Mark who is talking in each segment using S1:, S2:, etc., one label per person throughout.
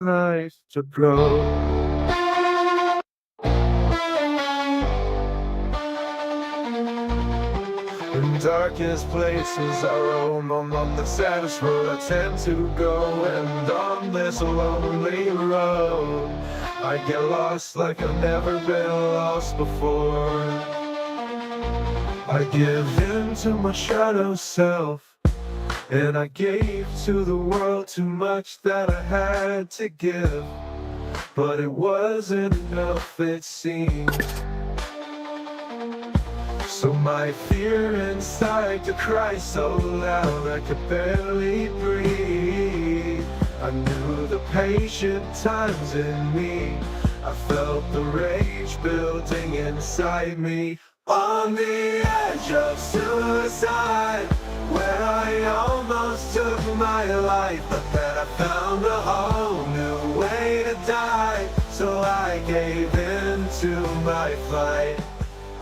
S1: Nice to grow. In darkest places I roam, I'm on the saddest road I tend to go. And on this lonely road I get lost like I've never been lost before. I give in to my shadow self, and I gave to the world too much that I had to give. But it wasn't enough, it seemed. So my fear inside to cry so loud I could barely breathe. I knew the patient times in me. I felt the rage building inside me. On the edge of suicide, where I almost took my life, but then I found a whole new way to die. So I gave in to my fight.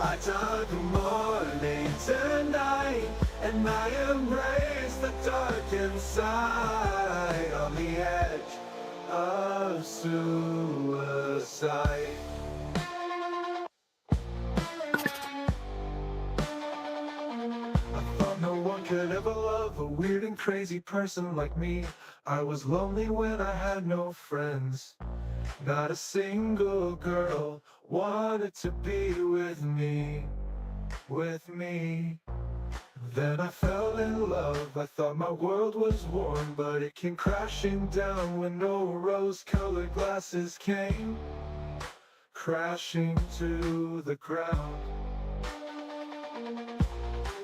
S1: I took morning to night, and I embraced the dark inside. On the edge of suicide. I thought no one could ever love a weird and crazy person like me. I was lonely when I had no friends. Not a single girl wanted to be with me, with me. Then I fell in love. I thought my world was warm, but it came crashing down when no rose-colored glasses came crashing to the ground.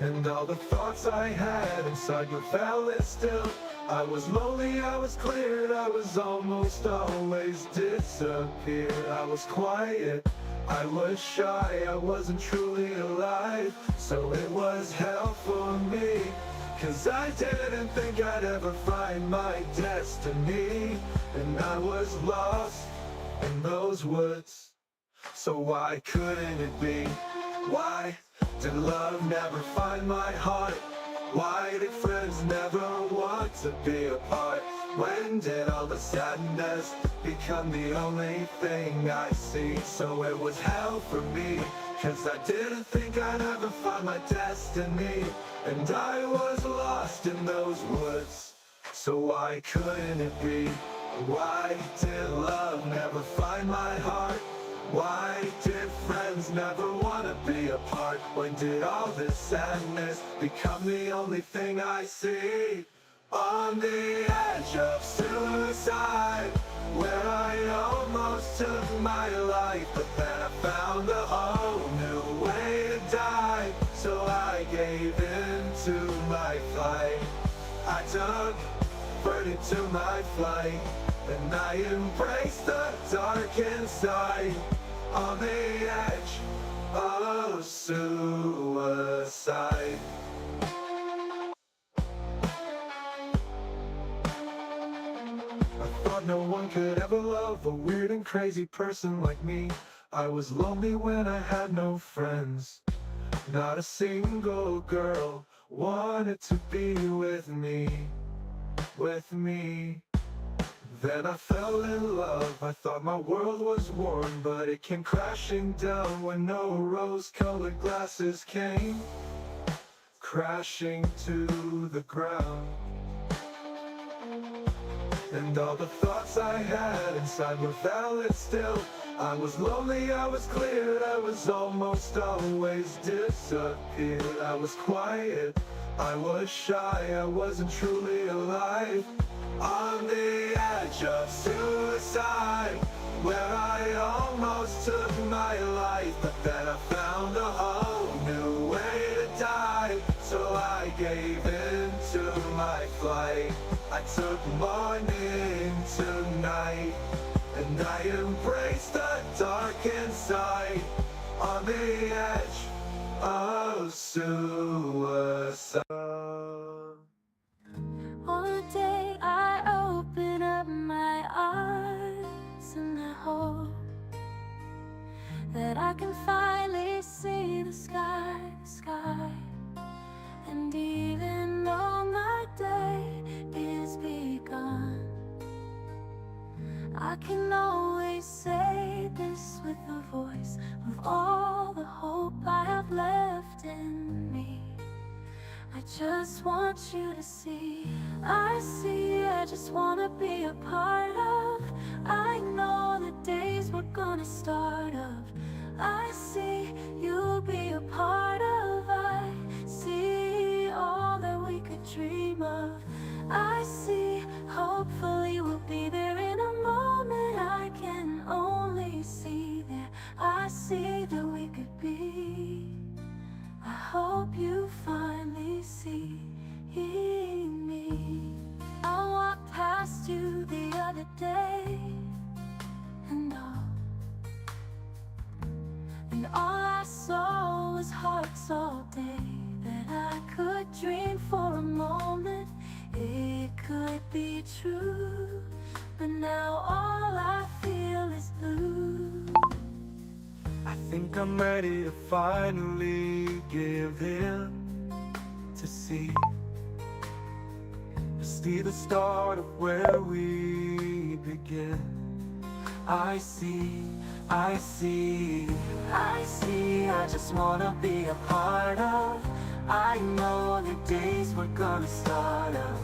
S1: And all the thoughts I had inside were valid still. I was lonely, I was cleared, I was almost always disappeared. I was quiet, I was shy, I wasn't truly alive. So it was hell for me, 'cause I didn't think I'd ever find my destiny. And I was lost in those woods. So why couldn't it be? Why did love never find my heart? Why did friends never want to be apart? When did all the sadness become the only thing I see? So it was hell for me, 'cause I didn't think I'd ever find my destiny. And I was lost in those woods. So why couldn't it be? Why did love never find my heart? Why did friends never want to be apart? When did all this sadness become the only thing I see? On the edge of suicide, where I almost took my life, but then I found a whole new way to die. So I gave in to my fight. I took burden to my flight, and I embraced the dark inside. On the edge of suicide. I thought no one could ever love a weird and crazy person like me. I was lonely when I had no friends. Not a single girl wanted to be with me, with me. Then I fell in love. I thought my world was warm, but it came crashing down when no rose-colored glasses came crashing to the ground. And all the thoughts I had inside were valid still. I was lonely, I was cleared, I was almost always disappeared. I was quiet, I was shy, I wasn't truly alive. On the edge of suicide, where I almost took my life, but then I found a whole new way to die. So I gave in to my flight. I took morning to night, and I embraced the dark inside. On the edge of suicide.
S2: One day I open up my eyes and I hope that I can finally see the sky, the sky. And even though my day is begun, just want you to see. I see, I just wanna be a part of. I know the days we're gonna start of. I see, you'll be a part of. I see all that we could dream of. I see, hopefully we'll be there in a moment. I can only see there. I see that we could be. I hope you finally see me. I walked past you the other day, and all I saw was hearts all day. That I could dream for a moment, it could be true, but now all I feel is blue.
S1: I think I'm ready to finally give in, to see the start of where we begin. I see, I see, I see, I just wanna be a part of. I know the days we're gonna start of.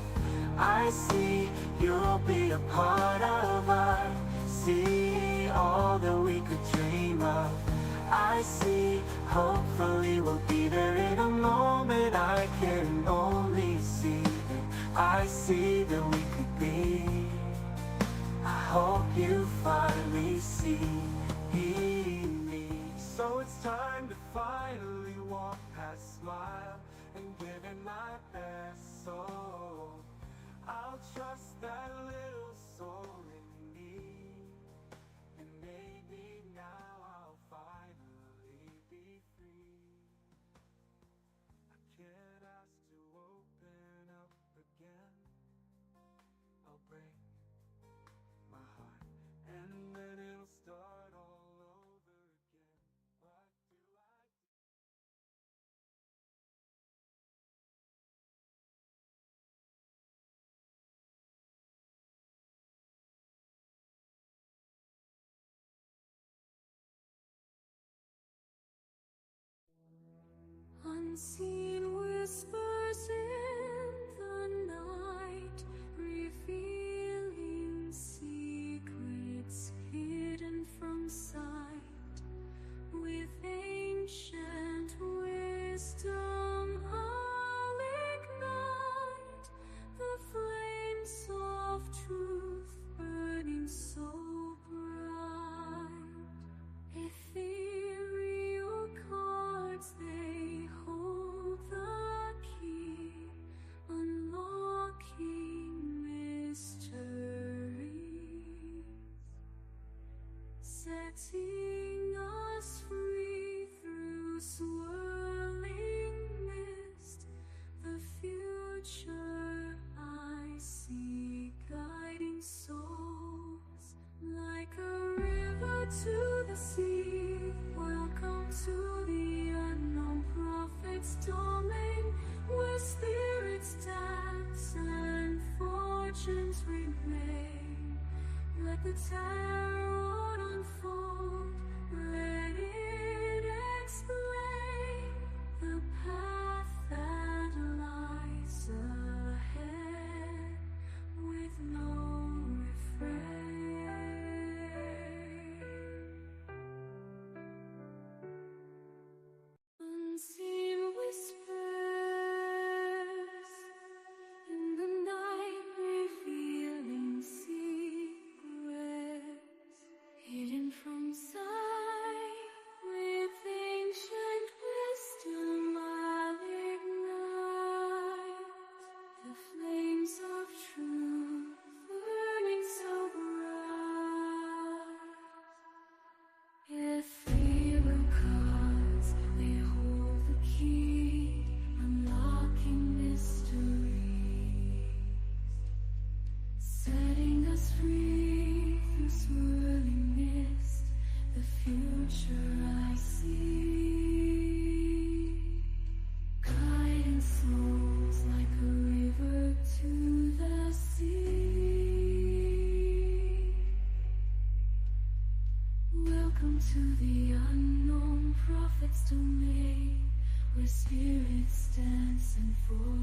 S1: I see, you'll be a part of. I see all that we could dream of. I see, hopefully we'll be there in a moment. I can only see that. I see that we could be. I hope you finally see me. So it's time to finally walk past smile and give it my best. So I'll trust that little soul in me, and maybe now I'll finally be free. I can't ask to open up again. I'll break my heart and then it'll start all over again. What do I do?
S2: Unseen whispers in the night, revealing secrets hidden from sight. With ancient wisdom I'll ignite the flames of truth burning so bright. Ethereal cards, they hold the key, unlocking mysteries, setting us free through swirling mist. The future I see, guiding souls like a river to the sea. Welcome to the unknown prophet's domain, where spirits dance and fortunes remain. Let the tarot unfold, let it explain the path that lies ahead with no refrain. Unseen whispers in the night, revealing secrets hidden from sight. With ancient wisdom I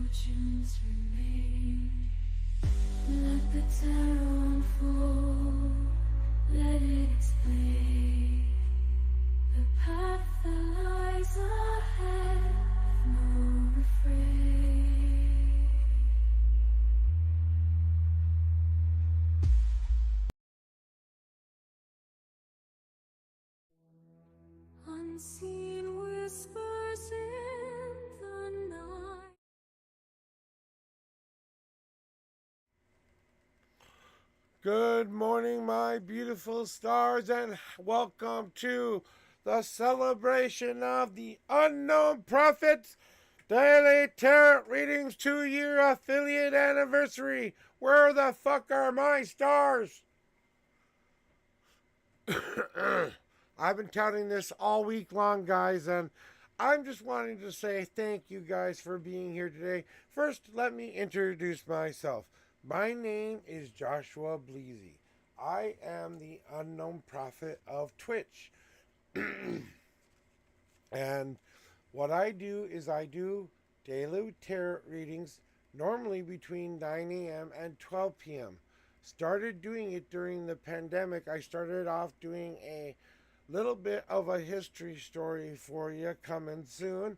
S2: fortunes remain. Let the tarot unfold, let it explain the path that lies ahead with no refrain. Unseen whispers in the night.
S3: Good morning, my beautiful stars, and welcome to the celebration of the Unknown Prophets Daily Tarot Readings 2-year affiliate anniversary. Where the fuck are my stars? I've been counting this all week long, guys, and I'm just wanting to say thank you guys for being here today. First, let me introduce myself. My name is Joshua Bleezy. I am the Unknown Prophet of Twitch. And what I do is I do daily tarot readings, normally between 9 a.m. and 12 p.m. Started doing it during the pandemic. I started off doing a little bit of a history story for you coming soon.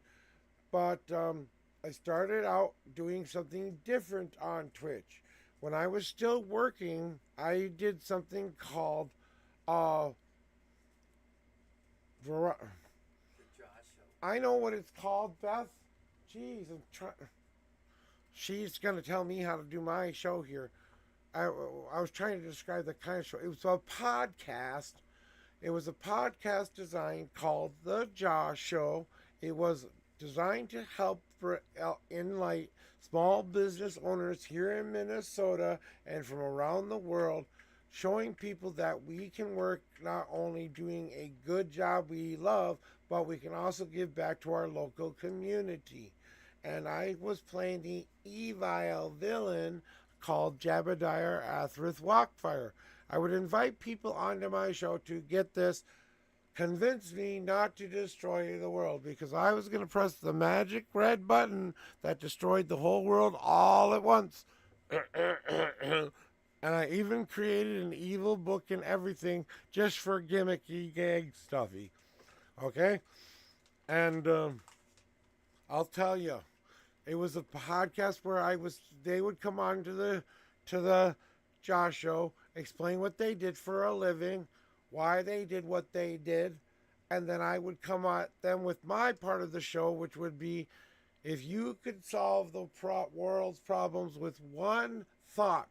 S3: But I started out doing something different on Twitch. When I was still working, I did something called I know what it's called, Beth. Jeez, she's gonna tell me how to do my show here. I was trying to describe the kind of show. It was a podcast. It was a podcast designed called The Josh Show. It was designed to help enlighten small business owners here in Minnesota and from around the world, showing people that we can work not only doing a good job we love, but we can also give back to our local community. And I was playing the evil villain called Jabadiah Athrith Walkfire. I would invite people onto my show to get this, convince me not to destroy the world, because I was going to press the magic red button that destroyed the whole world all at once. And I even created an evil book and everything just for gimmicky gag stuffy. Okay? And I'll tell you, it was a podcast where they would come on to the Josh Show, explain what they did for a living, why they did what they did, and then I would come at them with my part of the show, which would be, if you could solve the world's problems with one thought,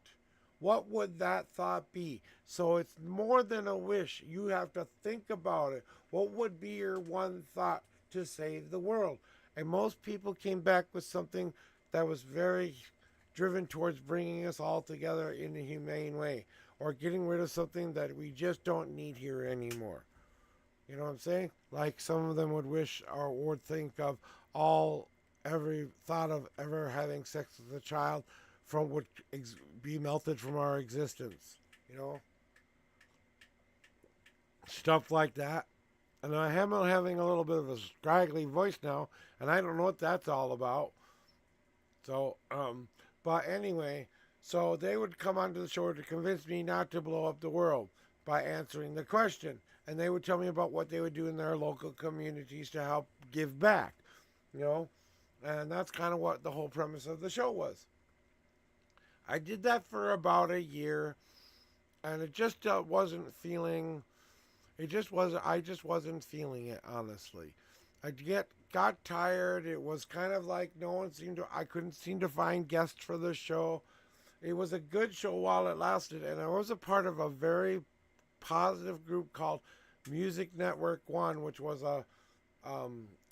S3: what would that thought be? So it's more than a wish. You have to think about it. What would be your one thought to save the world? And most people came back with something that was very driven towards bringing us all together in a humane way, or getting rid of something that we just don't need here anymore. You know what I'm saying? Like some of them would wish or would think of every thought of ever having sex with a child would be melted from our existence. You know? Stuff like that. And I am having a little bit of a scraggly voice now, and I don't know what that's all about. So, but anyway, so they would come onto the show to convince me not to blow up the world by answering the question. And they would tell me about what they would do in their local communities to help give back, you know? And that's kind of what the whole premise of the show was. I did that for about a year, and it just wasn't feeling, I just wasn't feeling it, honestly. Got tired. It was kind of like I couldn't seem to find guests for the show. It was a good show while it lasted, and I was a part of a very positive group called Music Network One, which was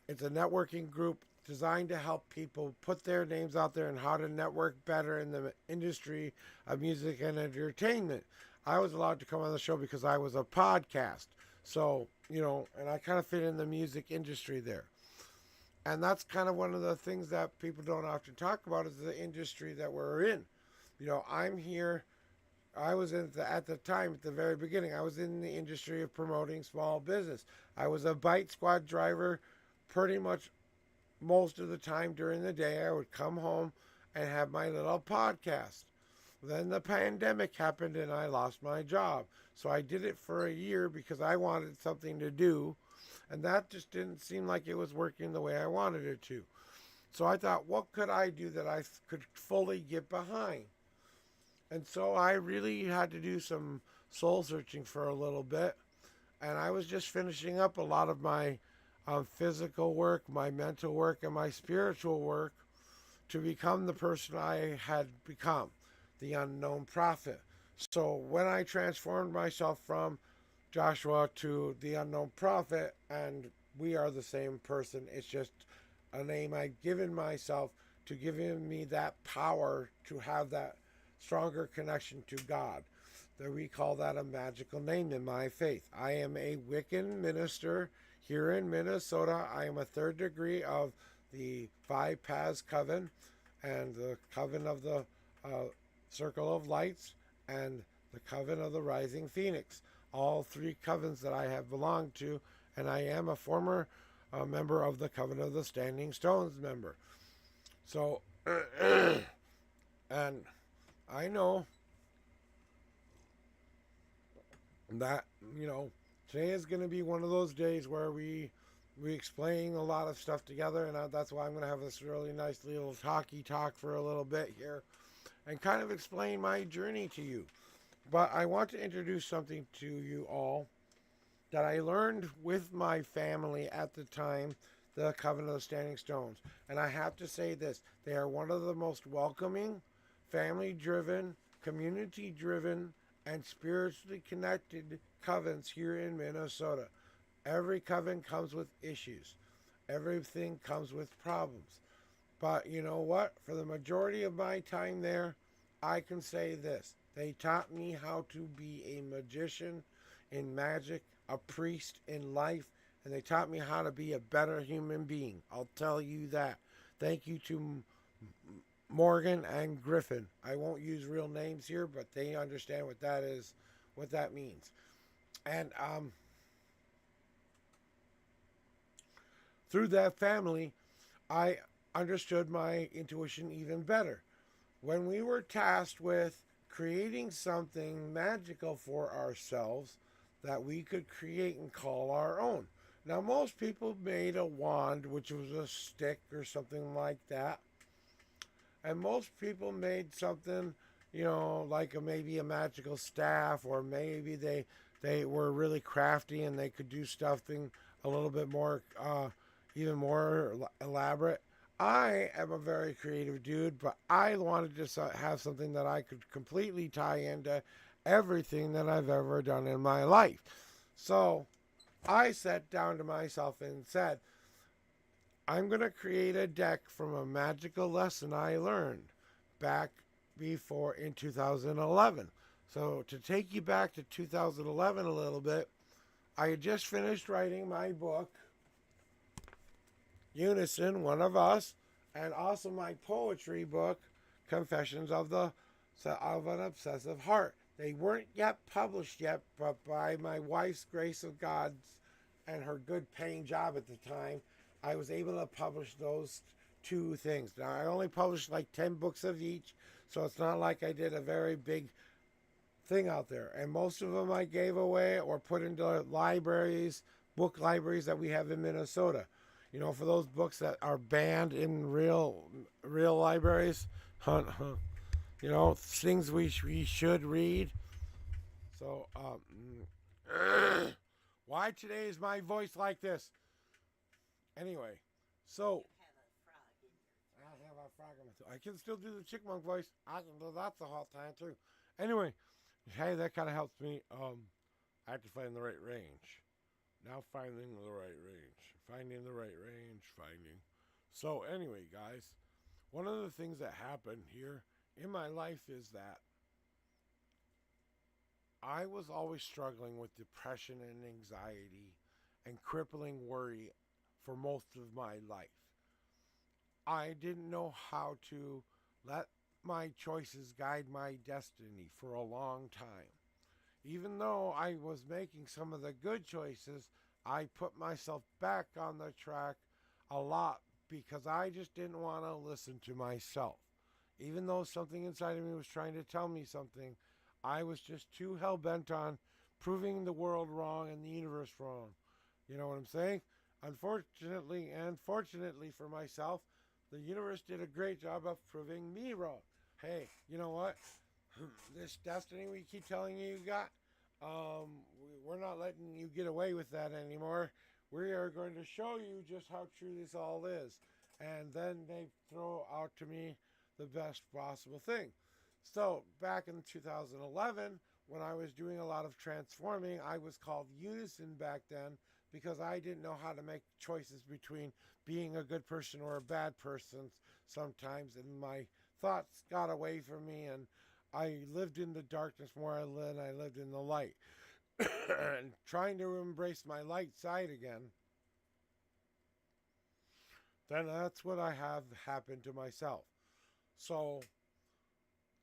S3: it's a networking group designed to help people put their names out there and how to network better in the industry of music and entertainment. I was allowed to come on the show because I was a podcast. So, you know, and I kind of fit in the music industry there. And that's kind of one of the things that people don't often talk about, is the industry that we're in. You know, I'm here. I was at the time, at the very beginning, I was in the industry of promoting small business. I was a Bite Squad driver pretty much most of the time during the day, I would come home and have my little podcast. Then the pandemic happened and I lost my job. So I did it for a year because I wanted something to do. And that just didn't seem like it was working the way I wanted it to. So I thought, what could I do that I could fully get behind? And so I really had to do some soul searching for a little bit. And I was just finishing up a lot of my physical work, my mental work, and my spiritual work to become the person I had become, the unknown prophet. So when I transformed myself from Joshua to the unknown prophet, and we are the same person, it's just a name I've given myself to give me that power to have that stronger connection to God. That we call that a magical name in my faith. I am a Wiccan minister here in Minnesota. I am a third degree of the Five Paths Coven and the Coven of the Circle of Lights and the Coven of the Rising Phoenix. All three covens that I have belonged to, and I am a former member of the Coven of the Standing Stones member. So, and I know that, today is going to be one of those days where we explain a lot of stuff together, and that's why I'm going to have this really nice little talky talk for a little bit here and kind of explain my journey to you. But I want to introduce something to you all that I learned with my family at the time, the Coven of the Standing Stones. And I have to say this, they are one of the most welcoming, family-driven, community-driven, and spiritually connected covens here in Minnesota. Every coven comes with issues. Everything comes with problems. But you know what? For the majority of my time there, I can say this. They taught me how to be a magician in magic, a priest in life, and they taught me how to be a better human being. I'll tell you that. Thank you to Morgan and Griffin. I won't use real names here, but they understand what that is, what that means. And through that family, I understood my intuition even better. When we were tasked with creating something magical for ourselves that we could create and call our own. Now, most people made a wand, which was a stick or something like that. And most people made something, like maybe a magical staff, or maybe they were really crafty and they could do something a little bit more, even more elaborate. I am a very creative dude, but I wanted to have something that I could completely tie into everything that I've ever done in my life. So I sat down to myself and said, I'm going to create a deck from a magical lesson I learned back before in 2011. So to take you back to 2011 a little bit, I had just finished writing my book, Unison, One of Us, and also my poetry book, Confessions of an Obsessive Heart. They weren't yet published yet, but by my wife's grace of God and her good paying job at the time, I was able to publish those two things. Now, I only published like 10 books of each, so it's not like I did a very big thing out there. And most of them I gave away or put into libraries, book libraries that we have in Minnesota. For those books that are banned in real libraries, things we should read. So, why today is my voice like this? Anyway, so I have a frog in my throat. I can still do the chipmunk voice. I can do that the whole time too. Anyway, hey, that kind of helps me. I have to find the right range. Now finding the right range. So anyway, guys, one of the things that happened here in my life is that I was always struggling with depression and anxiety and crippling worry for most of my life. I didn't know how to let my choices guide my destiny for a long time. Even though I was making some of the good choices, I put myself back on the track a lot because I just didn't want to listen to myself. Even though something inside of me was trying to tell me something, I was just too hell bent on proving the world wrong and the universe wrong. You know what I'm saying? Unfortunately and fortunately for myself, the universe did a great job of proving me wrong. Hey, you know what? This destiny we keep telling you got, we're not letting you get away with that anymore. We are going to show you just how true this all is. And then they throw out to me the best possible thing. So back in 2011, when I was doing a lot of transforming, I was called Unison back then because I didn't know how to make choices between being a good person or a bad person sometimes, and my thoughts got away from me, and I lived in the darkness more than I lived in the light. And trying to embrace my light side again, then that's what I have happened to myself. So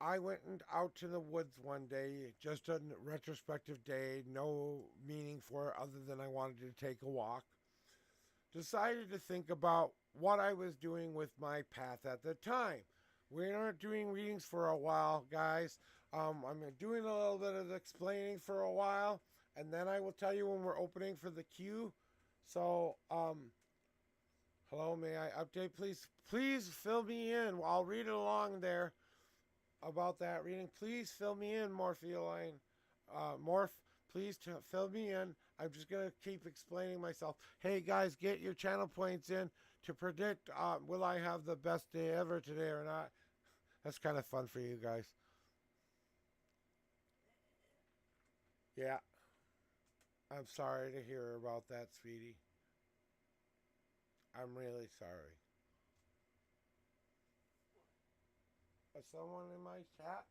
S3: I went out to the woods one day, just a retrospective day, no meaning for it other than I wanted to take a walk. Decided to think about what I was doing with my path at the time. We aren't doing readings for a while, guys. I'm doing a little bit of explaining for a while, and then I will tell you when we're opening for the queue. So, hello, may I update, please? Please fill me in. I'll read it along there about that reading. Please fill me in, Morpheline. Morph, please fill me in. I'm just going to keep explaining myself. Hey, guys, get your channel points in to predict will I have the best day ever today or not. That's kind of fun for you guys. Yeah. I'm sorry to hear about that, sweetie. I'm really sorry. Someone in my chat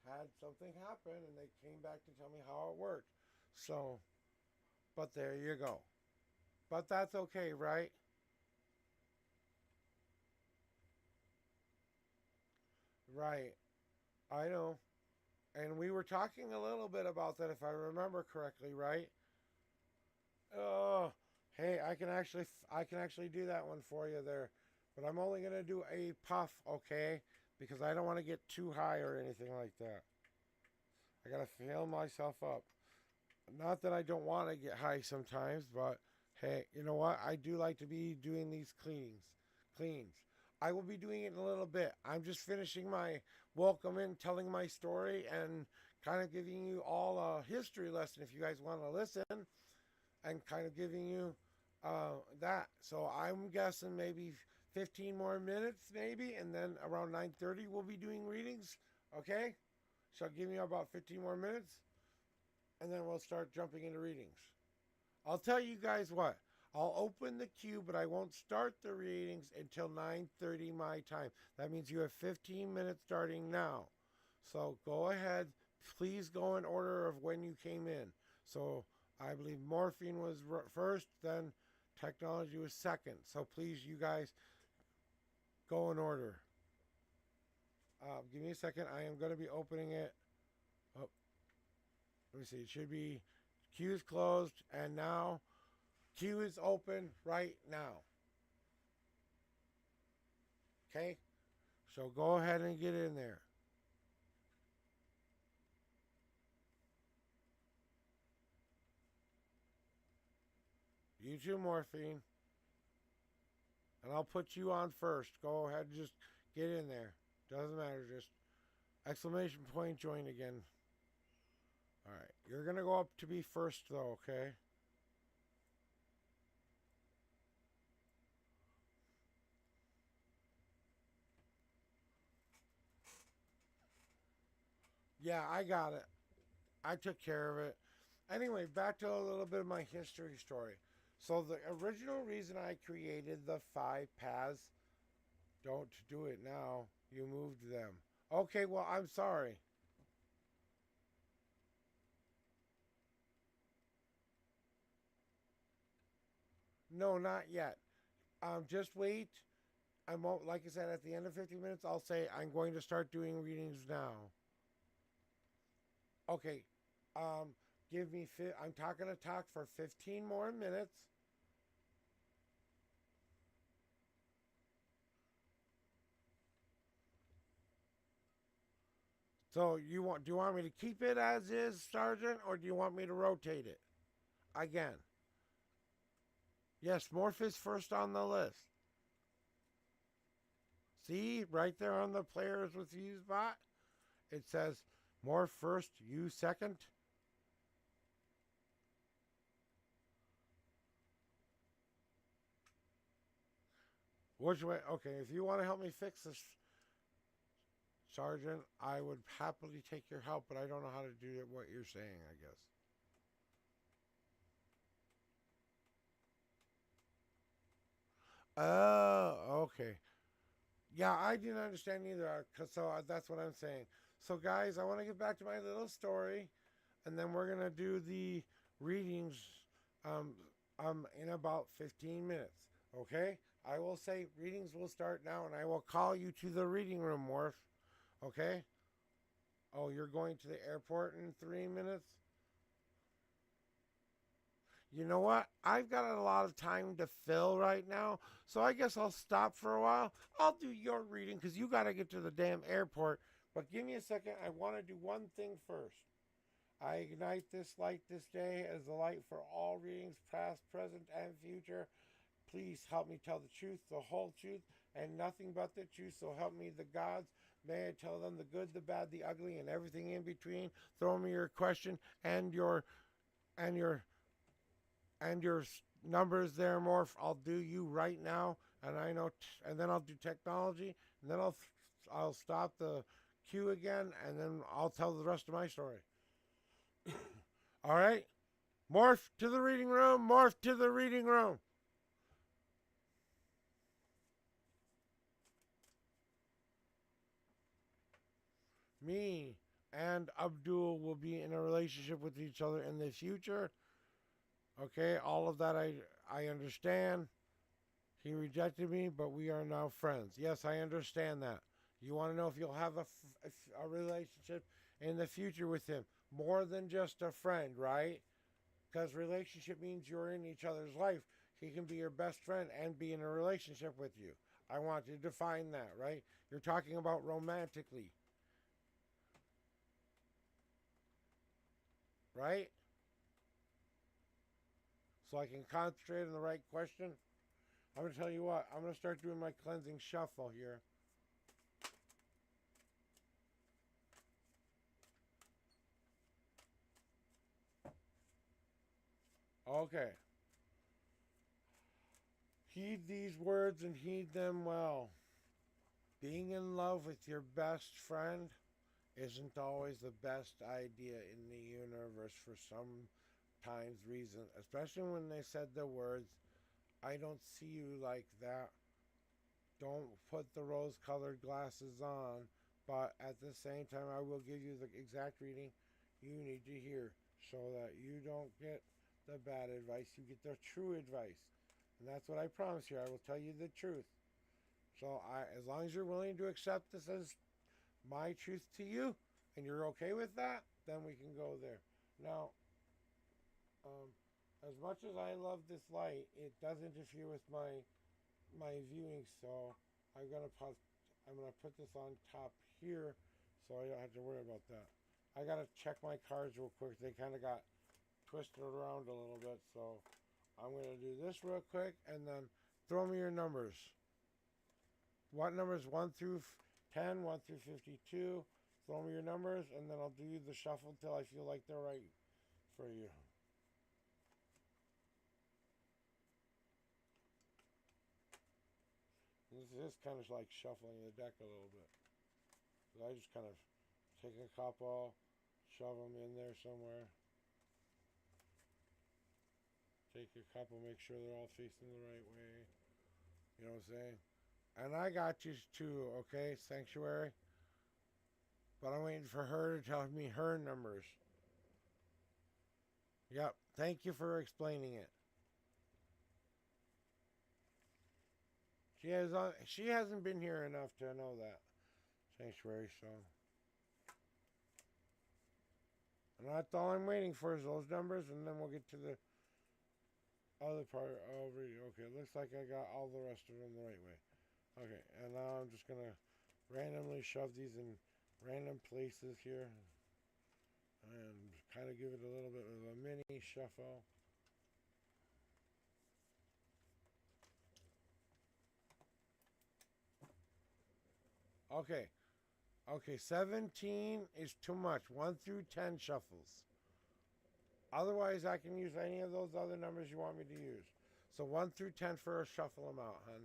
S3: had something happen and they came back to tell me how it worked. So, but there you go. But that's okay, right? Right. I know. And we were talking a little bit about that if I remember correctly, right? Oh, hey, I can actually do that one for you there. But I'm only going to do a puff, okay? Because I don't want to get too high or anything like that. I got to fill myself up. Not that I don't want to get high sometimes, but hey, you know what? I do like to be doing these cleans. I will be doing it in a little bit. I'm just finishing my welcome in, telling my story, and kind of giving you all a history lesson if you guys want to listen, and kind of giving you that. So I'm guessing maybe 15 more minutes, maybe, and then around 9:30 we'll be doing readings. Okay, so give me about 15 more minutes, and then we'll start jumping into readings. I'll tell you guys what. I'll open the queue, but I won't start the readings until 9:30 my time. That means you have 15 minutes starting now. So go ahead. Please go in order of when you came in. So I believe morphine was first, then technology was second. So please, you guys, go in order. Give me a second. I am going to be opening it. Oh, let me see. It should be queue is closed, and now queue is open right now. Okay? So go ahead and get in there. You too, morphine. And I'll put you on first. Go ahead and just get in there. Doesn't matter. Just exclamation point join again. Alright. You're going to go up to be first, though, okay? Yeah, I got it. I took care of it. Anyway, back to a little bit of my history story. So the original reason I created the 5 paths, don't do it now, you moved them. Okay, well, I'm sorry. No, not yet. Just wait. I won't, like I said, at the end of 15 minutes, I'll say I'm going to start doing readings now. Okay. Give me, I'm talking to talk for 15 more minutes. So do you want me to keep it as is, Sergeant, or do you want me to rotate it again? Yes, Morph is first on the list. See, right there on the players with use bot, it says Morph first, you second. Which way? Okay, if you want to help me fix this, Sergeant, I would happily take your help, but I don't know how to do it, what you're saying, I guess. Oh, okay. Yeah, I didn't understand either, so that's what I'm saying. So, guys, I want to get back to my little story, and then we're going to do the readings in about 15 minutes, okay? I will say readings will start now, and I will call you to the reading room, Morph, okay? Oh, you're going to the airport in 3 minutes? You know what? I've got a lot of time to fill right now, so I guess I'll stop for a while. I'll do your reading because you got to get to the damn airport. But give me a second. I want to do one thing first. I ignite this light this day as the light for all readings, past, present, and future. Please help me tell the truth, the whole truth, and nothing but the truth. So help me, the gods. May I tell them the good, the bad, the ugly, and everything in between. Throw me your question and your and your and your numbers there, Morph. I'll do you right now, and I know, and then I'll do technology, and then I'll stop the queue again, and then I'll tell the rest of my story. All right, Morph to the reading room. Morph to the reading room. Me and Abdul will be in a relationship with each other in the future. Okay, all of that I understand. He rejected me, but we are now friends. Yes, I understand that. You want to know if you'll have a relationship in the future with him. More than just a friend, right? Because relationship means you're in each other's life. He can be your best friend and be in a relationship with you. I want you to define that, right? You're talking about romantically. Right? So I can concentrate on the right question. I'm going to tell you what. I'm going to start doing my cleansing shuffle here. Okay. Heed these words and heed them well. Being in love with your best friend isn't always the best idea in the universe for sometimes reason, especially when they said the words, I don't see you like that. Don't put the rose-colored glasses on, but at the same time, I will give you the exact reading you need to hear so that you don't get the bad advice, you get the true advice. And that's what I promise you. I will tell you the truth. So as long as you're willing to accept this as my truth to you, and you're okay with that, then we can go there. Now, as much as I love this light, it does interfere with my viewing, so I'm gonna put this on top here, so I don't have to worry about that. I gotta check my cards real quick. They kind of got twisted around a little bit, so I'm gonna do this real quick, and then throw me your numbers. What numbers? 1 through 10, 1 through 52. Throw me your numbers, and then I'll do the shuffle until I feel like they're right for you. This is kind of like shuffling the deck a little bit. So I just kind of take a couple, shove them in there somewhere. Take a couple, make sure they're all facing the right way. You know what I'm saying? And I got you too, okay, Sanctuary? But I'm waiting for her to tell me her numbers. Yep, thank you for explaining it. She hasn't been here enough to know that, Sanctuary, so. And that's all I'm waiting for is those numbers, and then we'll get to the other part. Okay, looks like I got all the rest of them the right way. Okay, and now I'm just going to randomly shove these in random places here and kind of give it a little bit of a mini shuffle. Okay. Okay, 17 is too much. 1 through 10 shuffles. Otherwise, I can use any of those other numbers you want me to use. So 1 through 10 for a shuffle amount, hun.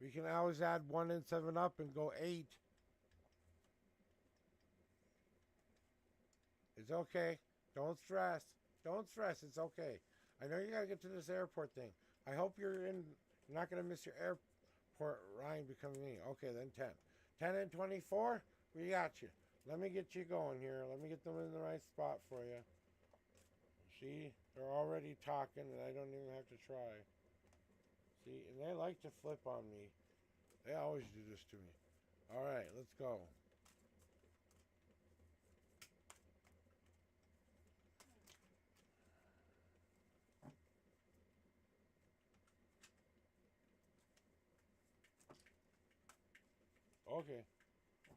S3: We can always add 1 and 7 up and go 8. It's okay. Don't stress. Don't stress. It's okay. I know you gotta get to this airport thing. I hope you're not gonna miss your airport ride becoming me. Okay, then 10. 10 and 24. We got you. Let me get you going here. Let me get them in the right spot for you. See, they're already talking, and I don't even have to try. See, and they like to flip on me. They always do this to me. All right, let's go. Okay.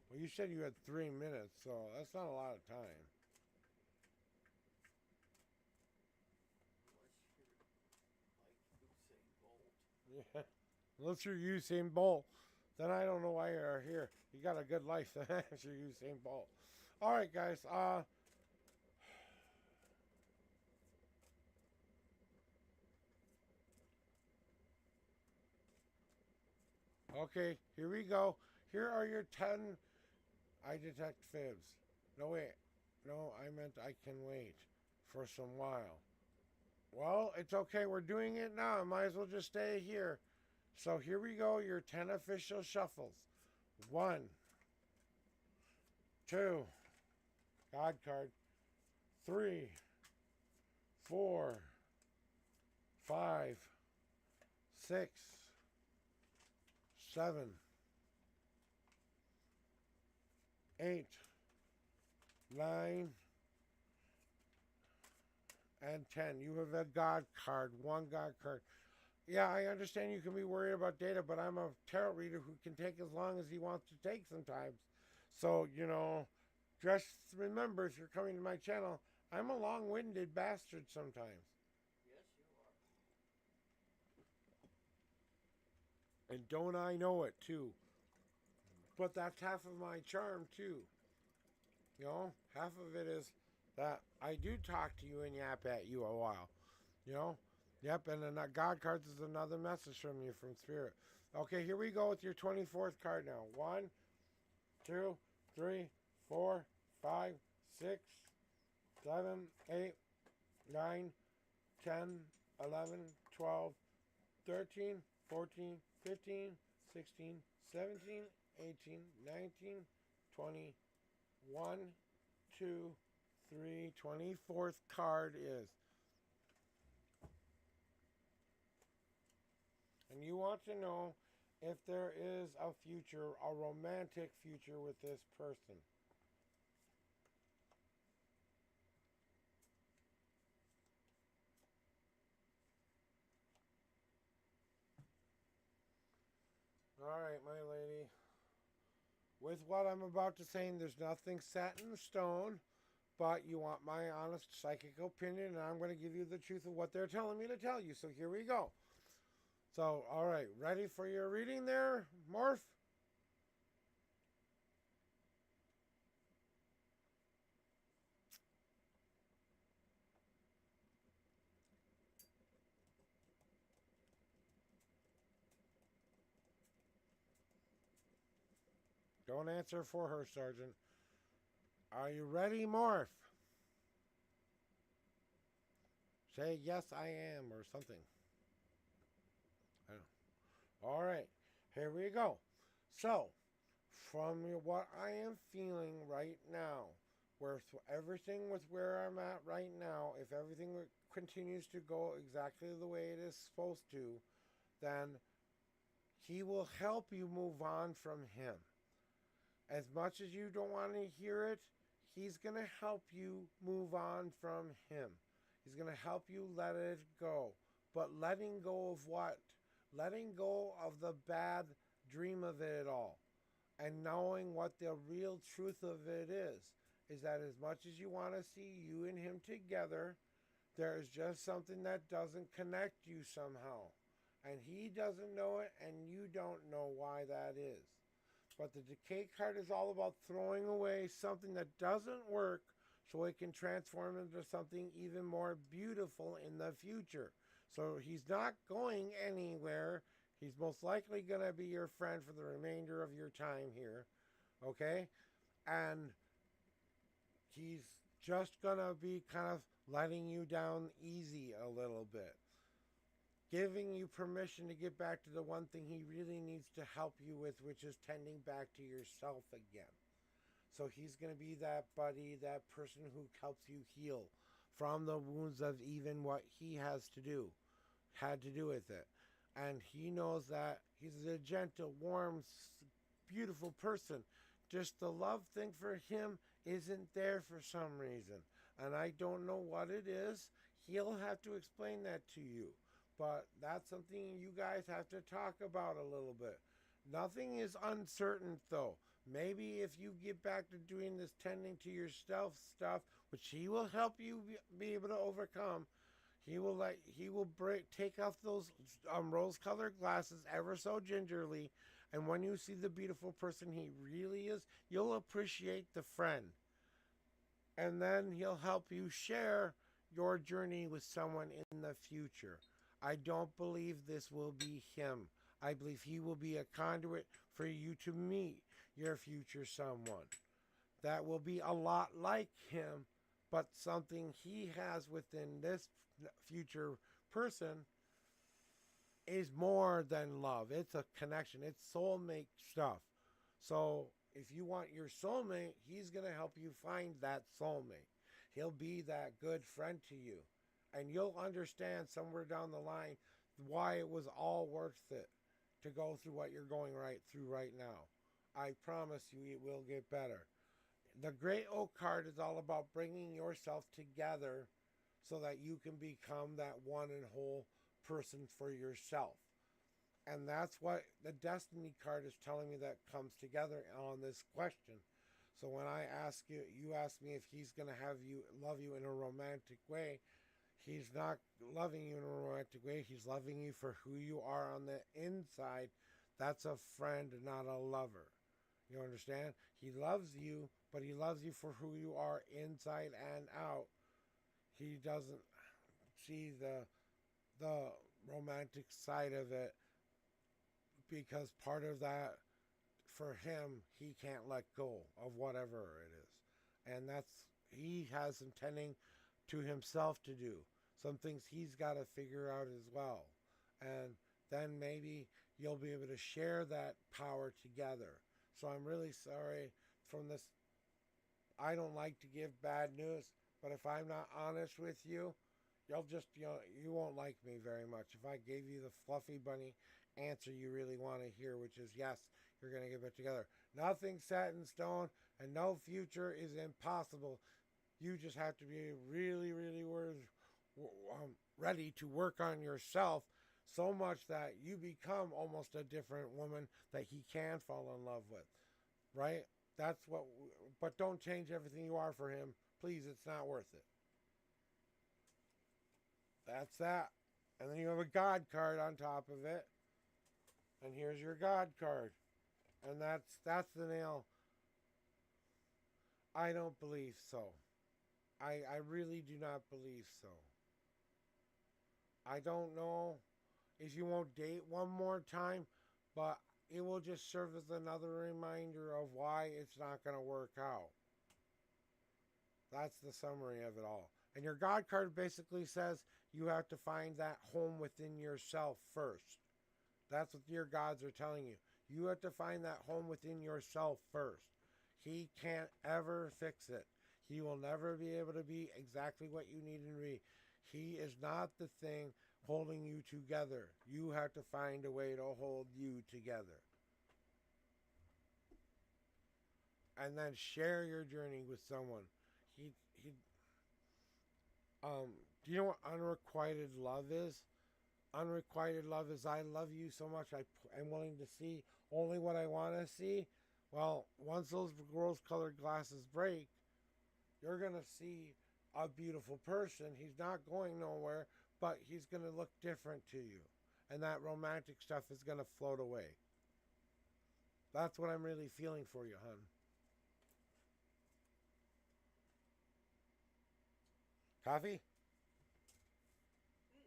S3: Well, you said you had 3 minutes, so that's not a lot of time. Yeah. Unless you're Usain Bolt, then I don't know why you're here. You got a good life then if you're Usain Bolt. All right, guys. Okay, here we go. Here are your 10 I detect fibs. No, wait. No, I meant I can wait for some while. Well, it's okay. We're doing it now. I might as well just stay here. So here we go. Your 10 official shuffles. 1, 2, God card. 3, 4, 5, 6, 7, 8, 9, and 10. You have a God card, 1 God card. Yeah, I understand you can be worried about data, but I'm a tarot reader who can take as long as he wants to take sometimes. So, just remember, if you're coming to my channel, I'm a long-winded bastard sometimes.
S4: Yes, you are.
S3: And don't I know it, too. But that's half of my charm, too. Half of it is that I do talk to you and yap at you a while. Yep, and then God cards is another message from you from Spirit. Okay, here we go with your 24th card now. 1, 2, 3, 4, 5, 6, 7, 8, 9, 10, 11, 12, 13, 14, 15, 16, 17, 18, 19, 20, 1, 2, 3. 24th card is. And you want to know if there is a future, a romantic future with this person. All right, my lady. With what I'm about to say, there's nothing set in stone, but you want my honest psychic opinion, and I'm going to give you the truth of what they're telling me to tell you. So here we go. So, all right, ready for your reading there, Morph? Don't answer for her, Sergeant. Are you ready, Morph? Say, yes, I am, or something. I don't know. All right, here we go. So, from what I am feeling right now, everything with where I'm at right now, if everything continues to go exactly the way it is supposed to, then he will help you move on from him. As much as you don't want to hear it, he's going to help you move on from him. He's going to help you let it go. but letting go of what? Letting go of the bad dream of it all, and knowing what the real truth of it is that as much as you want to see you and him together, there is just something that doesn't connect you somehow. And he doesn't know it, and you don't know why that is. But the decay card is all about throwing away something that doesn't work so it can transform into something even more beautiful in the future. So he's not going anywhere. He's most likely going to be your friend for the remainder of your time here. Okay? And he's just going to be kind of letting you down easy a little bit. Giving you permission to get back to the one thing he really needs to help you with, which is tending back to yourself again. So he's going to be that buddy, that person who helps you heal from the wounds of even what he had to do with it. And he knows that he's a gentle, warm, beautiful person. Just the love thing for him isn't there for some reason. And I don't know what it is. He'll have to explain that to you. But that's something you guys have to talk about a little bit. Nothing is uncertain, though. Maybe if you get back to doing this tending to yourself stuff, which he will help you be able to overcome, he will take off those rose-colored glasses ever so gingerly, and when you see the beautiful person he really is, you'll appreciate the friend. And then he'll help you share your journey with someone in the future. I don't believe this will be him. I believe he will be a conduit for you to meet your future someone. That will be a lot like him, but something he has within this future person is more than love. It's a connection. It's soulmate stuff. So if you want your soulmate, he's going to help you find that soulmate. He'll be that good friend to you. And you'll understand somewhere down the line why it was all worth it to go through what you're going through right now. I promise you it will get better. The Great Oak card is all about bringing yourself together so that you can become that one and whole person for yourself. And that's what the Destiny card is telling me that comes together on this question. So when I ask you, you ask me if he's going to love you in a romantic way. He's not loving you in a romantic way. He's loving you for who you are on the inside. That's a friend, not a lover. You understand? He loves you, but he loves you for who you are inside and out. He doesn't see the romantic side of it, because part of that, for him, he can't let go of whatever it is. And he has some tending to himself to do. Some things he's got to figure out as well. And then maybe you'll be able to share that power together. So I'm really sorry from this. I don't like to give bad news, but if I'm not honest with you, you won't like me very much. If I gave you the fluffy bunny answer you really want to hear, which is yes, you're going to get it together. Nothing's set in stone, and no future is impossible. You just have to be really, really ready to work on yourself so much that you become almost a different woman that he can fall in love with, right? But don't change everything you are for him. Please, it's not worth it. That's that. And then you have a God card on top of it. And here's your God card. And that's the nail. I don't believe so. I really do not believe so. I don't know if you won't date one more time, but it will just serve as another reminder of why it's not going to work out. That's the summary of it all. And your God card basically says you have to find that home within yourself first. That's what your gods are telling you. You have to find that home within yourself first. He can't ever fix it. He will never be able to be exactly what you need him to be. He is not the thing holding you together. You have to find a way to hold you together. And then share your journey with someone. Do you know what unrequited love is? unrequited love is I love you so much I'm willing to see only what I want to see. Well, once those rose-colored glasses break, you're going to see a beautiful person. He's not going nowhere, but he's going to look different to you. And that romantic stuff is going to float away. That's what I'm really feeling for you, hon. Coffee?
S4: Yes,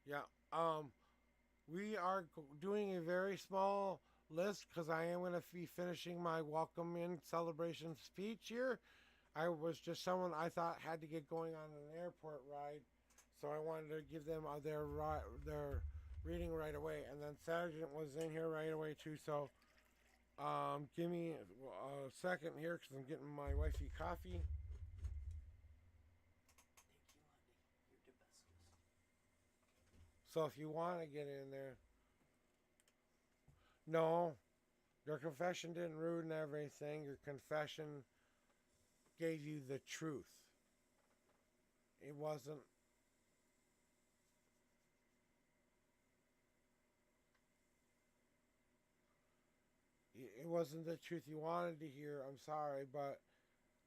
S4: please.
S3: Yeah. We are doing a very small list because I am going to be finishing my welcome in celebration speech here. I was just someone I thought had to get going on an airport ride, so I wanted to give them their reading right away. And then Sergeant was in here right away too, so give me a second here because I'm getting my wifey coffee.
S4: Thank you, honey. You're the bestest.
S3: So if you want to get in there. No, your confession didn't ruin everything. Your confession gave you the truth. It wasn't. It wasn't the truth you wanted to hear. I'm sorry, but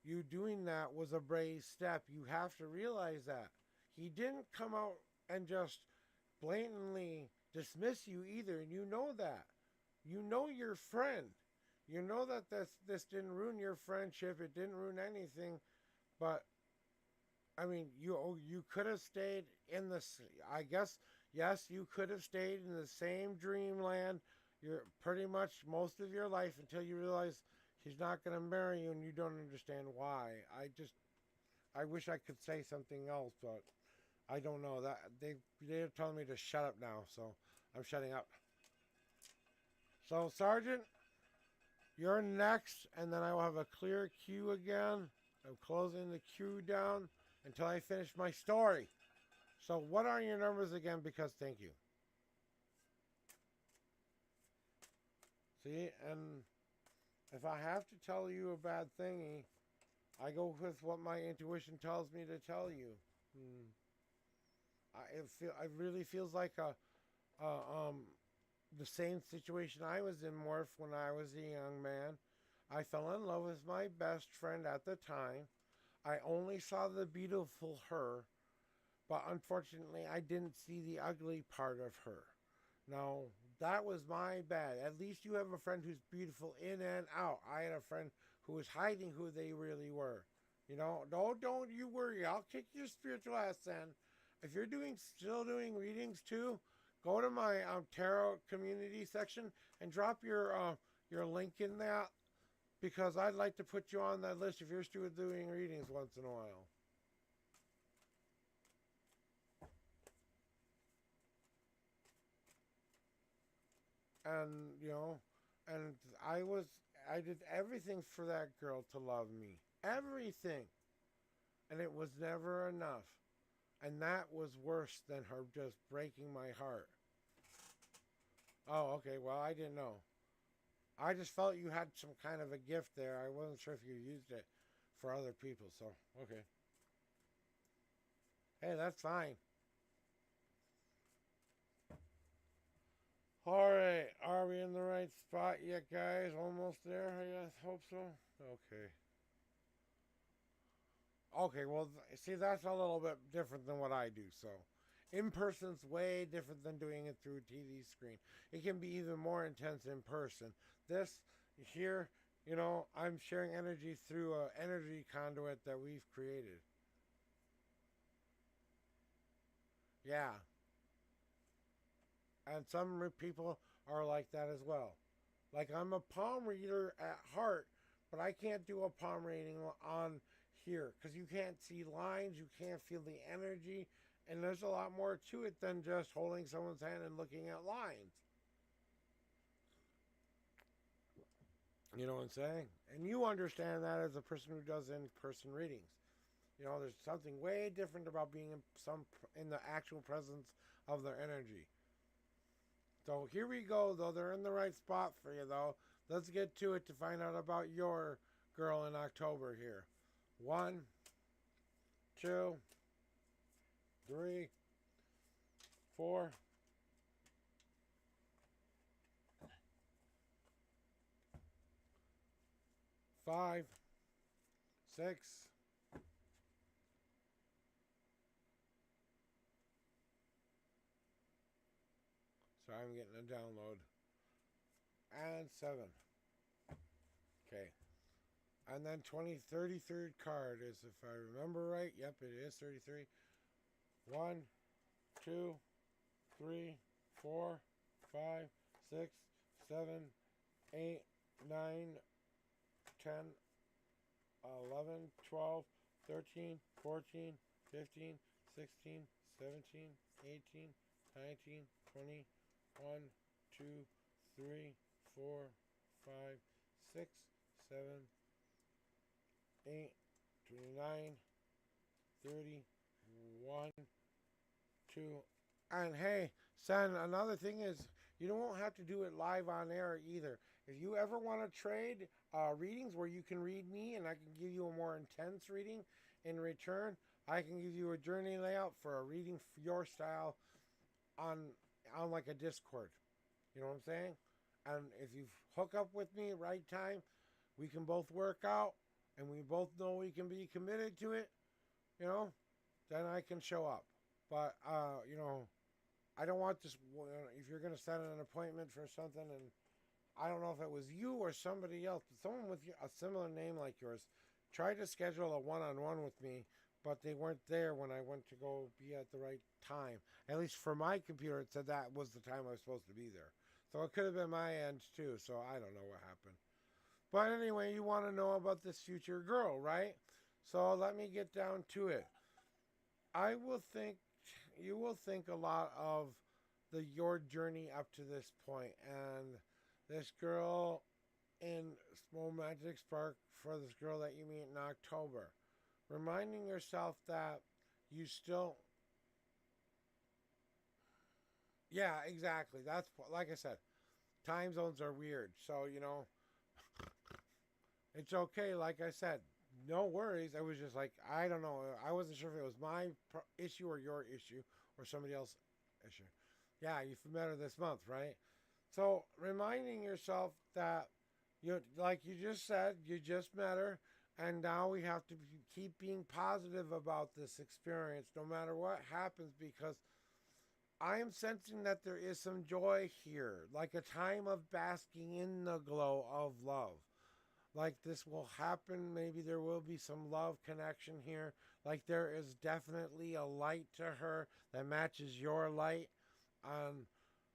S3: you doing that was a brave step. You have to realize that. He didn't come out and just blatantly dismiss you either, and you know that. You know your friend. You know that this didn't ruin your friendship. It didn't ruin anything. But, I mean, you could have stayed in this. I guess, yes, you could have stayed in the same dreamland pretty much most of your life until you realize he's not going to marry you and you don't understand why. I wish I could say something else, but I don't know. They're telling me to shut up now, so I'm shutting up. So, Sergeant, you're next, and then I will have a clear queue again. I'm closing the queue down until I finish my story. So, what are your numbers again? Because thank you. See, and if I have to tell you a bad thingy, I go with what my intuition tells me to tell you. It really feels like the same situation I was in, Morph, when I was a young man. I fell in love with my best friend at the time. I only saw the beautiful her, but unfortunately I didn't see the ugly part of her. Now, that was my bad. At least you have a friend who's beautiful in and out. I had a friend who was hiding who they really were. You know, don't you worry. I'll kick your spiritual ass then. If you're still doing readings too, go to my tarot community section and drop your link in that, because I'd like to put you on that list if you're still doing readings once in a while. And, you know, and I did everything for that girl to love me. Everything. And it was never enough. And that was worse than her just breaking my heart. Oh, okay. Well, I didn't know. I just felt you had some kind of a gift there. I wasn't sure if you used it for other people. So, okay. Hey, that's fine. Alright, are we in the right spot yet, guys? Almost there? I hope so. Okay. Okay, well, see, that's a little bit different than what I do, so. In person's way different than doing it through a TV screen. It can be even more intense in person. This here, you know, I'm sharing energy through an energy conduit that we've created. Yeah. And some people are like that as well. Like, I'm a palm reader at heart, but I can't do a palm reading on here because you can't see lines, you can't feel the energy, and there's a lot more to it than just holding someone's hand and looking at lines. You know what I'm saying? And you understand that as a person who does in-person readings. You know, there's something way different about being in the actual presence of their energy. So here we go, though. They're in the right spot for you, though. Let's get to it to find out about your girl in October here. 1, 2, 3, 4, 5, 6, 'Sorry, I'm getting a download. And 7. Okay. And then 33rd card is, if I remember right, yep, it is 33. 1, 2, 3, 4, 5, 6, 7, 8, 9, 10, 11, 12, 13, 14, 15, 16, 17, 18, 19, 20, 1, 2, 3, 4, 5, 6, 7, 8, 29, 30, 1, 2. And hey, son, another thing is you don't have to do it live on air either. If you ever want to trade readings where you can read me and I can give you a more intense reading in return, I can give you a journey layout for a reading for your style on like a Discord. You know what I'm saying? And if you hook up with me right time, we can both work out and we both know we can be committed to it, you know, then I can show up. But, you know, I don't want this, if you're going to set an appointment for something, and I don't know if it was you or somebody else, but someone with a similar name like yours tried to schedule a one-on-one with me, but they weren't there when I went to go be at the right time. At least for my computer, it said that was the time I was supposed to be there. So it could have been my end too, so I don't know what happened. But anyway, you want to know about this future girl, right? So let me get down to it. You will think a lot of your journey up to this point, and this girl in romantic spark for this girl that you meet in October. Reminding yourself that you still, yeah, exactly. That's like I said, time zones are weird. So, you know, it's okay. Like I said, no worries. I was just like, I don't know. I wasn't sure if it was my issue or your issue or somebody else's issue. Yeah, you've met her this month, right? So reminding yourself that like you just said, you just met her, and now we have to keep being positive about this experience, no matter what happens, because I am sensing that there is some joy here, like a time of basking in the glow of love. Like this will happen. Maybe there will be some love connection here. Like there is definitely a light to her that matches your light.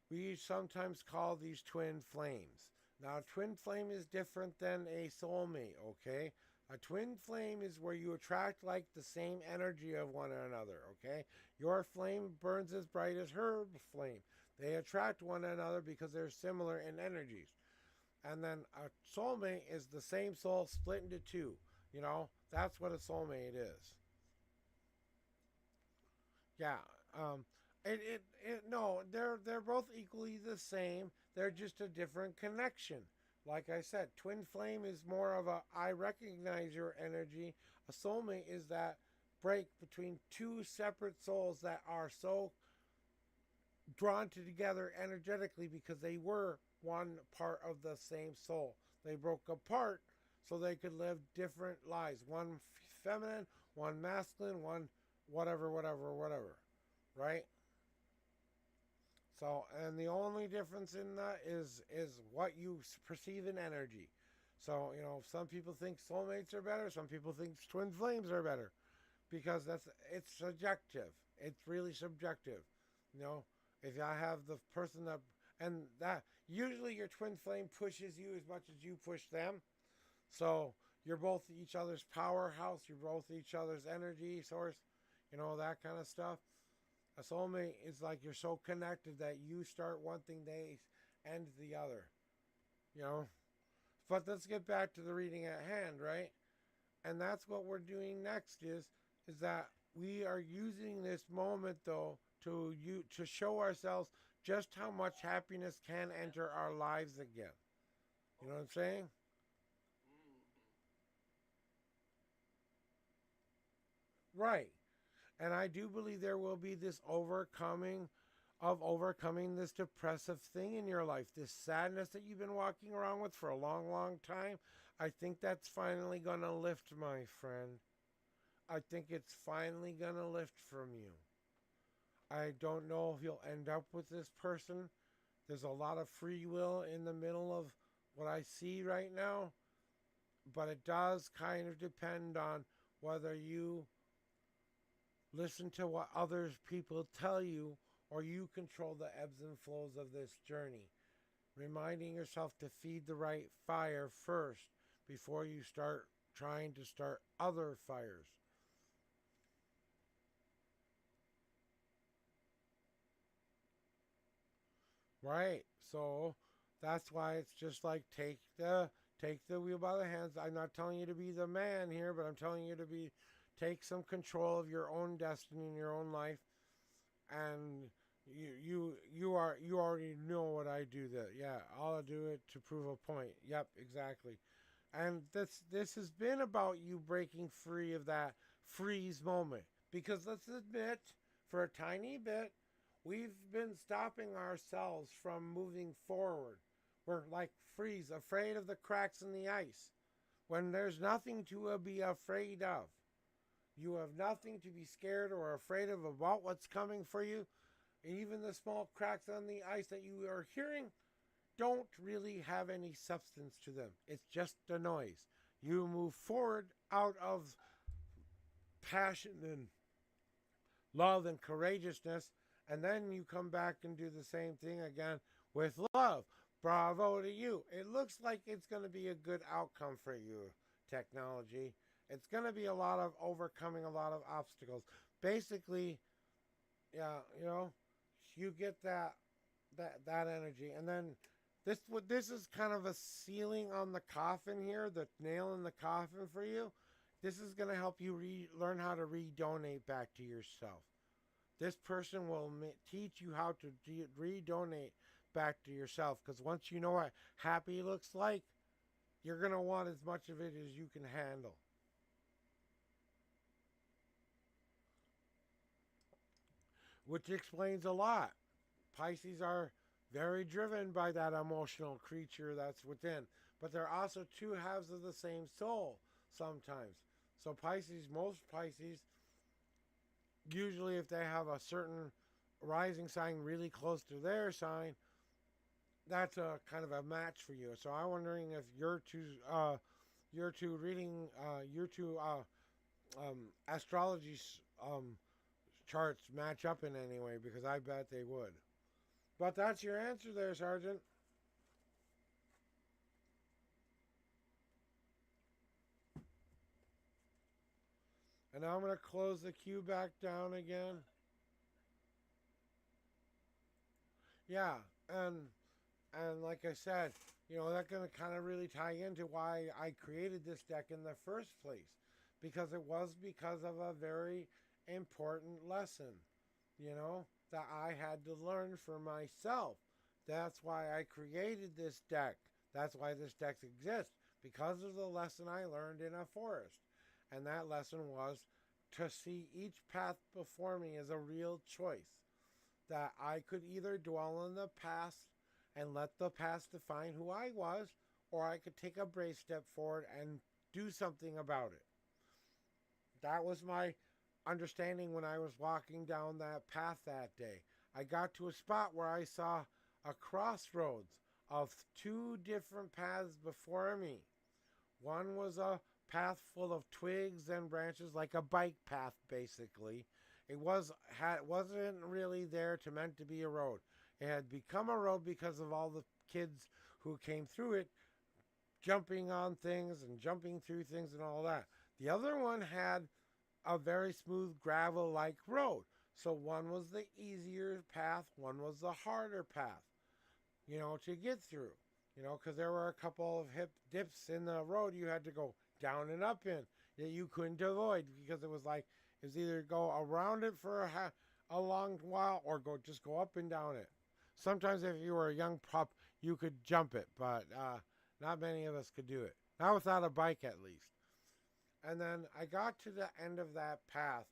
S3: We sometimes call these twin flames. Now, twin flame is different than a soulmate, okay? A twin flame is where you attract like the same energy of one another, okay? Your flame burns as bright as her flame. They attract one another because they're similar in energies. And then a soulmate is the same soul split into two. You know, that's what a soulmate is. Yeah. No, they're both equally the same. They're just a different connection. Like I said, twin flame is more of a I recognize your energy. A soulmate is that break between two separate souls that are so drawn together energetically because they were one part of the same soul. They broke apart so they could live different lives. One feminine, one masculine, one whatever, whatever, whatever. Right? So, and the only difference in that is what you perceive in energy. So, you know, some people think soulmates are better. Some people think twin flames are better, because it's subjective. It's really subjective. You know, if I have the person that, and that usually your twin flame pushes you as much as you push them. So you're both each other's powerhouse. You're both each other's energy source. You know, that kind of stuff. A soulmate is like you're so connected that you start one thing, they end the other. You know? But let's get back to the reading at hand, right? And that's what we're doing next is that we are using this moment though to show ourselves just how much happiness can enter our lives again. You know what I'm saying? Right. And I do believe there will be this overcoming this depressive thing in your life, this sadness that you've been walking around with for a long, long time. I think that's finally going to lift, my friend. I think it's finally going to lift from you. I don't know if you'll end up with this person. There's a lot of free will in the middle of what I see right now, but it does kind of depend on whether you listen to what other people tell you or you control the ebbs and flows of this journey. Reminding yourself to feed the right fire first before you start trying to start other fires. Right. So that's why it's just like take the wheel by the hands. I'm not telling you to be the man here, but I'm telling you to take some control of your own destiny in your own life. And you already know what I do. That, yeah, I'll do it to prove a point. Yep, exactly. And this has been about you breaking free of that freeze moment, because let's admit, for a tiny bit, we've been stopping ourselves from moving forward. We're like freeze, afraid of the cracks in the ice, when there's nothing to be afraid of. You have nothing to be scared or afraid of about what's coming for you. Even the small cracks on the ice that you are hearing don't really have any substance to them. It's just a noise. You move forward out of passion and love and courageousness, and then you come back and do the same thing again with love. Bravo to you. It looks like it's going to be a good outcome for you, technology. It's going to be a lot of overcoming a lot of obstacles. Basically, yeah, you get that energy. And then this is kind of a ceiling on the coffin here, the nail in the coffin for you. This is going to help you learn how to redonate back to yourself. This person will teach you how to redonate back to yourself, because once you know what happy looks like, you're going to want as much of it as you can handle. Which explains a lot. Pisces are very driven by that emotional creature that's within, but they're also two halves of the same soul sometimes. So most Pisces, usually if they have a certain rising sign really close to their sign, that's a kind of a match for you. So I'm wondering if your two astrology charts match up in any way, because I bet they would. But that's your answer there, Sergeant. And now I'm going to close the queue back down again. Yeah, and like I said, that's going to kind of really tie into why I created this deck in the first place. Because it was because of a very important lesson, that I had to learn for myself. That's why I created this deck. That's why this deck exists, because of the lesson I learned in a forest. And that lesson was to see each path before me as a real choice. That I could either dwell in the past and let the past define who I was, or I could take a brave step forward and do something about it. That was my understanding when I was walking down that path that day. I got to a spot where I saw a crossroads of two different paths before me. One was a path full of twigs and branches, like a bike path, basically. It wasn't really meant to be a road. It had become a road because of all the kids who came through it, jumping on things and jumping through things and all that. The other one had a very smooth gravel-like road. So one was the easier path, one was the harder path, to get through. Because there were a couple of hip dips in the road you had to go down and up in that you couldn't avoid, because it was either go around it for a long while or just go up and down it. Sometimes if you were a young pup, you could jump it, but not many of us could do it. Not without a bike, at least. And then I got to the end of that path,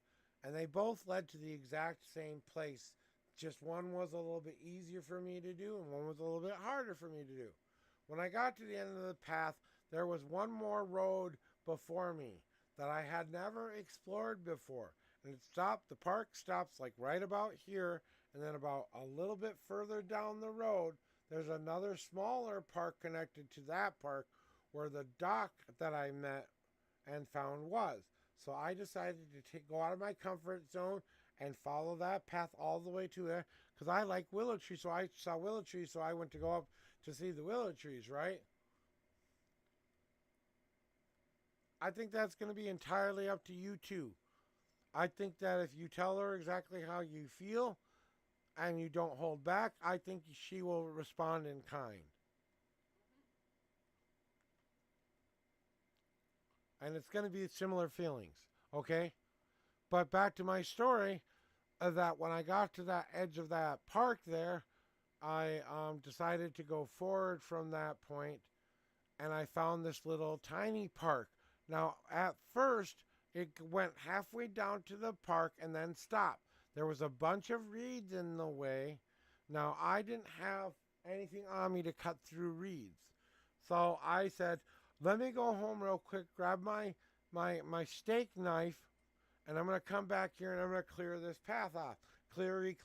S3: And they both led to the exact same place. Just one was a little bit easier for me to do, and one was a little bit harder for me to do. When I got to the end of the path, there was one more road before me that I had never explored before. And it stopped, the park stops like right about here, and then about a little bit further down the road, there's another smaller park connected to that park where the dock that I met and found was. So I decided to go out of my comfort zone and follow that path all the way to there because I like willow trees. So I saw willow trees, so I went to go up to see the willow trees, right? I think that's going to be entirely up to you too. I think that if you tell her exactly how you feel and you don't hold back, I think she will respond in kind. And it's going to be similar feelings, okay? But back to my story, that when I got to that edge of that park there, I decided to go forward from that point, and I found this little tiny park. Now, at first, it went halfway down to the park and then stopped. There was a bunch of reeds in the way. Now, I didn't have anything on me to cut through reeds. So I said, let me go home real quick, grab my steak knife, and I'm going to come back here and I'm going to clear this path off. Cleary.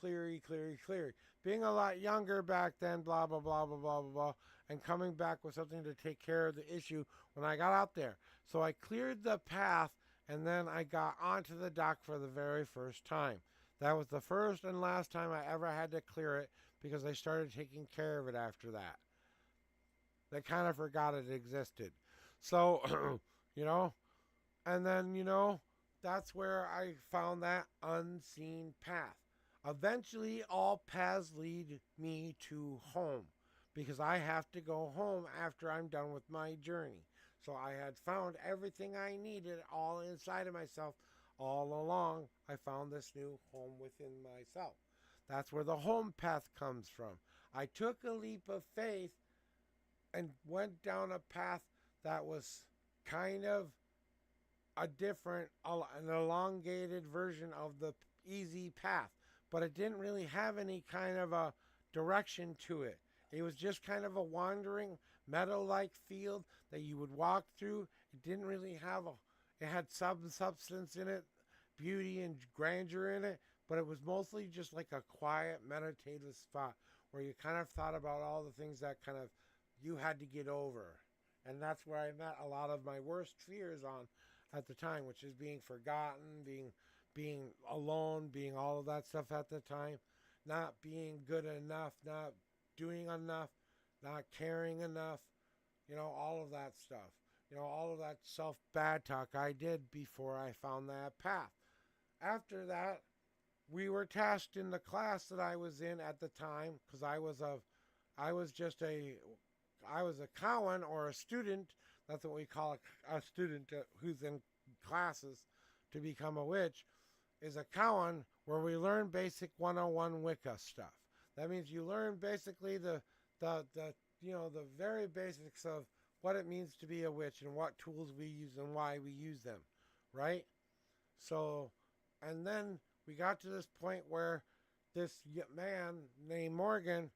S3: Being a lot younger back then, blah, blah, blah, blah, blah, blah, blah, and coming back with something to take care of the issue when I got out there. So I cleared the path, and then I got onto the dock for the very first time. That was the first and last time I ever had to clear it because I started taking care of it after that. They kind of forgot it existed. So, and then, that's where I found that unseen path. Eventually, all paths lead me to home because I have to go home after I'm done with my journey. So I had found everything I needed all inside of myself all along. I found this new home within myself. That's where the home path comes from. I took a leap of faith and went down a path that was kind of a different, an elongated version of the easy path, but it didn't really have any kind of a direction to it. It was just kind of a wandering meadow-like field that you would walk through. It didn't really have it had some substance in it, beauty and grandeur in it, but it was mostly just like a quiet, meditative spot where you kind of thought about all the things that kind of you had to get over. And that's where I met a lot of my worst fears on at the time, which is being forgotten, being alone, being all of that stuff at the time, not being good enough, not doing enough, not caring enough, all of that stuff. All of that self-bad talk I did before I found that path. After that, we were tasked in the class that I was in at the time, because I was a Cowan, or a student. That's what we call a student who's in classes to become a witch, is a Cowan, where we learn basic 101 Wicca stuff. That means you learn basically the very basics of what it means to be a witch and what tools we use and why we use them, right? So, and then we got to this point where this man named Morgan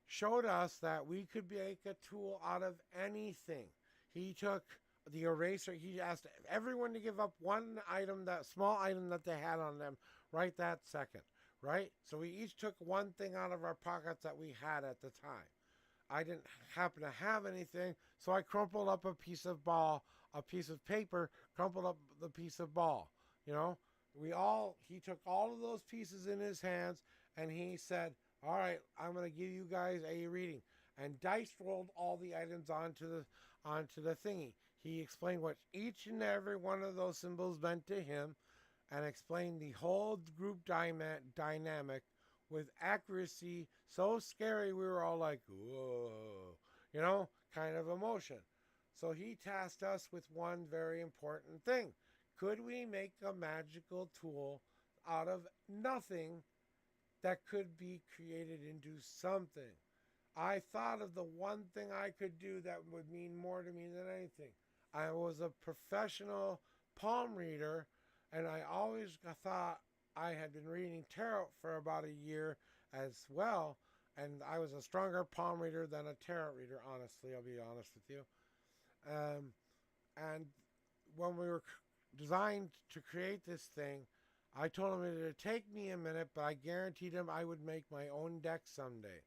S3: showed us that we could make a tool out of anything. He took the eraser. He asked everyone to give up one item, that small item that they had on them right that second, right? So we each took one thing out of our pockets that we had at the time. I didn't happen to have anything, so I crumpled up a piece of paper, crumpled up the piece of ball. He took all of those pieces in his hands, and he said, all right, I'm going to give you guys a reading. And dice rolled all the items onto the thingy. He explained what each and every one of those symbols meant to him, and explained the whole group dynamic with accuracy so scary we were all like, whoa, kind of emotion. So he tasked us with one very important thing. Could we make a magical tool out of nothing that could be created into something? I thought of the one thing I could do that would mean more to me than anything. I was a professional palm reader, and I always always thought I had been reading tarot for about a year as well, and I was a stronger palm reader than a tarot reader, honestly, I'll be honest with you. And when we were designed to create this thing, I told him it would take me a minute, but I guaranteed him I would make my own deck someday.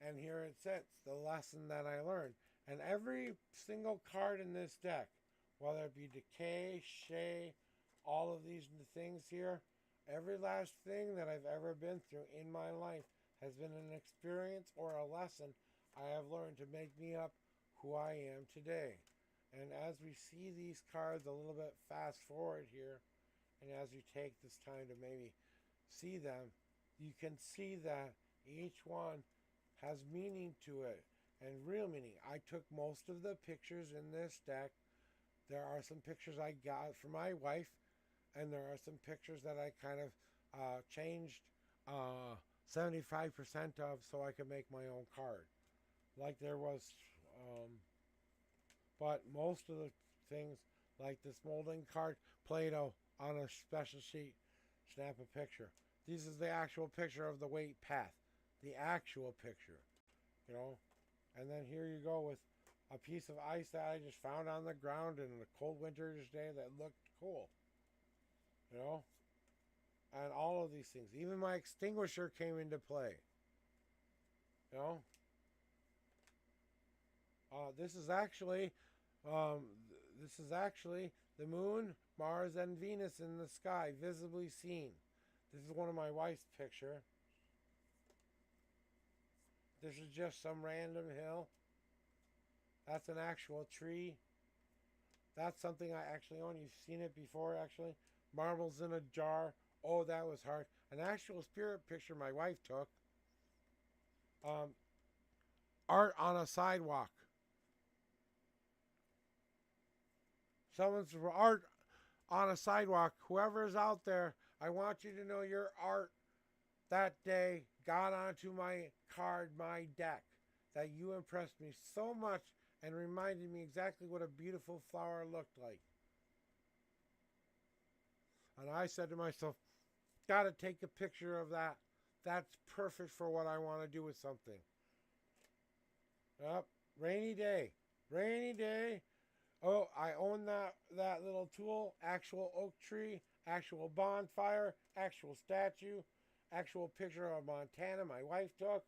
S3: And here it sits, the lesson that I learned. And every single card in this deck, whether it be decay, shay, all of these things here, every last thing that I've ever been through in my life has been an experience or a lesson I have learned to make me up who I am today. And as we see these cards a little bit fast forward here, and as you take this time to maybe see them, you can see that each one has meaning to it, and real meaning. I took most of the pictures in this deck. There are some pictures I got from my wife, and there are some pictures that I kind of changed 75% of so I could make my own card. Like there was, but most of the things, like this molding card, Play-Doh on a special sheet, snap a picture. This is the actual picture of the weight path. The actual picture, you know. And then here you go with a piece of ice that I just found on the ground in a cold winter's day that looked cool, you know. And all of these things, even my extinguisher came into play, you know. This is actually the moon, Mars, and Venus in the sky, visibly seen. This is one of my wife's picture. This is just some random hill. That's an actual tree. That's something I actually own. You've seen it before, actually. Marbles in a jar. Oh, that was hard. An actual spirit picture my wife took. Art on a sidewalk. Someone's art on a sidewalk. Whoever's out there, I want you to know your art that day got onto my card, my deck, that you impressed me so much and reminded me exactly what a beautiful flower looked like. And I said to myself, gotta take a picture of that. That's perfect for what I want to do with something. Yep, rainy day. Rainy day. Oh, I own that little tool. Actual oak tree, actual bonfire, actual statue, actual picture of Montana my wife took,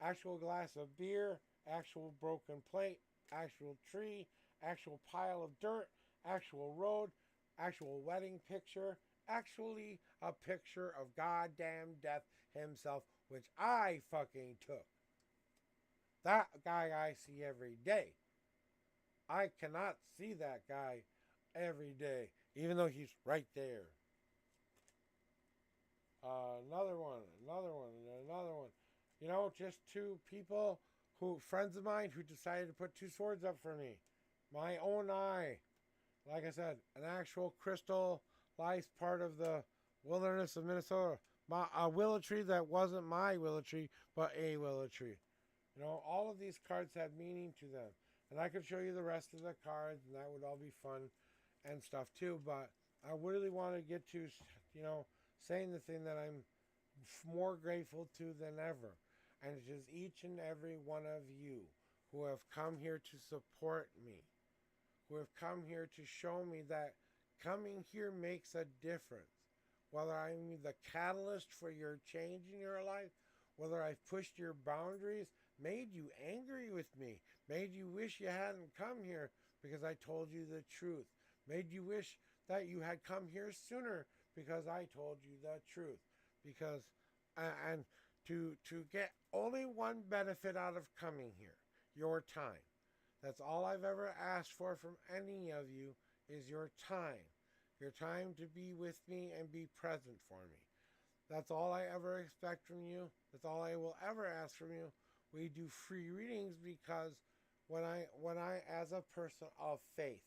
S3: actual glass of beer, actual broken plate, actual tree, actual pile of dirt, actual road, actual wedding picture, actually a picture of goddamn death himself, which I fucking took. That guy I see every day. I cannot see that guy every day, even though he's right there. Another one. You know, just two people friends of mine who decided to put two swords up for me. My own eye. Like I said, an actual crystallized part of the wilderness of Minnesota. A willow tree that wasn't my willow tree, but a willow tree. You know, all of these cards had meaning to them. And I could show you the rest of the cards, and that would all be fun and stuff too. But I really want to get to, you know, saying the thing that I'm more grateful to than ever. And it is each and every one of you who have come here to support me, who have come here to show me that coming here makes a difference. Whether I'm the catalyst for your change in your life, whether I've pushed your boundaries, made you angry with me, made you wish you hadn't come here because I told you the truth, made you wish that you had come here sooner because I told you the truth. Because, and to get only one benefit out of coming here, your time. That's all I've ever asked for from any of you is your time. Your time to be with me and be present for me. That's all I ever expect from you. That's all I will ever ask from you. We do free readings because when I as a person of faith,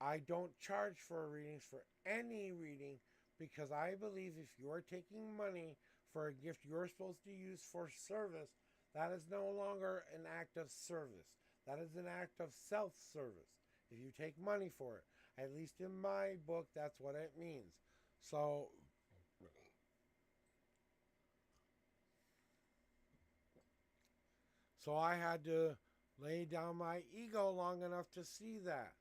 S3: I don't charge for readings for any reading because I believe if you're taking money for a gift you're supposed to use for service, that is no longer an act of service. That is an act of self-service. If you take money for it, at least in my book, that's what it means. So So I had to lay down my ego long enough to see that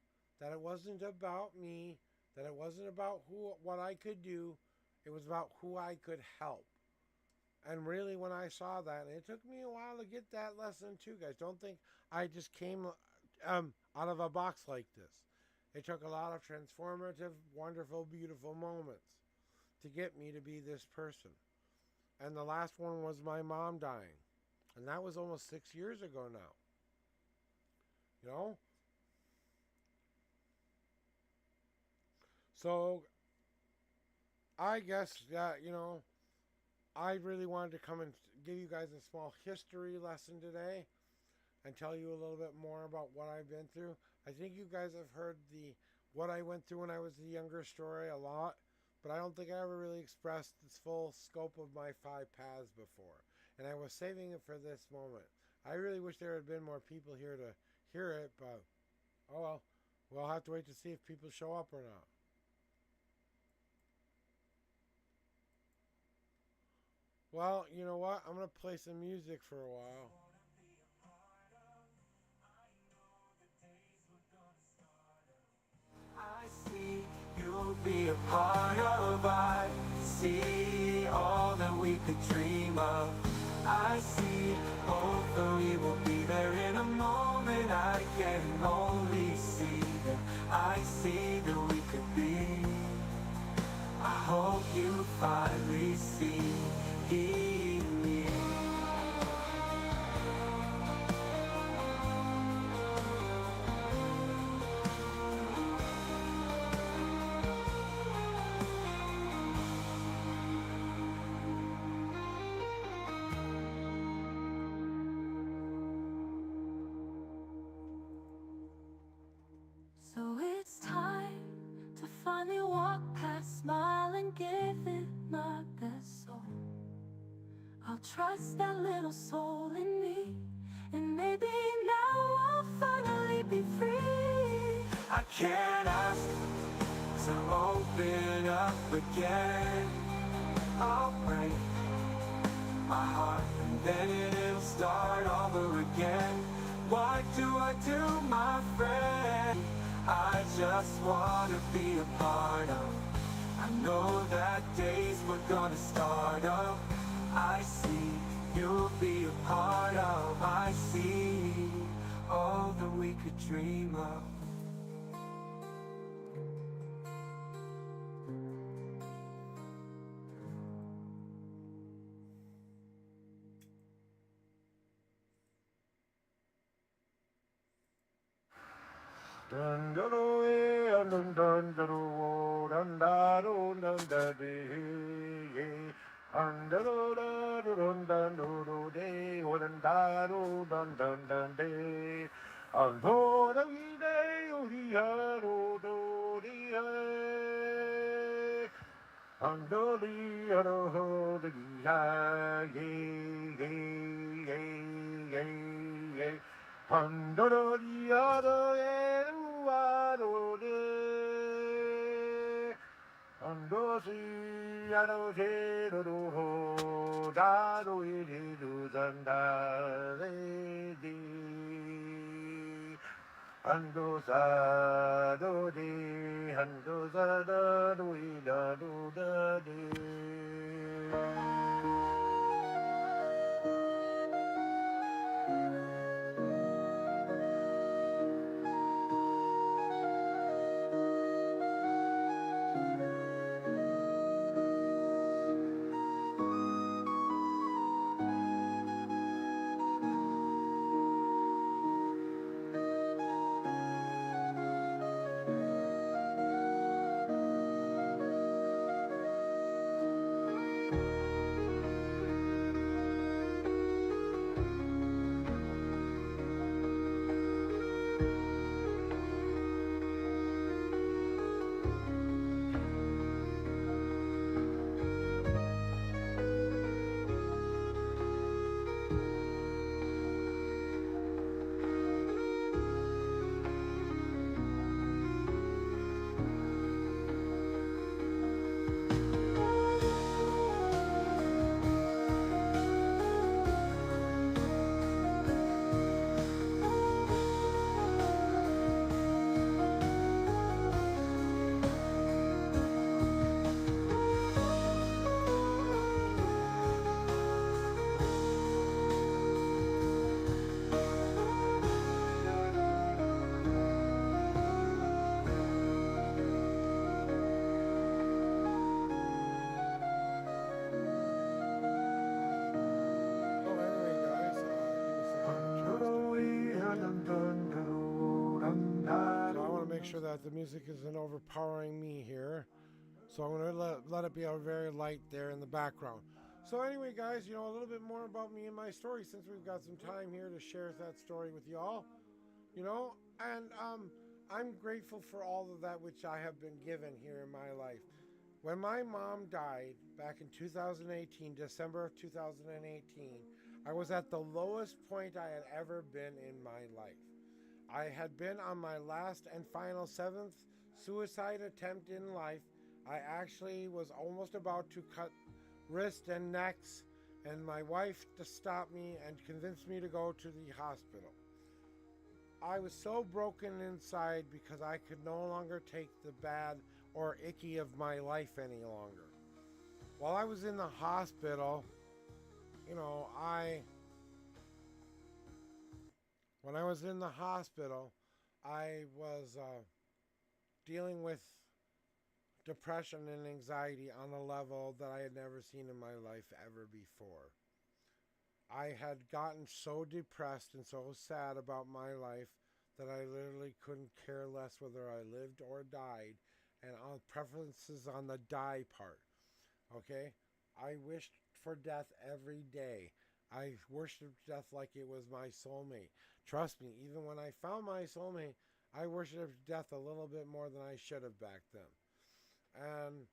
S3: it wasn't about me, that it wasn't about what I could do, it was about who I could help. And really, when I saw that, and it took me a while to get that lesson too, guys. Don't think I just came out of a box like this. It took a lot of transformative, wonderful, beautiful moments to get me to be this person. And the last one was my mom dying. And that was almost 6 years ago now. You know? So I guess that, I really wanted to come and give you guys a small history lesson today and tell you a little bit more about what I've been through. I think you guys have heard the what I went through when I was a younger story a lot, but I don't think I ever really expressed the full scope of my 5 paths before. And I was saving it for this moment. I really wish there had been more people here to hear it, but oh well. We'll have to wait to see if people show up or not. Well, you know what? I'm going to play some music for a while.
S1: I see you'll be a part of. I see all that we could dream of. I see hopefully we'll be there in a moment. I can only see that I see that we could be. I hope you finally see me.
S2: So it's time to finally walk past, smile and give it my best soul. I'll trust that little soul in me, and maybe now I'll finally be free.
S1: I can't ask to open up again. I'll break my heart and then it'll start over again. What do I do, my friend? I just wanna be a part of. I know that days we're gonna start up. I see you'll be a part of. I see all that we could dream of.
S3: Dun dun dun dun dun dun dun dun dun dun Ando si ano se do do ho da do I do dan da le di ando sa do di ando sa da do I da do da di. the music isn't overpowering me here. So I'm going to let it be a very light there in the background. So anyway, guys, a little bit more about me and my story, since we've got some time here to share that story with y'all. And I'm grateful for all of that which I have been given here in my life. When my mom died back in 2018, December of 2018, I was at the lowest point I had ever been in my life. I had been on my last and final 7th suicide attempt in life. I actually was almost about to cut wrists and necks, and my wife to stop me and convinced me to go to the hospital. I was so broken inside because I could no longer take the bad or icky of my life any longer. While I was in the hospital, when I was in the hospital, I was dealing with depression and anxiety on a level that I had never seen in my life ever before. I had gotten so depressed and so sad about my life that I literally couldn't care less whether I lived or died, and on preferences on the die part. Okay? I wished for death every day. I worshipped death like it was my soulmate. Trust me, even when I found my soulmate, I worshipped death a little bit more than I should have back then. And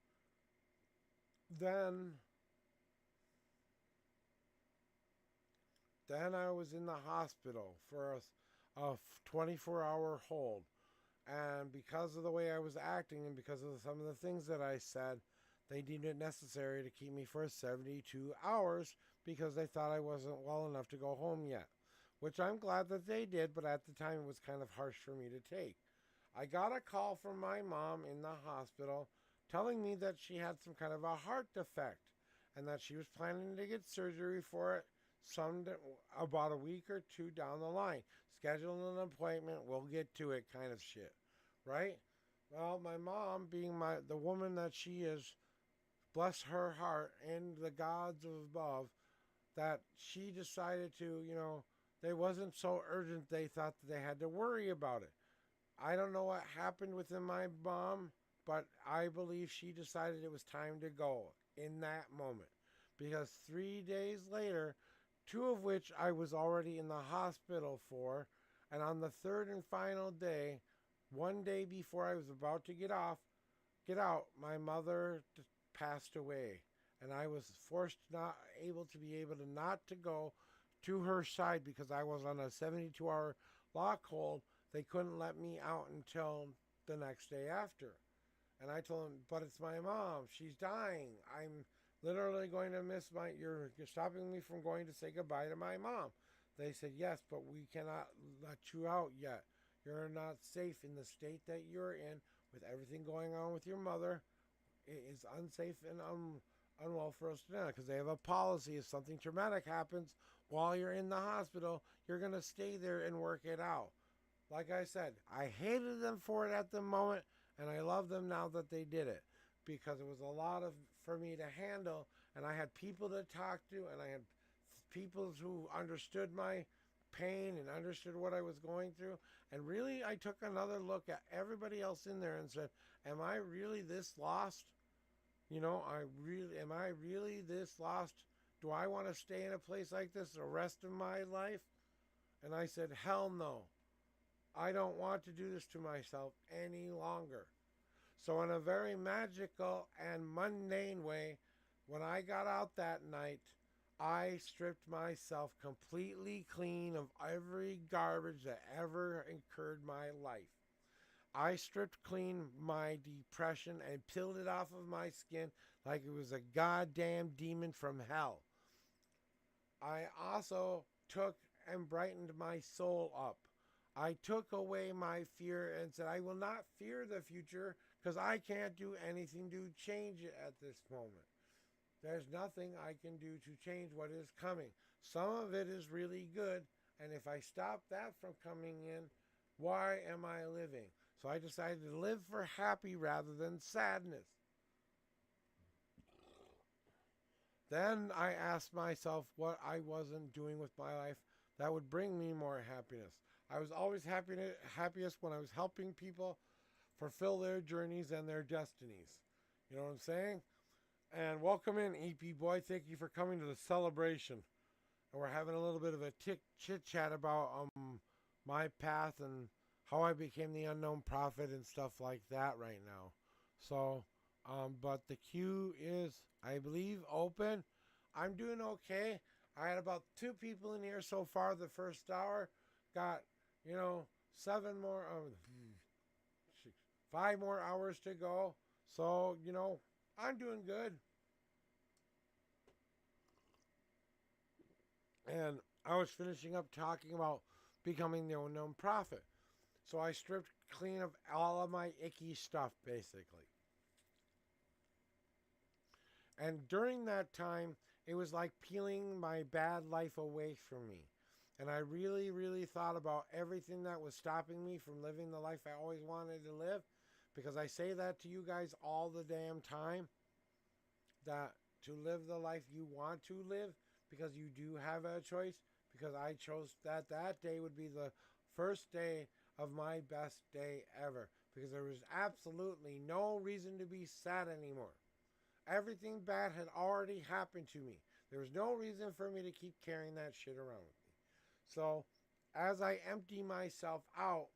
S3: then I was in the hospital for a 24-hour hold. And because of the way I was acting and because of some of the things that I said, they deemed it necessary to keep me for 72 hours because they thought I wasn't well enough to go home yet. Which I'm glad that they did, but at the time it was kind of harsh for me to take. I got a call from my mom in the hospital telling me that she had some kind of a heart defect and that she was planning to get surgery for it about a week or two down the line. Schedule an appointment, we'll get to it kind of shit, right? Well, my mom, being the woman that she is, bless her heart and the gods above, that she decided to, they wasn't so urgent they thought that they had to worry about it. I don't know what happened within my mom, but I believe she decided it was time to go in that moment. Because 3 days later, 2 of which I was already in the hospital for, and on the third and final day, 1 day before I was about to get out, my mother passed away. And I was forced not able to go to her side because I was on a 72-hour lock hold. They couldn't let me out until the next day after. And I told them, but it's my mom. She's dying. I'm literally going to miss you're stopping me from going to say goodbye to my mom. They said, yes, but we cannot let you out yet. You're not safe in the state that you're in with everything going on with your mother. It is unsafe and unwell for us to know, because they have a policy. If something traumatic happens while you're in the hospital, you're going to stay there and work it out. Like I said, I hated them for it at the moment, and I love them now that they did it, because it was a lot for me to handle, and I had people to talk to, and I had people who understood my pain and understood what I was going through. And really, I took another look at everybody else in there and said, am I really this lost? Am I really this lost? Do I want to stay in a place like this the rest of my life? And I said, hell no. I don't want to do this to myself any longer. So in a very magical and mundane way, when I got out that night, I stripped myself completely clean of every garbage that ever incurred my life. I stripped clean my depression and peeled it off of my skin like it was a goddamn demon from hell. I also took and brightened my soul up. I took away my fear and said, I will not fear the future because I can't do anything to change it at this moment. There's nothing I can do to change what is coming. Some of it is really good, and if I stop that from coming in, why am I living? So I decided to live for happy rather than sadness. Then I asked myself what I wasn't doing with my life that would bring me more happiness. I was always happiest when I was helping people fulfill their journeys and their destinies. You know what I'm saying? And welcome in, EP Boy. Thank you for coming to the celebration. And we're having a little bit of a chit chat about my path and how I became the unknown prophet and stuff like that right now. So, but the queue is, I believe, open. I'm doing okay. I had about 2 people in here so far the first hour. Got, 7 more, 5 more hours to go. So, I'm doing good. And I was finishing up talking about becoming the unknown prophet. So I stripped clean of all of my icky stuff, basically. And during that time, it was like peeling my bad life away from me. And I really, really thought about everything that was stopping me from living the life I always wanted to live. Because I say that to you guys all the damn time. That to live the life you want to live, because you do have a choice. Because I chose that day would be the first day of my best day ever. Because there was absolutely no reason to be sad anymore. Everything bad had already happened to me. There was no reason for me to keep carrying that shit around with me. So, as I empty myself out,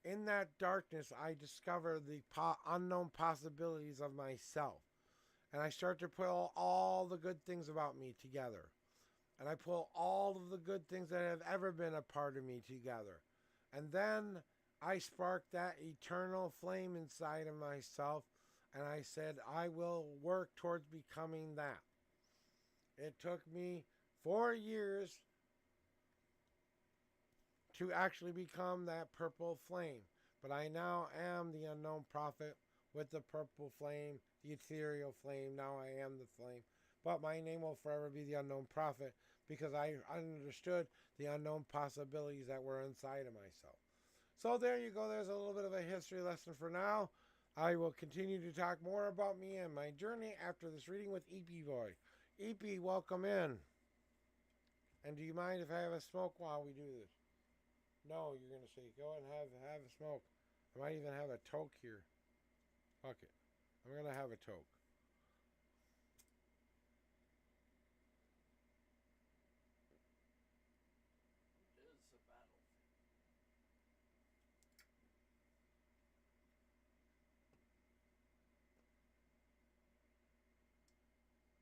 S3: in that darkness, I discover the unknown possibilities of myself. And I start to put all the good things about me together. And I pull all of the good things that have ever been a part of me together. And then I spark that eternal flame inside of myself. And I said, I will work towards becoming that. It took me 4 years to actually become that purple flame. But I now am the unknown prophet with the purple flame, the ethereal flame. Now I am the flame. But my name will forever be the unknown prophet because I understood the unknown possibilities that were inside of myself. So there you go. There's a little bit of a history lesson for now. I will continue to talk more about me and my journey after this reading with EP Boy. EP, welcome in. And do you mind if I have a smoke while we do this? No, you're going to say, go ahead and have a smoke. I might even have a toke here. Fuck it. I'm going to have a toke.
S4: It is a battle.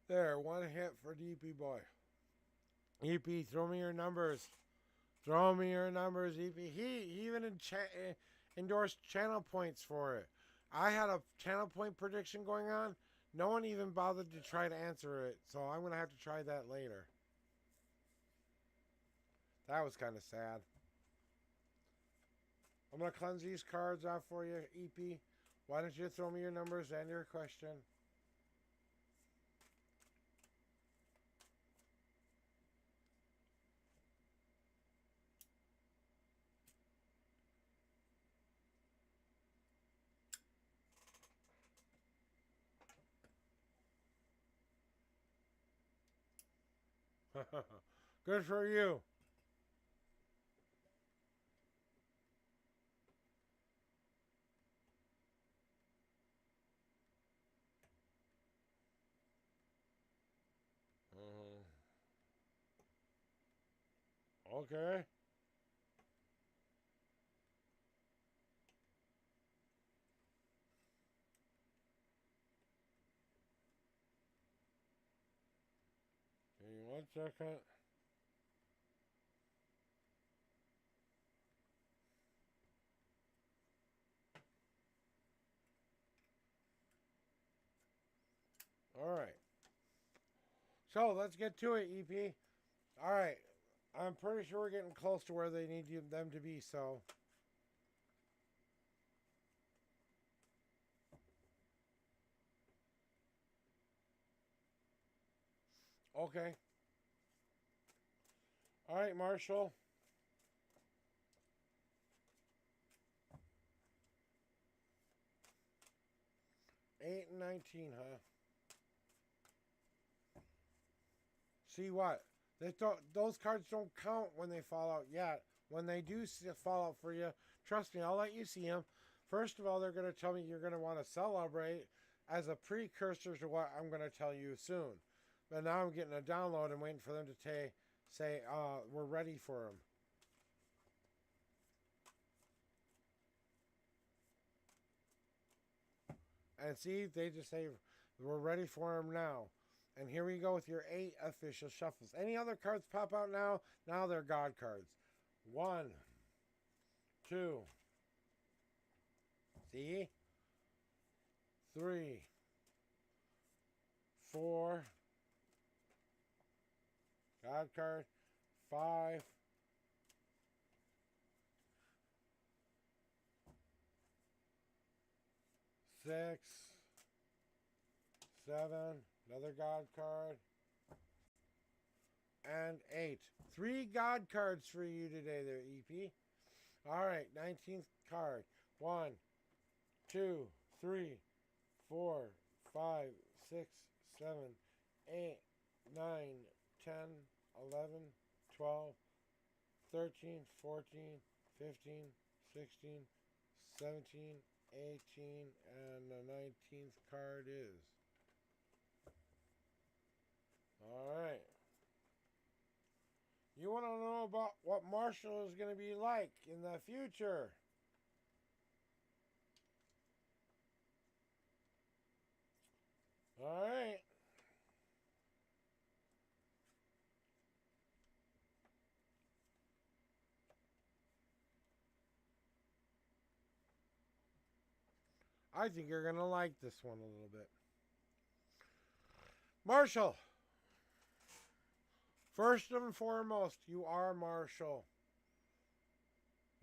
S3: There, 1 hit for EP Boy. EP, throw me your numbers. Throw me your numbers, EP. He even endorsed channel points for it. I had a channel point prediction going on. No one even bothered to try to answer it, so I'm going to have to try that later. That was kind of sad. I'm going to cleanse these cards off for you, EP. Why don't you throw me your numbers and your question? Good for you. Okay. Give me 1 second. All right. So let's get to it, EP. All right. I'm pretty sure we're getting close to where they need them to be, so. Okay. All right, Marshall. Eight and 19, huh? See what? Those cards don't count when they fall out yet. When they do fall out for you, trust me, I'll let you see them. First of all, they're going to tell me you're going to want to celebrate as a precursor to what I'm going to tell you soon. But now I'm getting a download and waiting for them to say, we're ready for them. And see, they just say, we're ready for them now. And here we go with your 8 official shuffles. Any other cards pop out now? Now they're God cards. 1, 2, see? 3, 4, God card, 5, 6, 7, another God card, and 8. 3 God cards for you today there, EP. All right, 19th card. 1, 2, 3, 4, 5, 6, 7, 8, 9, 10, 11, 12, 13, 14, 15, 16, 17, 18, and the 19th card is. All right. You want to know about what Marshall is going to be like in the future? All right. I think you're going to like this one a little bit. Marshall. First and foremost, you are Marshall.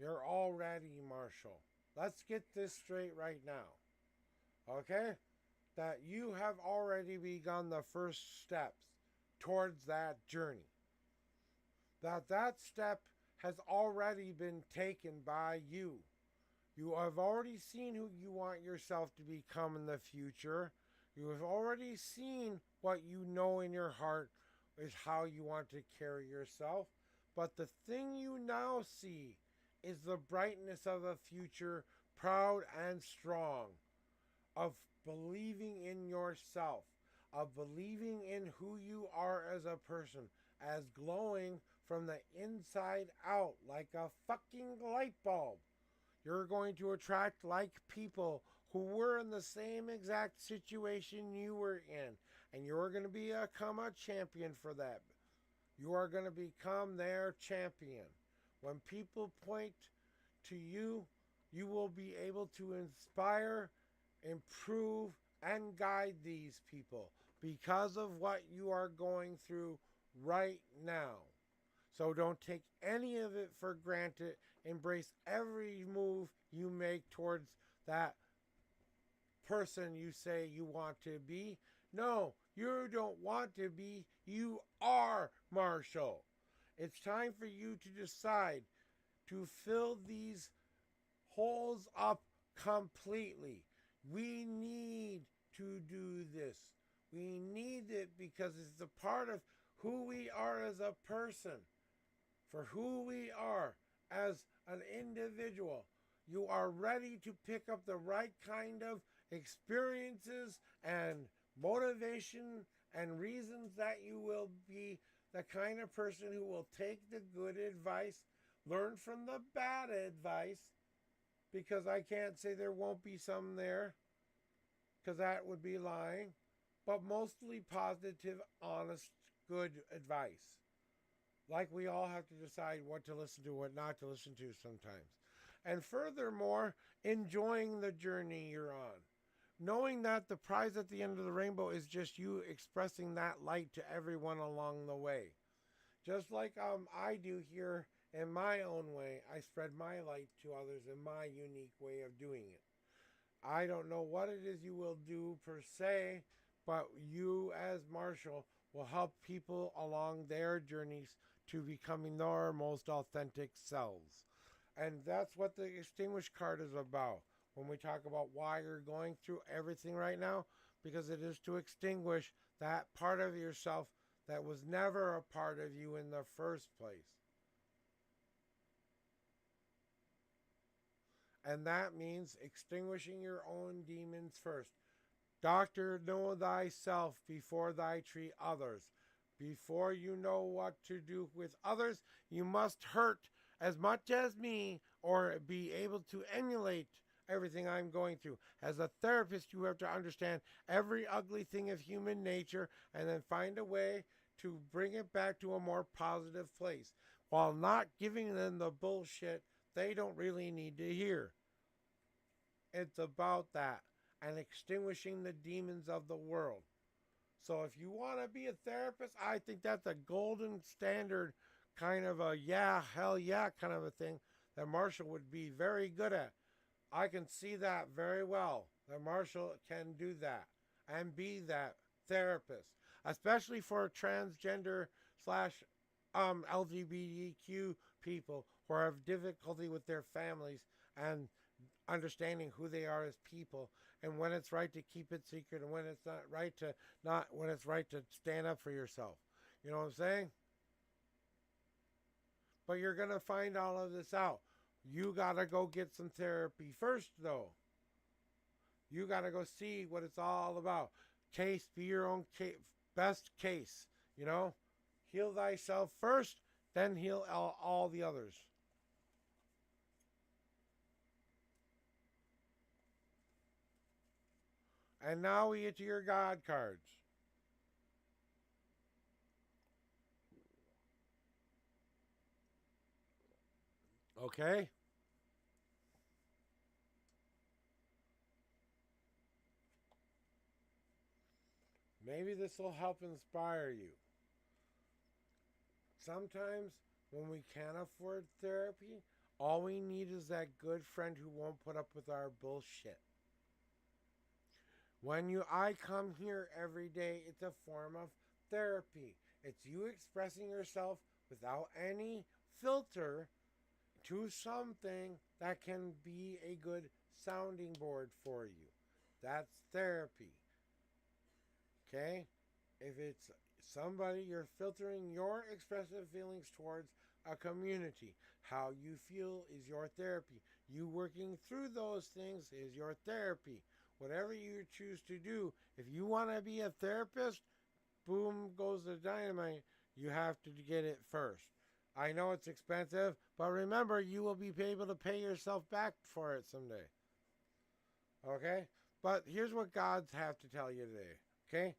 S3: You're already Marshall. Let's get this straight right now. Okay? That you have already begun the first steps towards that journey. That step has already been taken by you. You have already seen who you want yourself to become in the future. You have already seen what you know in your heart is how you want to carry yourself. But the thing you now see is the brightness of a future, proud and strong, of believing in yourself, of believing in who you are as a person, as glowing from the inside out like a fucking light bulb. You're going to attract like people who were in the same exact situation you were in. And you're going to become a champion for that. You are going to become their champion. When people point to you, you will be able to inspire, improve, and guide these people because of what you are going through right now. So don't take any of it for granted. Embrace every move you make towards that person you say you want to be. No, you don't want to be. You are Marshall. It's time for you to decide to fill these holes up completely. We need to do this. We need it because it's a part of who we are as a person. For who we are as an individual. You are ready to pick up the right kind of experiences and motivation and reasons that you will be the kind of person who will take the good advice, learn from the bad advice, because I can't say there won't be some there, because that would be lying, but mostly positive, honest, good advice. Like we all have to decide what to listen to, what not to listen to sometimes. And furthermore, enjoying the journey you're on. Knowing that the prize at the end of the rainbow is just you expressing that light to everyone along the way. Just like I do here in my own way, I spread my light to others in my unique way of doing it. I don't know what it is you will do per se, but you as Marshall will help people along their journeys to becoming their most authentic selves. And that's what the Extinguish card is about when we talk about why you're going through everything right now, because it is to extinguish that part of yourself that was never a part of you in the first place. And that means extinguishing your own demons first. Doctor, know thyself before thy treat others. Before you know what to do with others, you must hurt as much as me or be able to emulate everything I'm going through. As a therapist, you have to understand every ugly thing of human nature and then find a way to bring it back to a more positive place while not giving them the bullshit they don't really need to hear. It's about that and extinguishing the demons of the world. So if you want to be a therapist, I think that's a golden standard kind of a yeah, hell yeah kind of a thing that Marshall would be very good at. I can see that very well, that Marshall can do that and be that therapist, especially for transgender slash LGBTQ people who have difficulty with their families and understanding who they are as people and when it's right to keep it secret and when it's not when it's right to stand up for yourself. You know what I'm saying? But you're going to find all of this out. You got to go get some therapy first though. You got to go see what it's all about. Be your own best case, you know? Heal thyself first, then heal all the others. And now we get to your God cards. Okay? Maybe this will help inspire you. Sometimes when we can't afford therapy, all we need is that good friend who won't put up with our bullshit. When I come here every day, it's a form of therapy. It's you expressing yourself without any filter to something that can be a good sounding board for you. That's therapy. Okay? If it's somebody, you're filtering your expressive feelings towards a community. How you feel is your therapy. You working through those things is your therapy. Whatever you choose to do, if you want to be a therapist, boom goes the dynamite. You have to get it first. I know it's expensive, but remember, you will be able to pay yourself back for it someday. Okay? But here's what God's have to tell you today. Okay?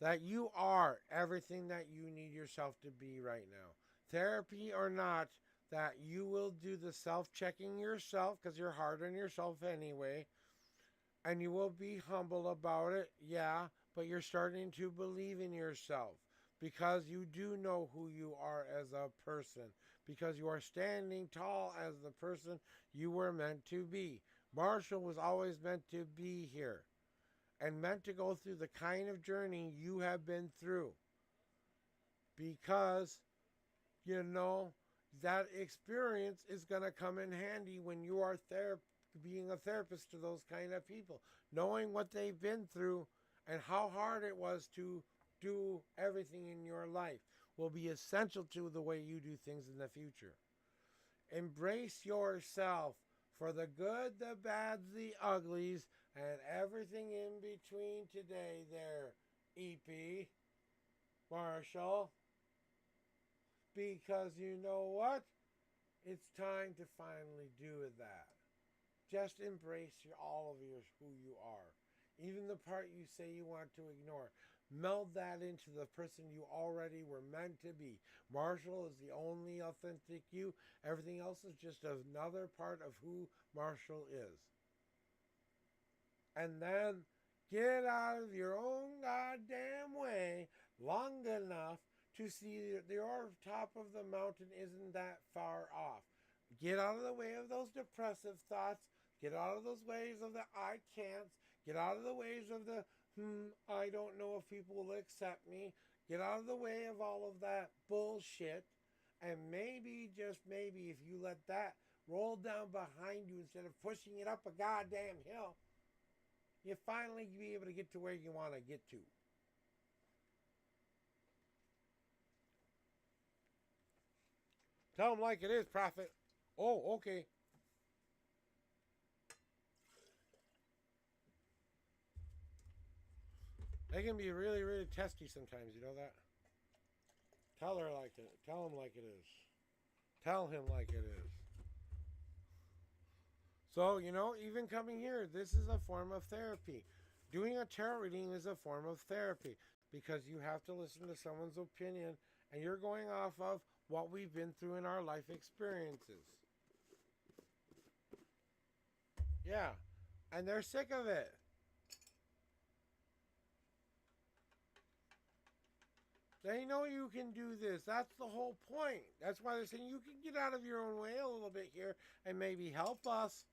S3: That you are everything that you need yourself to be right now. Therapy or not, that you will do the self-checking yourself because you're hard on yourself anyway. And you will be humble about it, yeah, but you're starting to believe in yourself because you do know who you are as a person, because you are standing tall as the person you were meant to be. Marshall was always meant to be here and meant to go through the kind of journey you have been through because, you know, that experience is going to come in handy when you are being a therapist to those kind of people, knowing what they've been through and how hard it was to do everything in your life will be essential to the way you do things in the future. Embrace yourself for the good, the bad, the uglies, and everything in between today there, EP, Marshall. Because you know what? It's time to finally do that. Just embrace all of who you are. Even the part you say you want to ignore. Meld that into the person you already were meant to be. Marshall is the only authentic you. Everything else is just another part of who Marshall is. And then get out of your own goddamn way long enough to see that your top of the mountain isn't that far off. Get out of the way of those depressive thoughts. Get out of those ways of the I can'ts. Get out of the ways of the, I don't know if people will accept me. Get out of the way of all of that bullshit. And maybe, just maybe, if you let that roll down behind you instead of pushing it up a goddamn hill, you finally be able to get to where you want to get to. Tell them like it is, Prophet. Oh, okay. They can be really, really testy sometimes. You know that? Tell her like it. Tell him like it is. Tell him like it is. So, even coming here, this is a form of therapy. Doing a tarot reading is a form of therapy because you have to listen to someone's opinion and you're going off of what we've been through in our life experiences. Yeah. And they're sick of it. They know you can do this. That's the whole point. That's why they're saying you can get out of your own way a little bit here and maybe help us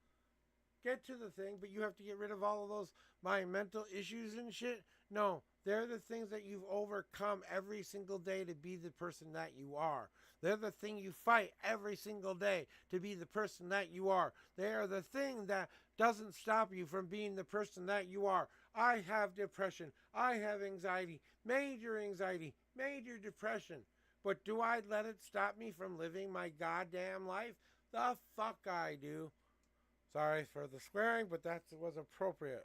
S3: get to the thing, but you have to get rid of all of those my mental issues and shit. No, they're the things that you've overcome every single day to be the person that you are. They're the thing you fight every single day to be the person that you are. They are the thing that doesn't stop you from being the person that you are. I have depression. I have anxiety, major depression. But do I let it stop me from living my goddamn life? The fuck I do. Sorry for the swearing, but that was appropriate.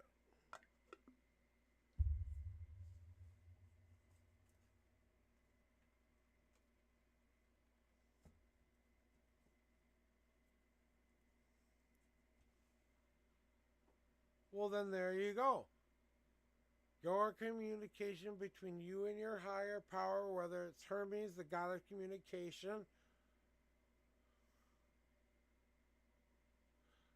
S3: Well, then there you go. Your communication between you and your higher power, whether it's Hermes, the god of communication.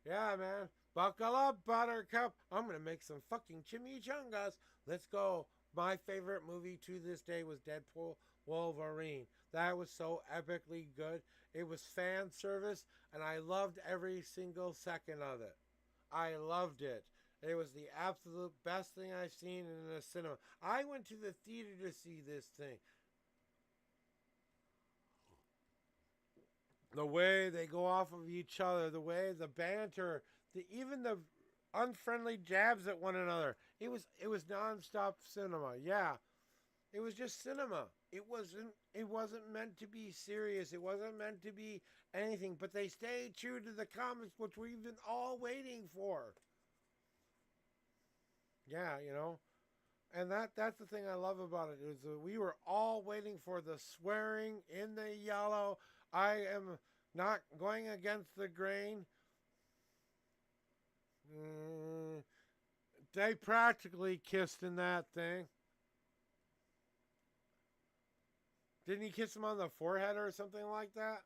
S3: Yeah, man. Buckle up, Buttercup. I'm going to make some fucking chimichangas. Let's go. My favorite movie to this day was Deadpool Wolverine. That was so epically good. It was fan service, and I loved every single second of it. I loved it. It was the absolute best thing I've seen in a cinema. I went to the theater to see this thing. The way they go off of each other, the way the banter, even the unfriendly jabs at one another. It was nonstop cinema. Yeah, it was just cinema. It wasn't meant to be serious. It wasn't meant to be anything. But they stayed true to the comics, which we've been all waiting for. Yeah, and that's the thing I love about it is we were all waiting for the swearing in the yellow. I am not going against the grain. They practically kissed in that thing. Didn't he kiss him on the forehead or something like that?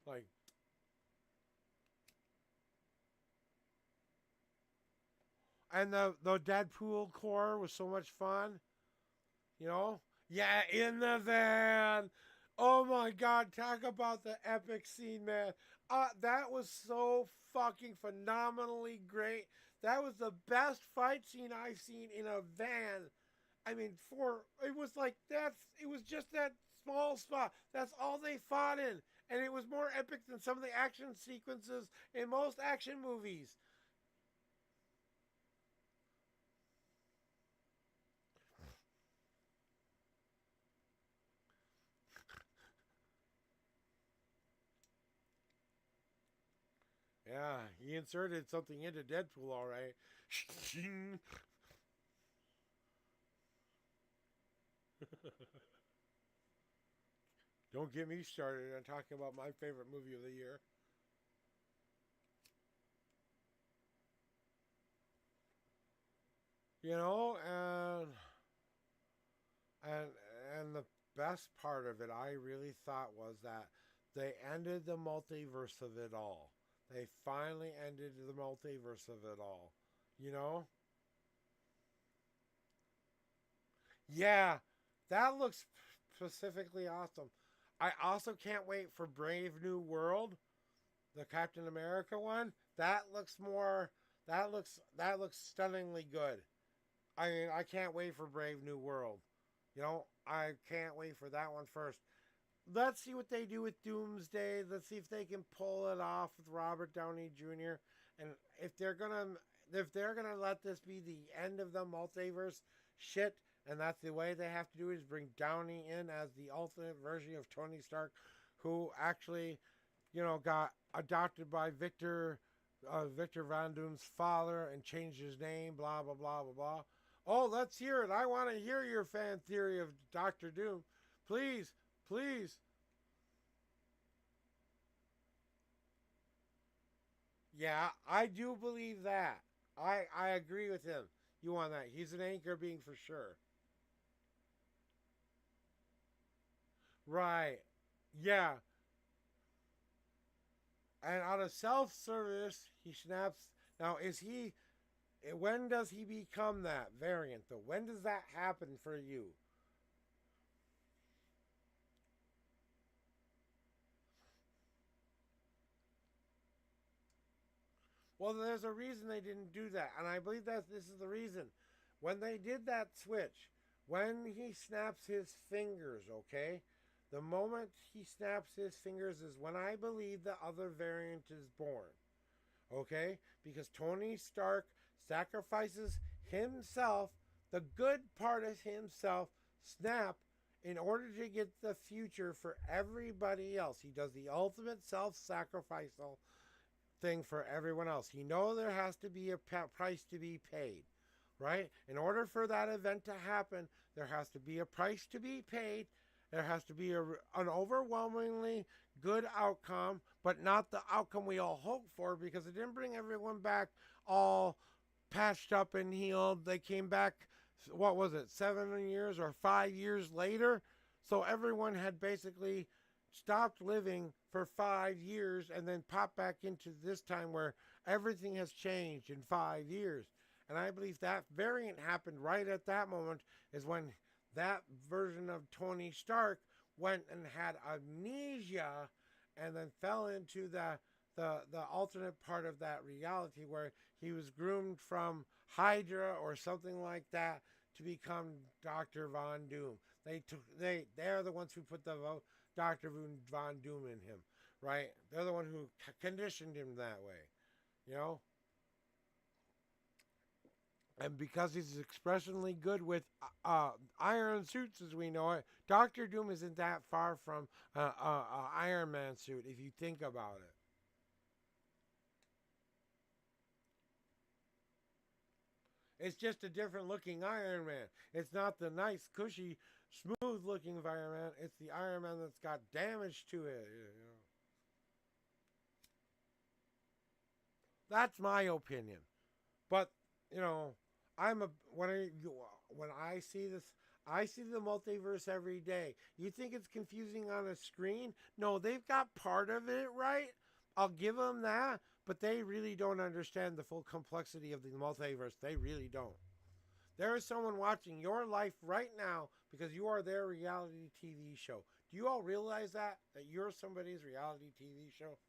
S3: Like, and the Deadpool core was so much fun. Yeah, in the van. Oh my god, talk about the epic scene, man. That was so fucking phenomenally great. That was the best fight scene I've seen in a van. I mean, it was like it was just that small spot. That's all they fought in. And it was more epic than some of the action sequences in most action movies. Yeah, he inserted something into Deadpool, all right. Don't get me started on talking about my favorite movie of the year. And the best part of it, I really thought, was that they ended the multiverse of it all. They finally ended the multiverse of it all. You know? Yeah, that looks specifically awesome. I also can't wait for Brave New World, the Captain America one. That looks stunningly good. I mean, I can't wait for Brave New World. I can't wait for that one first. Let's see what they do with Doomsday. Let's see if they can pull it off with Robert Downey Jr. And if they're gonna let this be the end of the multiverse shit, and that's the way they have to do it, is bring Downey in as the alternate version of Tony Stark, who actually, got adopted by Victor Van Doom's father and changed his name. Blah blah blah blah blah. Oh, let's hear it. I want to hear your fan theory of Doctor Doom. Please, please. Yeah, I do believe that. I agree with him. You on that? He's an anchor being for sure. Right. Yeah. And out of self-service, he snaps. Now, is he? When does he become that variant though? When does that happen for you? Well, there's a reason they didn't do that, and I believe that this is the reason. When they did that switch, when he snaps his fingers, okay? The moment he snaps his fingers is when I believe the other variant is born. Okay? Because Tony Stark sacrifices himself, the good part of himself, snap, in order to get the future for everybody else. He does the ultimate self sacrificial thing for everyone else. He knows there has to be a price to be paid, right? In order for that event to happen, there has to be a price to be paid. There has to be an overwhelmingly good outcome, but not the outcome we all hoped for because it didn't bring everyone back all patched up and healed. They came back, what was it, 7 years or 5 years later? So everyone had basically stopped living for 5 years and then popped back into this time where everything has changed in 5 years. And I believe that variant happened right at that moment is when that version of Tony Stark went and had amnesia and then fell into the alternate part of that reality where he was groomed from Hydra or something like that to become Dr. Von Doom. They're the ones who put the Dr. Von Doom in him, right? They're the one who conditioned him that way, you know? And because he's expressionally good with iron suits as we know it, Doctor Doom isn't that far from an Iron Man suit if you think about it. It's just a different looking Iron Man. It's not the nice, cushy, smooth looking Iron Man. It's the Iron Man that's got damage to it. You know? That's my opinion. But, you know, when I see this, I see the multiverse every day. You think it's confusing on a screen? No, they've got part of it right. I'll give them that, but they really don't understand the full complexity of the multiverse. They really don't. There is someone watching your life right now because you are their reality TV show. Do you all realize that? That you're somebody's reality TV show?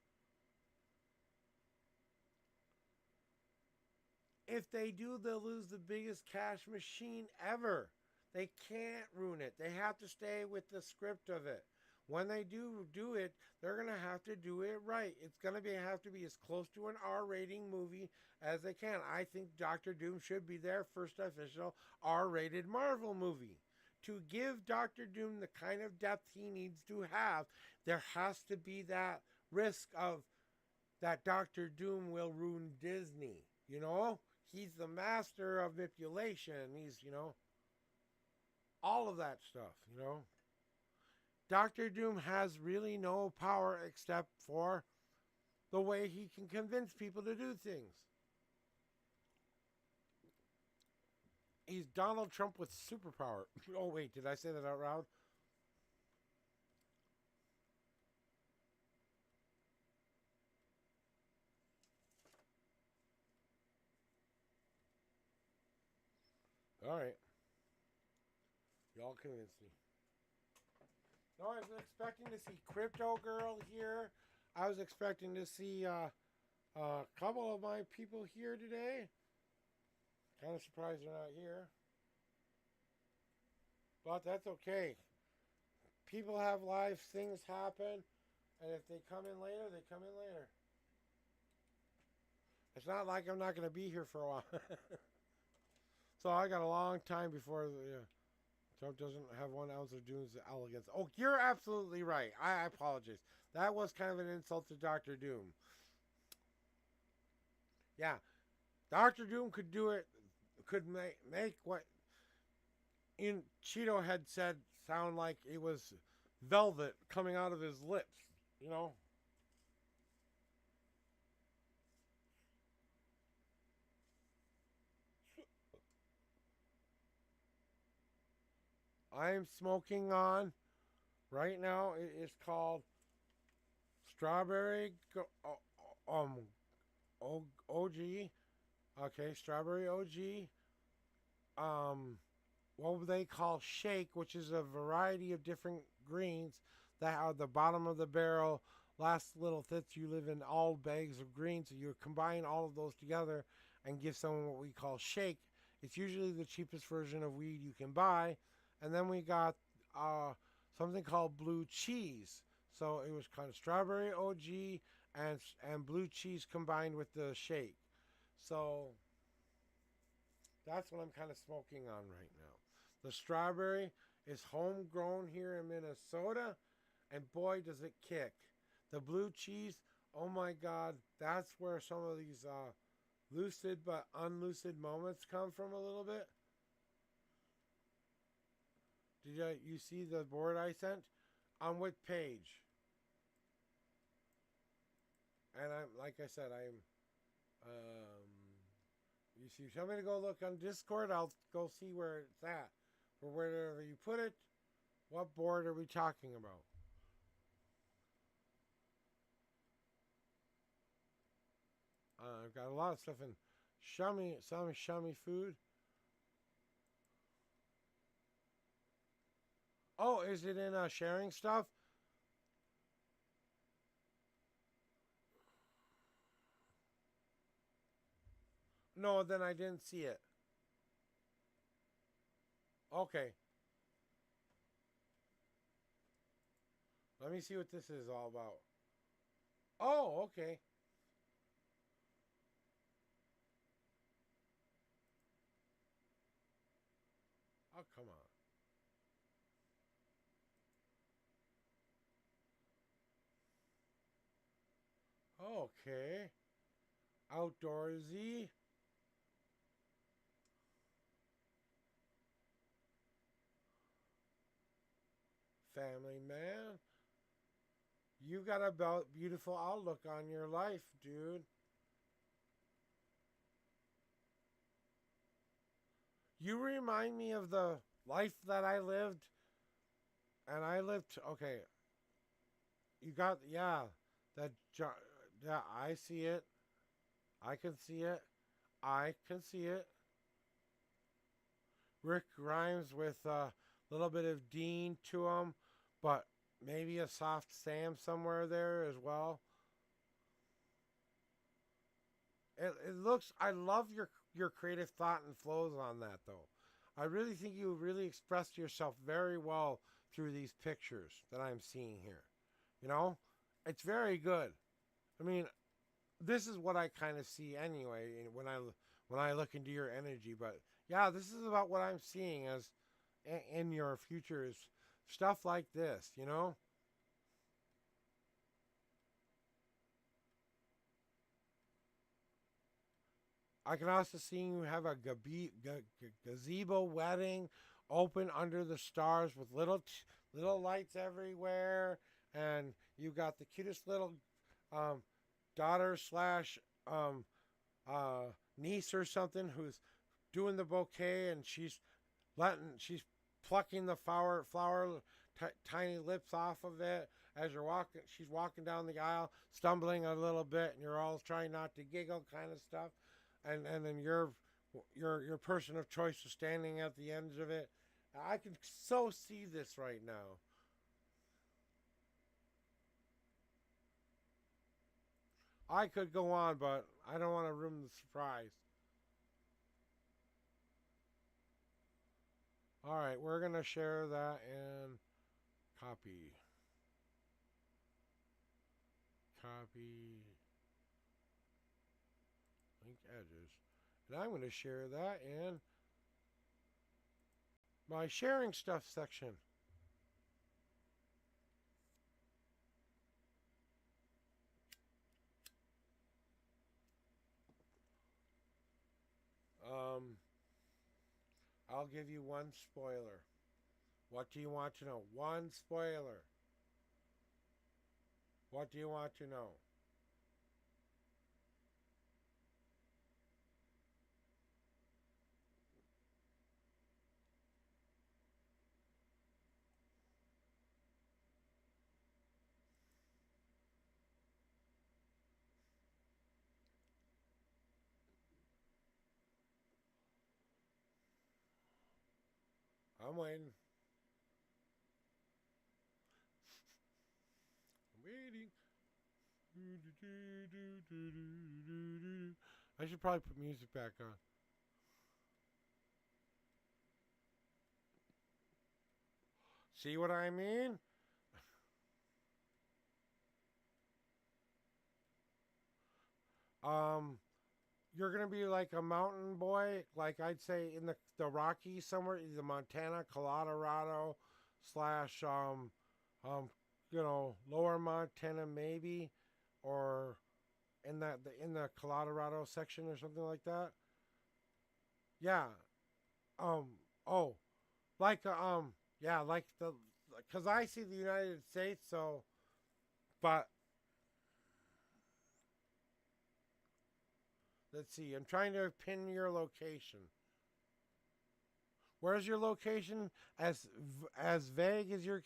S3: If they do, they'll lose the biggest cash machine ever. They can't ruin it. They have to stay with the script of it. When they do it, they're gonna have to do it right. It's gonna have to be as close to an R-rating movie as they can. I think Doctor Doom should be their first official R-rated Marvel movie. To give Doctor Doom the kind of depth he needs to have, there has to be that risk of that Doctor Doom will ruin Disney. You know? He's the master of manipulation. He's, all of that stuff, Doctor Doom has really no power except for the way he can convince people to do things. He's Donald Trump with superpower. Oh, wait, did I say that out loud? All right. Y'all convinced me. No, I was expecting to see Crypto Girl here. I was expecting to see a couple of my people here today. Kind of surprised they're not here. But that's okay. People have lives, things happen. And if they come in later, they come in later. It's not like I'm not going to be here for a while. So I got a long time before Trump doesn't have 1 ounce of Doom's elegance. Oh, you're absolutely right. I apologize. That was kind of an insult to Doctor Doom. Yeah. Doctor Doom could do it could make what in Cheeto had said sound like it was velvet coming out of his lips, you know? I'm smoking on right now. It's called Strawberry OG. Okay, Strawberry OG. What they call shake, which is a variety of different greens that are the bottom of the barrel. Last little thits, you live in all bags of greens, so you combine all of those together and give someone what we call shake. It's usually the cheapest version of weed you can buy. And then we got something called blue cheese. So it was kind of strawberry OG and blue cheese combined with the shake. So that's what I'm kind of smoking on right now. The strawberry is homegrown here in Minnesota, and boy, does it kick. The blue cheese, oh my God, that's where some of these lucid but unlucid moments come from a little bit. Did you see the board I sent? On what page? And I'm like I said, you see, tell me to go look on Discord. I'll go see where it's at. For wherever you put it, what board are we talking about? I've got a lot of stuff in some shummy food. Oh, is it in sharing stuff? No, then I didn't see it. Okay. Let me see what this is all about. Oh, okay. Oh, come on. Okay. Outdoorsy. Family man. You got a beautiful outlook on your life, dude. You remind me of the life that I lived. And I lived, okay. You got, yeah. Yeah, I see it. I can see it. I can see it. Rick rhymes with a little bit of Dean to him, but maybe a soft Sam somewhere there as well. It looks. I love your creative thought and flows on that though. I really think you really expressed yourself very well through these pictures that I'm seeing here. You know, it's very good. I mean, this is what I kind of see anyway when I look into your energy. But yeah, this is about what I'm seeing as in your future is stuff like this. You know. I can also see you have a gazebo wedding open under the stars with little lights everywhere, and you got the cutest little um, daughter slash niece or something who's doing the bouquet, and she's plucking the flower tiny lips off of it as you're walking. She's walking down the aisle, stumbling a little bit, and you're all trying not to giggle, kind of stuff. And then your person of choice is standing at the ends of it. I can so see this right now. I could go on, but I don't want to ruin the surprise. All right, we're gonna share that and copy. Link edges. And I'm going to share that in my sharing stuff section. I'll give you one spoiler. What do you want to know? One spoiler. What do you want to know? I'm waiting. I'm waiting. I should probably put music back on. See what I mean? Um, you're gonna be like a mountain boy, like I'd say in the Rockies somewhere, either Montana, Colorado, slash um, lower Montana maybe, or in the Colorado section or something like that. Yeah. Um. Oh, like yeah, like because I see the United States, so but let's see. I'm trying to pin your location. Where's your location? As vague as you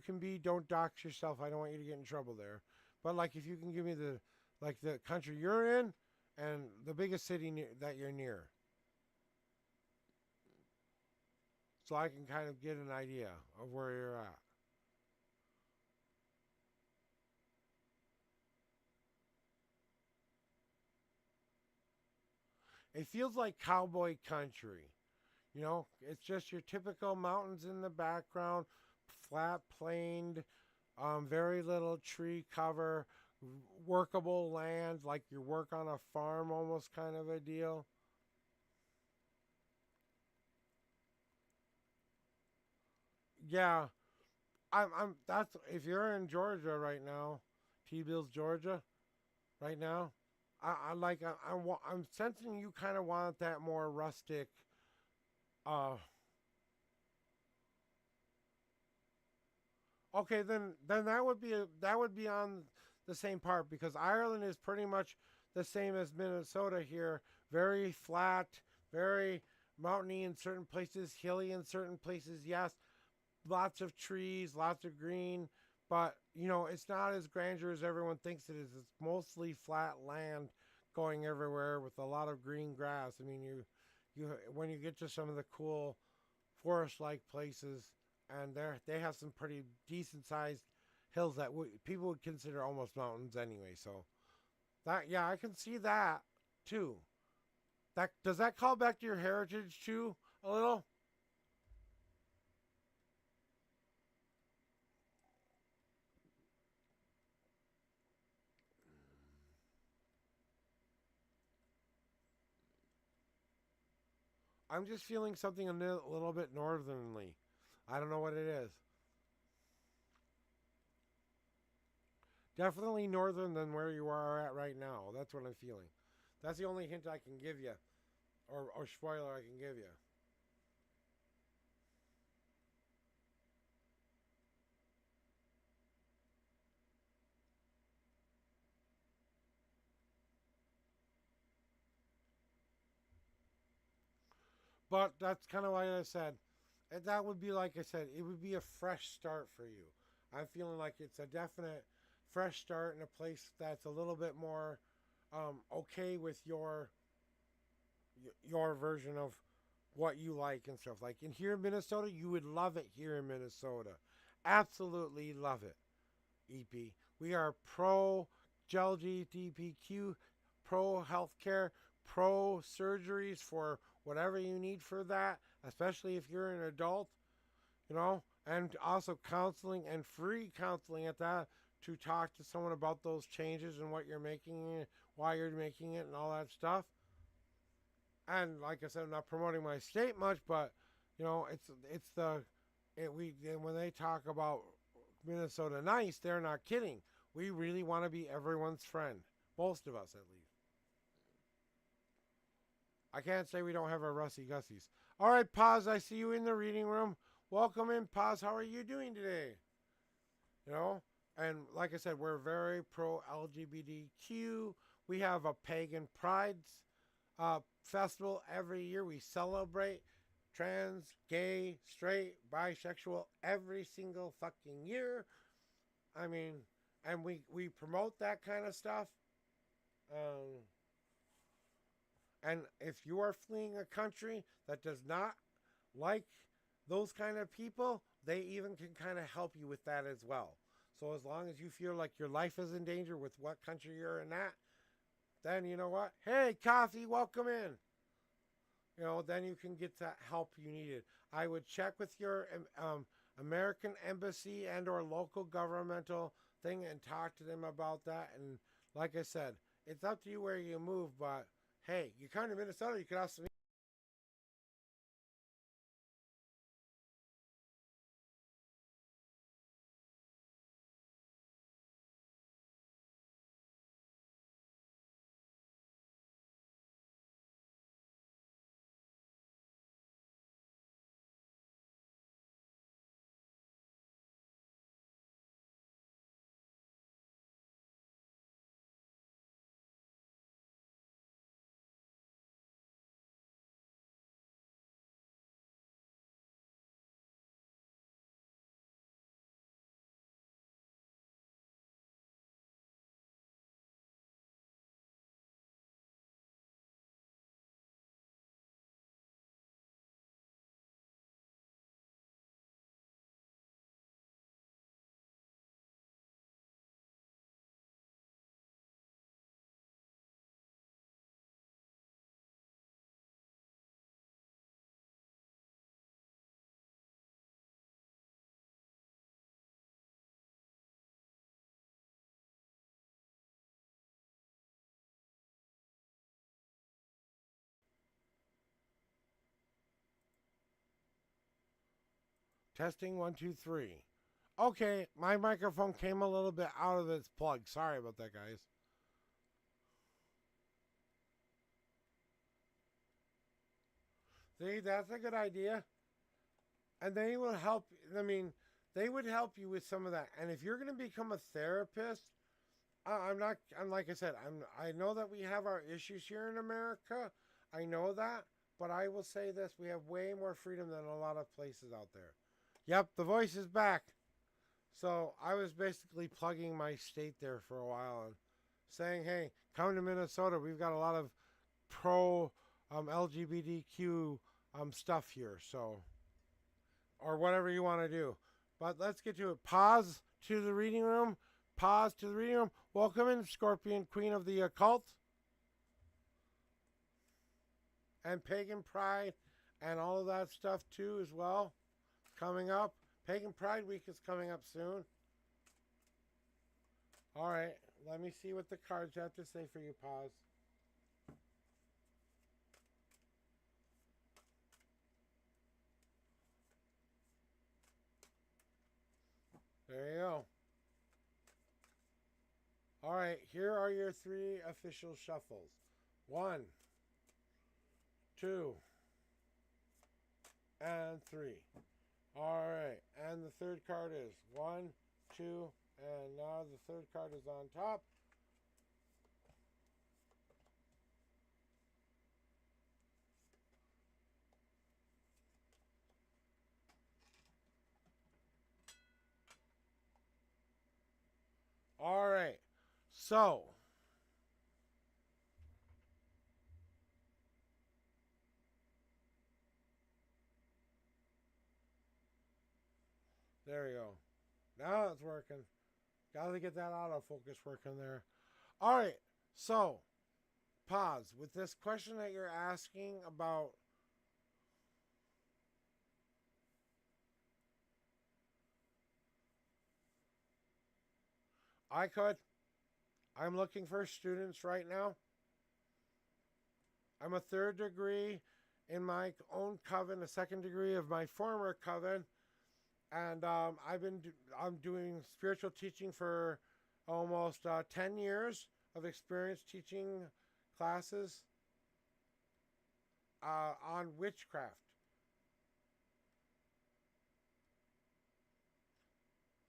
S3: can be. Don't dox yourself. I don't want you to get in trouble there. But like, if you can give me the country you're in and the biggest city that you're near, so I can kind of get an idea of where you're at. It feels like cowboy country. You know, it's just your typical mountains in the background, flat planed, very little tree cover, workable land, like you work on a farm almost kind of a deal. Yeah, that's if you're in Georgia right now, T-Bill's Georgia right now. I like I'm sensing you kind of want that more rustic. Uh, okay, then that would be on the same part because Ireland is pretty much the same as Minnesota here. Very flat, very mountainy in certain places, hilly in certain places. Yes, lots of trees, lots of green, but it's not as grandeur as everyone thinks it is. It's mostly flat land going everywhere with a lot of green grass. I mean, you when you get to some of the cool forest-like places, and they have some pretty decent-sized hills that people would consider almost mountains anyway. So that yeah, I can see that too. That does that call back to your heritage too a little? I'm just feeling something a little bit northernly. I don't know what it is. Definitely northern than where you are at right now. That's what I'm feeling. That's the only hint I can give you, or spoiler I can give you. But that's kind of like I said. That would be like I said. It would be a fresh start for you. I'm feeling like it's a definite fresh start in a place that's a little bit more okay with your version of what you like and stuff. Like in here in Minnesota, you would love it here in Minnesota. Absolutely love it. EP. We are pro LGBTQ, pro healthcare, pro surgeries for whatever you need for that, especially if you're an adult, and also counseling and free counseling at that to talk to someone about those changes and what you're making, why you're making it, and all that stuff. And like I said, I'm not promoting my state much, but it's the we when they talk about Minnesota nice, they're not kidding. We really want to be everyone's friend, most of us at least. I can't say we don't have our Russy Gussies. All right, Paz, I see you in the reading room. Welcome in, Paz. How are you doing today? You know, and like I said, we're very pro LGBTQ. We have a pagan pride festival every year. We celebrate trans, gay, straight, bisexual every single fucking year. I mean, and we promote that kind of stuff. Um, and if you are fleeing a country that does not like those kind of people, they even can kind of help you with that as well. So as long as you feel like your life is in danger with what country you're in at, then you know what? Hey, Coffee, welcome in. You know, then you can get that help you needed. I would check with your American embassy and or local governmental thing and talk to them about that. And like I said, it's up to you where you move, but hey, you come to Minnesota, you could also testing 1, 2, 3. Okay, my microphone came a little bit out of its plug. Sorry about that, guys. See, that's a good idea. And they will help. I mean, they would help you with some of that. And if you're going to become a therapist, I'm not. I'm like I said. I know that we have our issues here in America. I know that, but I will say this: we have way more freedom than a lot of places out there. Yep, the voice is back. So I was basically plugging my state there for a while and saying, "Hey, come to Minnesota. We've got a lot of pro LGBTQ stuff here." So, or whatever you want to do. But let's get to it. Pause to the reading room. Pause to the reading room. Welcome in, Scorpion Queen of the Occult. And Pagan Pride and all of that stuff too as well. Coming up. Pagan Pride Week is coming up soon. Alright, let me see what the cards have to say for you, Pause. There you go. Alright, here are your 3 official shuffles. 1, 2, and 3. Alright, and the third card is 1, 2, and now the third card is on top. Alright, so there you go. Now it's working. Gotta get that autofocus working there. Alright, so Pause. With this question that you're asking about I could. I'm looking for students right now. I'm a 3rd degree in my own coven, a 2nd degree of my former coven, and I'm doing spiritual teaching for almost 10 years of experience teaching classes on witchcraft.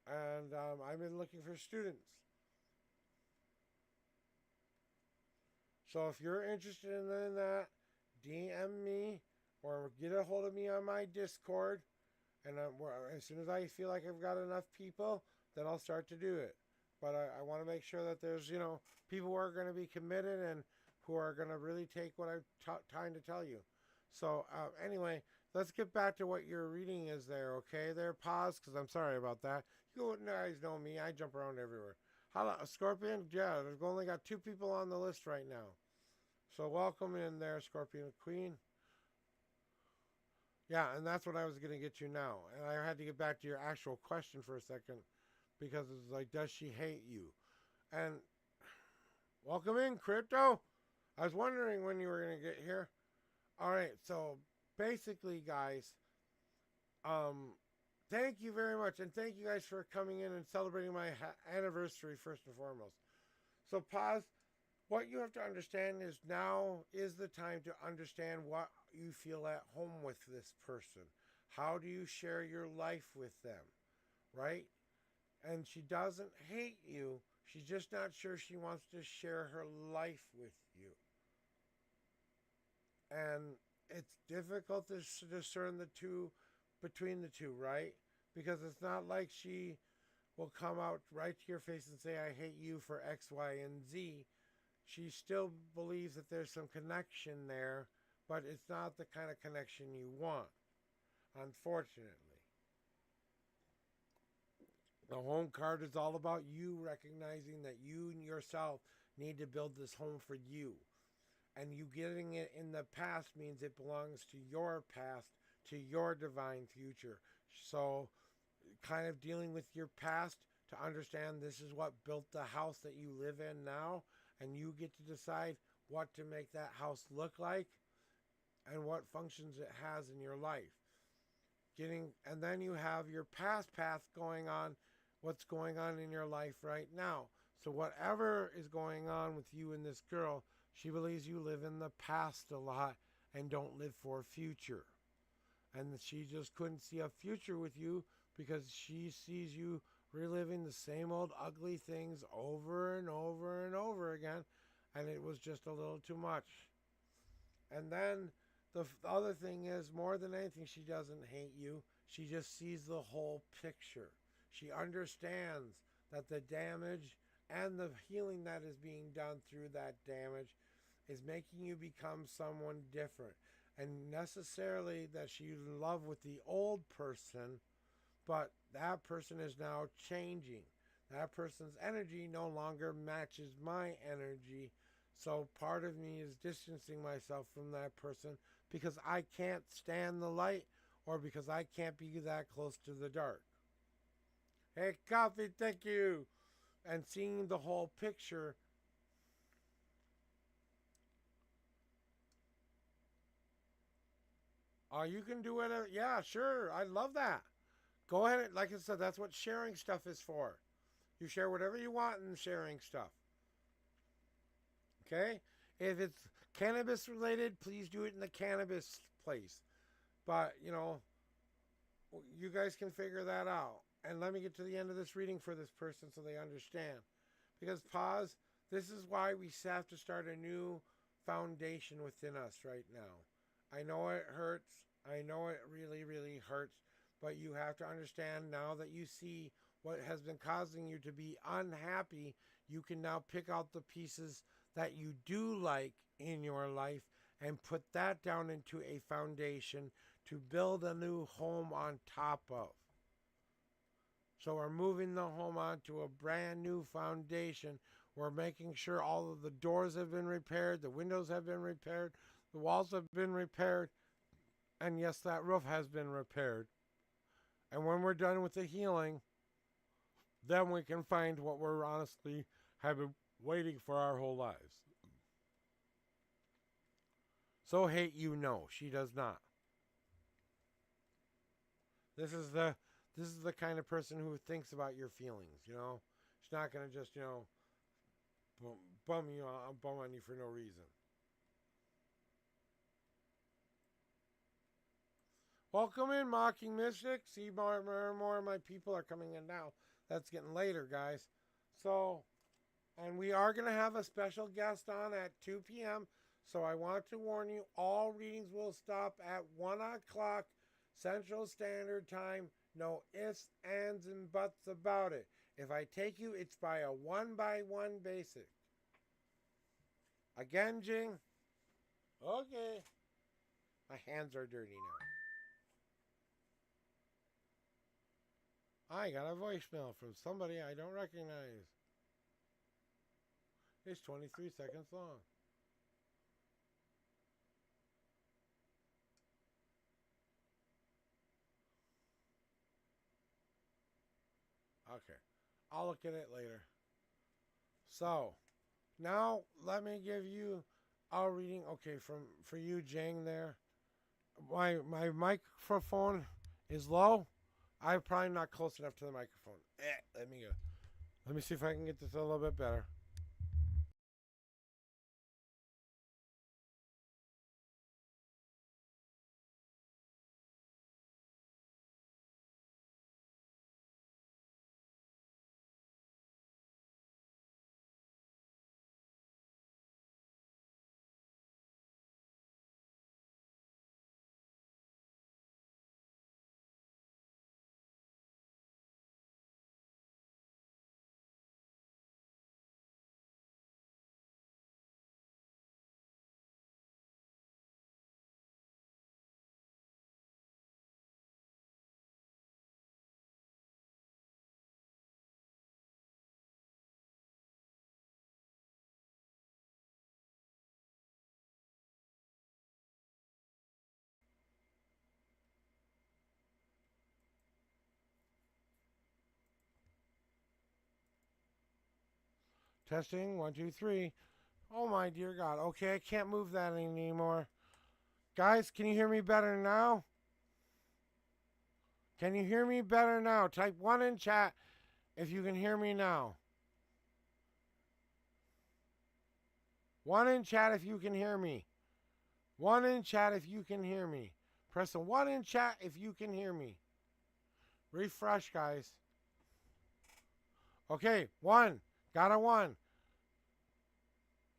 S3: And I've been looking for students. So if you're interested in that, DM me or get a hold of me on my Discord. And as soon as I feel like I've got enough people, then I'll start to do it. But I want to make sure that there's, people who are going to be committed and who are going to really take what I'm trying to tell you. So anyway, let's get back to what your reading is there, okay? There, pause, because I'm sorry about that. You guys know me. I jump around everywhere. Hello, Scorpion? Yeah, there's only got 2 people on the list right now. So welcome in there, Scorpion Queen. Yeah, and that's what I was going to get you now. And I had to get back to your actual question for a second because it's like, does she hate you? And welcome in, Crypto. I was wondering when you were going to get here. All right, so basically, guys, thank you very much. And thank you guys for coming in and celebrating my anniversary, first and foremost. So pause. What you have to understand is now is the time to understand what you feel at home with this person. How do you share your life with them, right? And she doesn't hate you. She's just not sure she wants to share her life with you. And it's difficult to discern the two between the two, right? Because it's not like she will come out right to your face and say, I hate you for X, Y, and Z. She still believes that there's some connection there, but it's not the kind of connection you want, unfortunately. The home card is all about you recognizing that you yourself need to build this home for you. And you getting it in the past means it belongs to your past, to your divine future. So kind of dealing with your past to understand this is what built the house that you live in now. And you get to decide what to make that house look like and what functions it has in your life. And then you have your past path going on, what's going on in your life right now. So whatever is going on with you and this girl, she believes you live in the past a lot and don't live for a future. And she just couldn't see a future with you because she sees you reliving the same old ugly things over and over and over again, and it was just a little too much. And then the other thing is, more than anything, she doesn't hate you. She just sees the whole picture. She understands that the damage and the healing that is being done through that damage is making you become someone different. And necessarily that she's in love with the old person, but that person is now changing. That person's energy no longer matches my energy. So part of me is distancing myself from that person because I can't stand the light or because I can't be that close to the dark. Hey, Coffee, thank you. And seeing the whole picture. You can do whatever. Yeah, sure. I love that. Go ahead. Like I said, that's what sharing stuff is for. You share whatever you want in sharing stuff. Okay? If it's cannabis related, please do it in the cannabis place. But, you guys can figure that out. And let me get to the end of this reading for this person so they understand. Because, pause, this is why we have to start a new foundation within us right now. I know it hurts. I know it really, really hurts. But you have to understand now that you see what has been causing you to be unhappy, you can now pick out the pieces that you do like in your life and put that down into a foundation to build a new home on top of. So we're moving the home onto a brand new foundation. We're making sure all of the doors have been repaired, the windows have been repaired, the walls have been repaired, and yes, that roof has been repaired. And when we're done with the healing, then we can find what we're honestly have been waiting for our whole lives. So hate you, no, she does not. This is the kind of person who thinks about your feelings, She's not going to just, bum on you for no reason. Welcome in, Mocking Mystic. See, more and more of my people are coming in now. That's getting later, guys. So, and we are going to have a special guest on at 2 p.m. So I want to warn you, all readings will stop at 1 o'clock Central Standard Time. No ifs, ands, and buts about it. If I take you, it's by a one-by-one basis. Again, Jing? Okay. My hands are dirty now. I got a voicemail from somebody I don't recognize. It's 23 seconds long. Okay. I'll look at it later. So, now let me give you a reading. Okay, for you, Jang, there. My microphone is low. I'm probably not close enough to the microphone. Let me go. Let me see if I can get this a little bit better. Testing, 1, 2, 3. Oh my dear God. Okay, I can't move that anymore. Guys, can you hear me better now? Can you hear me better now? Type 1 in chat if you can hear me now. 1 in chat if you can hear me. 1 in chat if you can hear me. Press the 1 in chat if you can hear me. Refresh, guys. Okay, 1. Got a 1.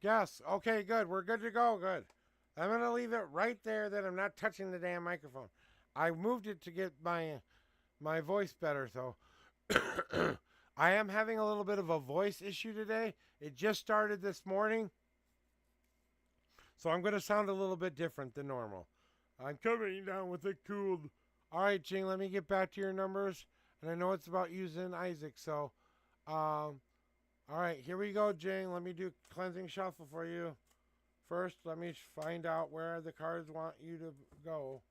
S3: Yes. Okay, good. We're good to go. Good. I'm going to leave it right there that I'm not touching the damn microphone. I moved it to get my voice better, so I am having a little bit of a voice issue today. It just started this morning, so I'm going to sound a little bit different than normal. I'm coming down with a cold. All right, Jing, let me get back to your numbers, and I know it's about using Isaac, so all right, here we go, Jing. Let me do cleansing shuffle for you. First, let me find out where the cards want you to go.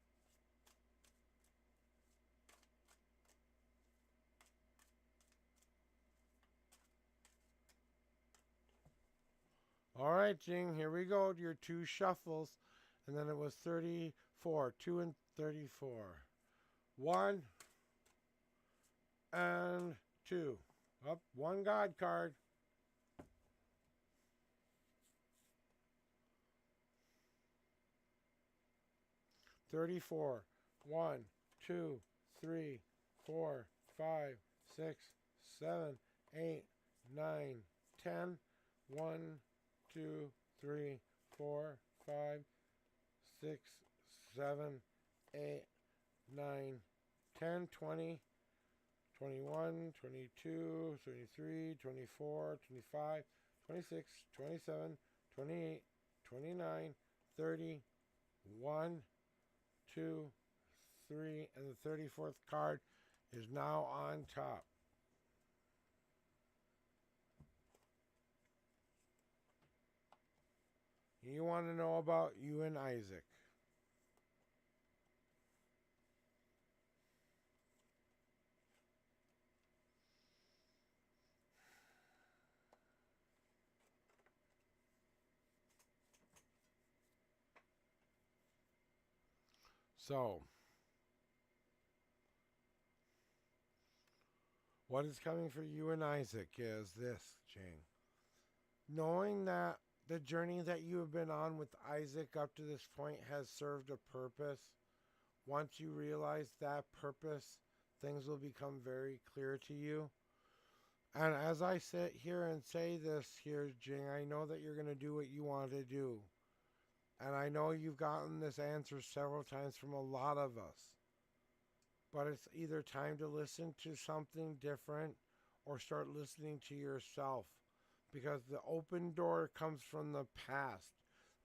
S3: All right, Jing, here we go. Your 2 shuffles. And then it was 34. 2 and 34. 1 and 2. Up, 1 God card. $34. 1, 2, 3, 4, 5, 6, 7, 8, 9, 10. 1, 2, 3, 4, 5, 6, 7, 8, 9, 10, 20, 21, 22, 23, 24, 25, 26, 27, 28, 29, 30, 1, 2, 3, and the 34th card is now on top. You want to know about you and Isaac. So, what is coming for you and Isaac is this, Jing. Knowing that the journey that you have been on with Isaac up to this point has served a purpose. Once you realize that purpose, things will become very clear to you. And as I sit here and say this here, Jing, I know that you're going to do what you want to do. And I know you've gotten this answer several times from a lot of us. But it's either time to listen to something different or start listening to yourself. Because the open door comes from the past.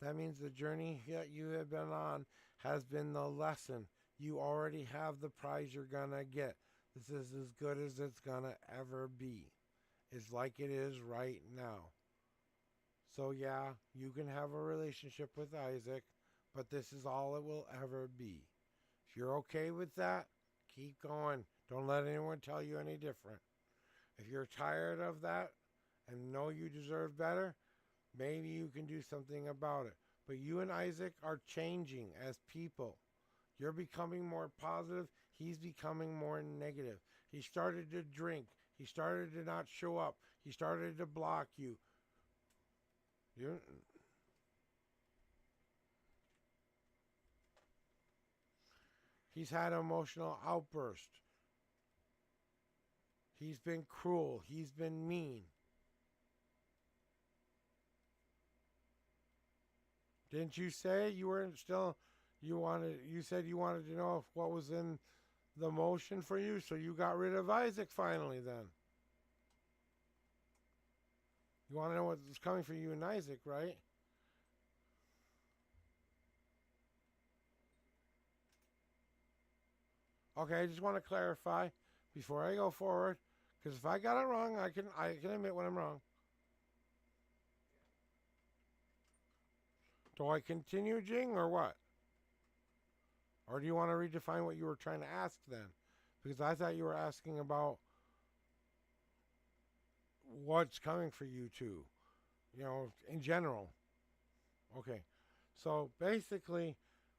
S3: That means the journey that you have been on has been the lesson. You already have the prize you're going to get. This is as good as it's going to ever be. It's like it is right now. So yeah, you can have a relationship with Isaac, but this is all it will ever be. If you're okay with that, keep going. Don't let anyone tell you any different. If you're tired of that and know you deserve better, maybe you can do something about it. But you and Isaac are changing as people. You're becoming more positive. He's becoming more negative. He started to drink. He started to not show up. He started to block you. He's had an emotional outburst. He's been cruel. He's been mean. Didn't you say you weren't still? You said you wanted to know if what was in the motion for you, so you got rid of Isaac finally. Then you want to know what's coming for you and Isaac, right? Okay, I just want to clarify before I go forward, because if I got it wrong, I can admit when I'm wrong. Do I continue, Jing, or what? Or do you want to redefine what you were trying to ask then? Because I thought you were asking about what's coming for you two, in general. Okay. So basically,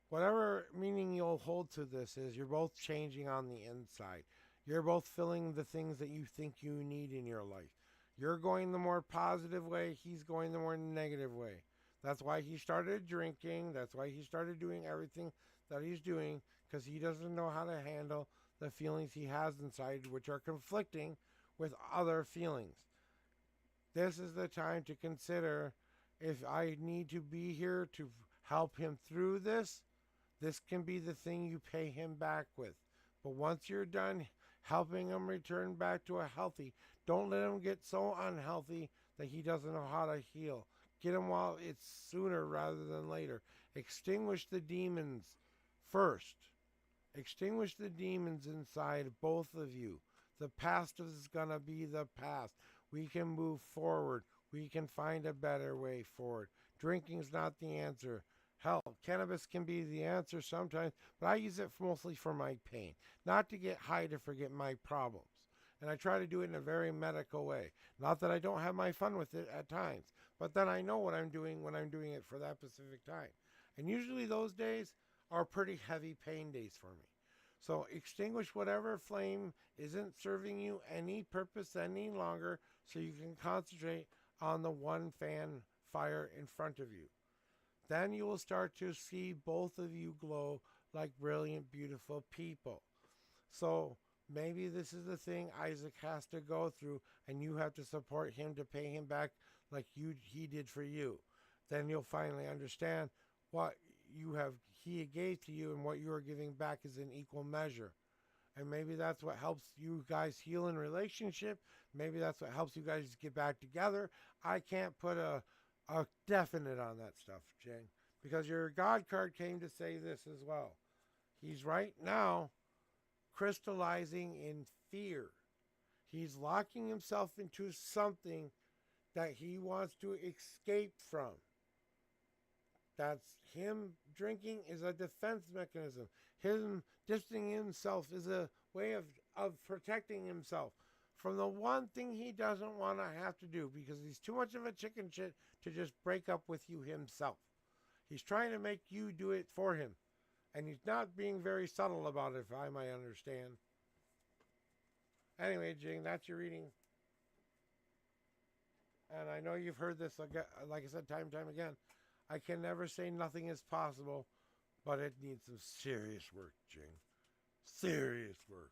S3: whatever meaning you'll hold to this is you're both changing on the inside. You're both filling the things that you think you need in your life. You're going the more positive way, he's going the more negative way. That's why he started drinking. That's why he started doing everything that he's doing, because he doesn't know how to handle the feelings he has inside, which are conflicting with other feelings. This is the time to consider if I need to be here to help him through this. This can be the thing you pay him back with. But once you're done helping him return back to a healthy, don't let him get so unhealthy that he doesn't know how to heal. Get him while it's sooner rather than later. Extinguish the demons first. Extinguish the demons inside both of you. The past is going to be the past. We can move forward. We can find a better way forward. Drinking's not the answer. Hell, cannabis can be the answer sometimes, but I use it mostly for my pain, not to get high to forget my problems. And I try to do it in a very medical way. Not that I don't have my fun with it at times, but then I know what I'm doing when I'm doing it for that specific time. And usually those days are pretty heavy pain days for me. So extinguish whatever flame isn't serving you any purpose any longer so you can concentrate on the one fan fire in front of you. Then you will start to see both of you glow like brilliant, beautiful people. So maybe this is the thing Isaac has to go through, and you have to support him to pay him back like he did for you. Then you'll finally understand what he gave to you and what you are giving back is in equal measure. And maybe that's what helps you guys heal in relationship. Maybe that's what helps you guys get back together. I can't put a definite on that stuff, Jane, because your God card came to say this as well. He's right now crystallizing in fear. He's locking himself into something that he wants to escape from. That's him drinking is a defense mechanism. Him distancing himself is a way of protecting himself from the one thing he doesn't want to have to do, because he's too much of a chicken shit to just break up with you himself. He's trying to make you do it for him. And he's not being very subtle about it, if I might understand. Anyway, Jing, that's your reading. And I know you've heard this, like I said, time and time again. I can never say nothing is possible, but it needs some serious work, Jing. Serious work.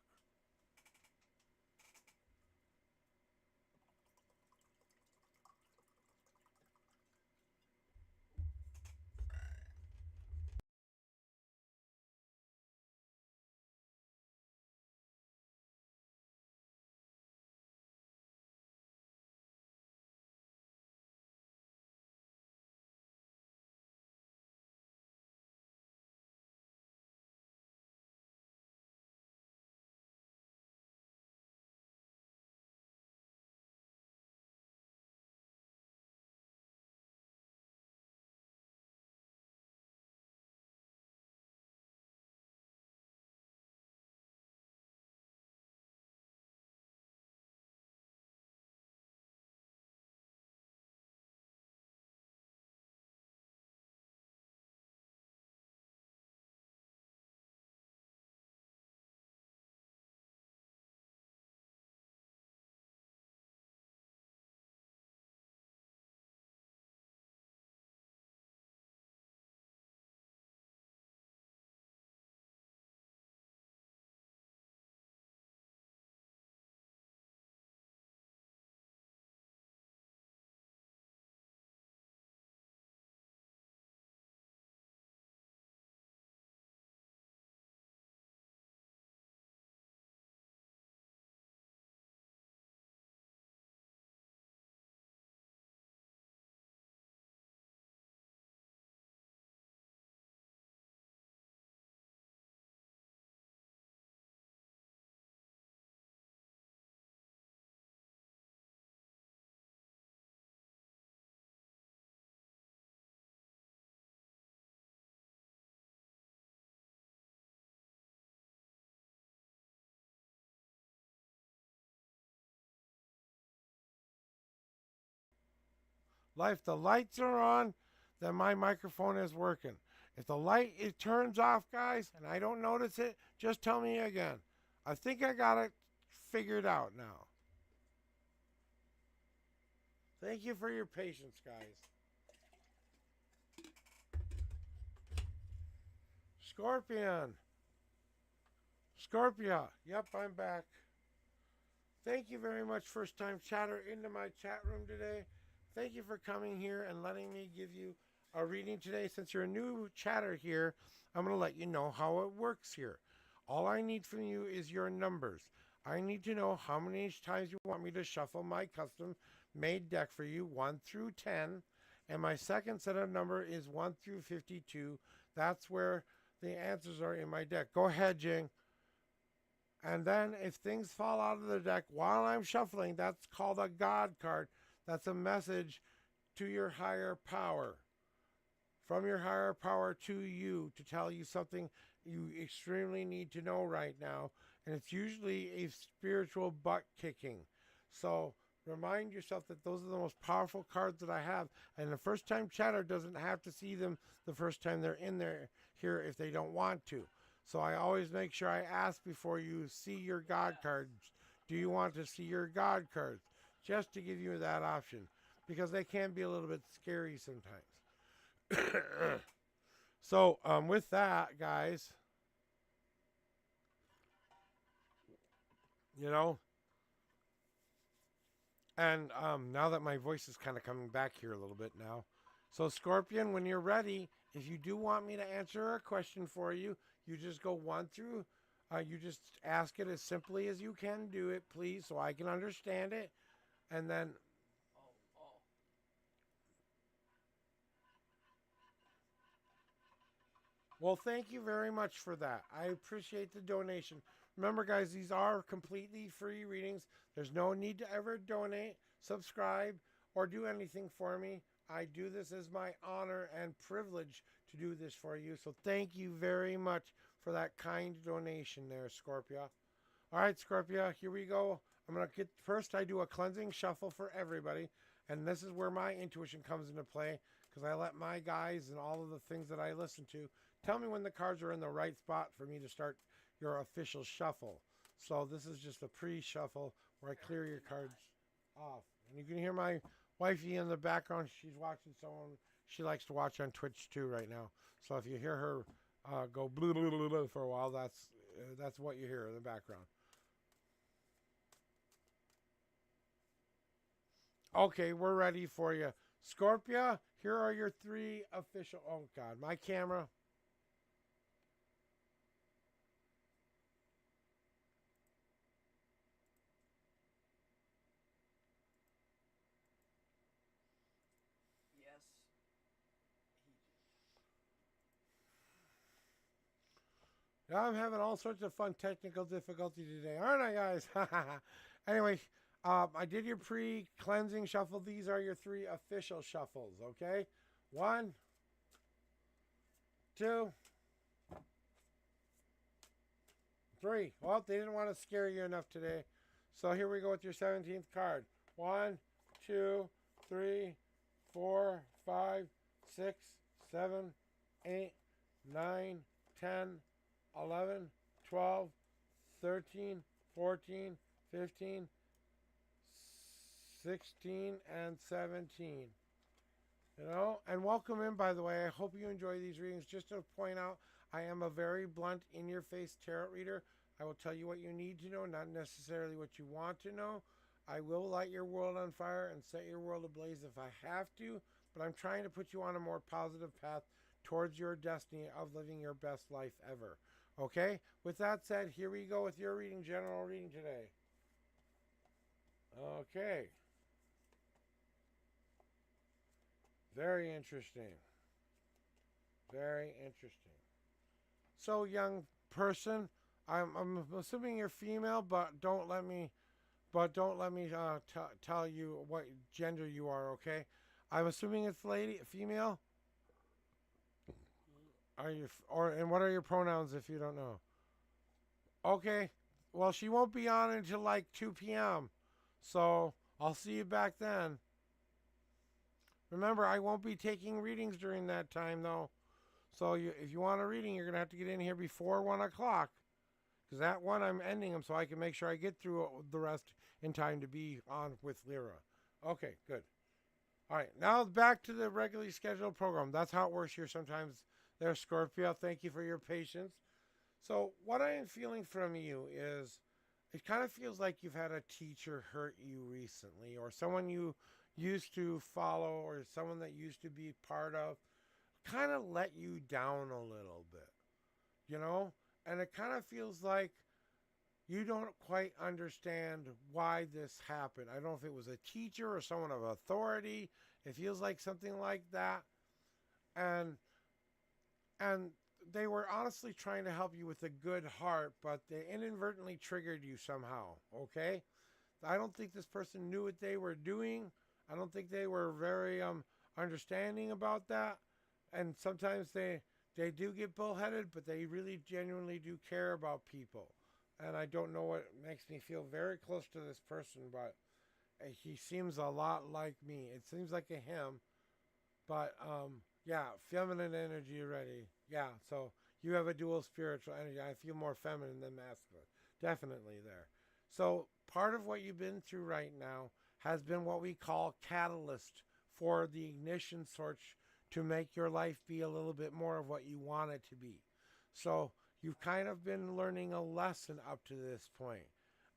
S3: If the lights are on, then my microphone is working. If the light it turns off, guys, and I don't notice it, just tell me again. I think I got it figured out now. Thank you for your patience, guys. Scorpion. Scorpia. Yep, I'm back. Thank you very much, first time chatter, into my chat room today. Thank you for coming here and letting me give you a reading today. Since you're a new chatter here, I'm going to let you know how it works here. All I need from you is your numbers. I need to know how many times you want me to shuffle my custom made deck for you, 1 through 10. And my second set of number is 1 through 52. That's where the answers are in my deck. Go ahead, Jing. And then if things fall out of the deck while I'm shuffling, that's called a God card. That's a message to your higher power. From your higher power to you to tell you something you extremely need to know right now. And it's usually a spiritual butt kicking. So remind yourself that those are the most powerful cards that I have. And the first time chatter doesn't have to see them the first time they're in there here if they don't want to. So I always make sure I ask before you see your God cards. Do you want to see your God cards? Just to give you that option. Because they can be a little bit scary sometimes. So with that, guys, you know, and now that my voice is kind of coming back here a little bit now. So Scorpion, when you're ready, if you do want me to answer a question for you, you just go 1 through, you just ask it as simply as you can do it, please, so I can understand it. And then, well, thank you very much for that. I appreciate the donation. Remember, guys, these are completely free readings. There's no need to ever donate, subscribe, or do anything for me. I do this as my honor and privilege to do this for you. So thank you very much for that kind donation there, Scorpia. All right, Scorpia, here we go. I'm going to get, first I do a cleansing shuffle for everybody. And this is where my intuition comes into play, because I let my guys and all of the things that I listen to tell me when the cards are in the right spot for me to start your official shuffle. So this is just a pre-shuffle where I clear your cards off. And you can hear my wifey in the background. She's watching someone she likes to watch on Twitch too right now. So if you hear her go blue, blue, blue, blue for a while, that's what you hear in the background. Okay, we're ready for you. Scorpia, here are your 3 official... Oh, God, my camera... I'm having all sorts of fun technical difficulty today, aren't I, guys? Anyway, I did your pre-cleansing shuffle. These are your 3 official shuffles, okay? 1, 2, 3. Well, they didn't want to scare you enough today. So here we go with your 17th card. 1, 2, 3, 4, 5, 6, 7, 8, 9, 10, 11, 12, 13, 14, 15, 16, and 17. You know, and welcome in, by the way. I hope you enjoy these readings. Just to point out, I am a very blunt, in-your-face tarot reader. I will tell you what you need to know, not necessarily what you want to know. I will light your world on fire and set your world ablaze if I have to, but I'm trying to put you on a more positive path towards your destiny of living your best life ever. Okay? With that said, here we go with your reading, general reading today. Okay. Very interesting. Very interesting. So, young person, I'm assuming you're female, but don't let me tell you what gender you are. Okay? I'm assuming it's female. Are you and what are your pronouns if you don't know? Okay. Well, she won't be on until like 2 p.m. So I'll see you back then. Remember, I won't be taking readings during that time, though. So if you want a reading, you're going to have to get in here before 1 o'clock. Because at 1, I'm ending them so I can make sure I get through the rest in time to be on with Lyra. Okay, good. All right, now back to the regularly scheduled program. That's how it works here sometimes there, Scorpio. Thank you for your patience. So what I am feeling from you is it kind of feels like you've had a teacher hurt you recently, or someone you used to follow, or someone that used to be part of kind of let you down a little bit, you know? And it kind of feels like you don't quite understand why this happened. I don't know if it was a teacher or someone of authority. It feels like something like that. And they were honestly trying to help you with a good heart, but they inadvertently triggered you somehow, okay? I don't think this person knew what they were doing. I don't think they were very understanding about that. And sometimes they do get bullheaded, but they really genuinely do care about people. And I don't know what makes me feel very close to this person, but he seems a lot like me. It seems like a him, but yeah, feminine energy already. Yeah, so you have a dual spiritual energy. I feel more feminine than masculine. Definitely there. So part of what you've been through right now has been what we call catalyst for the ignition switch to make your life be a little bit more of what you want it to be. So you've kind of been learning a lesson up to this point.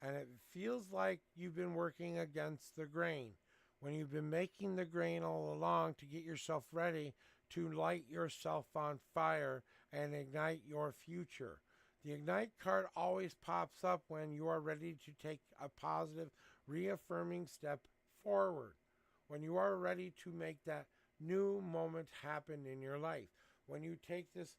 S3: And it feels like you've been working against the grain when you've been making the grain all along to get yourself ready to light yourself on fire and ignite your future. The Ignite card always pops up when you are ready to take a positive, reaffirming step forward. When you are ready to make that new moment happen in your life. When you take this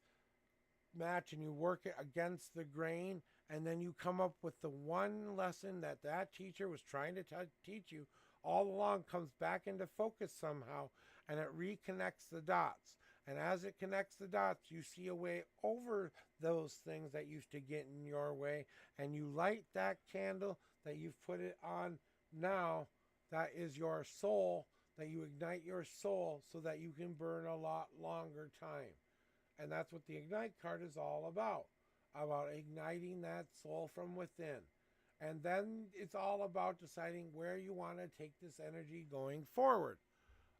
S3: match and you work it against the grain, and then you come up with the one lesson that that teacher was trying to teach you all along, comes back into focus somehow, and it reconnects the dots. And as it connects the dots, you see a way over those things that used to get in your way, and you light that candle that you've put it on now. That is your soul, that you ignite your soul so that you can burn a lot longer time. And that's what the Ignite card is all about igniting that soul from within. And then it's all about deciding where you want to take this energy going forward.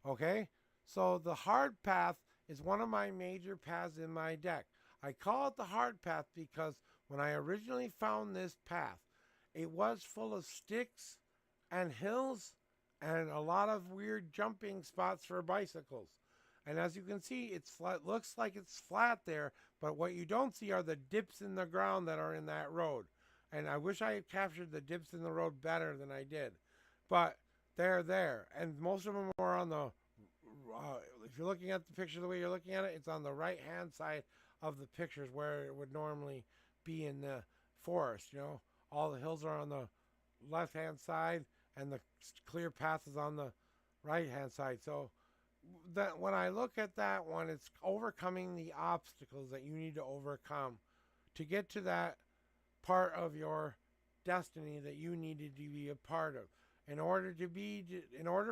S3: Okay? So the hard path is one of my major paths in my deck. I call it the hard path because when I originally found this path, it was full of sticks and hills and a lot of weird jumping spots for bicycles. And as you can see, it's flat, looks like it's flat there, but what you don't see are the dips in the ground that are in that road. And I wish I had captured the dips in the road better than I did. But they're there. And most of them are on the, if you're looking at the picture the way you're looking at it, it's on the right-hand side of the pictures where it would normally be in the forest, you know. All the hills are on the left-hand side, and the clear path is on the right-hand side. So that when I look at that one, it's overcoming the obstacles that you need to overcome to get to that part of your destiny that you needed to be a part of. In order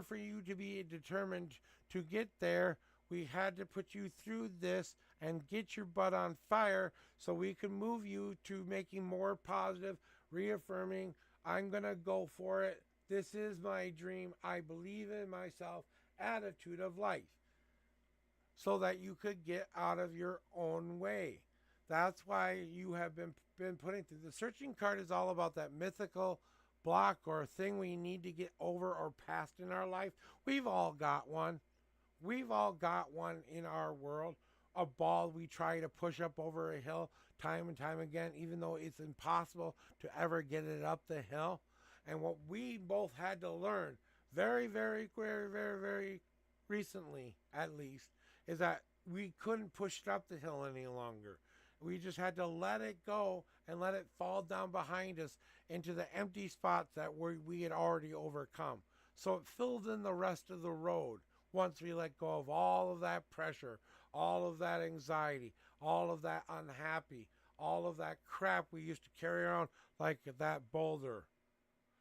S3: for you to be determined to get there, we had to put you through this and get your butt on fire so we can move you to making more positive, reaffirming, I'm going to go for it. This is my dream. I believe in myself. Attitude of life, so that you could get out of your own way. That's why you have been putting through. The searching card is all about that mythical block or thing we need to get over or past in our life. We've all got one. We've all got one in our world. A ball we try to push up over a hill time and time again, even though it's impossible to ever get it up the hill. And what we both had to learn very, very, very, very, very recently, at least, is that we couldn't push it up the hill any longer. We just had to let it go and let it fall down behind us into the empty spots that we had already overcome. So it filled in the rest of the road once we let go of all of that pressure, all of that anxiety, all of that unhappy, all of that crap we used to carry around like that boulder.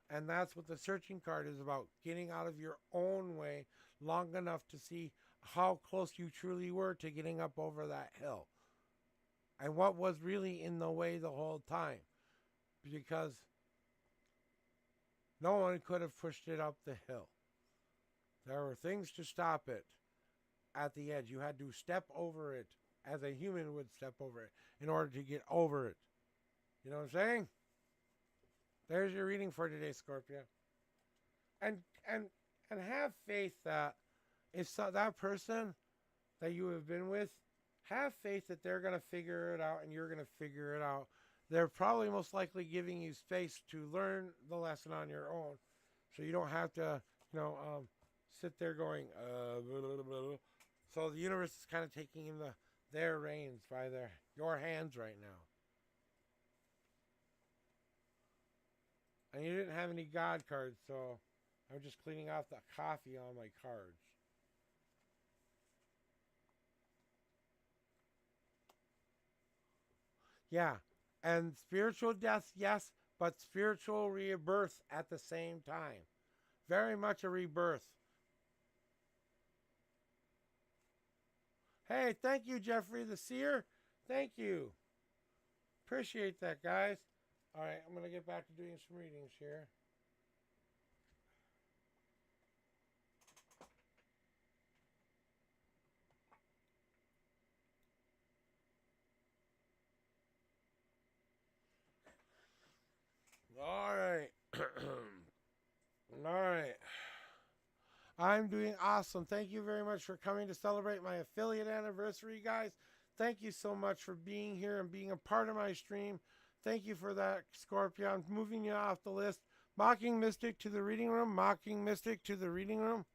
S3: And that's what the searching card is about, getting out of your own way long enough to see how close you truly were to getting up over that hill. And what was really in the way the whole time. Because no one could have pushed it up the hill. There were things to stop it at the edge. You had to step over it as a human would step over it in order to get over it. You know what I'm saying? There's your reading for today, Scorpio. And have faith that if that person that you have been with, have faith that they're going to figure it out and you're going to figure it out. They're probably most likely giving you space to learn the lesson on your own. So you don't have to, sit there going, blah, blah, blah. So the universe is kind of taking their reins by your hands right now. And you didn't have any God cards, so I'm just cleaning off the coffee on my cards. Yeah, and spiritual death, yes, but spiritual rebirth at the same time. Very much a rebirth. Hey, thank you, Jeffrey the Seer. Thank you. Appreciate that, guys. All right, I'm going to get back to doing some readings here. All right. All right. I'm doing awesome. Thank you very much for coming to celebrate my affiliate anniversary, guys. Thank you so much for being here and being a part of my stream. Thank you for that, Scorpio. I'm moving you off the list. Mocking Mystic to the reading room. Mocking Mystic to the reading room.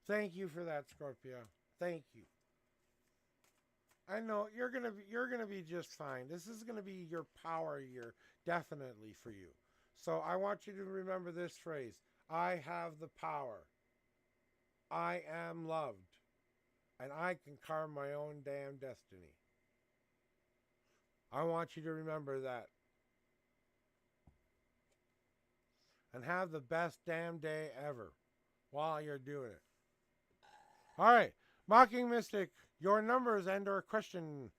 S3: Thank you for that, Scorpio. Thank you. I know you're gonna be just fine. This is gonna be your power year, definitely for you. So I want you to remember this phrase: I have the power. I am loved, and I can carve my own damn destiny. I want you to remember that, and have the best damn day ever while you're doing it. All right, Mocking Mystic, your numbers and or question,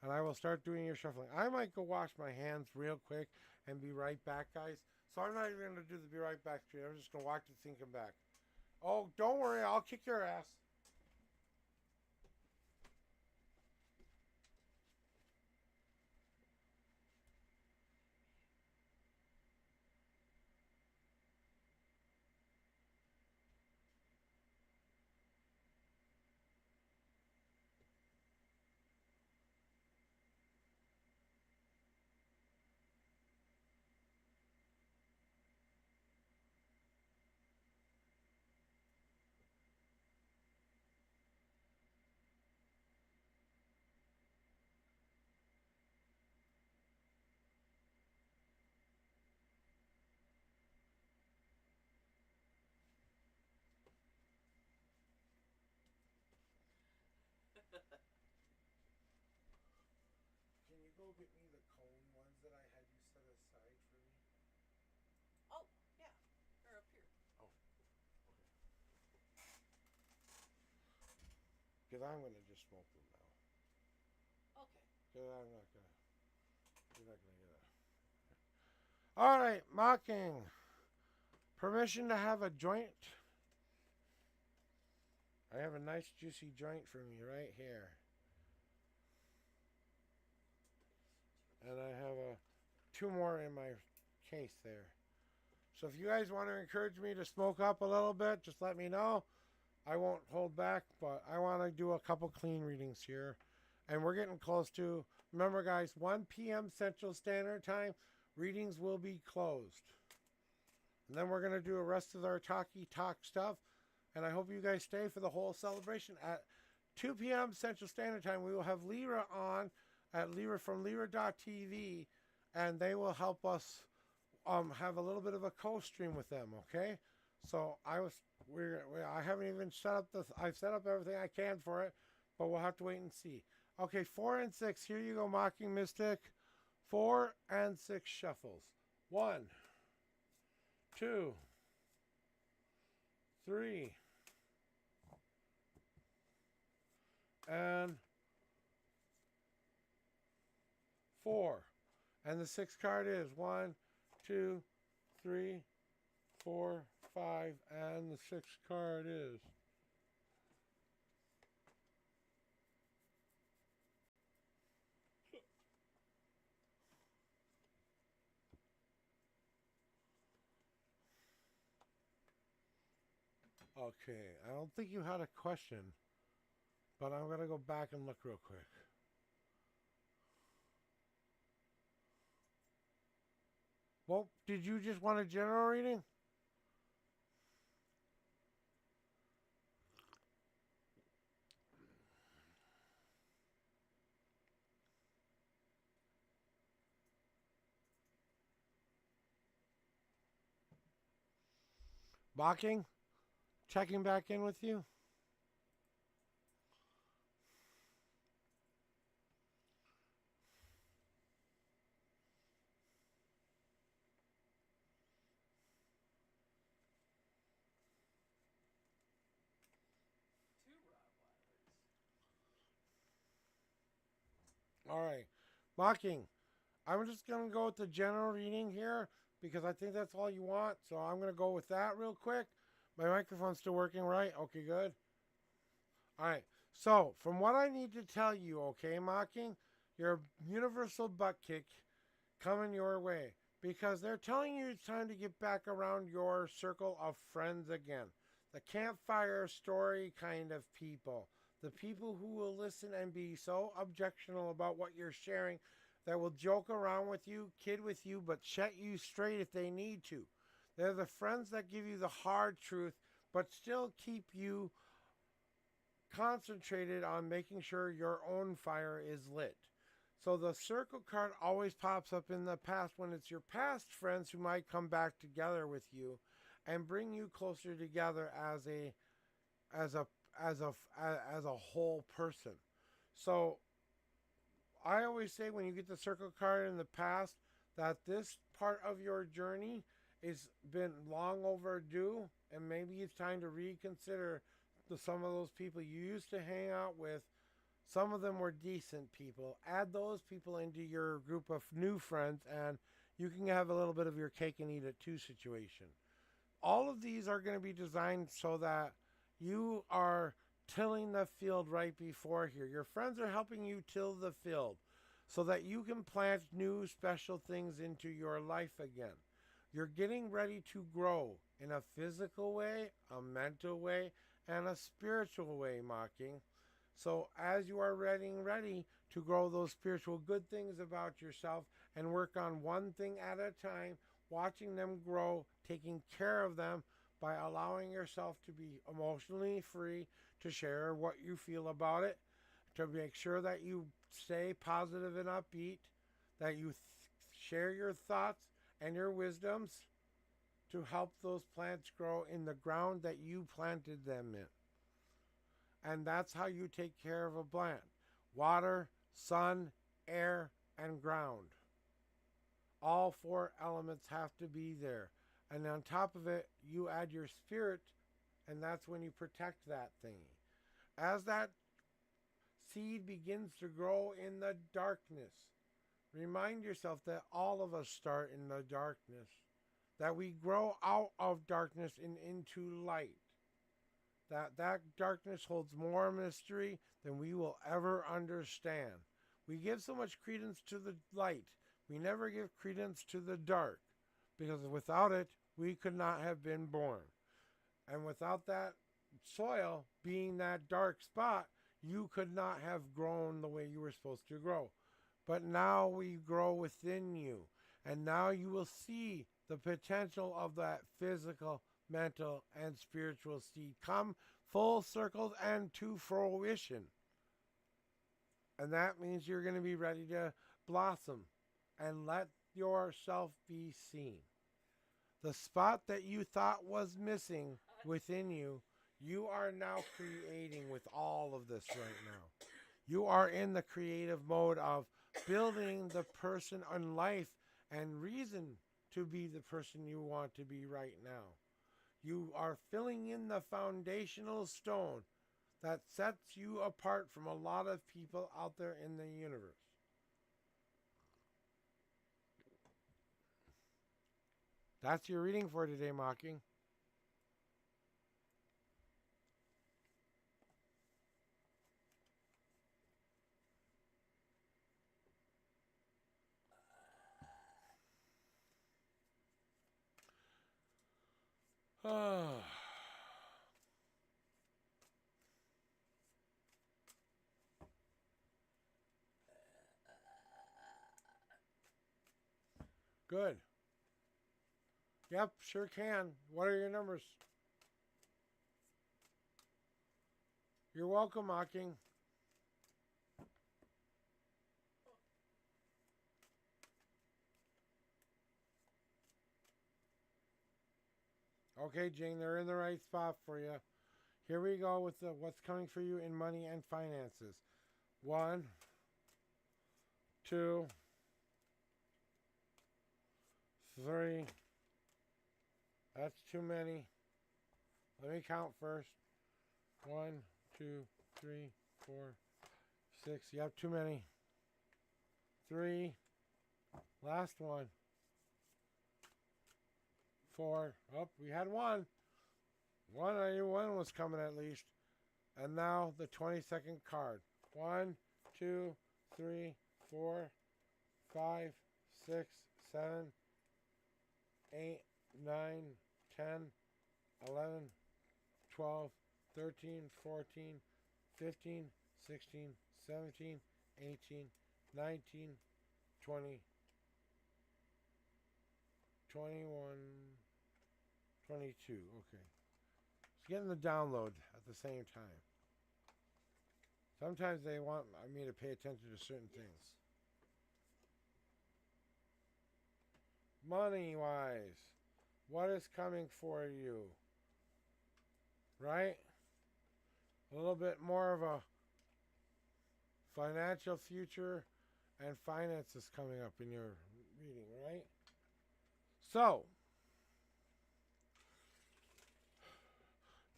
S3: and I will start doing your shuffling. I might go wash my hands real quick and be right back, guys. So I'm not even going to do the be right back stream. I'm just going to watch the thing come back. Oh, don't worry, I'll kick your ass. Can you go get me the cone ones that I had you set aside for me?
S4: Oh, yeah. They're up here.
S3: Oh, okay. Because I'm going to just smoke them now.
S4: Okay.
S3: Because I'm not going to. You're not going to get that. All right, Mocking. Permission to have a joint. I have a nice juicy joint for me right here. And I have two more in my case there. So if you guys want to encourage me to smoke up a little bit, just let me know. I won't hold back, but I want to do a couple clean readings here. And we're getting close to, remember guys, 1 p.m. Central Standard Time, readings will be closed. And then we're going to do the rest of our talky talk stuff. And I hope you guys stay for the whole celebration. At 2 p.m. Central Standard Time, we will have Lyra on at Lyra from Lyra.tv, and they will help us have a little bit of a co-stream with them, okay? So I haven't even set up I've set up everything I can for it, but we'll have to wait and see. Okay, 4 and 6. Here you go, Mocking Mystic. 4 and 6 shuffles. 1, 2, 3, and 4. And the 6th card is 1, 2, 3, 4, 5, and the 6th card is. Okay, I don't think you had a question, but I'm going to go back and look real quick. Well, did you just want a general reading? Mocking? Checking back in with you?
S4: Two Rottweilers.
S3: All right. Mocking. I'm just going to go with the general reading here because I think that's all you want. So I'm going to go with that real quick. My microphone's still working, right? Okay, good. All right. So, from what I need to tell you, okay, Mocking, your universal butt kick coming your way because they're telling you it's time to get back around your circle of friends again. The campfire story kind of people. The people who will listen and be so objectional about what you're sharing that will joke around with you, kid with you, but set you straight if they need to. They're the friends that give you the hard truth, but still keep you concentrated on making sure your own fire is lit. So the circle card always pops up in the past when it's your past friends who might come back together with you and bring you closer together as a whole person. So I always say when you get the circle card in the past that this part of your journey has been long overdue and maybe it's time to reconsider some of those people you used to hang out with. Some of them were decent people. Add those people into your group of new friends and you can have a little bit of your cake and eat it too situation. All of these are going to be designed so that you are tilling the field right before here. Your friends are helping you till the field so that you can plant new special things into your life again. You're getting ready to grow in a physical way, a mental way, and a spiritual way, Mocking. So as you are ready to grow those spiritual good things about yourself and work on one thing at a time, watching them grow, taking care of them by allowing yourself to be emotionally free to share what you feel about it, to make sure that you stay positive and upbeat, that you share your thoughts and your wisdoms to help those plants grow in the ground that you planted them in. And that's how you take care of a plant. Water, sun, air, and ground. All 4 elements have to be there. And on top of it, you add your spirit, and that's when you protect that thing. As that seed begins to grow in the darkness, remind yourself that all of us start in the darkness, that we grow out of darkness and into light. That darkness holds more mystery than we will ever understand. We give so much credence to the light. We never give credence to the dark, because without it, we could not have been born. And without that soil being that dark spot, you could not have grown the way you were supposed to grow. But now we grow within you, and now you will see the potential of that physical, mental, and spiritual seed come full circle and to fruition. And that means you're going to be ready to blossom and let yourself be seen. The spot that you thought was missing within you, you are now creating with all of this right now. You are in the creative mode of building the person on life and reason to be the person you want to be right now. You are filling in the foundational stone that sets you apart from a lot of people out there in the universe. That's your reading for today, Mocking. Good. Yep, sure can. What are your numbers? You're welcome, Mocking. Okay, Jane, they're in the right spot for you. Here we go with what's coming for you in money and finances. 1, 2, 3. That's too many. Let me count first. 1, 2, 3, 4, 6. You have too many. 3. Last one. 4. Oh, we had one. I knew one was coming at least. And now the 22nd card. 1, 2, 3, 4, 5, 6, 7, 8, 9, 10, 11, 12, 13, 14, 15, 16, 17, 18, 19, 20, 21, 22. Okay. It's getting the download at the same time. Sometimes they want me to pay attention to certain things. Money-wise, what is coming for you? Right? A little bit more of a financial future and finances coming up in your reading, right? So,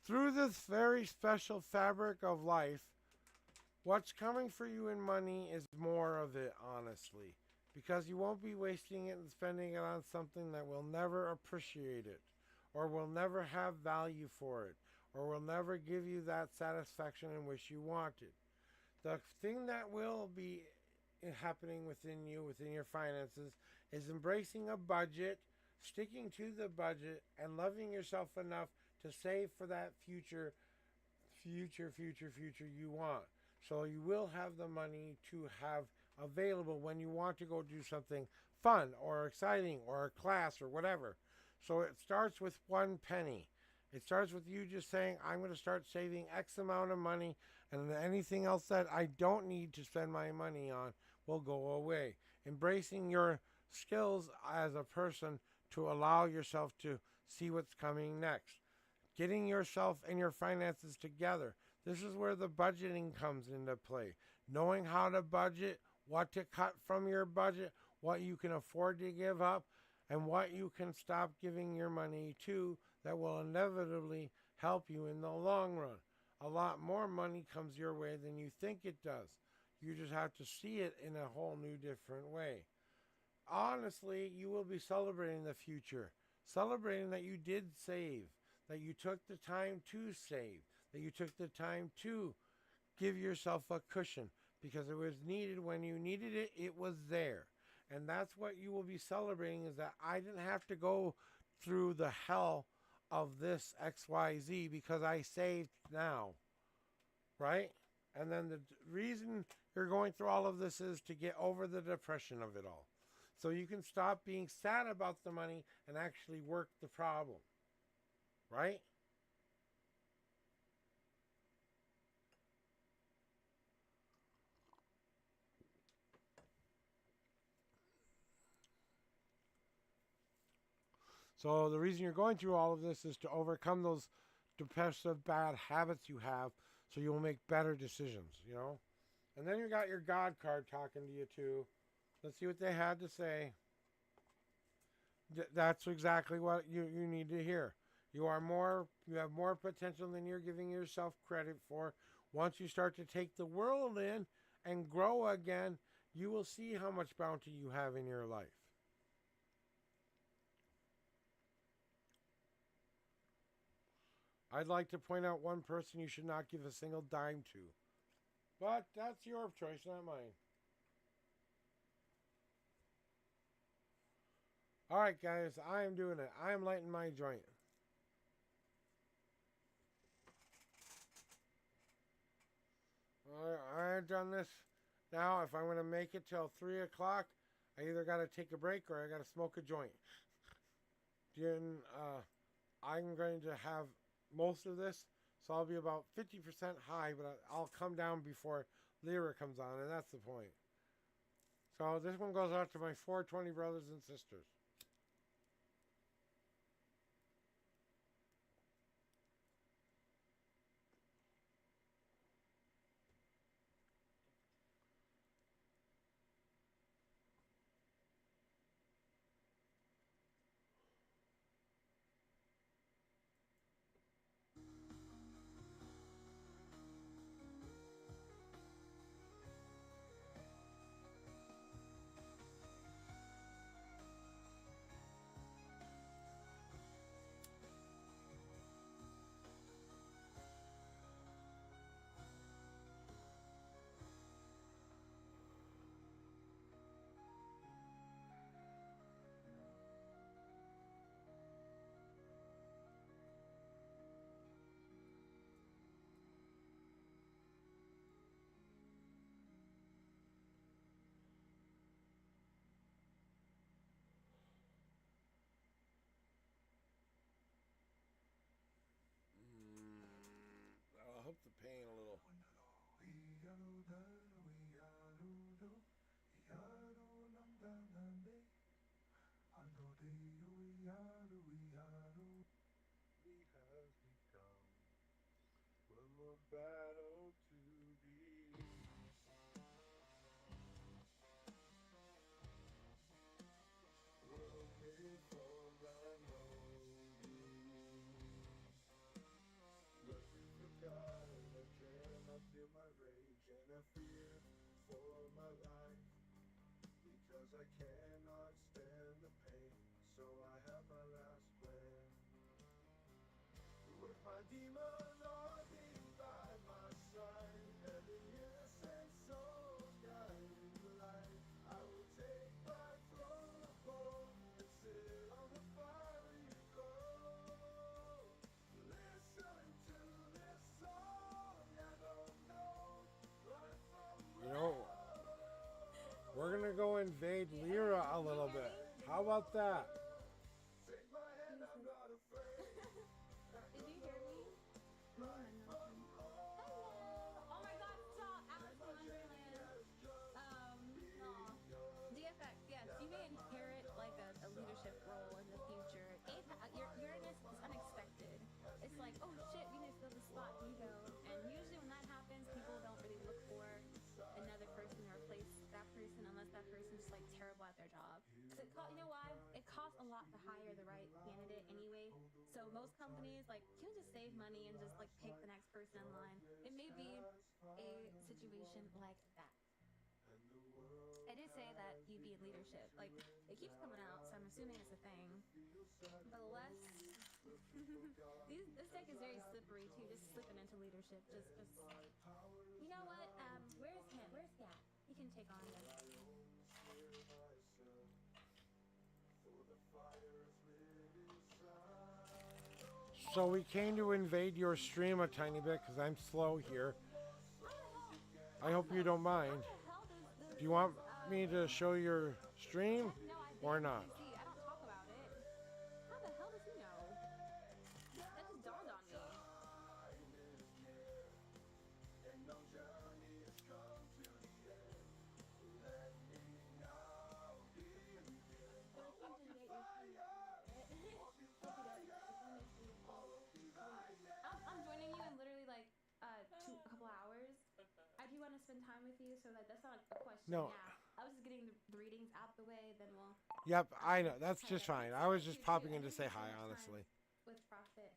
S3: through this very special fabric of life, what's coming for you in money is more of it, honestly. Because you won't be wasting it and spending it on something that will never appreciate it, or will never have value for it, or will never give you that satisfaction in which you wanted. The thing that will be happening within you, within your finances, is embracing a budget, sticking to the budget, and loving yourself enough to save for that future you want. So you will have the money to have available when you want to go do something fun or exciting or a class or whatever. So it starts with 1 penny. It starts with you just saying, I'm going to start saving X amount of money, and anything else that I don't need to spend my money on will go away. Embracing your skills as a person to allow yourself to see what's coming next. Getting yourself and your finances together. This is where the budgeting comes into play. Knowing how to budget, what to cut from your budget, what you can afford to give up, and what you can stop giving your money to that will inevitably help you in the long run. A lot more money comes your way than you think it does. You just have to see it in a whole new different way. Honestly, you will be celebrating the future. Celebrating that you did save, that you took the time to save, that you took the time to give yourself a cushion because it was needed when you needed it, it was there. And that's what you will be celebrating, is that I didn't have to go through the hell of this XYZ because I saved now, right? And then the reason you're going through all of this is to get over the depression of it all. So you can stop being sad about the money and actually work the problem, right? So the reason you're going through all of this is to overcome those depressive bad habits you have so you'll make better decisions, you know? And then you got your God card talking to you too. Let's see what they had to say. That's exactly what you need to hear. You have more potential than you're giving yourself credit for. Once you start to take the world in and grow again, you will see how much bounty you have in your life. I'd like to point out one person you should not give a single dime to. But that's your choice, not mine. Alright, guys, I am doing it. I am lighting my joint. I've done this. Now, if I'm going to make it till 3 o'clock, I either got to take a break or I got to smoke a joint. Then, I'm going to have most of this, so I'll be about 50% high, but I'll come down before Lyra comes on, and that's the point. So this one goes out to my 420 brothers and sisters. I'll help the pain a little.
S1: One more battle to be. World before I know you. But we forgot again. I feel my rage and I fear for my life. Because I cannot stand the pain. So I have my last plan. With my demon army by my side, and the innocent souls guiding the light, I will take my throne of gold and sit on the fiery coal. Listen to this song, I don't know, run from
S3: You know, we're going to go invade Lyra a little bit. How about that?
S1: take my hand, I'm not afraid.
S2: Did you hear me? Hello! Oh my god, stop! Alice in Wonderland. DFX, yes, you may inherit like a leadership role in the future. Your Uranus is unexpected. It's like, oh shit, Venus filled the spot, you go. And usually when that happens, people don't really look for another person to replace that person unless that person's just like terrible at their job. You know why? It costs a lot to hire the right candidate anyway. So most companies like you can just save money and just like pick the next person in line. It may be a situation like that. I did say that you'd be in leadership. Like it keeps coming out, so I'm assuming it's a thing. But less this deck is very slippery too, just slipping into leadership. Just you know what? Where's him? Where's he at? He can take on this.
S3: So we came to invade your stream a tiny bit because I'm slow here. I hope you don't mind. Do you want me to show your stream or not?
S2: See, I don't talk about it. How the hell does he know? That just dawned on me.
S5: spend time with you, so that's not a question.
S3: No.
S5: Yeah, I was just getting the readings out the way. Then we'll.
S3: Yep, I know. That's
S5: kinda
S3: just fine.
S5: get
S3: I was
S5: started
S3: just
S5: too,
S3: popping
S5: I
S3: in to
S5: didn't
S3: say
S5: have so
S3: hi,
S5: much time
S3: honestly.
S5: with Prophet,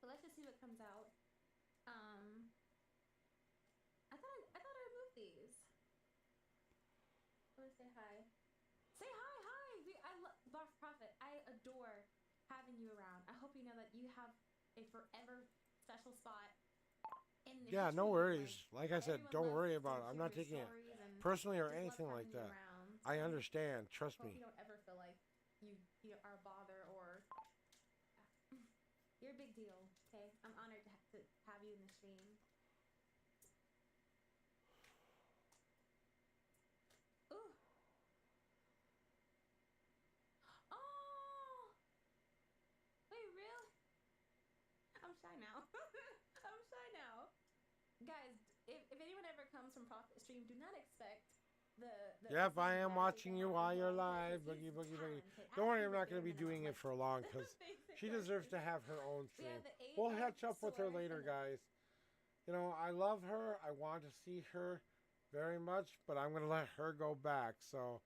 S5: but let's just see what comes out. I thought I moved these. I want to say hi. Say hi, hi. I love Prophet. I adore having you around. I hope you know that you have a forever special spot in the
S3: Yeah,
S5: history.
S3: no worries. Like I said,
S5: everyone
S3: don't
S5: loves
S3: worry
S5: to
S3: about it. I'm
S5: hear
S3: not
S5: your
S3: taking it
S5: stories and
S3: personally or
S5: just love
S3: anything
S5: having
S3: like
S5: you
S3: that.
S5: around.
S3: I
S5: So
S3: understand. Trust
S5: hope
S3: me.
S5: you don't ever feel like you are a bother or you're a big deal. Okay, I'm honored to have you in the stream. Ooh. Oh. Wait, really? I'm shy now. I'm shy now. Guys, if anyone ever comes from Prophet Stream, do not expect the
S3: Yep,
S5: same
S3: I am
S5: magic
S3: watching
S5: that
S3: you
S5: happens
S3: while you're
S5: when I
S3: live.
S5: play,
S3: Boogie,
S5: because he's
S3: boogie, boogie.
S5: talented.
S3: Don't worry,
S5: Ask
S3: I'm not going to be
S5: Ruben and
S3: doing
S5: I'll,
S3: it for long because
S5: basic
S3: she deserves
S5: questions.
S3: to have her own
S5: We
S3: stream.
S5: have the 8
S3: We'll
S5: of
S3: catch up with her
S5: swords
S3: later,
S5: and the
S3: guys. You know, I love her. I want to see her very much, but I'm going to let her go back. So,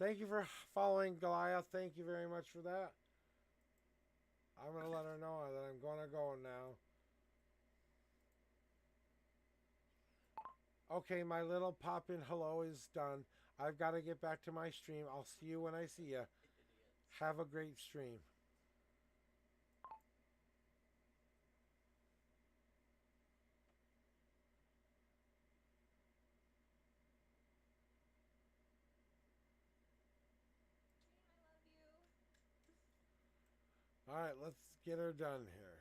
S3: thank you for following Goliath. Thank you very much for that. I'm going to let her know that I'm going to go now. Okay, my little pop-in hello is done. I've got to get back to my stream. I'll see you when I see you. Have a great stream.
S5: I love you.
S3: All right, let's get her done here.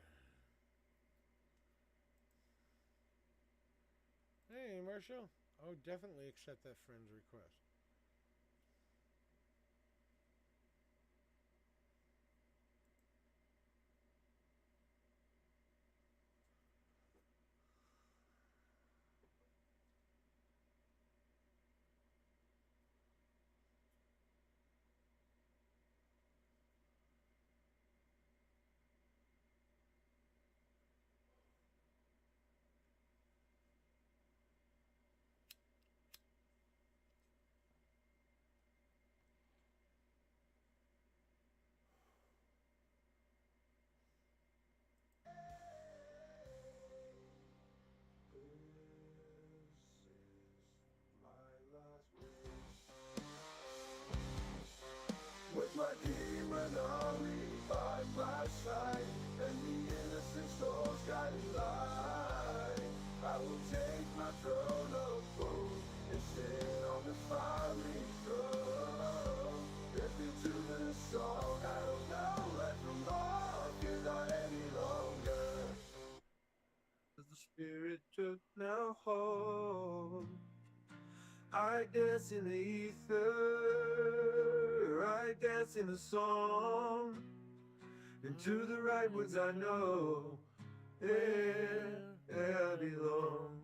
S3: Hey, Marshall. Oh, definitely accept that friend's request.
S1: This is my last wish. With my demon army by my side and the innocent souls guiding light, I will take my throne of gold and sit on the fiery throne. If you to this song, I don't know let the law cannot any longer. As the spirit took now hold, I dance in the ether, I dance in the song, and to the right woods I know where I belong.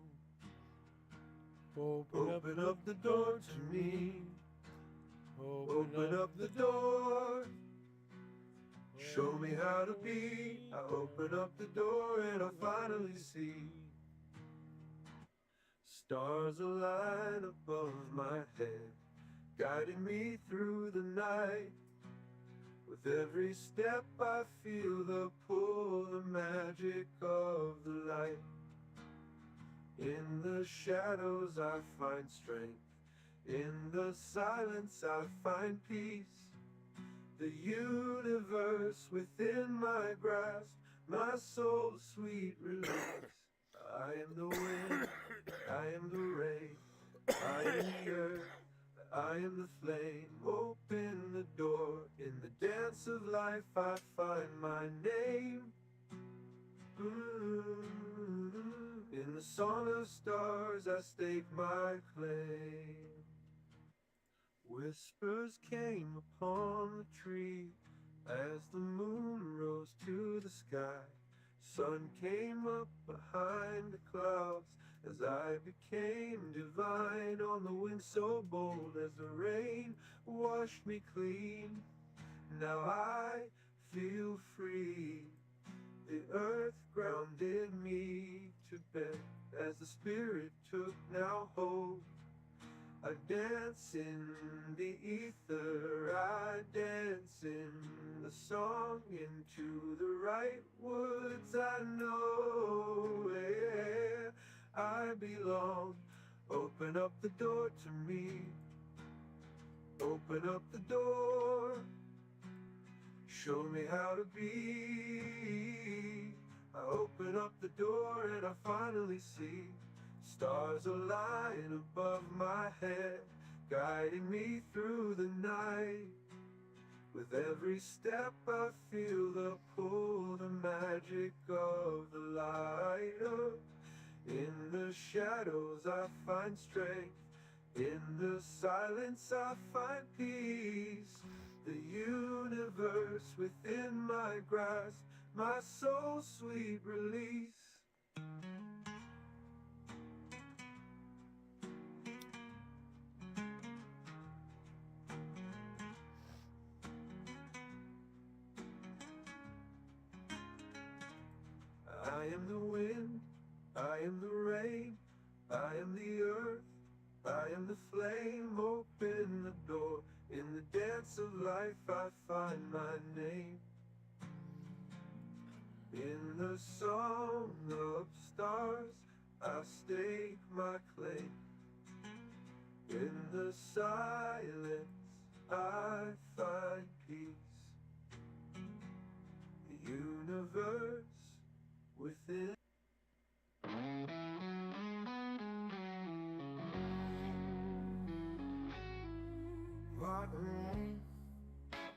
S1: Open up the door to me, open up the door. Show me how to be. I open up the door and I finally see stars align above my head, guiding me through the night. With every step I feel the pull, the magic of the light. In the shadows I find strength, in the silence I find peace. The universe within my grasp, my soul's sweet release. I am the wind, I am the rain, I am the earth, I am the flame. Open the door, in the dance of life I find my name. In the song of stars I stake my claim. Whispers came upon the tree as the moon rose to the sky. Sun came up behind the clouds as I became divine. On the wind so bold as the rain washed me clean. Now I feel free. The earth grounded me to bed. as the spirit took now hold. I dance in the ether, I dance in the song, into the right woods I know, yeah, I belong. Open up the door to me, open up the door, show me how to be. I open up the door and I finally see stars align above my head, guiding me through the night. With every step I feel the pull, the magic of the light. In the shadows I find strength, in the silence I find peace. The universe within my grasp, my soul's sweet release. I am the wind, I am the rain, I am the earth, I am the flame. Open the door, in the dance of life I find my name. In the song of stars I stake my claim. In the silence I find peace. The universe within.
S6: Hot rain,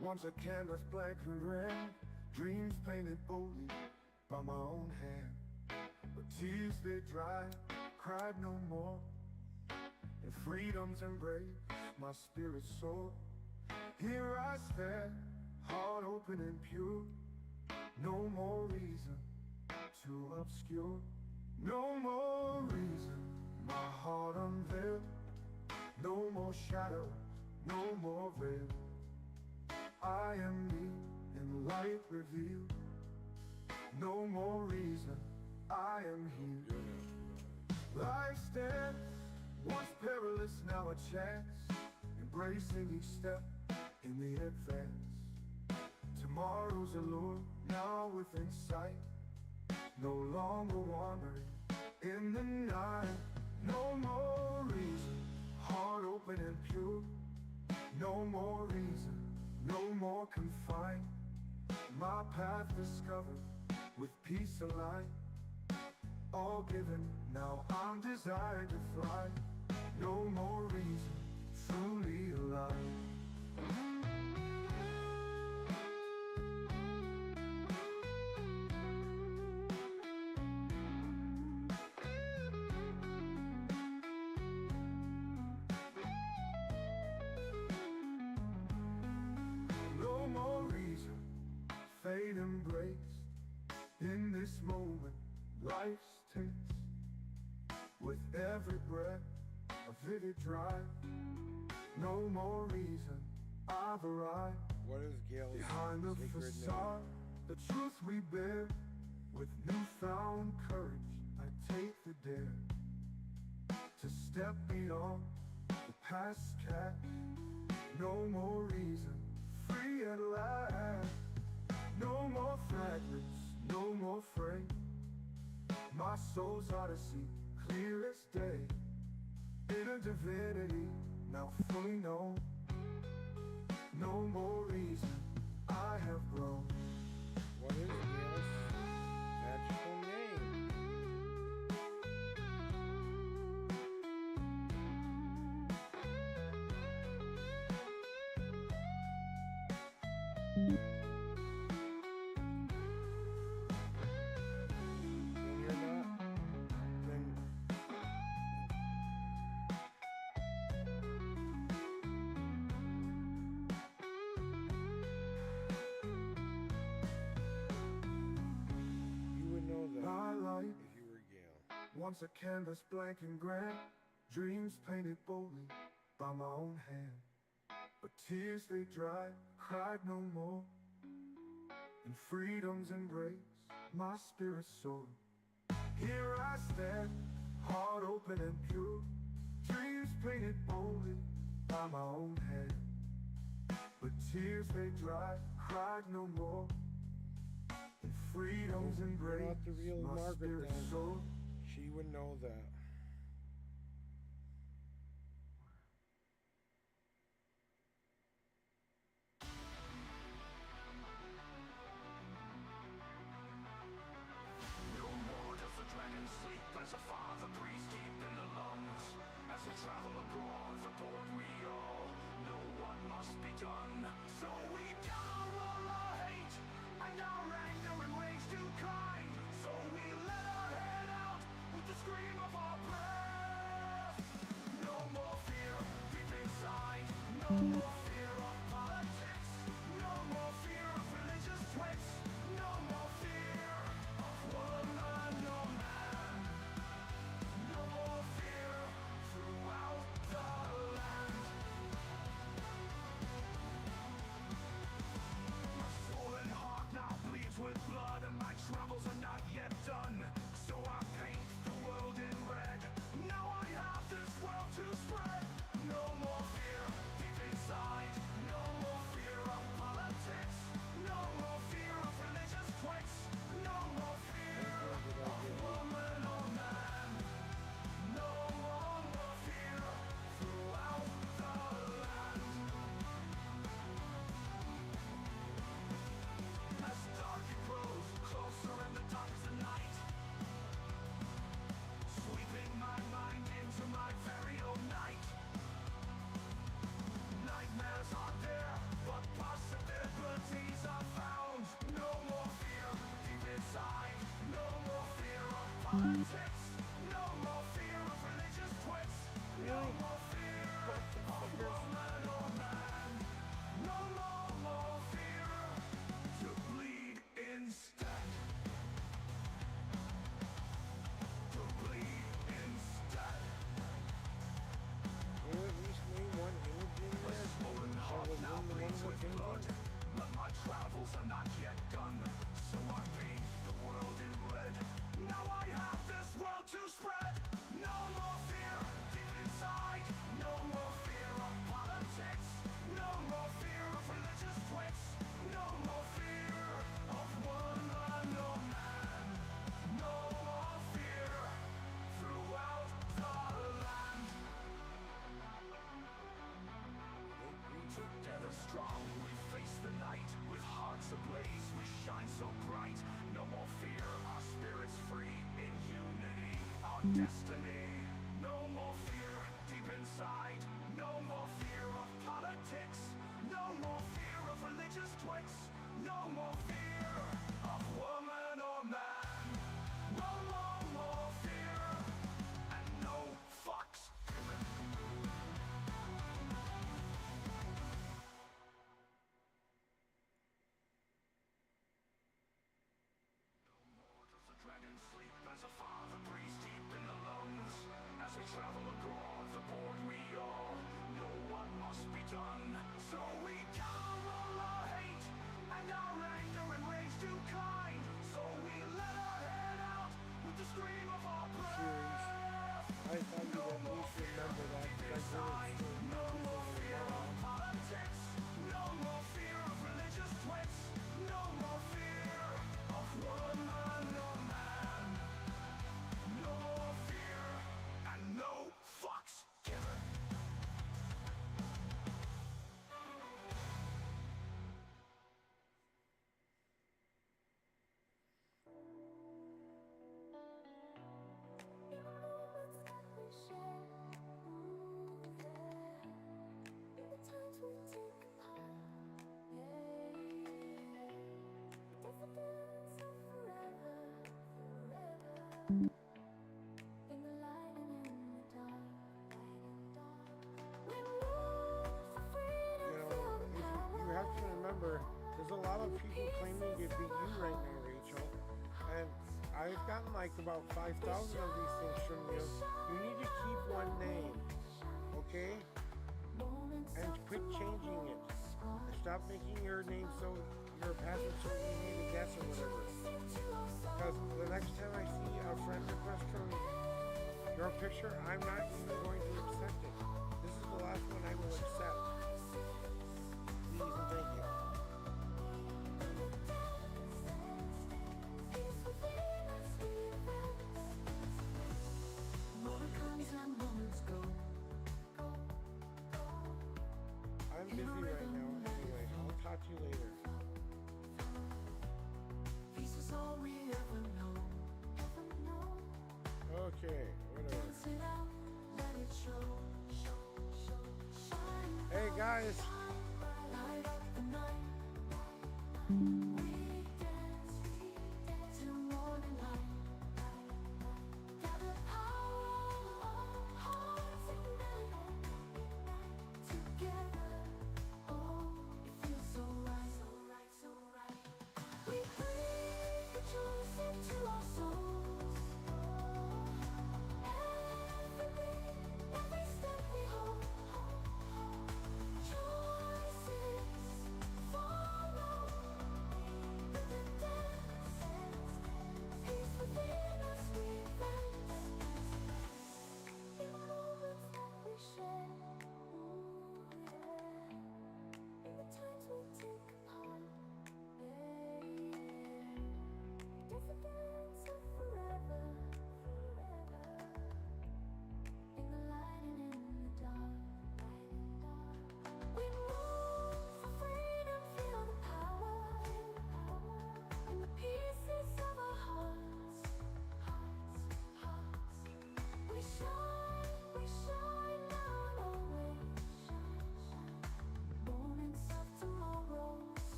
S6: once a canvas black and red, dreams painted boldly by my own hand. But tears they dried, cried no more. In freedom's embrace, my spirit soared. Here I stand, heart open and pure. No more reason to obscure. No more reason, my heart unveiled. No more shadow, no more veil. I am me in light revealed. No more reason, I am healed. Life stands, once perilous, now a chance. Embracing each step in the advance. Tomorrow's allure, now within sight. No longer wandering in the night. No more reason, heart open and pure. No more reason, no more confined. My path discovered, with peace aligned. All given, now I'm desired to fly. No more reason, truly alive. No more reason, fate embraced. In this moment, life's taste. With every breath, a vivid drive. No more reason, I've arrived.
S3: What is Gail's
S6: Behind the
S3: secret
S6: facade, the truth we bear. With newfound courage, I take the dare to step beyond the past cat. No more reason, free at last. No more fragments, no more frame. My soul's odyssey, clear as day. Inner divinity, now fully known. No more reason, I have grown.
S3: What is Gail's magical name? When you're not, then you would know that
S6: My life,
S3: if you were Gail.
S6: once a canvas blank and grand. Dreams painted boldly by my own hand. But tears they dried, cried no more. In freedom's embrace, my spirit soared. Here I stand, open and pure. Dreams painted boldly by my own hand. But tears they dry, cried no more. And freedom's
S3: You're
S6: embrace,
S3: not the real
S6: my
S3: Margaret
S6: spirit
S3: then.
S6: soared.
S3: She would know that.
S1: No more does the dragon sleep as a father breathes deep in the lungs. As we travel abroad, the board we all know what must be done. So we down all our hate and our anger and rage too kind. So we let our head out with the scream of our breath. No more fear deep inside. No more fear of politics. No more fear of religious twits. No more fear of woman or man. No more fear throughout the land. My soul and heart now bleeds with blood, and my travels are not yet done. So I paint the world in red. Now I have this world to spread. No more fear deep inside. No more fear of politics. No more fear of religious twits. No more fear of woman or man. No more fear throughout the land. As dark it grows closer and the dark is the night, sweeping my mind into my very own night. Nightmares are there, but possibilities are found. No more fear deep inside. No more fear of politics. No more fear of religious twits. No more fear of woman or man. No more fear to bleed instead. To bleed instead.
S3: Can you at least name one image in
S1: My
S3: there?
S1: swollen heart
S3: was
S1: now
S3: one the
S1: bleeds
S3: one
S1: with
S3: with
S1: blood. But my travels are not yet done. So I paint the world in red. Now I have this world to spread. No more fear deep inside. No more fear of politics. No more fear of religious twits. No more fear of woman or man. No more fear throughout the land. Together strong we face the night. With hearts ablaze we shine so bright. No more fear, our spirits free. In unity, our destiny. No more fear deep inside. No more fear of politics. No more fear of religious twits. No more fear of woman or man. No more fear, and no fucks given. Does the dragon sleep as a father breathes deep in the lungs? As we travel abroad, the board we all know what must be done. So we down all our hate and our anger and rage too kind. So we let our head out with the scream of our
S3: Series.
S1: breath.
S3: I thought you'd at least remember that because I heard it so
S1: No more
S3: much
S1: fear
S3: in
S1: of politics. No more fear of religious twits. No more fear of woman or man. No more fear and no fucks given.
S2: In the moments that we share, in the times we take apart, daffodils of forever, in the light and in the dark, we move for freedom,
S3: You
S2: feel
S3: know,
S2: the
S3: you have to remember, there's a lot of people claiming to be you right now, Rachel. And I've gotten like about 5,000 of these things from you. You need to keep one name, okay? And quit changing it. Stop making your name so your password so easy to guess or whatever. Because the next time I see a friend request from Your picture, I'm not even going to accept it. This is the last one I will accept. Please and thank you. I'm busy right now. Anyway, I'll talk to you later. Okay, whatever. Hey guys.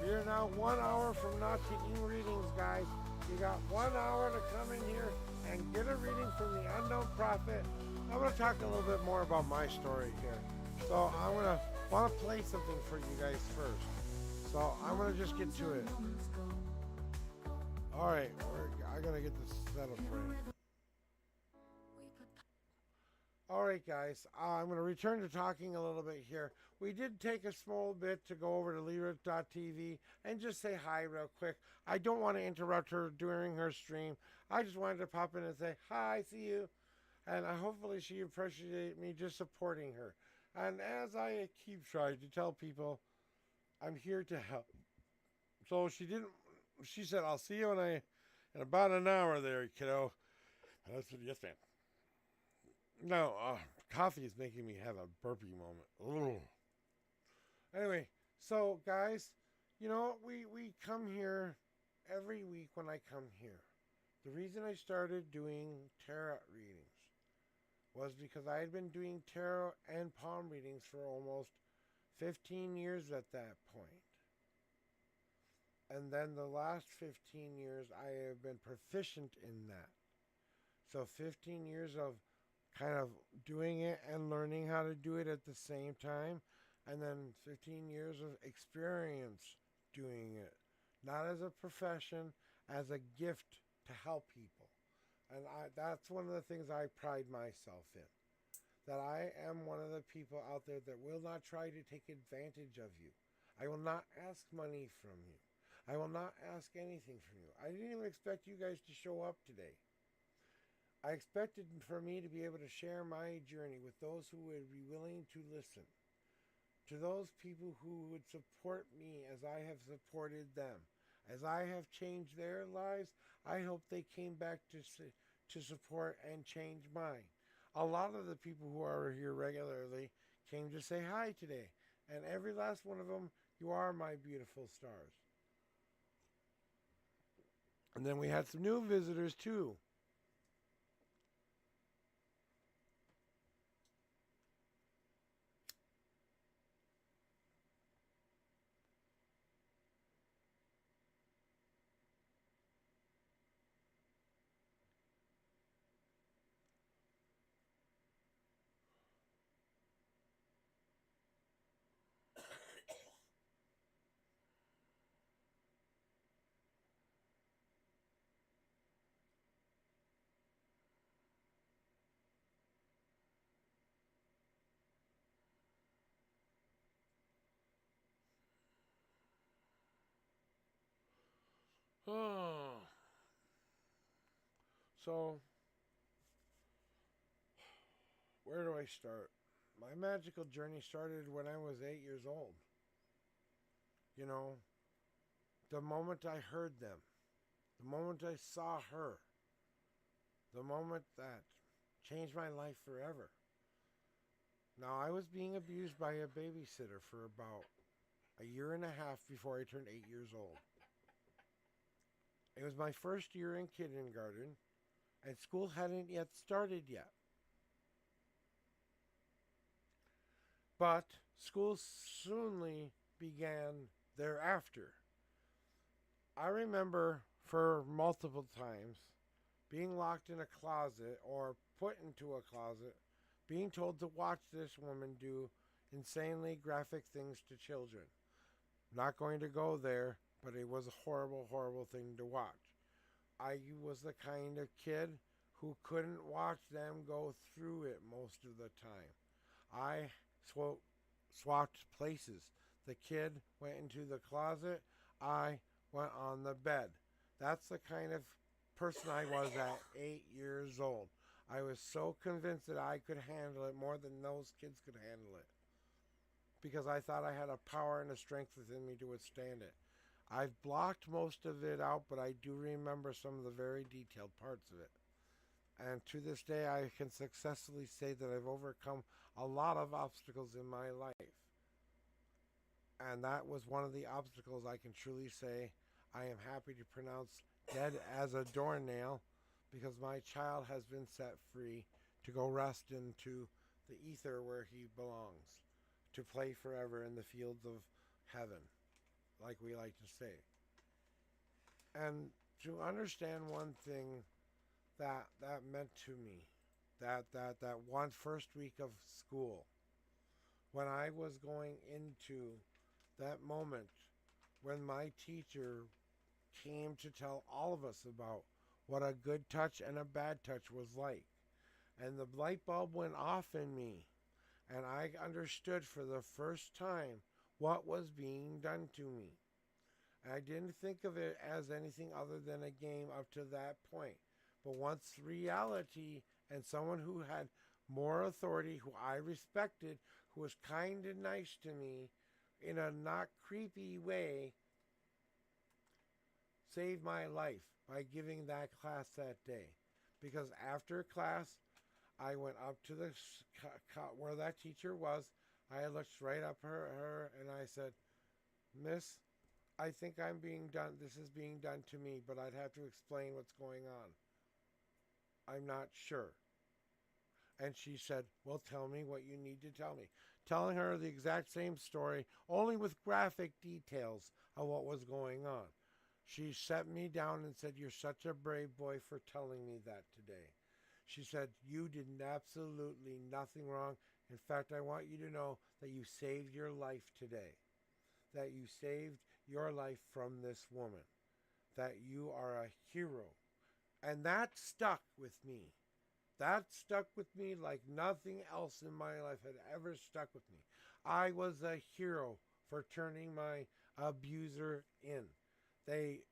S3: We are now 1 hour from not taking readings, guys. You got 1 hour to come in here and get a reading from the unknown prophet. I'm going to talk a little bit more about my story here. So I'm going to want to play something for you guys first. So I'm going to just get to it. All right, I got to get this set up right. All right, guys, I'm going to return to talking a little bit here. We did take a small bit to go over to Lyric.tv and just say hi real quick. I don't want to interrupt her during her stream. I just wanted to pop in and say, hi, see you. And hopefully she appreciated me just supporting her. And as I keep trying to tell people, I'm here to help. So she said, I'll see you in about an hour there, kiddo. And I said, yes, ma'am. No, coffee is making me have a burpee moment. Ugh. Anyway, so guys, you know, we come here every week when I come here. The reason I started doing tarot readings was because I had been doing tarot and palm readings for almost 15 years at that point. And then the last 15 years, I have been proficient in that. So 15 years of kind of doing it and learning how to do it at the same time. And then 15 years of experience doing it. Not as a profession, as a gift to help people. And that's one of the things I pride myself in. That I am one of the people out there that will not try to take advantage of you. I will not ask money from you. I will not ask anything from you. I didn't even expect you guys to show up today. I expected for me to be able to share my journey with those who would be willing to listen. To those people who would support me as I have supported them. As I have changed their lives, I hope they came back to support and change mine. A lot of the people who are here regularly came to say hi today. And every last one of them, you are my beautiful stars. And then we had some new visitors too. Oh. So, where do I start? My magical journey started when I was 8 years old. You know, the moment I heard them, the moment I saw her, the moment that changed my life forever. Now, I was being abused by a babysitter for about a year and a half before I turned 8 years old. It was my first year in kindergarten, and school hadn't yet started yet. But school soonly began thereafter. I remember for multiple times being locked in a closet or put into a closet, being told to watch this woman do insanely graphic things to children. Not going to go there, but it was a horrible, horrible thing to watch. I was the kind of kid who couldn't watch them go through it most of the time. I swapped places. The kid went into the closet. I went on the bed. That's the kind of person I was at 8 years old. I was so convinced that I could handle it more than those kids could handle it, because I thought I had a power and a strength within me to withstand it. I've blocked most of it out, but I do remember some of the very detailed parts of it. And to this day, I can successfully say that I've overcome a lot of obstacles in my life. And that was one of the obstacles I can truly say I am happy to pronounce dead as a doornail, because my child has been set free to go rest into the ether where he belongs, to play forever in the fields of heaven, like we like to say. And to understand one thing that meant to me, that one first week of school, when I was going into that moment when my teacher came to tell all of us about what a good touch and a bad touch was like. And the light bulb went off in me, and I understood for the first time what was being done to me. I didn't think of it as anything other than a game up to that point. But once reality and someone who had more authority, who I respected, who was kind and nice to me in a not creepy way, saved my life by giving that class that day. Because after class, I went up to the where that teacher was. I looked right up her and I said, "Miss, I think I'm being done. This is being done to me, but I'd have to explain what's going on. I'm not sure." And she said, "Well, tell me what you need to tell me." Telling her the exact same story, only with graphic details of what was going on. She set me down and said, "You're such a brave boy for telling me that today." She said, "You did absolutely nothing wrong. In fact, I want you to know that you saved your life today. That you saved your life from this woman. That you are a hero." And that stuck with me. That stuck with me like nothing else in my life had ever stuck with me. I was a hero for turning my abuser in. They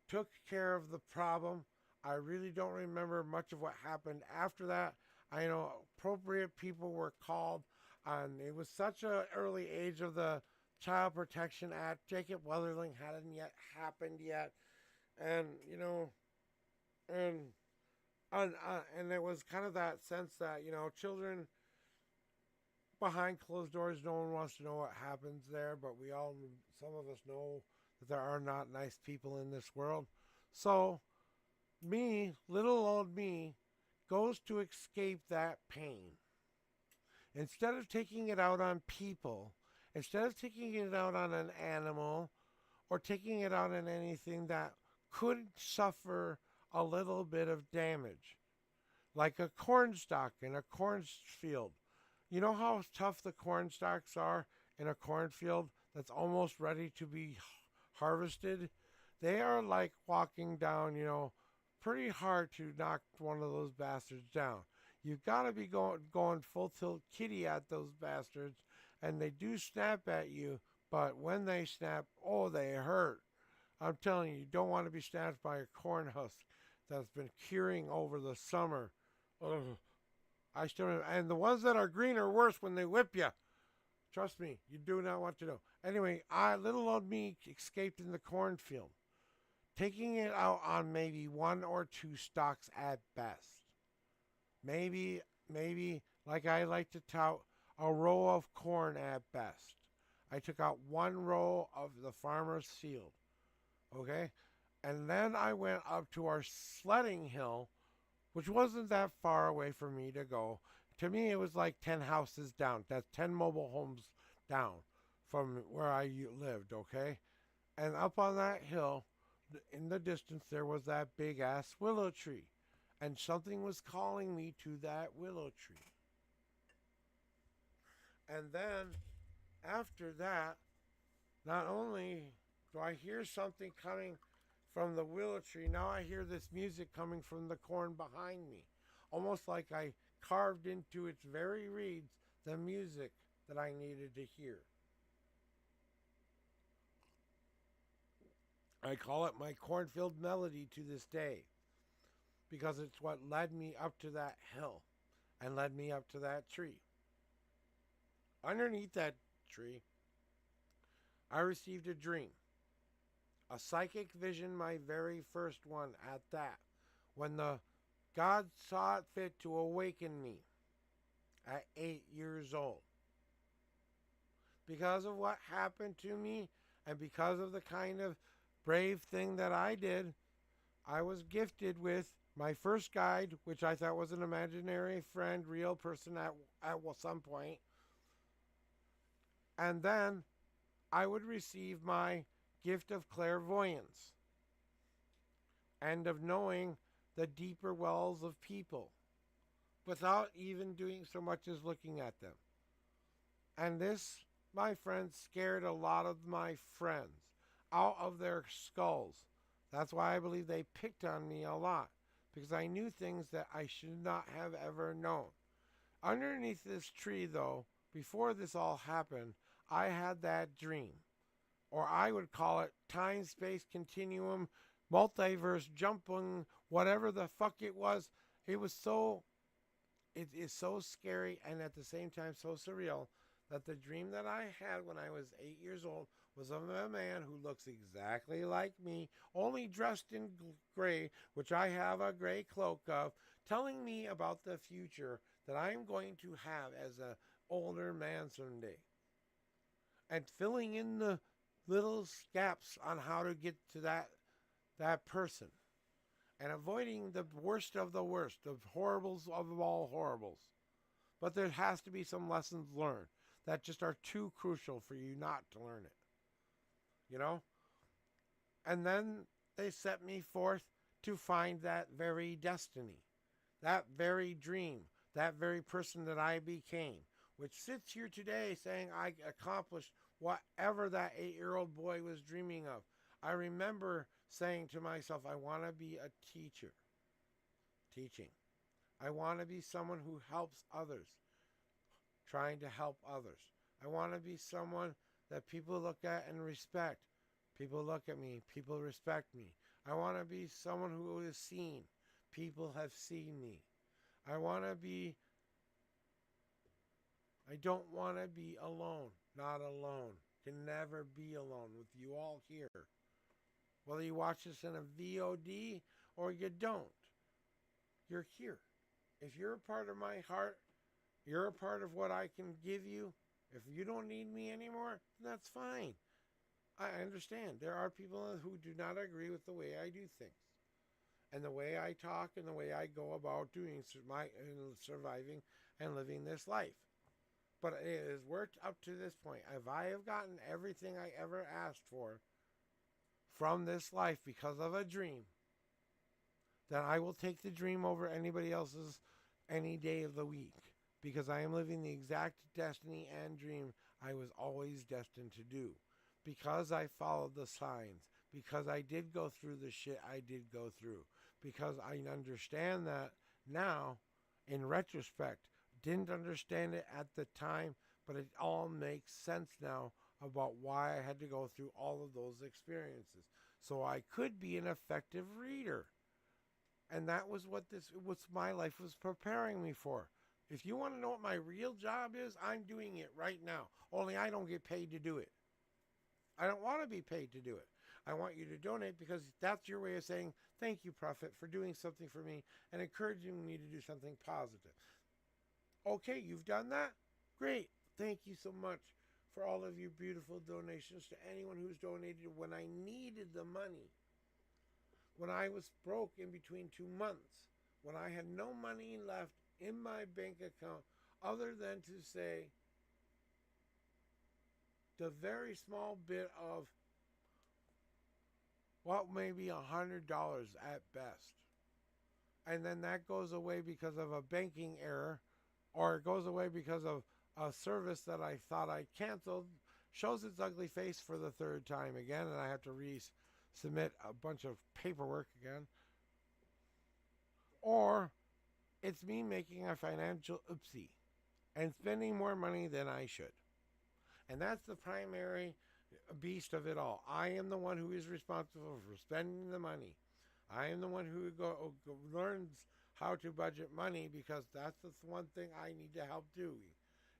S3: took care of the problem. I really don't remember much of what happened after that. I know appropriate people were called, and it was such an early age of the Child Protection Act. Jacob Weatherling hadn't yet happened yet, and and it was kind of that sense that children behind closed doors, no one wants to know what happens there, but some of us know that there are not nice people in this world. So me, little old me, goes to escape that pain. Instead of taking it out on people, instead of taking it out on an animal, or taking it out on anything that could suffer a little bit of damage, like a corn stalk in a cornfield. You know how tough the corn stalks are in a cornfield that's almost ready to be harvested? They are like walking down, pretty hard to knock one of those bastards down. You've got to be going full tilt kitty at those bastards, and they do snap at you, but when they snap, oh, they hurt. I'm telling you, you don't want to be snatched by a corn husk that's been curing over the summer. Ugh. I still, and the ones that are green are worse when they whip you. Trust me, you do not want to know. Anyway, little old me escaped in the cornfield, taking it out on maybe 1 or 2 stalks at best. Maybe, like I like to tout, a row of corn at best. I took out 1 row of the farmer's field, okay? And then I went up to our sledding hill, which wasn't that far away for me to go. To me, it was like 10 houses down. That's 10 mobile homes down from where I lived, okay? And up on that hill, in the distance, there was that big-ass willow tree. And something was calling me to that willow tree. And then, after that, not only do I hear something coming from the willow tree, now I hear this music coming from the corn behind me. Almost like I carved into its very reeds the music that I needed to hear. I call it my cornfield melody to this day, because it's what led me up to that hill and led me up to that tree. Underneath that tree, I received a dream. A psychic vision, my very first one at that, when the God saw it fit to awaken me at 8 years old. Because of what happened to me and because of the kind of brave thing that I did, I was gifted with my first guide, which I thought was an imaginary friend, real person at some point. And then I would receive my gift of clairvoyance and of knowing the deeper wells of people without even doing so much as looking at them. And this, my friends, scared a lot of my friends out of their skulls. That's why I believe they picked on me a lot, because I knew things that I should not have ever known. Underneath this tree, though, before this all happened, I had that dream. Or I would call it time-space continuum, multiverse, jumping, whatever the fuck it was. It was so, it is so scary and at the same time so surreal that the dream that I had when I was 8 years old was of a man who looks exactly like me, only dressed in gray, which I have a gray cloak of, telling me about the future that I'm going to have as an older man someday. And filling in the little gaps on how to get to that person. And avoiding the worst of the worst, the horribles of all horribles. But there has to be some lessons learned that just are too crucial for you not to learn it. You know? And then they set me forth to find that very destiny, that very dream, that very person that I became, which sits here today saying I accomplished whatever that 8-year-old boy was dreaming of. I remember saying to myself, I want to be a teacher. Teaching. I want to be someone who helps others. Trying to help others. I want to be someone that people look at and respect. People look at me. People respect me. I want to be someone who is seen. People have seen me. I don't want to be alone. Not alone. Can never be alone with you all here. Whether you watch this in a VOD or you don't, you're here. If you're a part of my heart, you're a part of what I can give you. If you don't need me anymore, that's fine. I understand. There are people who do not agree with the way I do things. And the way I talk and the way I go about doing surviving and living this life. But it has worked up to this point. If I have gotten everything I ever asked for from this life because of a dream, then I will take the dream over anybody else's any day of the week. Because I am living the exact destiny and dream I was always destined to do. Because I followed the signs. Because I did go through the shit I did go through. Because I understand that now, in retrospect. Didn't understand it at the time, but it all makes sense now about why I had to go through all of those experiences. so I could be an effective reader. And that was what my life was preparing me for. If you want to know what my real job is, I'm doing it right now. Only I don't get paid to do it. I don't want to be paid to do it. I want you to donate because that's your way of saying, thank you, Prophet, for doing something for me and encouraging me to do something positive. Okay, you've done that? Great. Thank you so much for all of your beautiful donations to anyone who's donated when I needed the money. When I was broke in between 2 months, when I had no money left in my bank account other than to say the very small bit of what may be $100 at best. And then that goes away because of a banking error, or it goes away because of a service that I thought I canceled, shows its ugly face for the third time again, and I have to resubmit a bunch of paperwork again. Or it's me making a financial oopsie and spending more money than I should. And that's the primary beast of it all. I am the one who is responsible for spending the money. I am the one who learns how to budget money, because that's the one thing I need to help do,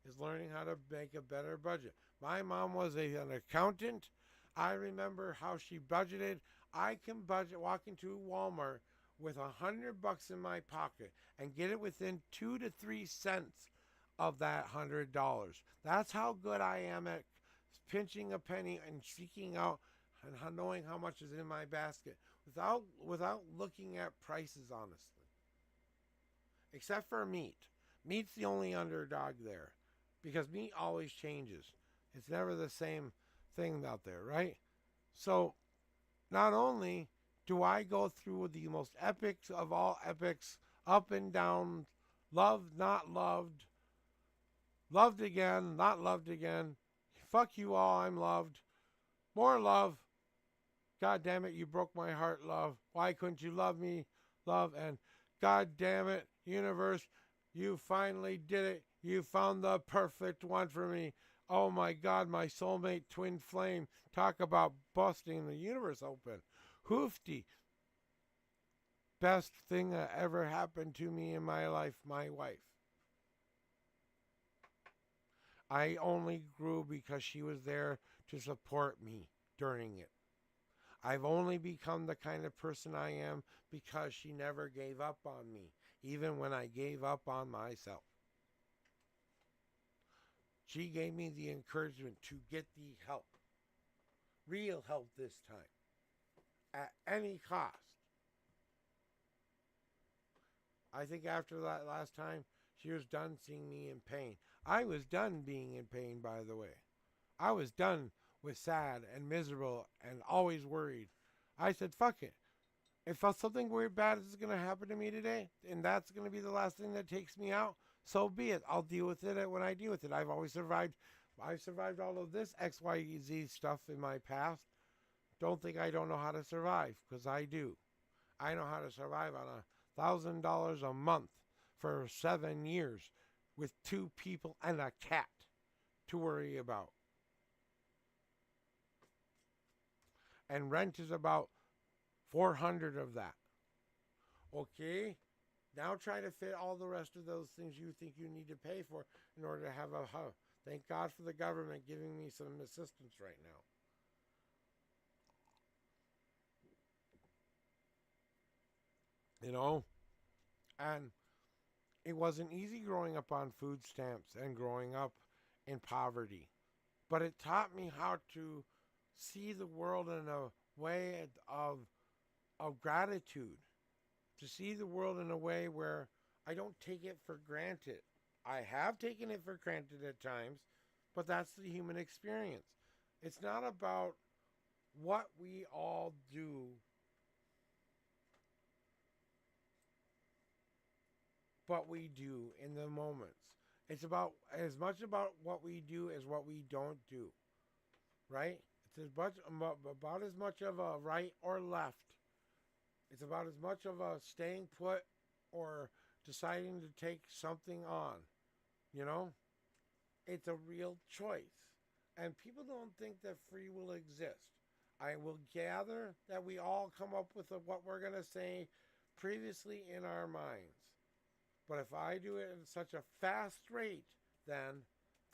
S3: is learning how to make a better budget. My mom was an accountant. I remember how she budgeted. I can walk into Walmart with $100 in my pocket and get it within 2 to 3 cents of that $100. That's how good I am at pinching a penny and seeking out and knowing how much is in my basket without looking at prices, honestly. Except for meat. Meat's the only underdog there, because meat always changes. It's never the same thing out there, right? So not only do I go through the most epics of all epics, up and down, loved, not loved, loved again, not loved again, fuck you all, I'm loved, more love, God damn it, you broke my heart, love, why couldn't you love me, love, and God damn it, universe, you finally did it, you found the perfect one for me. Oh my God, my soulmate twin flame, talk about busting the universe open. Hoofty. Best thing that ever happened to me in my life, my wife. I only grew because she was there to support me during it. I've only become the kind of person I am because she never gave up on me, even when I gave up on myself. She gave me the encouragement to get the help. Real help this time. At any cost. I think after that last time, she was done seeing me in pain. I was done being in pain, by the way. I was done with sad and miserable and always worried. I said, fuck it. If something weird bad is going to happen to me today, and that's going to be the last thing that takes me out, so be it. I'll deal with it when I deal with it. I've always survived. I've survived all of this XYZ stuff in my past. Don't think I don't know how to survive, because I do. I know how to survive on $1,000 a month for 7 years with 2 people and a cat to worry about. And rent is about 400 of that. Okay? Now try to fit all the rest of those things you think you need to pay for in order to have a house. Thank God for the government giving me some assistance right now. You know? And it wasn't easy growing up on food stamps and growing up in poverty. But it taught me how to see the world in a way of gratitude. To see the world in a way where I don't take it for granted. I have taken it for granted at times, but that's the human experience. It's not about what we all do, but we do in the moments. It's about as much about what we do as what we don't do, right? It's about as much of a right or left. It's about as much of a staying put or deciding to take something on, you know? It's a real choice. And people don't think that free will exists. I will gather that we all come up with what we're going to say previously in our minds. But if I do it at such a fast rate, then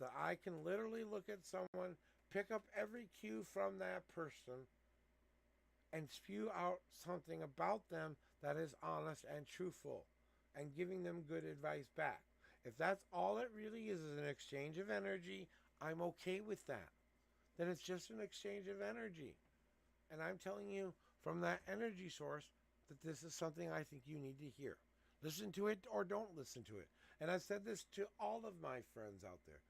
S3: that I can literally look at someone, pick up every cue from that person, and spew out something about them that is honest and truthful, and giving them good advice back. If that's all it really is an exchange of energy, I'm okay with that. Then it's just an exchange of energy. And I'm telling you from that energy source that this is something I think you need to hear. Listen to it or don't listen to it. And I've said this to all of my friends out there.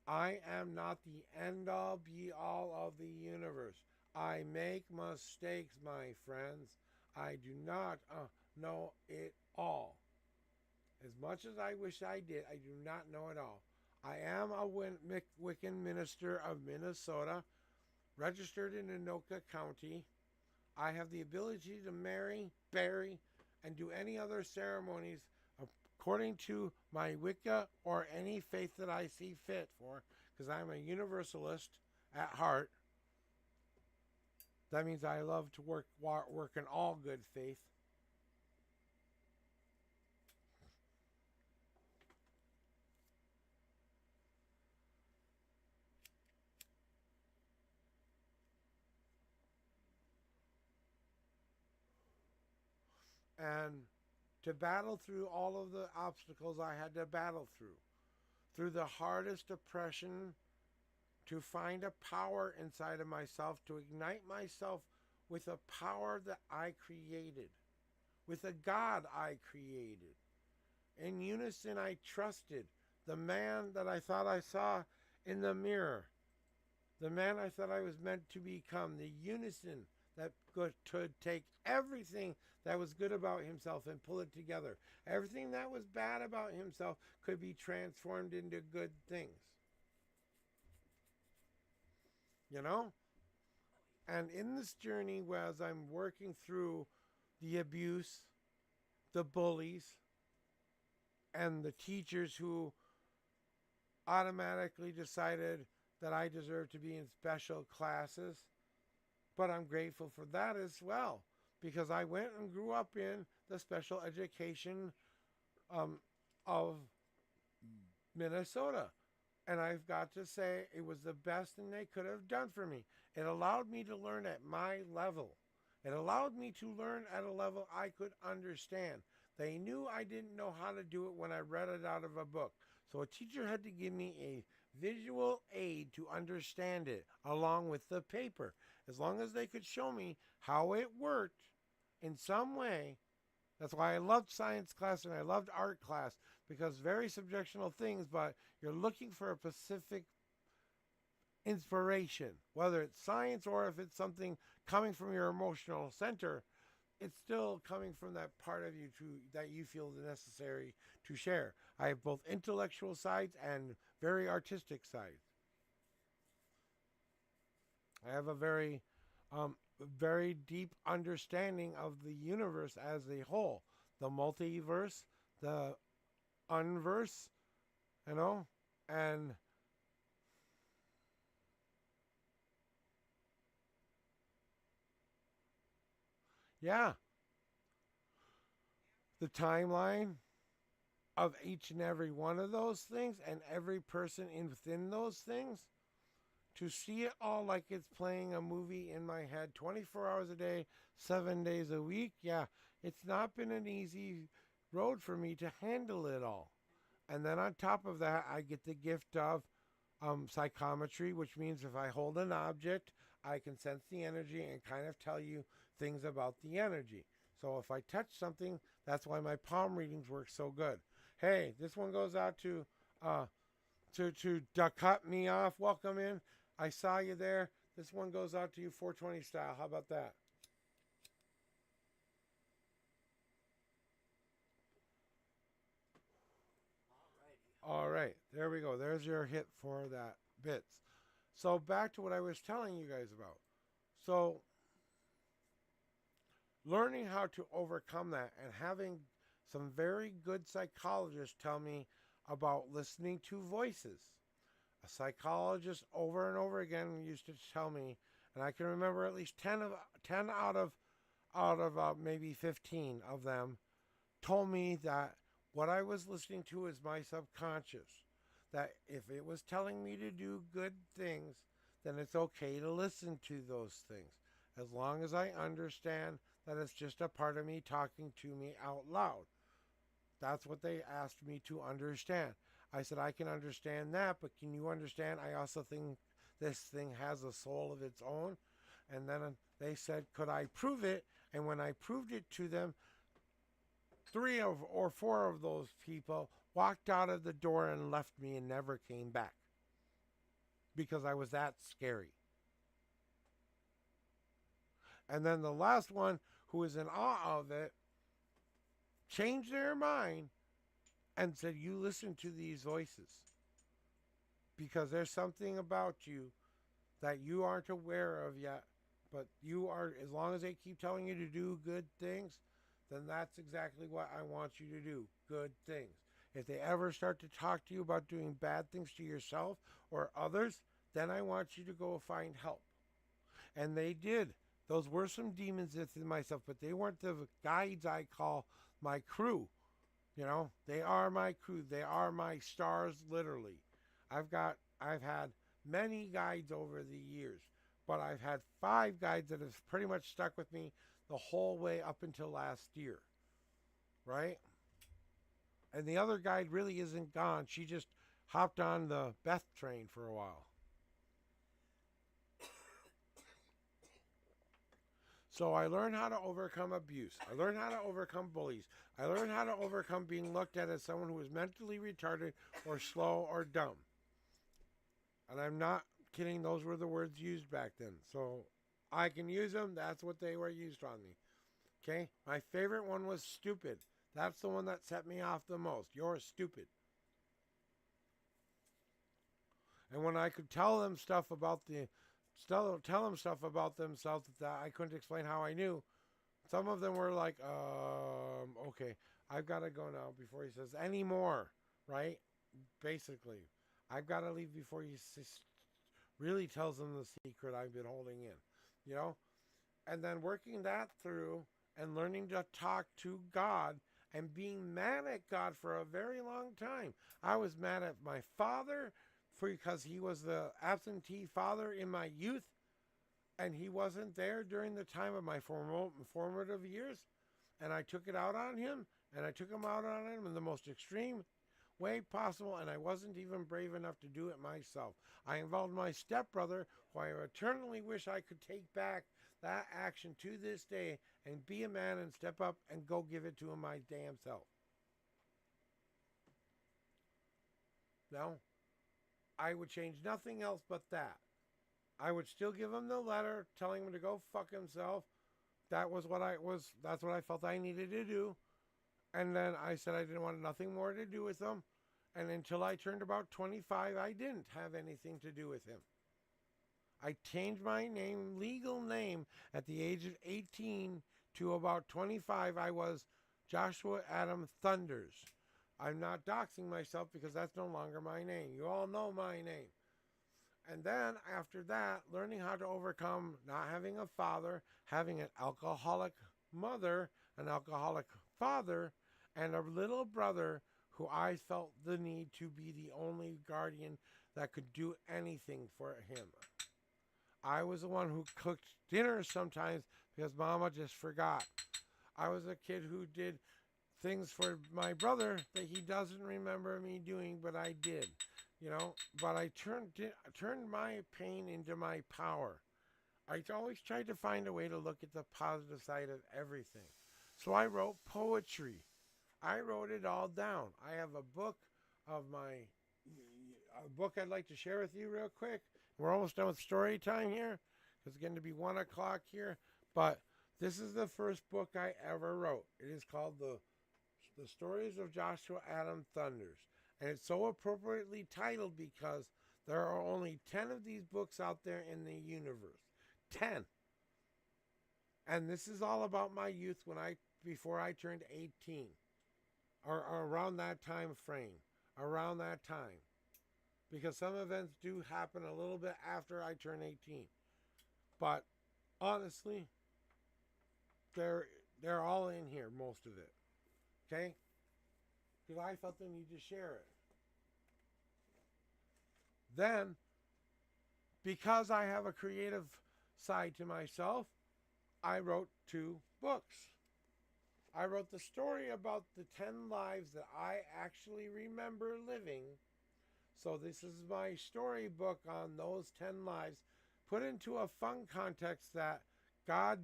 S3: I am not the end all be all of the universe. I make mistakes, my friends. I do not know it all. As much as I wish I did, I do not know it all. I am a Wiccan minister of Minnesota, registered in Anoka County. I have the ability to marry, bury, and do any other ceremonies according to my Wicca or any faith that I see fit for, because I'm a universalist at heart. That means I love to work in all good faith. And to battle through all of the obstacles I had to battle through the hardest depression, to find a power inside of myself, to ignite myself with a power that I created, with a God I created. In unison, I trusted the man that I thought I saw in the mirror, the man I thought I was meant to become, the unison that could take everything that was good about himself and pull it together. Everything that was bad about himself could be transformed into good things. You know? And in this journey, as I'm working through the abuse, the bullies, and the teachers who automatically decided that I deserve to be in special classes, but I'm grateful for that as well, because I went and grew up in the special education of Minnesota. And I've got to say, it was the best thing they could have done for me. It allowed me to learn at my level. It allowed me to learn at a level I could understand. They knew I didn't know how to do it when I read it out of a book. So a teacher had to give me a visual aid to understand it along with the paper. As long as they could show me how it worked in some way. That's why I loved science class and I loved art class, because very subjectional things, but you're looking for a specific inspiration, whether it's science or if it's something coming from your emotional center. It's still coming from that part of you that you feel necessary to share. I have both intellectual sides and very artistic sides. I have a very deep understanding of the universe as a whole, the multiverse, the unverse, and yeah, the timeline of each and every one of those things and every person within those things, to see it all like it's playing a movie in my head 24 hours a day, 7 days a week. Yeah, it's not been an easy road for me to handle it all. And then on top of that, I get the gift of psychometry, which means if I hold an object, I can sense the energy and kind of tell you things about the energy. So if I touch something, that's why my palm readings work so good. Hey, this one goes out to cut me off. Welcome in. I saw you there. This one goes out to you 420 style. How about that? All right. There we go. There's your hit for that bits. So back to what I was telling you guys about. So learning how to overcome that and having some very good psychologists tell me about listening to voices. A psychologist over and over again used to tell me, and I can remember at least 10 out of maybe 15 of them told me that what I was listening to is my subconscious. That if it was telling me to do good things, then it's okay to listen to those things, as long as I understand that it's just a part of me talking to me out loud. That's what they asked me to understand. I said, I can understand that, but can you understand? I also think this thing has a soul of its own. And then they said, could I prove it? And when I proved it to them, 4 of those people walked out of the door and left me and never came back because I was that scary. And then the last one, who was in awe of it, changed their mind and said, you listen to these voices because there's something about you that you aren't aware of yet, but you are, as long as they keep telling you to do good things, then that's exactly what I want you to do, good things. If they ever start to talk to you about doing bad things to yourself or others, then I want you to go find help. And they did. Those were some demons within myself, but they weren't the guides I call my crew. You know, they are my crew. They are my stars, literally. I've had many guides over the years, but I've had 5 guides that have pretty much stuck with me the whole way up until last year, right? And the other guide really isn't gone. She just hopped on the Beth train for a while. So I learned how to overcome abuse. I learned how to overcome bullies. I learned how to overcome being looked at as someone who was mentally retarded or slow or dumb. And I'm not kidding. Those were the words used back then. So I can use them. That's what they were used on me. Okay? My favorite one was stupid. That's the one that set me off the most. You're stupid. And when I could tell them stuff about themselves that I couldn't explain how I knew, some of them were like, okay, I've got to go now before he says any more, right? Basically, I've got to leave before he really tells them the secret I've been holding in, you know? And then working that through and learning to talk to God and being mad at God for a very long time. I was mad at my father because he was the absentee father in my youth, and he wasn't there during the time of my formative years, and I took it out on him, and I took him out on him in the most extreme way possible, and I wasn't even brave enough to do it myself. I involved my stepbrother, who I eternally wish I could take back that action to this day and be a man and step up and go give it to him my damn self. No, I would change nothing else but that. I would still give him the letter telling him to go fuck himself. That's what I felt I needed to do. And then I said I didn't want nothing more to do with him. And until I turned about 25, I didn't have anything to do with him. I changed my name, legal name, at the age of 18 to about 25. I was Joshua Adam Thunders. I'm not doxing myself because that's no longer my name. You all know my name. And then after that, learning how to overcome not having a father, having an alcoholic mother, an alcoholic father, and a little brother who I felt the need to be the only guardian that could do anything for him. I was the one who cooked dinner sometimes because Mama just forgot. I was a kid who did things for my brother that he doesn't remember me doing, but I did. You know, but I turned my pain into my power. I always tried to find a way to look at the positive side of everything. So I wrote poetry. I wrote it all down. I have a book I'd like to share with you real quick. We're almost done with story time here. It's going to be 1 o'clock here. But this is the first book I ever wrote. It is called The Stories of Joshua Adam Thunders. And it's so appropriately titled because there are only 10 of these books out there in the universe. 10. And this is all about my youth before I turned 18. Or around that time frame. Around that time. Because some events do happen a little bit after I turn 18. But honestly, they're all in here, most of it. Okay? Because I felt the need to share it. Then, because I have a creative side to myself, I wrote 2 books. I wrote the story about the 10 lives that I actually remember living. So this is my storybook on those 10 lives, put into a fun context that God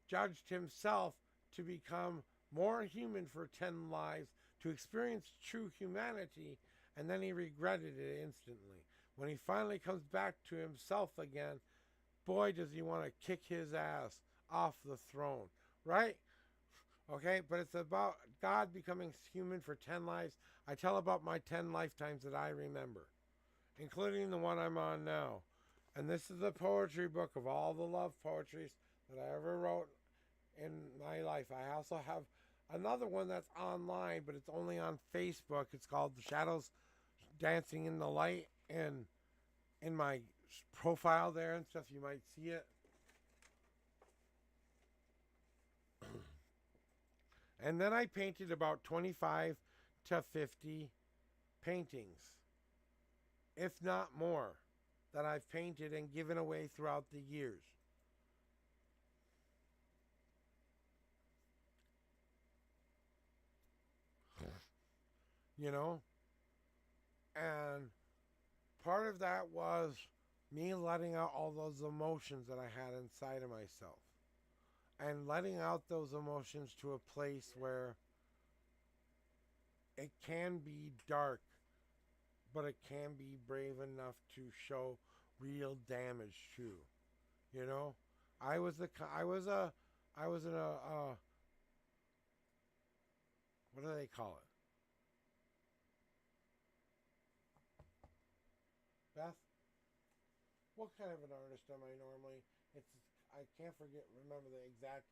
S3: judged himself to become more human for 10 lives, to experience true humanity, and then he regretted it instantly. When he finally comes back to himself again, boy, does he want to kick his ass off the throne, right? Okay, but it's about God becoming human for 10 lives. I tell about my 10 lifetimes that I remember, including the one I'm on now. And this is the poetry book of all the love poetries that I ever wrote in my life. I also have another one that's online, but it's only on Facebook. It's called The Shadows Dancing in the Light. And in my profile there and stuff, you might see it. And then I painted about 25 to 50 paintings, if not more, that I've painted and given away throughout the years. You know? And part of that was me letting out all those emotions that I had inside of myself. And letting out those emotions to a place where it can be dark, but it can be brave enough to show real damage too. You know, I was in a what do they call it? Beth, what kind of an artist am I normally? I can't remember the exact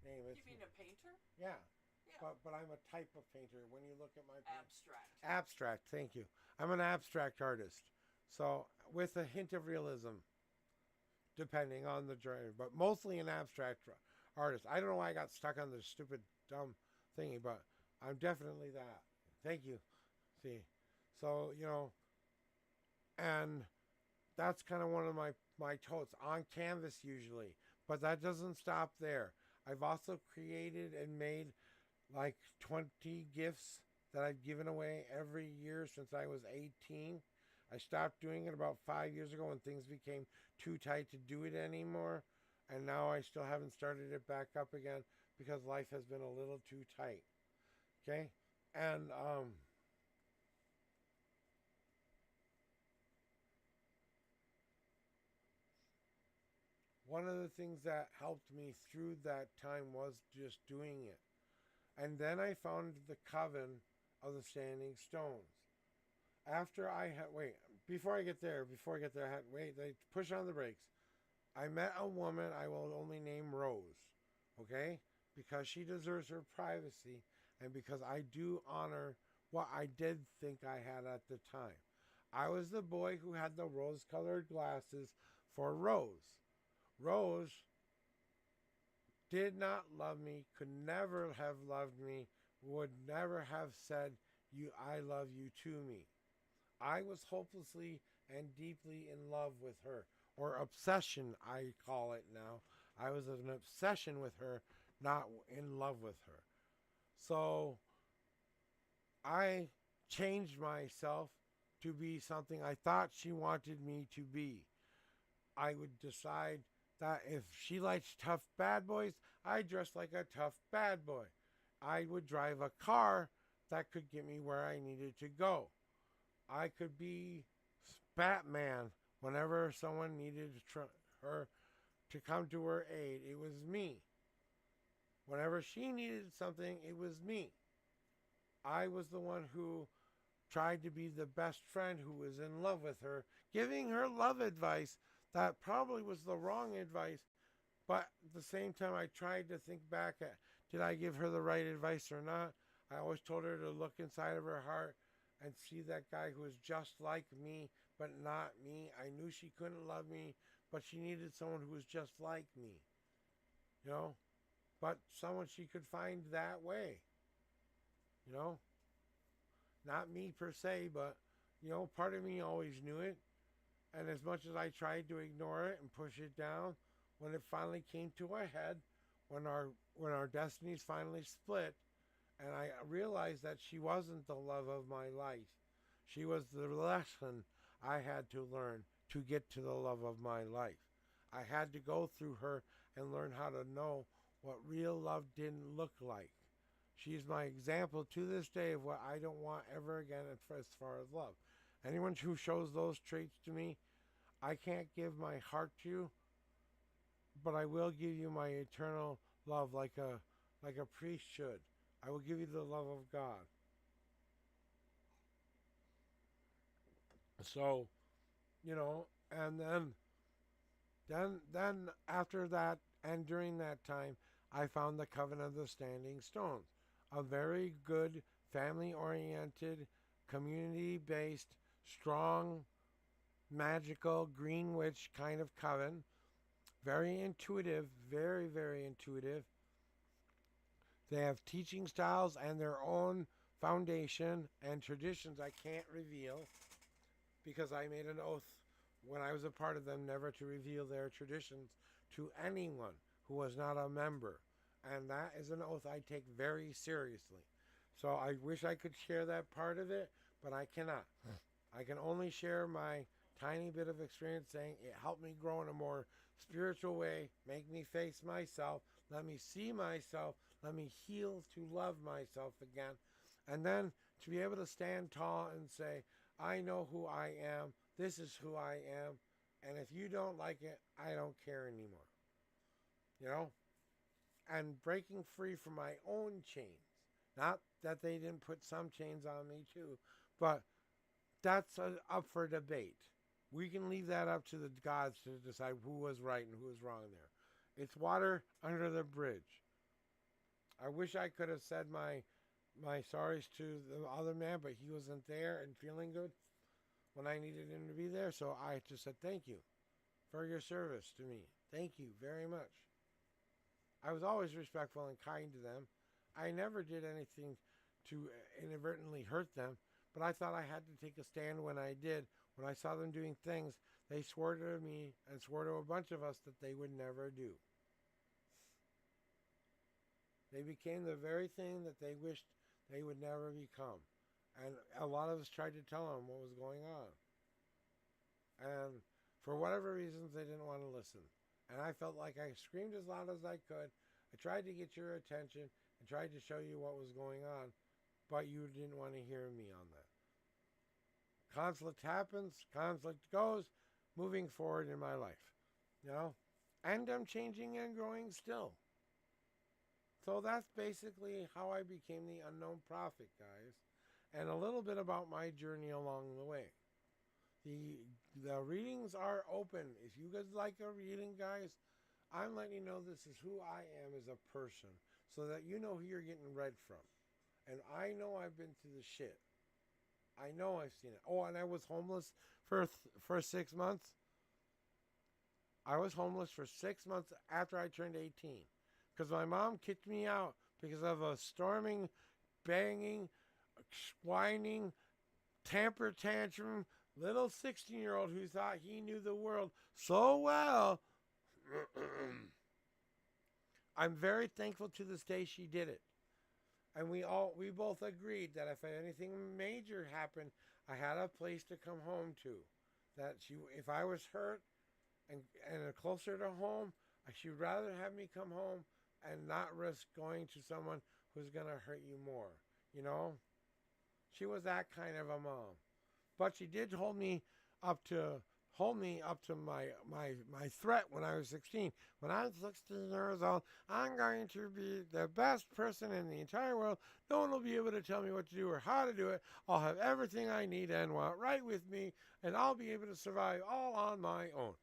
S3: name.
S4: You mean a painter?
S3: Yeah.
S4: Yeah.
S3: But I'm a type of painter. When you look at my
S4: Abstract.
S3: Abstract, thank you. I'm an abstract artist. So with a hint of realism, depending on the genre, but mostly an abstract artist. I don't know why I got stuck on this stupid dumb thingy, but I'm definitely that. Thank you. See. So, you know, and that's kind of one of my totes on canvas usually, but that doesn't stop there. I've also created and made like 20 gifts that I've given away every year since I was 18. I stopped doing it about 5 years ago when things became too tight to do it anymore, and now I still haven't started it back up again because life has been a little too tight. Okay? And one of the things that helped me through that time was just doing it. And then I found the coven of the Standing Stones. After I had, before I get there, they push on the brakes. I met a woman I will only name Rose, okay? Because she deserves her privacy and because I do honor what I did think I had at the time. I was the boy who had the rose-colored glasses for Rose. Rose did not love me, could never have loved me, would never have said, I love you to me. I was hopelessly and deeply in love with her, or obsession, I call it now. I was an obsession with her, not in love with her. So I changed myself to be something I thought she wanted me to be. I would decide that if she likes tough bad boys, I dress like a tough bad boy. I would drive a car that could get me where I needed to go. I could be Batman whenever someone needed her to come to her aid. It was me. Whenever she needed something, it was me. I was the one who tried to be the best friend who was in love with her, giving her love advice that probably was the wrong advice, but at the same time I tried to think back at, did I give her the right advice or not? I always told her to look inside of her heart and see that guy who was just like me, but not me. I knew she couldn't love me, but she needed someone who was just like me, you know, but someone she could find that way, you know, not me per se, but, you know, part of me always knew it. And as much as I tried to ignore it and push it down, when it finally came to a head, when our destinies finally split, and I realized that she wasn't the love of my life. She was the lesson I had to learn to get to the love of my life. I had to go through her and learn how to know what real love didn't look like. She's my example to this day of what I don't want ever again as far as love. Anyone who shows those traits to me, I can't give my heart to you, but I will give you my eternal love like a priest should. I will give you the love of God. So, you know, and then after that and during that time, I found the Covenant of the Standing Stones, a very good family-oriented, community-based, strong, magical green witch kind of coven. Very intuitive, very, very intuitive. They have teaching styles and their own foundation and traditions I can't reveal because I made an oath when I was a part of them never to reveal their traditions to anyone who was not a member. And that is an oath I take very seriously. So I wish I could share that part of it, but I cannot. I can only share my tiny bit of experience saying it helped me grow in a more spiritual way, make me face myself, let me see myself, let me heal to love myself again, and then to be able to stand tall and say, I know who I am, this is who I am, and if you don't like it, I don't care anymore. You know? And breaking free from my own chains. Not that they didn't put some chains on me too, but that's up for debate. We can leave that up to the gods to decide who was right and who was wrong there. It's water under the bridge. I wish I could have said my sorries to the other man, but he wasn't there and feeling good when I needed him to be there. So I just said, thank you for your service to me. Thank you very much. I was always respectful and kind to them. I never did anything to inadvertently hurt them, but I thought I had to take a stand when I did. When I saw them doing things, they swore to me and swore to a bunch of us that they would never do. They became the very thing that they wished they would never become. And a lot of us tried to tell them what was going on. And for whatever reasons, they didn't want to listen. And I felt like I screamed as loud as I could. I tried to get your attention and tried to show you what was going on, but you didn't want to hear me on that. Conflict happens, conflict goes, moving forward in my life, you know? And I'm changing and growing still. So that's basically how I became the unknown prophet, guys. And a little bit about my journey along the way. The readings are open. If you guys like a reading, guys, I'm letting you know this is who I am as a person so that you know who you're getting read from. And I know I've been through the shit. I know I've seen it. Oh, and I was homeless for 6 months. I was homeless for 6 months after I turned 18 because my mom kicked me out because of a storming, banging, whining, temper tantrum little 16-year-old who thought he knew the world so well. I'm very thankful to this day she did it. And we both agreed that if anything major happened, I had a place to come home to. That if I was hurt and closer to home, she'd rather have me come home and not risk going to someone who's going to hurt you more. You know? She was that kind of a mom. But she did hold me up to my threat when I was 16. When I was 16 years old, I'm going to be the best person in the entire world. No one will be able to tell me what to do or how to do it. I'll have everything I need and want right with me, and I'll be able to survive all on my own.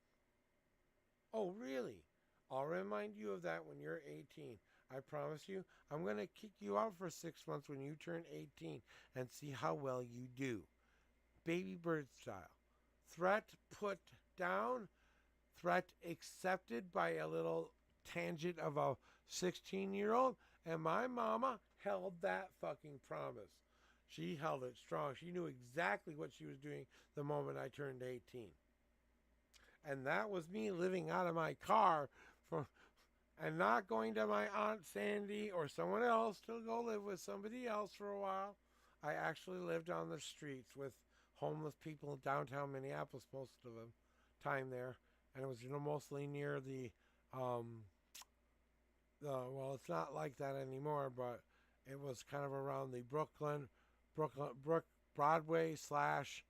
S3: Oh, really? I'll remind you of that when you're 18. I promise you, I'm going to kick you out for 6 months when you turn 18 and see how well you do. Baby bird style. Threat put down, threat accepted by a little tangent of a 16-year-old, and my mama held that fucking promise. She held it strong. She knew exactly what she was doing the moment I turned 18. And that was me living out of my car and not going to my Aunt Sandy or someone else to go live with somebody else for a while. I actually lived on the streets with homeless people in downtown Minneapolis most of the time there. And it was, mostly near well, it's not like that anymore, but it was kind of around the Broadway slash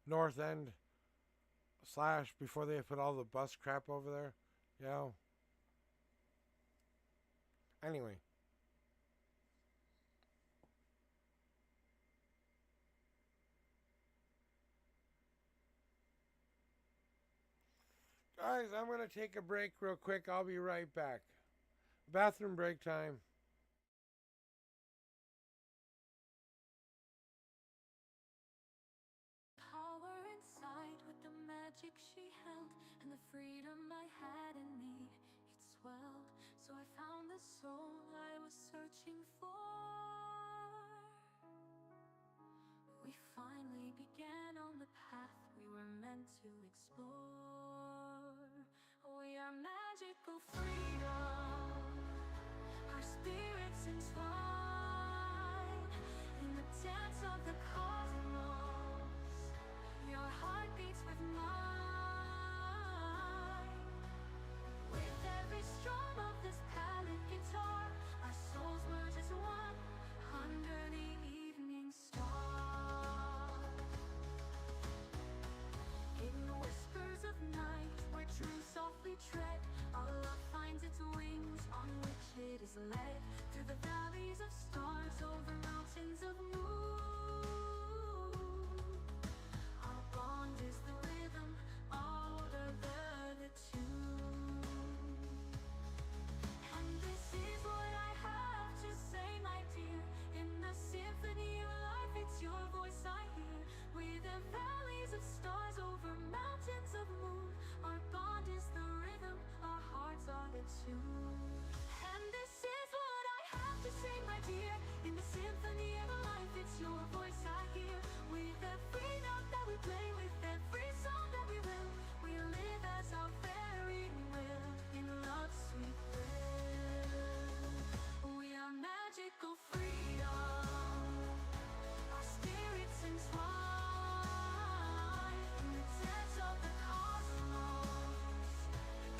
S3: North End slash before they put all the bus crap over there. Yeah. Anyway. Guys, I'm going to take a break real quick. I'll be right back. Bathroom break time.
S2: Power inside with the magic she held and the freedom I had in me. It swelled, so I found the soul I was searching for. We finally began on the path we were meant to explore. We are magical freedom, our spirits entwine in the dance of the cosmos. Your heart beats with mine. With every strum of this palette guitar, our souls merge as one under the evening star. In the whispers of night, where truth softly tread, our love finds its wings on which it is led. Through the valleys of stars, over mountains of moon. Our bond is the rhythm, older the tune. And this is what I have to say, my dear. In the symphony of life, it's your voice I hear. With the valleys of stars over mountains of moon, our bond is the rhythm, our hearts are the tune. And this is what I have to say, my dear. In the symphony of life, it's your voice I hear. With every note that we play, with every song that we will, we live as our very will in love's sweet thrill. We are magical freedom, our spirits entwine in the dance of the cosmos.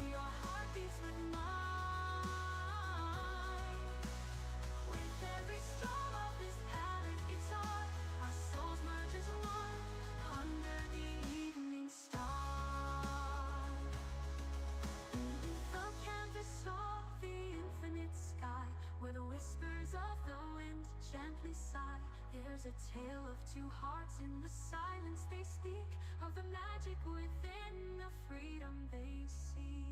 S2: Your heart beats with mine. With every strum of this palette guitar, our souls merge as one under the evening star. The canvas of the infinite sky, where the whispers of the wind gently sigh. There's a tale of two hearts in the silence they speak, of the magic within the freedom they seek.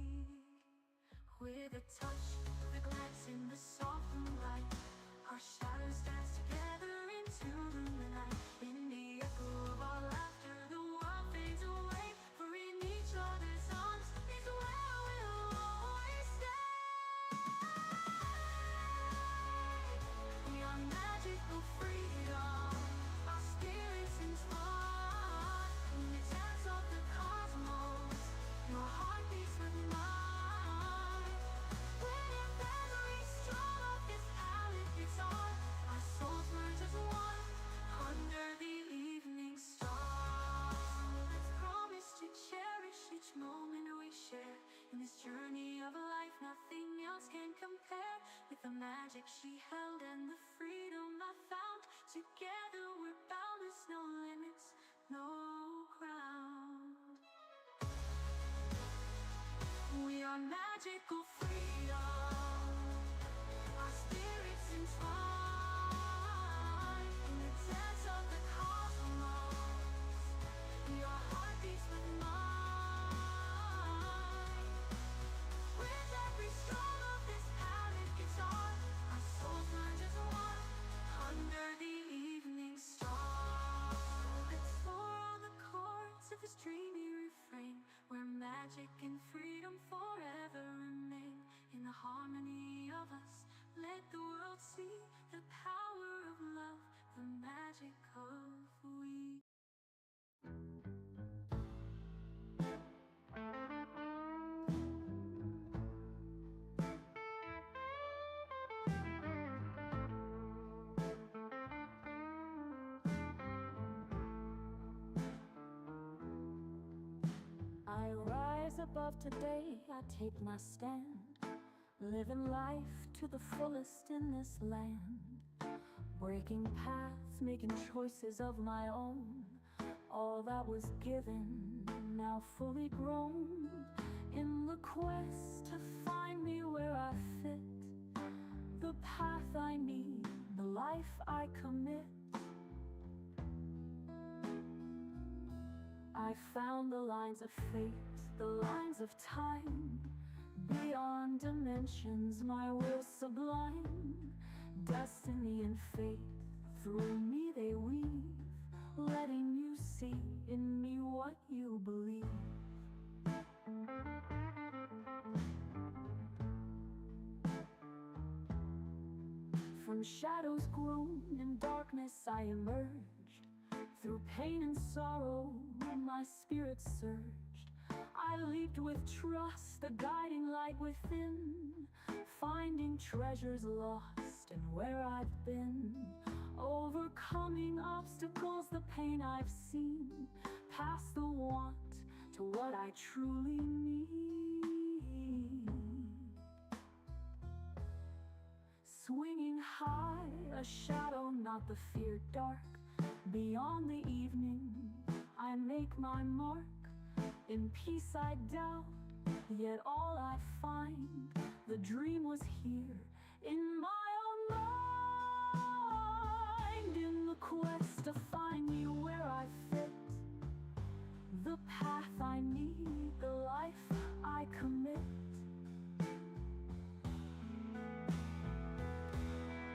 S2: With a touch, the glance in the soft moonlight, our shadows dance together into the night. In the echo of our laughter, the world fades away, for in each other's arms is where we'll always stay. We are magical freedom, our spirits entwine in the dance of the cosmos. Your heart beats with mine. When every strum of this palette guitar, our souls merge as one under the evening star. Let's promise to cherish each moment we share. In this journey of life, nothing else can compare. With the magic she held and the freedom I found, together we're boundless, no limits, no ground. We are magical freedom, our spirits entwine in the dance of the cosmos. Your heart beats with mine. With every strum of this palette guitar, our souls merge as one under the evening star. Let's soar on the chords of this dreamy refrain, magic and freedom forever remain in the harmony of us. Let the world see the power of love, the magic of we. I rise above today, I take my stand, living life to the fullest in this land, breaking paths, making choices of my own. All that was given, now fully grown, in the quest to find me where I fit, the path I need, the life I commit. I found the lines of fate, the lines of time, beyond dimensions, my will sublime. Destiny and fate, through me they weave, letting you see in me what you believe. From shadows grown in darkness I emerged, through pain and sorrow my spirit surged. I leaped with trust, the guiding light within, finding treasures lost and where I've been, overcoming obstacles, the pain I've seen, past the want to what I truly need. Swinging high, a shadow, not the fear dark. Beyond the evening, I make my mark. In peace I doubt, yet all I find, the dream was here, in my own mind. In the quest to find me where I fit, the path I need, the life I commit.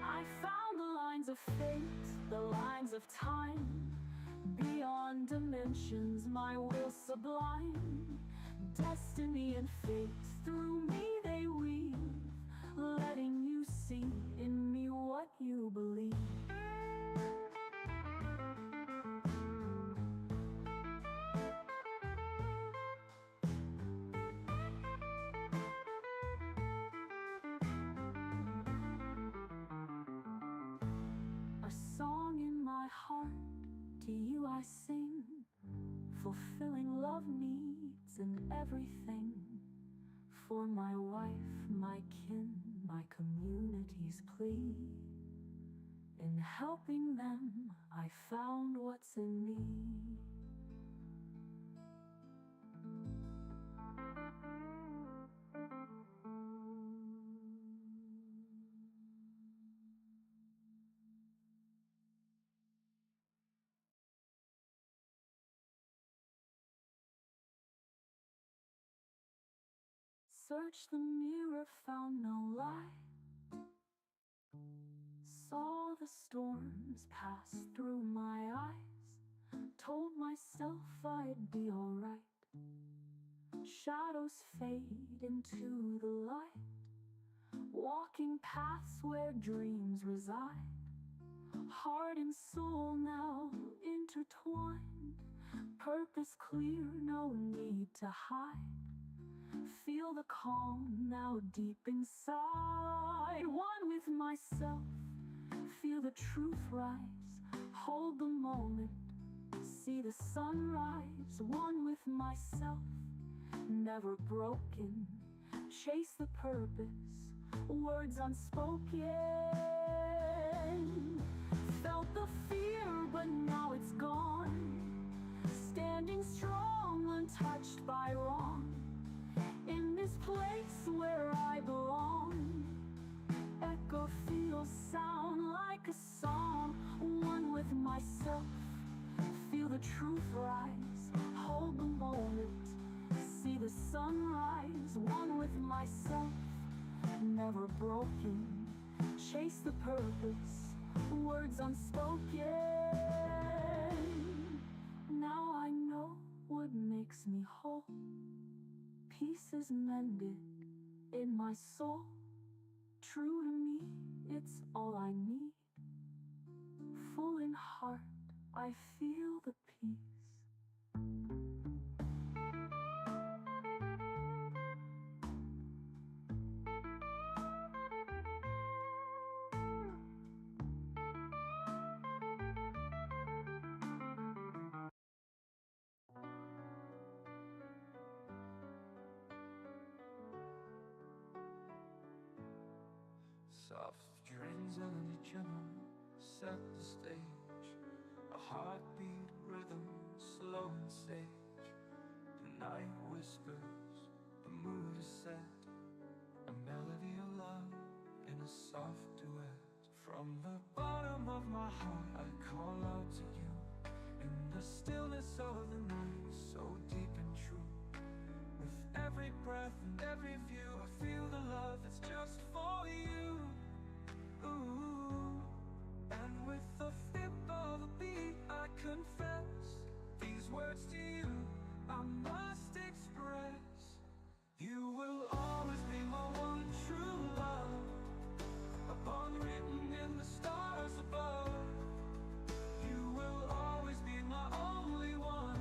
S2: I found the lines of fate, the lines of time, beyond dimensions, my will sublime. Destiny and fate, through me they weave, letting you see in me what you believe. A song in my heart, to you I sing, fulfilling love needs and everything. For my wife, my kin, my community's plea. In helping them, I found what's in me. Searched the mirror, found no light. Saw the storms pass through my eyes. Told myself I'd be alright. Shadows fade into the light, walking paths where dreams reside. Heart and soul now intertwined, purpose clear, no need to hide. Feel the calm now deep inside, one with myself, feel the truth rise, hold the moment, see the sunrise, one with myself, never broken, chase the purpose, words unspoken. Felt the fear, but now it's gone, standing strong, untouched by wrong. In this place where I belong, echo feels sound like a song, one with myself, feel the truth rise, hold the moment, see the sunrise, one with myself, never broken, chase the purpose, words unspoken. Now I know what makes me whole. pieces mended in my soul. True to me, it's all I need. Full in heart, I feel the peace.
S1: Soft drains of the channel set the stage. A heartbeat rhythm, slow and sage. The night whispers, the mood is set. A melody of love in a soft duet. From the bottom of my heart I call out to you. In the stillness of the night, so deep and true. With every breath and every view, I feel the love that's just for you. Ooh. And with the flip of a beat, I confess these words to you I must express. You will always be my one true love, a bond written in the stars above. You will always be my only one.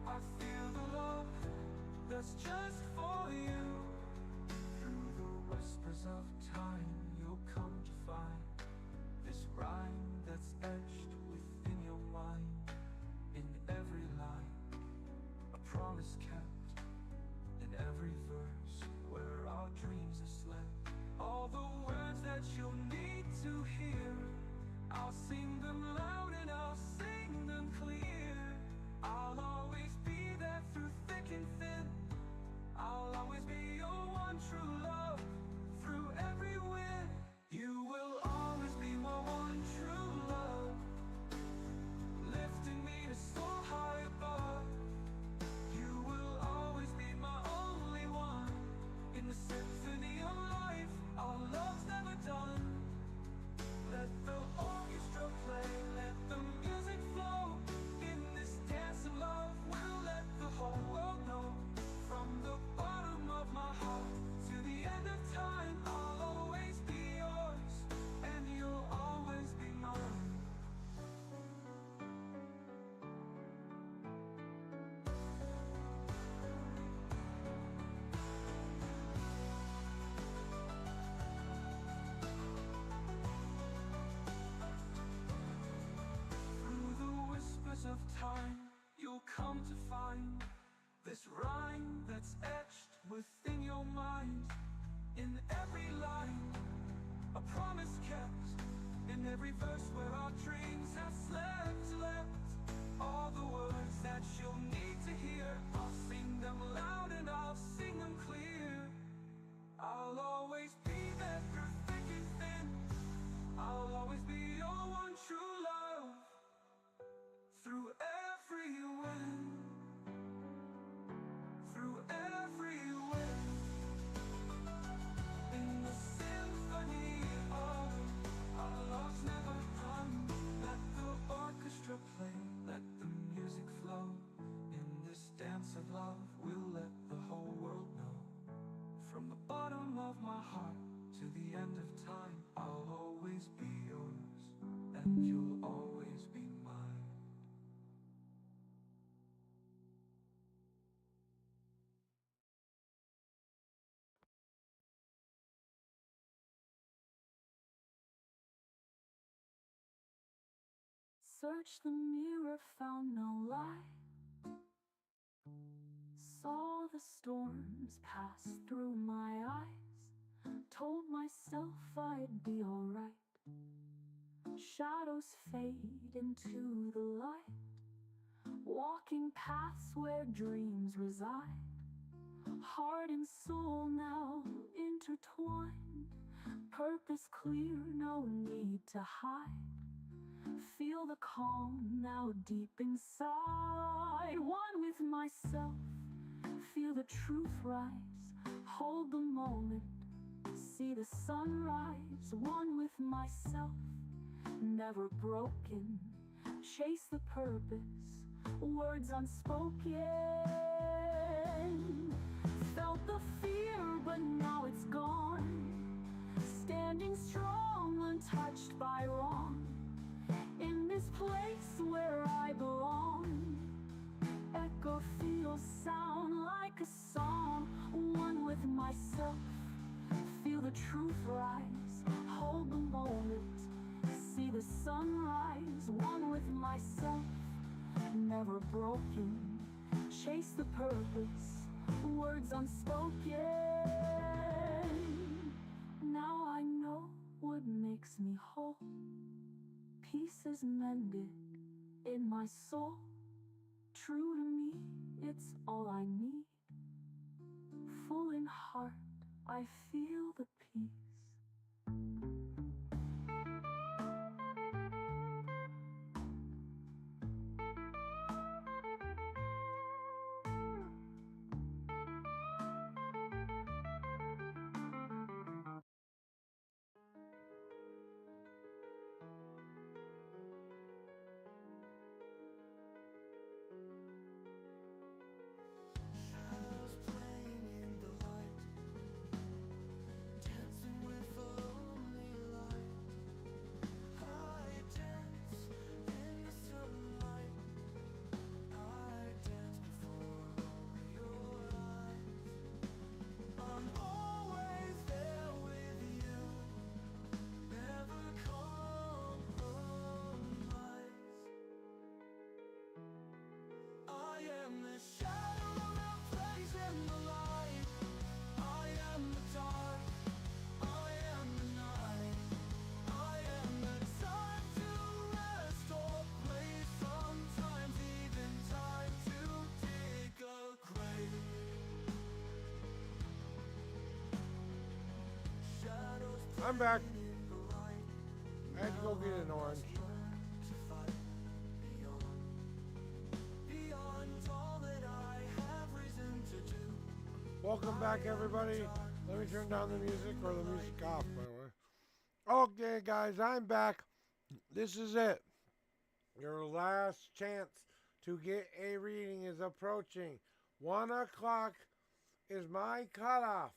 S1: I feel the love that's just for you. Through the whispers of time, you'll come to find this rhyme that's etched within your mind. In every line, a promise kept. In every verse, where our dreams are slept. All the words that you'll need to hear, I'll sing them loud and I'll sing them clear. I'll always be there through thick and thin. I'll always be your one true love. Through every wind, you will always be my one true love, lifting me to so high above. You will always be my only one. In the symphony of life, our love's never done. Let the orchestra play, let the music flow. In this dance of love, we'll let the whole world know. From the bottom of my heart to the end of time, I'll always be yours, and you'll always be mine. Through the whispers of time, you'll come to find this rhyme that's etched within your mind. In every line, a promise kept. In every verse where our dreams have slept. All the words that you'll need to hear, I'll sing them loud and I'll sing them clear. I'll always be there through thick and thin. I'll always be your one true love. Through every wind, through every wind. In the symphony of our love's never done. Let the orchestra play, let the music flow. In this dance of love, we'll let the whole world know. From the bottom of my heart to the end of time, I'll always be yours, and you'll always be mine.
S2: Searched the mirror, found no light. Saw the storms pass through my eyes. Told myself I'd be alright. Shadows fade into the light. Walking paths where dreams reside. Heart and soul now intertwined. Purpose clear, no need to hide. Feel the calm now deep inside. One with myself, feel the truth rise. Hold the moment, see the sunrise. One with myself, never broken. Chase the purpose, words unspoken. Felt felt the fear, but now it's gone. Standing strong, untouched by wrong. In this place where I belong. Echo feels sound like a song. One with myself. Feel the truth rise. Hold the moment. See the sunrise. One with myself. Never broken. Chase the purpose. Words unspoken. Now I know what makes me whole. Pieces mended in my soul. True to me, it's all I need. Full in heart, I feel the peace.
S6: Shadows playing in the light, dancing with a lonely light. I dance in the sunlight. I dance before only your eyes. I'm always there with you, never compromise. I am the shadow that plays in the light. I am the dark. I am the night. I am the time to rest or play. Sometimes even time to dig a grave. Shadows
S3: I'm back.
S6: playing in the light.
S3: I had to go get an orange.
S6: To fight beyond all that I have reason to do.
S3: Welcome back, everybody. Let me turn down the music, or the music off, by the way. Okay, guys, I'm back. This is it. Your last chance to get a reading is approaching. 1 o'clock is my cutoff.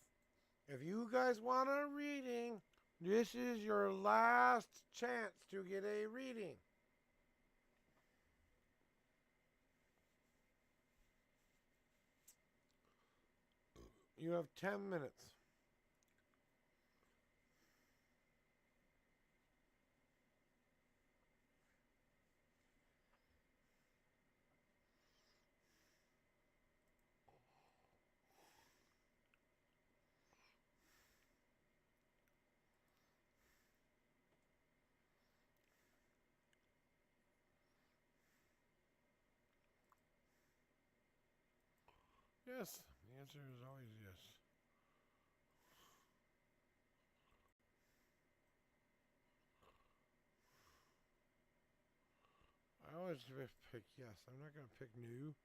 S3: If you guys want a reading, this is your last chance to get a reading. You have 10 minutes. Yes, the answer is always yes. I always pick yes. I'm not going to pick new.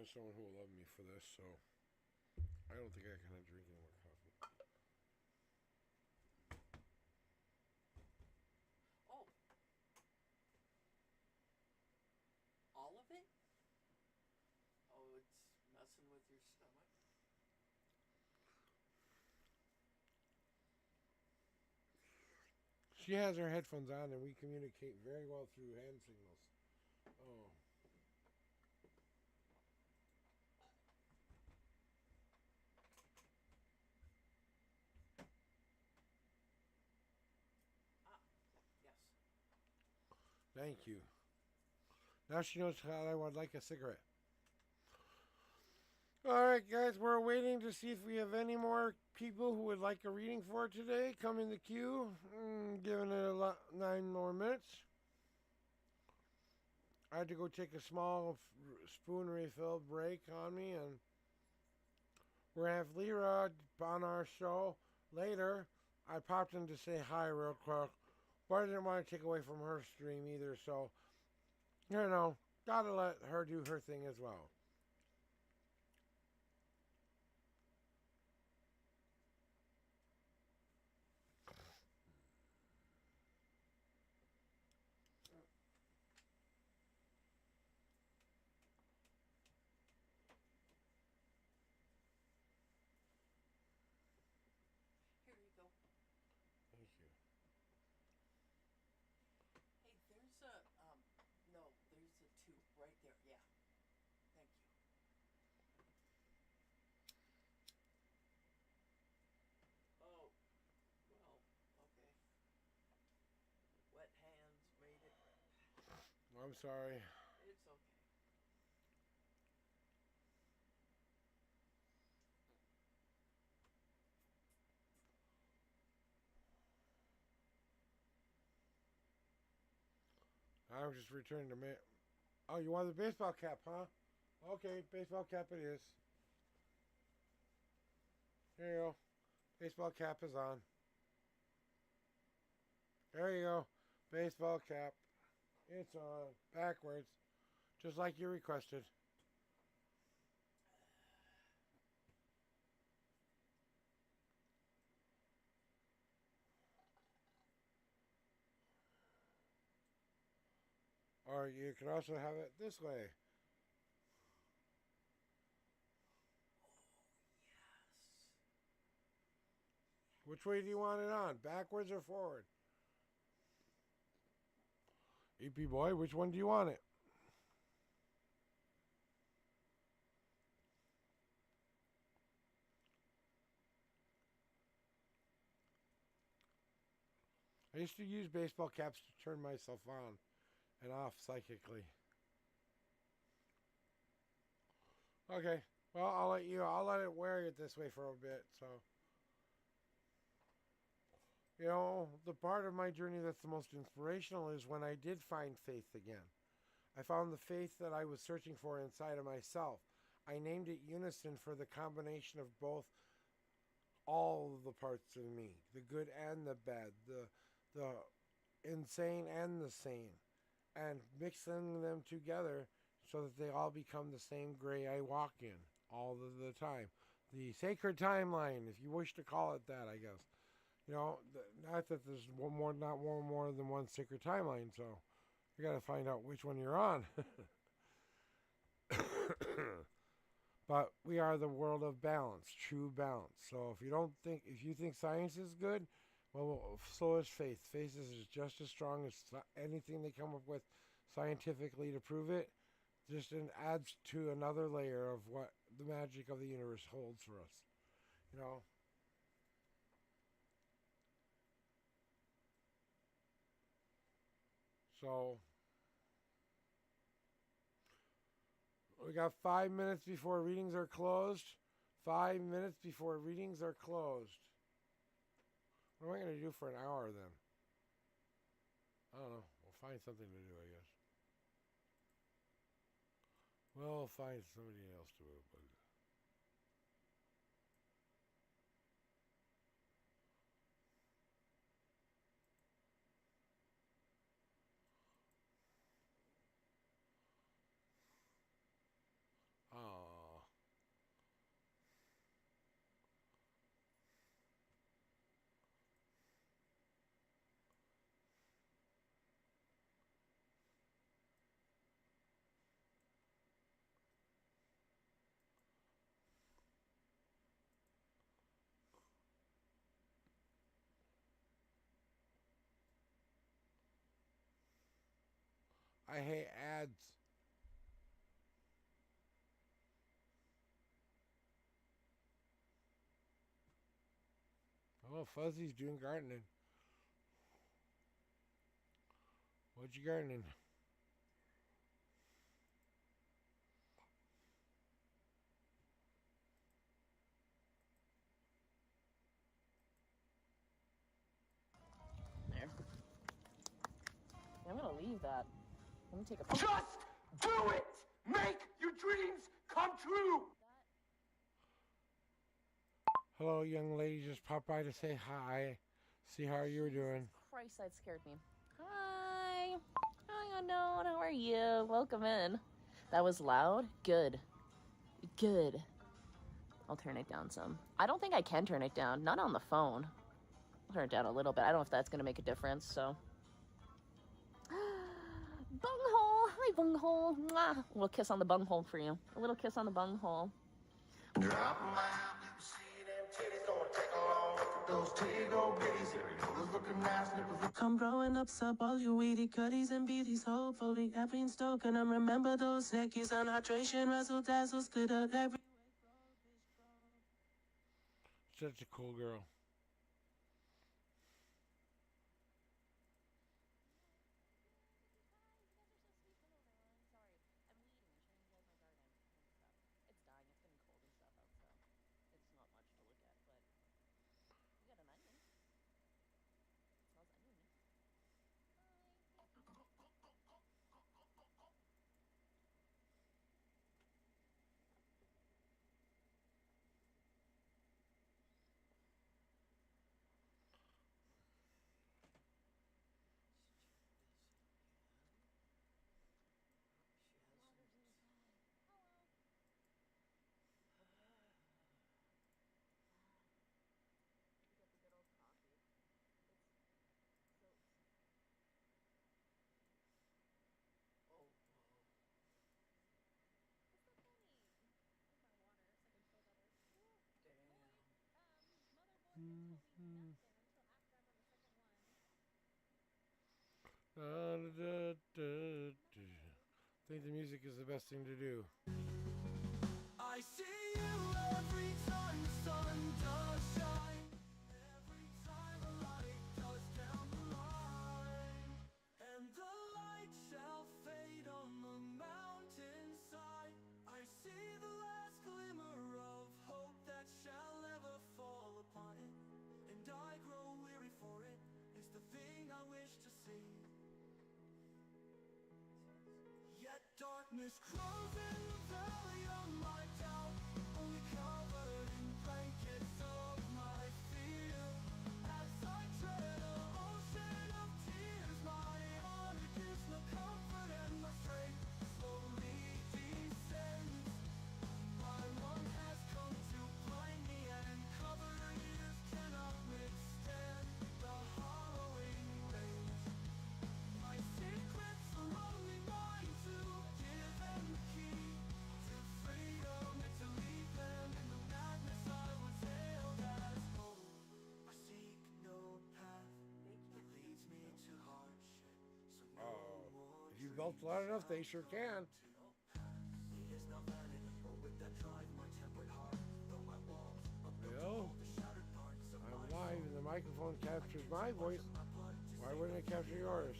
S3: There's someone who will love me for this, so I don't think I can drink any more coffee.
S4: Oh. All of it? Oh, it's messing with your stomach?
S3: She has her headphones on, and we communicate very well through hand signals. Oh. Thank you. Now she knows how I would like a cigarette. Alright, guys, we're waiting to see if we have any more people who would like a reading for today. Come in the queue. Giving it 9 more minutes. I had to go take a small spoon refill break on me, and we're going to have Lyra on our show later. I popped in to say hi real quick, but I didn't want to take away from her stream either, so, you know, gotta let her do her thing as well.
S4: Here you go.
S3: Thank you.
S4: Hey, there's a, no, there's a two right there. Yeah. Thank you. Oh, well, okay. Wet hands made it.
S3: I'm sorry.
S4: It's okay.
S3: I'm just returning to me. Oh, you want the baseball cap, huh? Okay, baseball cap it is. Here you go. Baseball cap is on. There you go. Baseball cap. It's on. Backwards. Just like you requested. Or you can also have it this way.
S4: Yes.
S3: Which way do you want it on? Backwards or forward? EP boy, which one do you want it? I used to use baseball caps to turn myself on and off psychically. Okay. Well, I'll let it wear it this way for a bit, so. You know, the part of my journey that's the most inspirational is when I did find faith again. I found the faith that I was searching for inside of myself. I named it unison for the combination of both, all of the parts of me, the good and the bad, the insane and the sane, and mixing them together so that they all become the same gray I walk in all the time. The sacred timeline, if you wish to call it that, I guess. You know, not that there's not more than one sacred timeline, so you got to find out which one you're on. But we are the world of balance, true balance. So if you think science is good, well, so is faith. Faith is just as strong as anything they come up with scientifically to prove it. Just adds to another layer of what the magic of the universe holds for us. You know. So we got 5 minutes before readings are closed. 5 minutes before readings are closed. What am I going to do for an hour then? I don't know. We'll find something to do, I guess. We'll find somebody else to do. But oh. I hate ads. Oh, Fuzzy's doing gardening. What you gardening?
S7: There. I'm gonna leave that. Let me take a.
S6: Just do it! Make your dreams come true!
S3: Hello, young lady. Just popped by to say hi. See how you're doing.
S7: Christ, that scared me. Hi. Hi, unknown. How are you? Welcome in. That was loud? Good. Good. I'll turn it down some. I don't think I can turn it down. Not on the phone. I'll turn it down a little bit. I don't know if that's going to make a difference, so. Bunghole. Hi, bunghole. Mwah. A little kiss on the bunghole for you. A little kiss on the bunghole.
S6: Drop 'em out, you see them titties, don't take long. Look at those titty old bitties, nipples looking nice, nipples look.
S8: Come growing up, sub all you weedy cutties and beaties. Hopefully, caffeine stoke, and I remember those neckies on hydration, razzle dazzle, split up every.
S3: Such a cool girl. I think the music is the best thing to do.
S1: I see you every time the sun does shine, every time a light does down the line, and the light shall fade on the mountainside. I see the last glimmer of hope that shall never fall upon it, and I grow weary for it. It's the thing I wish to see. Yet darkness grows in the valley of my doubt, only covered in blankets of my fear. As I tread an ocean of tears, my heart gives no comfort and my strength slowly descends. My one has come to blind me, and covered ears cannot withstand the hollowing rains. My secrets are only mine to give, and the key to freedom and to lead them. In the madness I was hailed as gold. I seek no path that leads me to hardship, so no more
S3: If you belt loud enough, they sure can.
S1: is no vanity with that drive my tempered heart. Though my walls are built to
S3: Well,
S1: hold the shattered parts of
S3: I'm live and the microphone captures my voice. Why wouldn't it capture yours?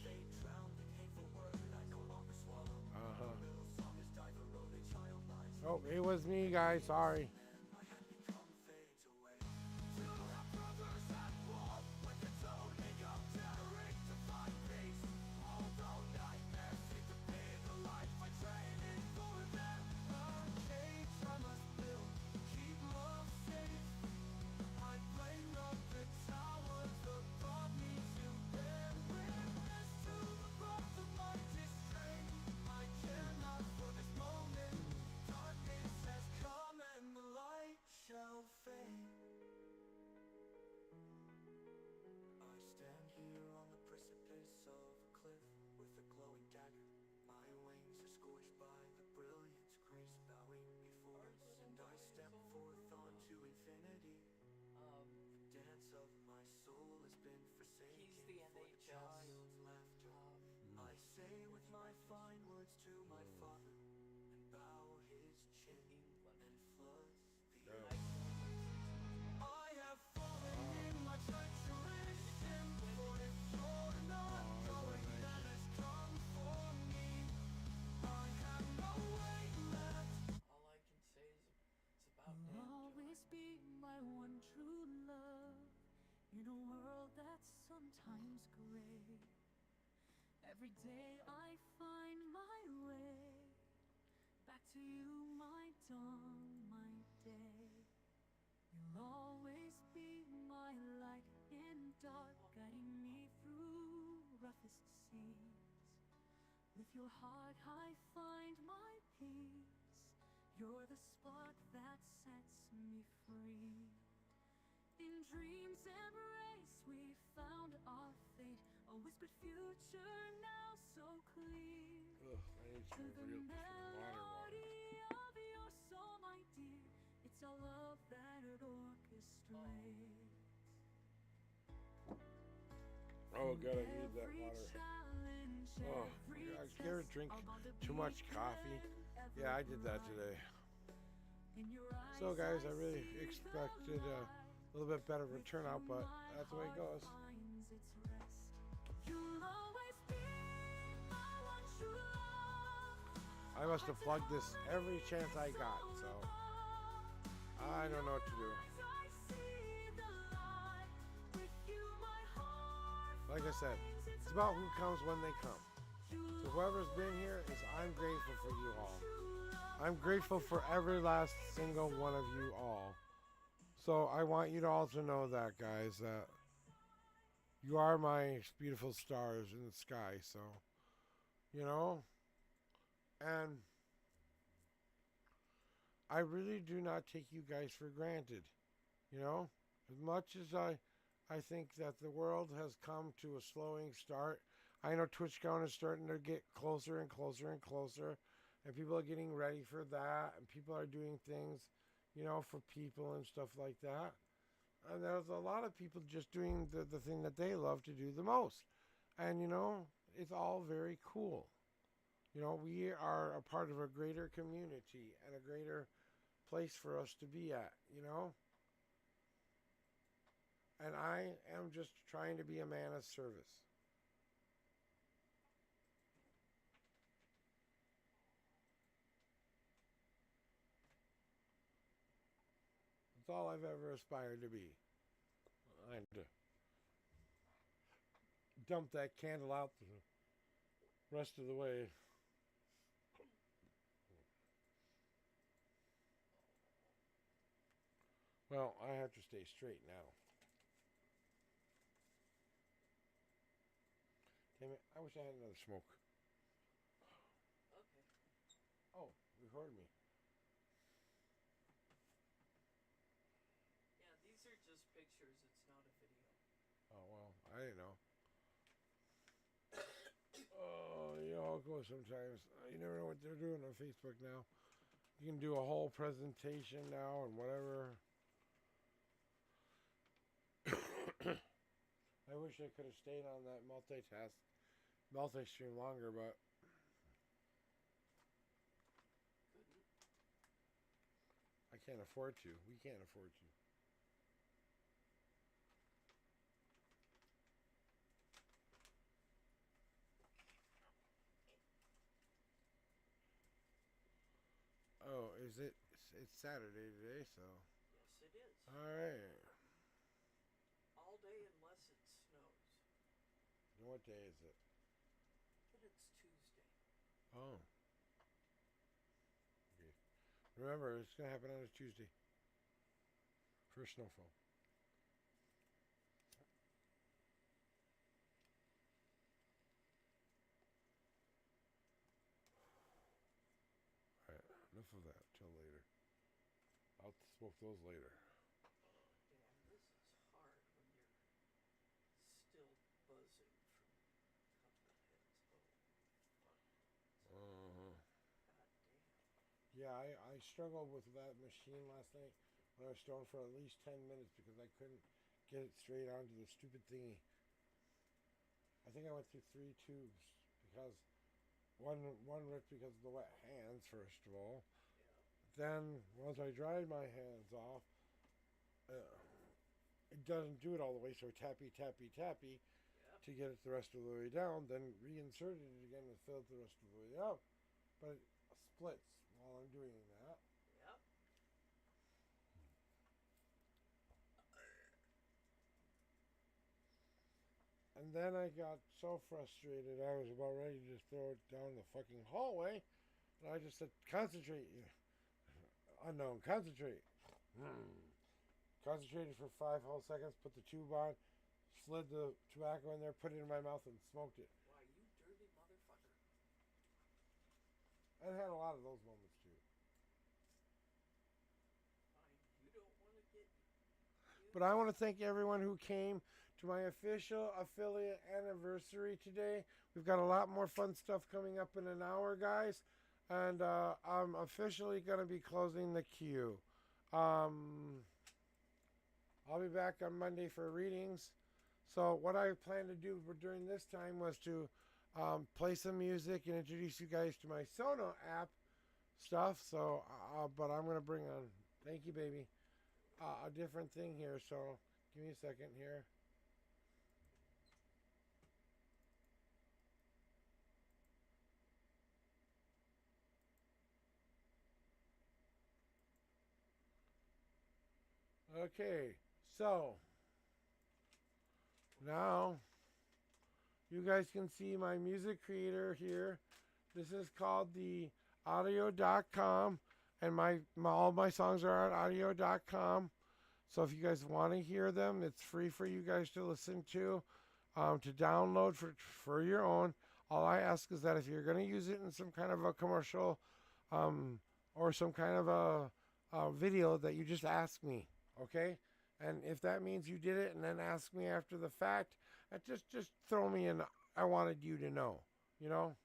S3: Oh, it was me, guys. Sorry.
S1: Shall fade. I stand here on the precipice of a cliff with a glowing dagger. My wings are scorched by the brilliance, grace bowing before us, and I step forth onto infinity. The dance of my soul has been forsaken
S4: He's the
S1: for the
S4: NHS.
S1: child's laughter. I say with my fine words to my father, and bow his chin and floods the earth. I have fallen in my treacherous sin, for if you're not going, that has come.
S2: in a world that's sometimes gray. Every day I find my way back to you, my dawn, my day. You'll always be my light in dark, guiding me through roughest seas. With your heart I find my peace. You're the spark that sets me free. In dreams embrace we found our fate, a whispered future now so clear.
S3: I need
S2: To
S3: some
S2: the
S3: real water.
S2: melody of your soul, my dear, it's our love that it orchestrates.
S3: Oh god, I need that
S2: Every
S3: water.
S2: challenge,
S3: Oh,
S2: every
S3: I ever
S2: test,
S3: drink
S2: our bond to
S3: too
S2: be
S3: much coffee?
S2: forever
S3: Yeah, I did that
S2: bright.
S3: today.
S2: In your eyes
S3: So guys, I really
S2: see the
S3: expected a
S2: light.
S3: little bit better of a
S2: With
S3: turnout,
S2: you
S3: but
S2: my
S3: that's the way it
S2: heart
S3: goes.
S2: finds its rest. You'll always be my one true love.
S3: I must have plugged this every chance I got, so I don't know what to do. Like I said, it's about who comes when they come. So whoever's been here, I'm grateful for you all. I'm grateful for every last single one of you all. So I want you all to know that, guys, that you are my beautiful stars in the sky. So, you know, and I really do not take you guys for granted. You know, as much as I think that the world has come to a slowing start. I know TwitchCon is starting to get closer and closer and closer, and people are getting ready for that, and people are doing things, you know, for people and stuff like that. And there's a lot of people just doing the thing that they love to do the most. And, you know, it's all very cool. You know, we are a part of a greater community and a greater place for us to be at, you know? And I am just trying to be a man of service. That's all I've ever aspired to be. I had to dump that candle out the rest of the way. Well, I have to stay straight now. Damn it, I wish I had another smoke.
S4: Okay.
S3: Oh, you heard me.
S4: Yeah, these are just pictures. It's not a video.
S3: Oh, well, I didn't know. Oh, you know how it goes sometimes. You never know what they're doing on Facebook now. You can do a whole presentation now and whatever. I wish I could have stayed on that multi-stream longer, but
S4: Couldn't.
S3: I can't afford to. We can't afford to. Oh, is it? It's Saturday today, so.
S4: Yes, it is.
S3: Alright.
S4: All day unless it snows.
S3: And what day is it?
S4: But it's Tuesday.
S3: Oh. Okay. Remember, it's going to happen on a Tuesday. First snowfall. Alright, enough of that. Till later. I'll smoke those later.
S4: Damn, this is hard when you're still buzzing from Cuphead's hole.
S3: Uh-huh.
S4: God damn.
S3: Yeah, I struggled with that machine last night when I was stoned for at least 10 minutes because I couldn't get it straight onto the stupid thingy. I think I went through 3 tubes because one ripped because of the wet hands, first of all. Then, once I dried my hands off, it doesn't do it all the way, so tappy, tappy, tappy
S4: Yep.
S3: to get it the rest of the way down, then reinserted it again to fill it the rest of the way up. But it splits while I'm doing that.
S4: Yep.
S3: And then I got so frustrated, I was about ready to just throw it down the fucking hallway. And I just said, concentrate. Unknown, concentrate. Concentrated for 5 whole seconds, put the tube on, slid the tobacco in there, put it in my mouth, and smoked it.
S4: Why, you dirty motherfucker.
S3: I had a lot of those moments too.
S4: Fine, you don't want to get...
S3: But I want to thank everyone who came to my official affiliate anniversary today. We've got a lot more fun stuff coming up in an hour, guys. And I'm officially going to be closing the queue. I'll be back on Monday for readings. So what I plan to do during this time was to play some music and introduce you guys to my Sono app stuff. So, but I'm going to bring on, thank you, baby, a different thing here. So give me a second here. Okay, so now you guys can see my music creator here. This is called the audio.com, and all my songs are on audio.com. So if you guys want to hear them, it's free for you guys to listen to download for your own. All I ask is that if you're going to use it in some kind of a commercial or some kind of a video, that you just ask me. Okay, and if that means you did it and then ask me after the fact, just throw me in. I wanted you to know, you know.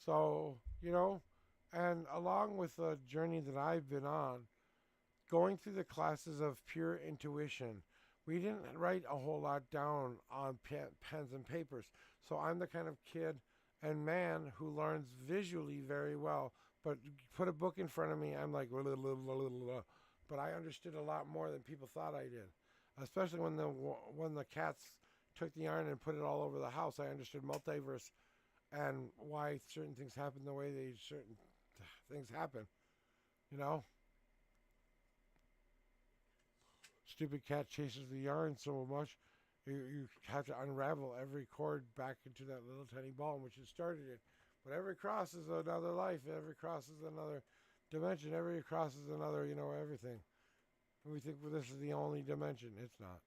S3: So, you know, and along with the journey that I've been on, going through the classes of pure intuition, we didn't write a whole lot down on pens and papers. So I'm the kind of kid and man who learns visually very well. But put a book in front of me, I'm like, but I understood a lot more than people thought I did. Especially when the cats took the yarn and put it all over the house, I understood multiverse and why certain things happen the way certain things happen. You know? Stupid cat chases the yarn so much, you have to unravel every cord back into that little tiny ball in which it started it. But every cross is another life. Every cross is another dimension. Every cross is another, everything. And we think, well, this is the only dimension. It's not.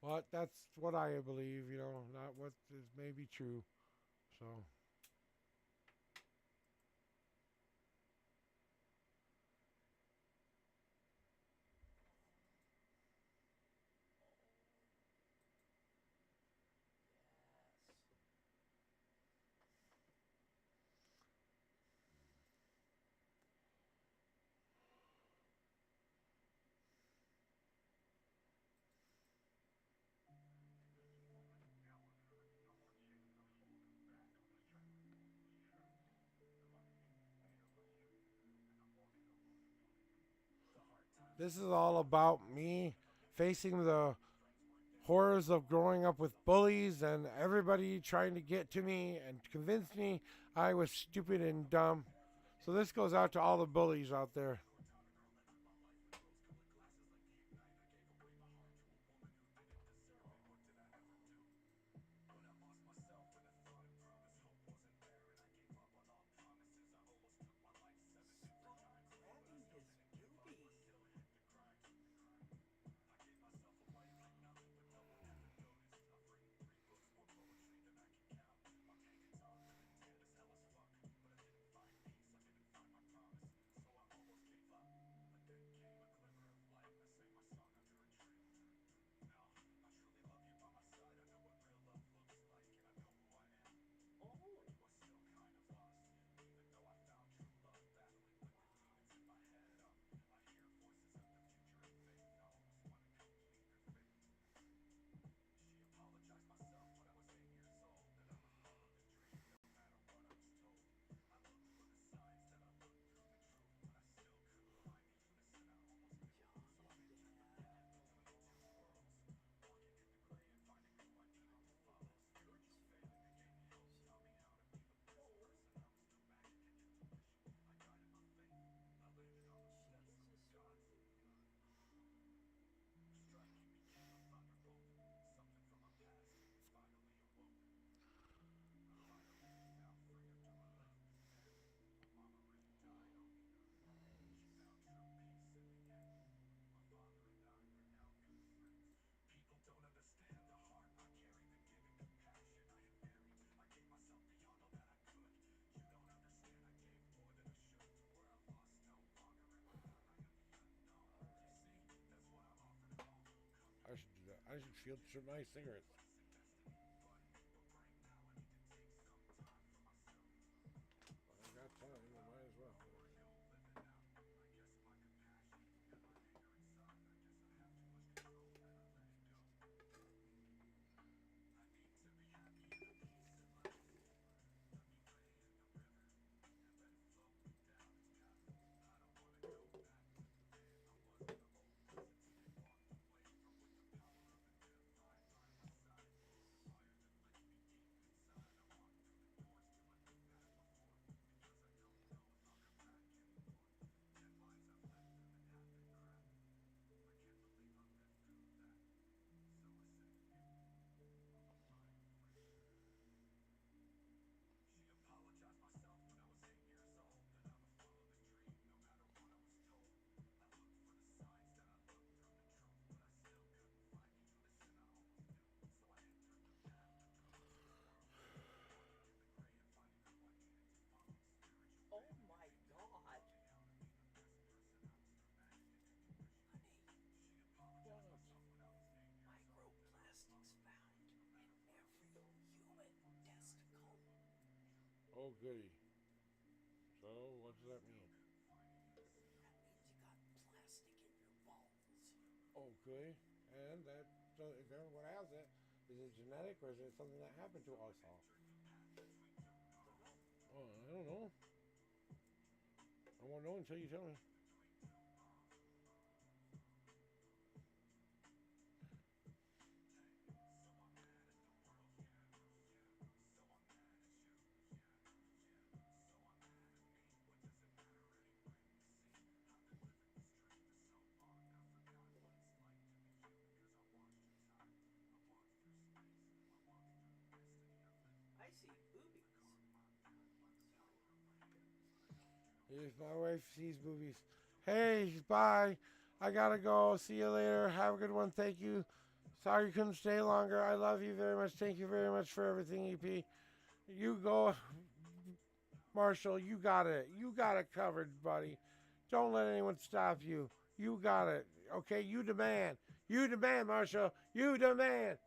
S3: But that's what I believe, not what is maybe true. So... This is all about me facing the horrors of growing up with bullies and everybody trying to get to me and convince me I was stupid and dumb. So this goes out to all the bullies out there. I should field trip my cigarettes. I got time, I might as well.
S4: Oh my god. Honey, microplastics found in every human testicle.
S3: Oh, goody. So, what does that mean?
S4: That means you got plastic in your balls.
S3: Okay. And that, so is that what has it? Is it genetic or is it something that happened to us all?
S4: Don't know.
S3: Oh, I don't know. I won't know until you tell me.
S4: I see boobies.
S3: If my wife sees movies, hey, bye. I gotta go. See you later. Have a good one. Thank you. Sorry you couldn't stay longer. I love you very much. Thank you very much for everything, EP. You go, Marshall. You got it. You got it covered, buddy. Don't let anyone stop you. You got it. Okay, you demand. You demand, Marshall. You demand.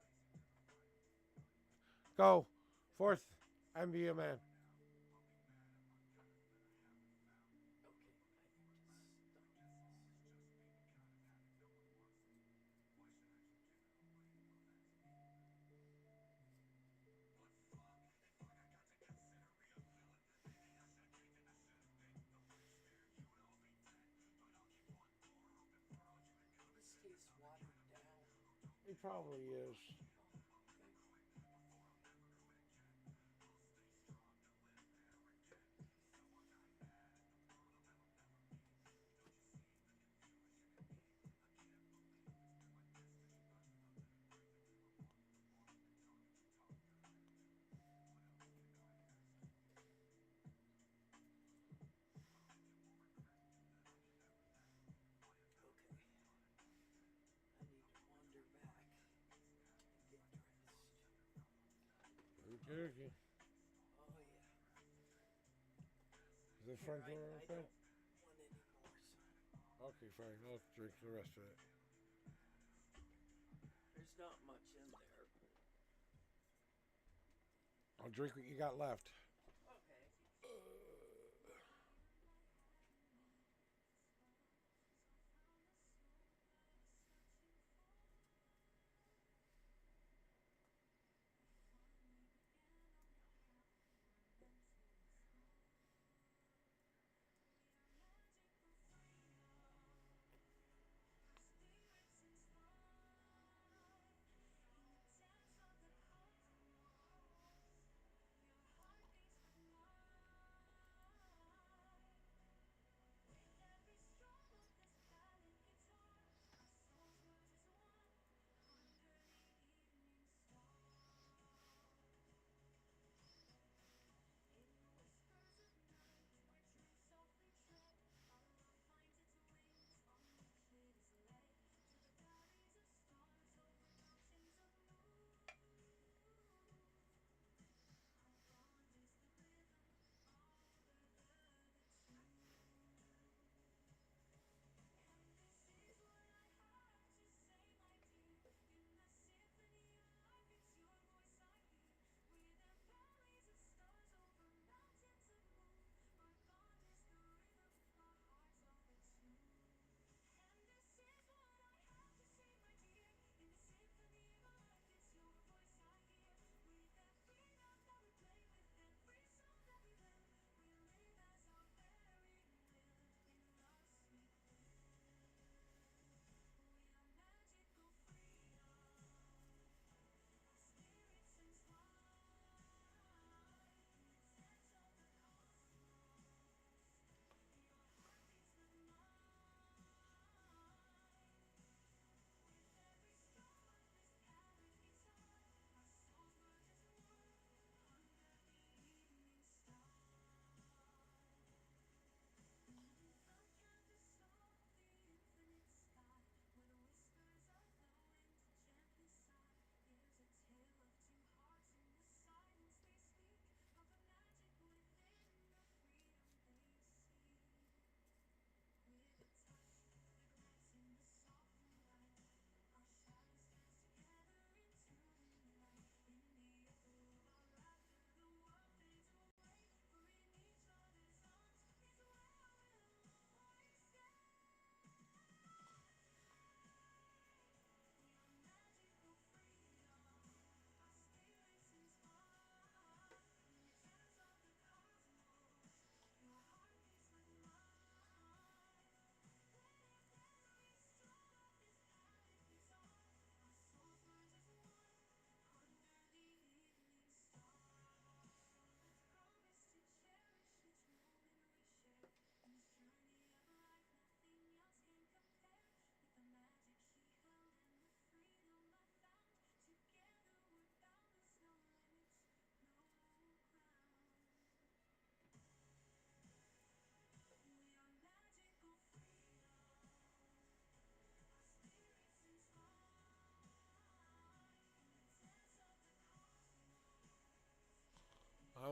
S3: Go. Forth and be a man.
S4: Okay, I need to stop this. This tastes watered down.
S3: It probably is.
S4: Okay. Okay. I need to wander back and get dressed.
S3: Okay, okay.
S4: Oh yeah.
S3: Is the
S4: Here,
S3: front door
S4: I
S3: open?
S4: don't want any more, son.
S3: Okay, fine. I'll drink the rest of it.
S4: There's not much in there, but
S3: I'll drink what you got left.
S4: okay.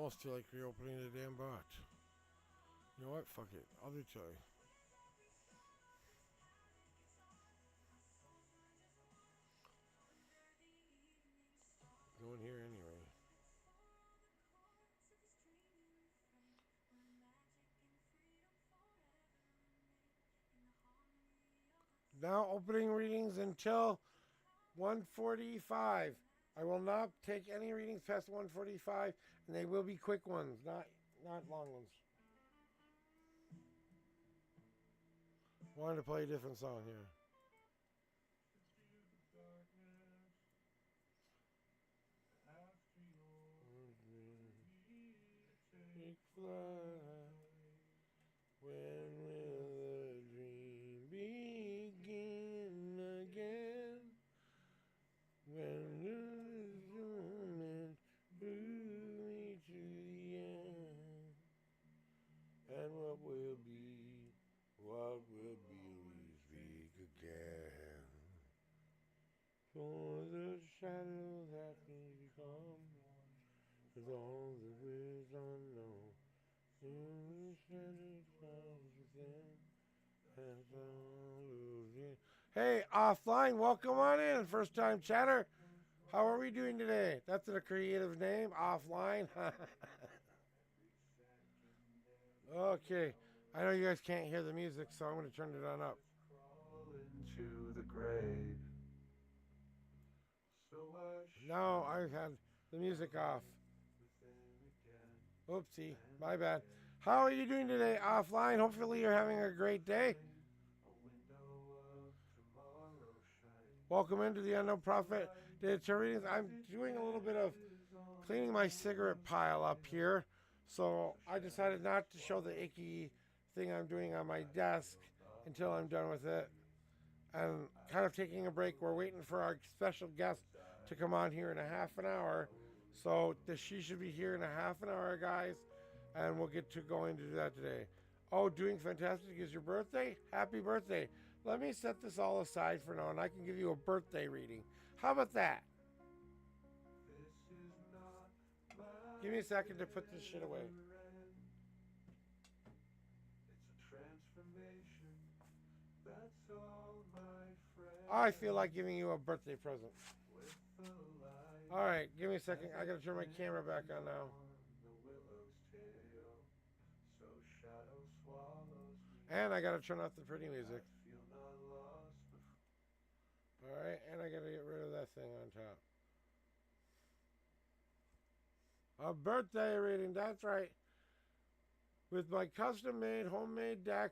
S3: almost feel like reopening the damn bot. You know what? Fuck it. I'll do toy. Go in here anyway. Now opening readings until 1:45. I will not take any readings past 1:45, and they will be quick ones, not long ones. Wanted to play a different song here. Big fly. When will the dream begin again? When will the moment bring me to the end? And what will be, we speak again. For the shadow that can become, with all the wisdom unknown. Hey, offline, welcome on in. First time chatter. How are we doing today? That's a creative name, offline. Okay, I know you guys can't hear the music, so I'm going to turn it on up.
S1: Into the grave.
S3: No, I've had the music off. Oopsie, my bad. How are you doing today, offline? Hopefully you're having a great day. Welcome into the Unknown Prophet. I'm doing a little bit of cleaning my cigarette pile up here. So I decided not to show the icky thing I'm doing on my desk until I'm done with it. And kind of taking a break. We're waiting for our special guest to come on here in a half an hour. So she should be here in a half an hour, guys. And we'll get to going to do that today. Oh, doing fantastic is your birthday? Happy birthday. Let me set this all aside for now, and I can give you a birthday reading. How about that? Give me a second to put this shit away. I feel like giving you a birthday present. All right, give me a second. I gotta turn my camera back on now. And I gotta turn off the pretty music. All right, and I gotta get rid of that thing on top. A birthday reading, that's right. With my custom-made, homemade deck,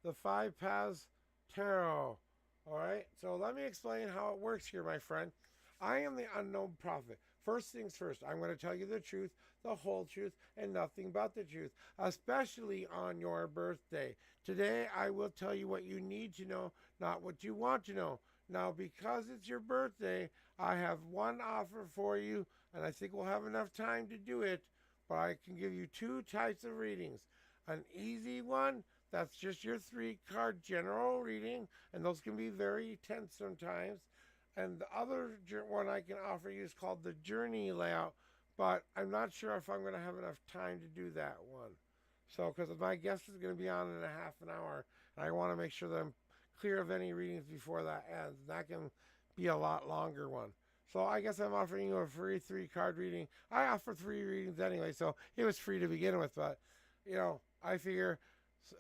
S3: the 5 Paths Tarot. All right, so let me explain how it works here, my friend. I am the Unknown Prophet. First things first, I'm going to tell you the truth, the whole truth, and nothing but the truth, especially on your birthday. Today, I will tell you what you need to know, not what you want to know. Now, because it's your birthday, I have one offer for you, and I think we'll have enough time to do it, but I can give you 2 types of readings. An easy one, that's just your 3-card general reading, and those can be very tense sometimes. And the other one I can offer you is called the Journey Layout, but I'm not sure if I'm going to have enough time to do that one. So, because my guest is going to be on in a half an hour, and I want to make sure that I'm clear of any readings before that ends. And that can be a lot longer one. So I guess I'm offering you a free 3-card reading. I offer 3 readings anyway, so it was free to begin with, but, you know, I figure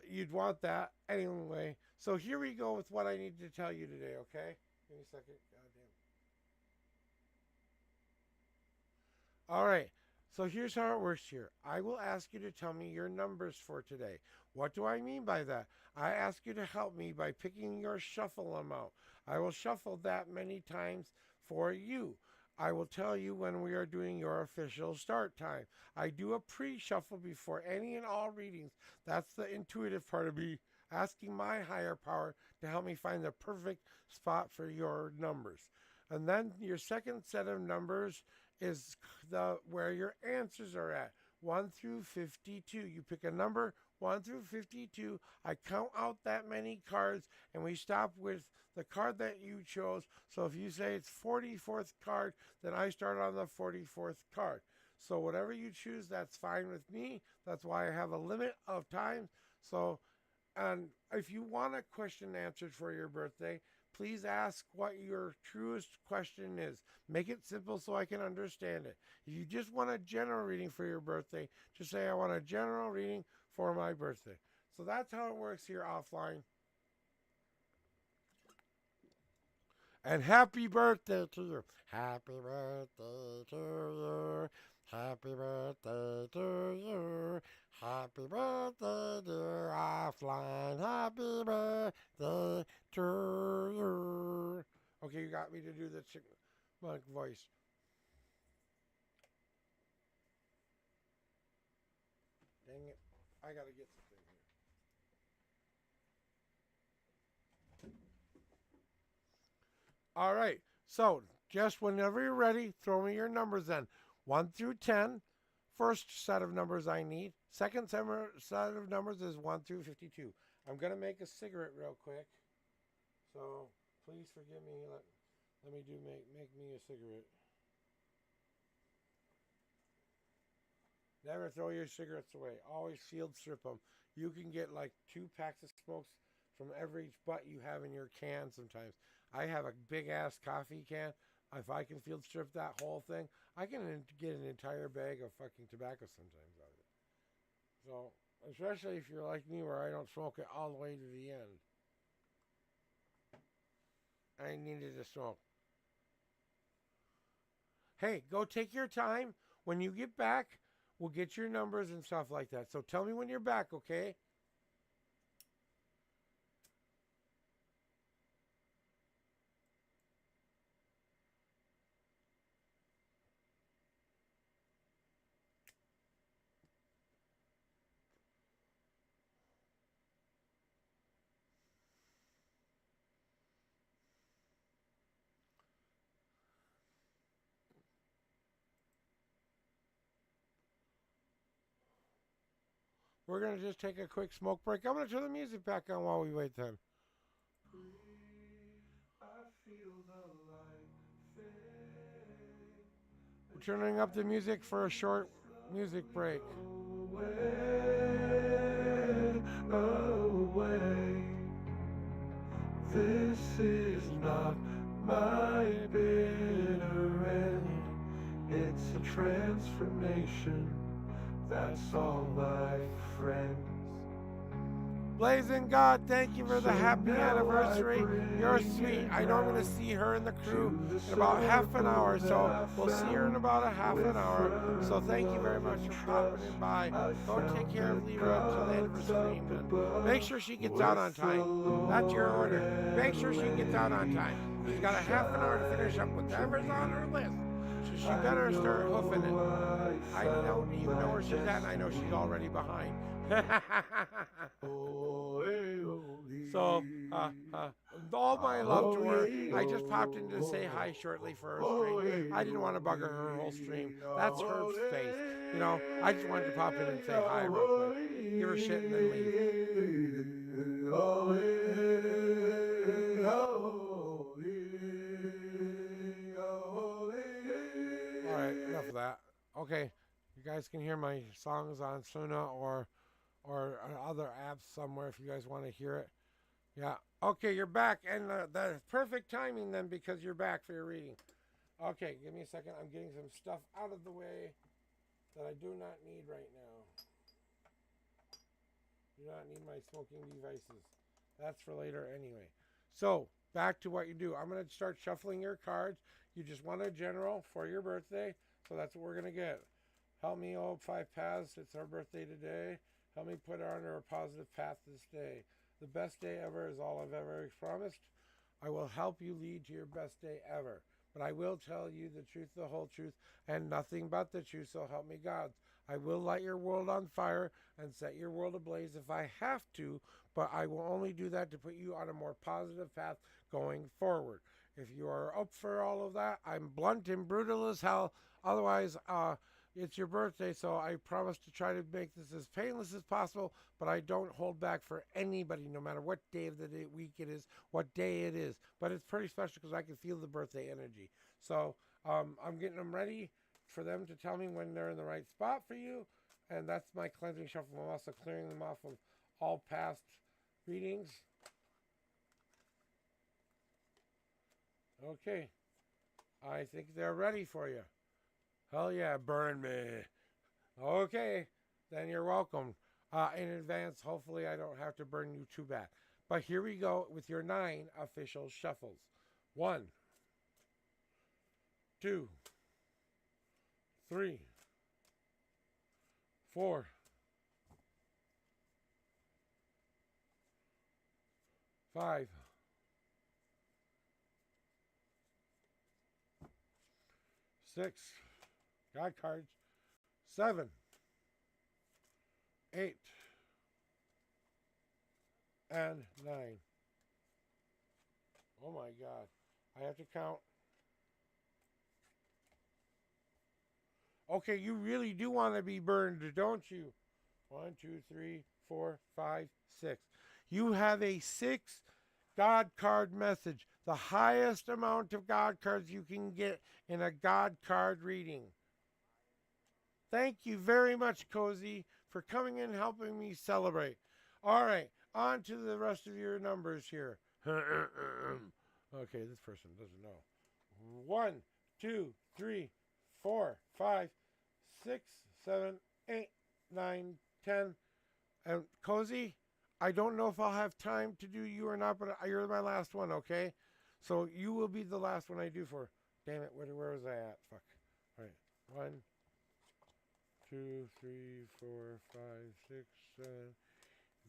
S3: you'd want that anyway. So here we go with what I need to tell you today, okay? Give me a second. Goddamn. All right. So here's how it works here. I will ask you to tell me your numbers for today. What do I mean by that? I ask you to help me by picking your shuffle amount. I will shuffle that many times for you. I will tell you when we are doing your official start time. I do a pre-shuffle before any and all readings. That's the intuitive part of me asking my higher power to help me find the perfect spot for your numbers. And then your second set of numbers is where your answers are at. 1 through 52. You pick a number 1 through 52. I count out that many cards, and we stop with the card that you chose. So if you say it's 44th card, then I start on the 44th card. So whatever you choose, that's fine with me. That's why I have a limit of time. So, and if you want a question answered for your birthday, please ask what your truest question is. Make it simple so I can understand it. If you just want a general reading for your birthday, just say, I want a general reading for my birthday. So that's how it works here offline. And happy birthday to you. Happy birthday to you. Happy birthday to you. Happy birthday, dear offline. Happy birthday to you. Okay, you got me to do the chipmunk voice. Dang it. I gotta get something here. All right. So, just whenever you're ready, throw me your numbers in. 1 through 10. First set of numbers I need. Second set of numbers is 1 through 52. I'm going to make a cigarette real quick. So, please forgive me. Let me make me a cigarette. Never throw your cigarettes away. Always field strip them. You can get like 2 packs of smokes from every butt you have in your can sometimes. I have a big ass coffee can. If I can field strip that whole thing, I can get an entire bag of fucking tobacco sometimes out of it. So, especially if you're like me where I don't smoke it all the way to the end. I needed to smoke. Hey, go take your time. When you get back, we'll get your numbers and stuff like that. So tell me when you're back, okay? We're going to just take a quick smoke break. I'm going to turn the music back on while we wait then. We're turning up the music for a short music break.
S1: Away. This is not my bitter end. It's a transformation. That's all, my friends.
S3: Blazing God, thank you for the happy anniversary. You're sweet. I know I'm going to see her and the crew in about half an hour, so we'll see her in about a half an hour. So thank you very much for popping in by. Go take care of Lyra until the end of her stream. And make sure she gets out on time. That's your order. Make sure she gets out on time. She's got a half an hour to finish up whatever's on her list. So she better start hoofing it. I don't even know where she's at, and I know she's already behind. So, all my love to her. I just popped in to say hi shortly for her stream. I didn't want to bugger her whole stream. That's her space. You know, I just wanted to pop in and say hi real quick. Give her shit and then leave. Alright, enough of that. Okay, you guys can hear my songs on Suna or other apps somewhere if you guys want to hear it. Yeah. Okay, you're back, and the perfect timing then because you're back for your reading. Okay, give me a second. I'm getting some stuff out of the way that I do not need right now. Do not need my smoking devices. That's for later anyway. So, back to what you do. I'm going to start shuffling your cards. You just want a general for your birthday, so that's what we're going to get. Help me, oh, 5 paths. It's our birthday today. Help me put her on a positive path this day. The best day ever is all I've ever promised. I will help you lead to your best day ever. But I will tell you the truth, the whole truth, and nothing but the truth, so help me God. I will light your world on fire and set your world ablaze if I have to, but I will only do that to put you on a more positive path going forward. If you are up for all of that, I'm blunt and brutal as hell. Otherwise, it's your birthday, so I promise to try to make this as painless as possible, but I don't hold back for anybody, no matter what day of the week it is, what day it is. But it's pretty special because I can feel the birthday energy. So I'm getting them ready for them to tell me when they're in the right spot for you. And that's my cleansing shuffle. I'm also clearing them off of all past readings. Okay. I think they're ready for you. Hell yeah, burn me. Okay. Then you're welcome. In advance, hopefully I don't have to burn you too bad. But here we go with your 9 official shuffles. 1, 2, 3, 4, 5, 6, God cards, 7, 8, and 9. Oh my God. I have to count. Okay, you really do want to be burned, don't you? 1, 2, 3, 4, 5, 6. You have a 6 God card message. The highest amount of God cards you can get in a God card reading. Thank you very much, Cozy, for coming and helping me celebrate. All right, on to the rest of your numbers here. Okay, this person doesn't know. 1, 2, 3, 4, 5, 6, 7, 8, 9, 10. And Cozy, I don't know if I'll have time to do you or not, but you're my last one, okay? So you will be the last one I do for. Damn it, where was I at? Fuck. All right. 1, 2, 3, 4, 5, 6, 7,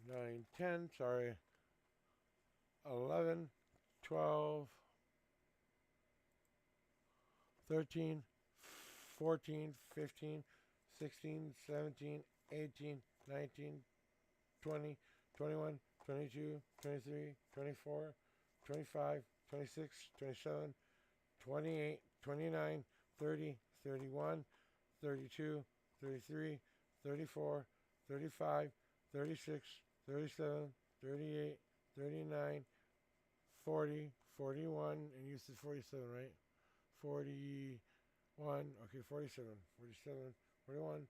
S3: 9, 10. Sorry. 11, 12, 13, 14, 15, 16, 17, 18, 19, 20, 21, 22, 23, 24, 25, 26, 27, 28, 29, 30, 31, 32, 33, 34, 35, 36, 37, 38, 39, 40, 41, and you said 47, right? 41, okay, 47, 47, 41,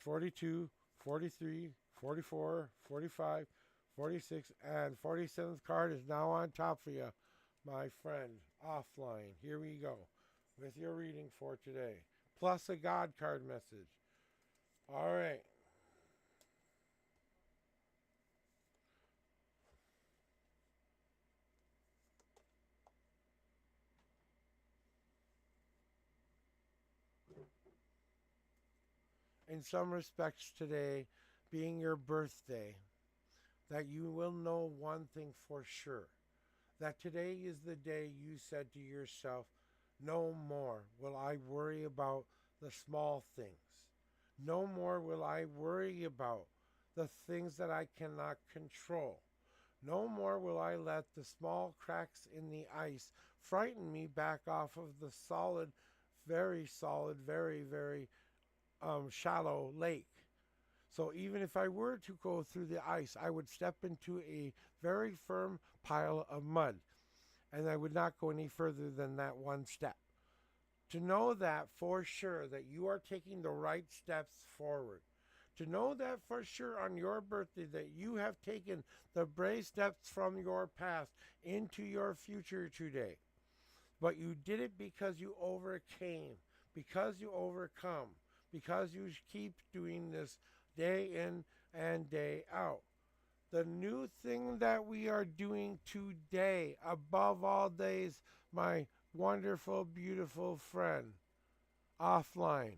S3: 42, 43, 44, 45, 46, and 47th card is now on top for you, my friend. Offline. Here we go with your reading for today, plus a God card message. All right. In some respects today, being your birthday, that you will know one thing for sure, that today is the day you said to yourself, no more will I worry about the small things. No more will I worry about the things that I cannot control. No more will I let the small cracks in the ice frighten me back off of the solid, very, very shallow lake. So even if I were to go through the ice, I would step into a very firm pile of mud, and I would not go any further than that one step. To know that for sure that you are taking the right steps forward. To know that for sure on your birthday that you have taken the brave steps from your past into your future today. But you did it because you overcame, because you overcome, because you keep doing this day in and day out. The new thing that we are doing today, above all days, my wonderful, beautiful friend, offline,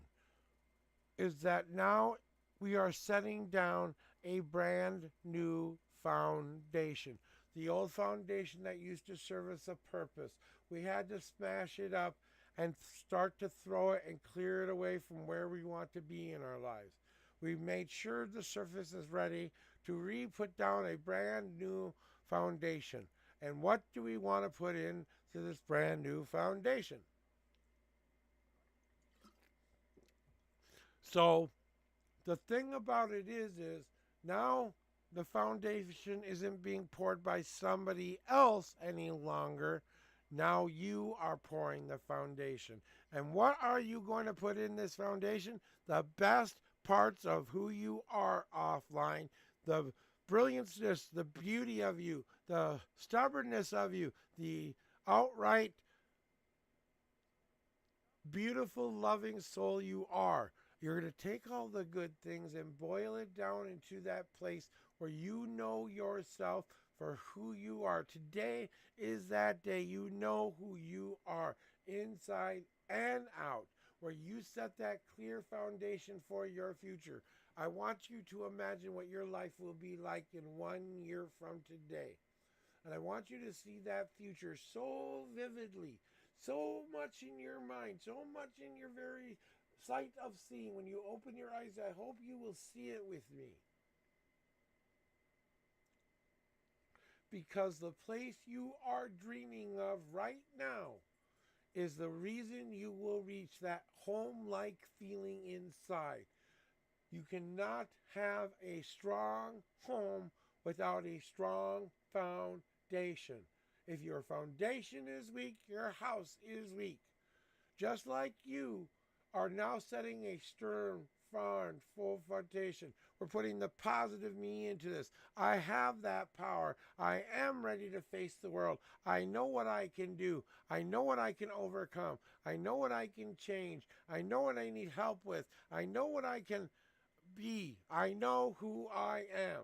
S3: is that now we are setting down a brand new foundation. The old foundation that used to serve us a purpose, we had to smash it up and start to throw it and clear it away from where we want to be in our lives. We've made sure the surface is ready to re-put down a brand new foundation. And what do we want to put into this brand new foundation? So the thing about it is now the foundation isn't being poured by somebody else any longer. Now you are pouring the foundation. And what are you going to put in this foundation? The best parts of who you are offline, the brillianceness, the beauty of you, the stubbornness of you, the outright beautiful, loving soul you are. You're going to take all the good things and boil it down into that place where you know yourself for who you are. Today is that day. You know who you are inside and out, where you set that clear foundation for your future. I want you to imagine what your life will be like in 1 year from today. And I want you to see that future so vividly, so much in your mind, so much in your very sight of seeing. When you open your eyes, I hope you will see it with me. Because the place you are dreaming of right now is the reason you will reach that home-like feeling inside. You cannot have a strong home without a strong foundation. If your foundation is weak, your house is weak. Just like you are now setting a stern, firm, full foundation. We're putting the positive me into this. I have that power. I am ready to face the world. I know what I can do. I know what I can overcome. I know what I can change. I know what I need help with. I know what I can be. I know who I am.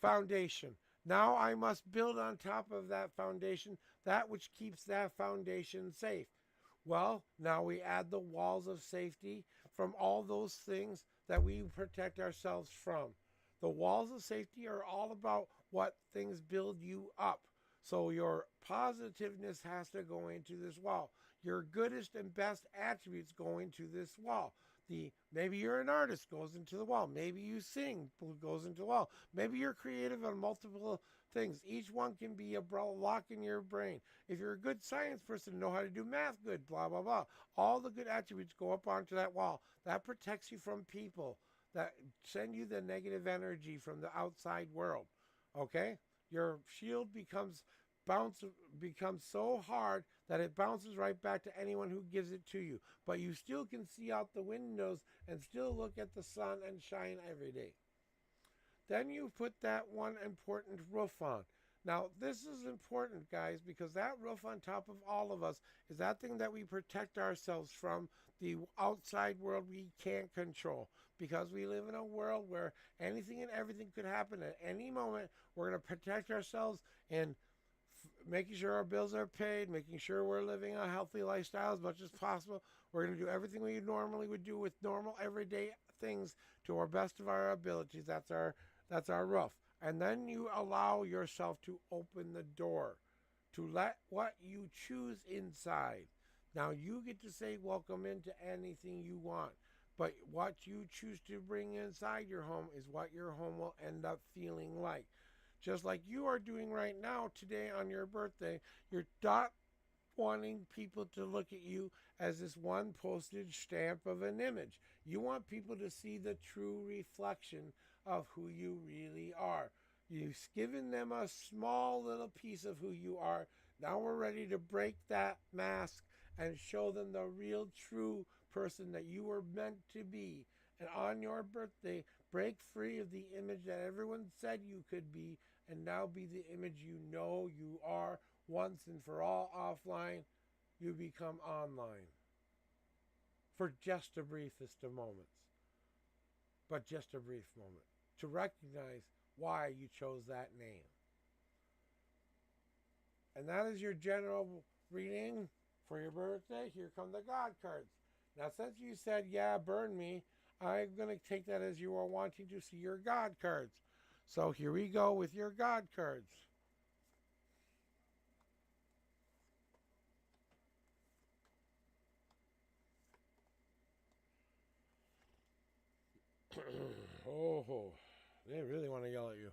S3: Foundation. Now I must build on top of that foundation that which keeps that foundation safe. Well, now we add the walls of safety from all those things that we protect ourselves from. The walls of safety are all about what things build you up. So your positiveness has to go into this wall. Your goodest and best attributes go into this wall. Maybe you're an artist, goes into the wall. Maybe you sing, goes into the wall. Maybe you're creative on multiple things. Each one can be a block in your brain. If you're a good science person, know how to do math good, blah, blah, blah. All the good attributes go up onto that wall. That protects you from people that send you the negative energy from the outside world. Okay? Your shield becomes so hard that it bounces right back to anyone who gives it to you. But you still can see out the windows and still look at the sun and shine every day. Then you put that one important roof on. Now, this is important, guys, because that roof on top of all of us is that thing that we protect ourselves from the outside world we can't control. Because we live in a world where anything and everything could happen at any moment. We're going to protect ourselves in making sure our bills are paid, making sure we're living a healthy lifestyle as much as possible. We're going to do everything we normally would do with normal everyday things to our best of our abilities. That's our roof. And then you allow yourself to open the door to let what you choose inside. Now you get to say welcome into anything you want. But what you choose to bring inside your home is what your home will end up feeling like. Just like you are doing right now today on your birthday, you're not wanting people to look at you as this one postage stamp of an image. You want people to see the true reflection of who you really are. You've given them a small little piece of who you are. Now we're ready to break that mask and show them the real true person that you were meant to be. And on your birthday, break free of the image that everyone said you could be and now be the image you know you are. Once and for all offline, you become online. For just the briefest of moments. But just a brief moment. To recognize why you chose that name. And that is your general reading for your birthday. Here come the God cards. Now, since you said, yeah, burn me, I'm going to take that as you are wanting to see your God cards. So here we go with your God cards. Oh, they really want to yell at you.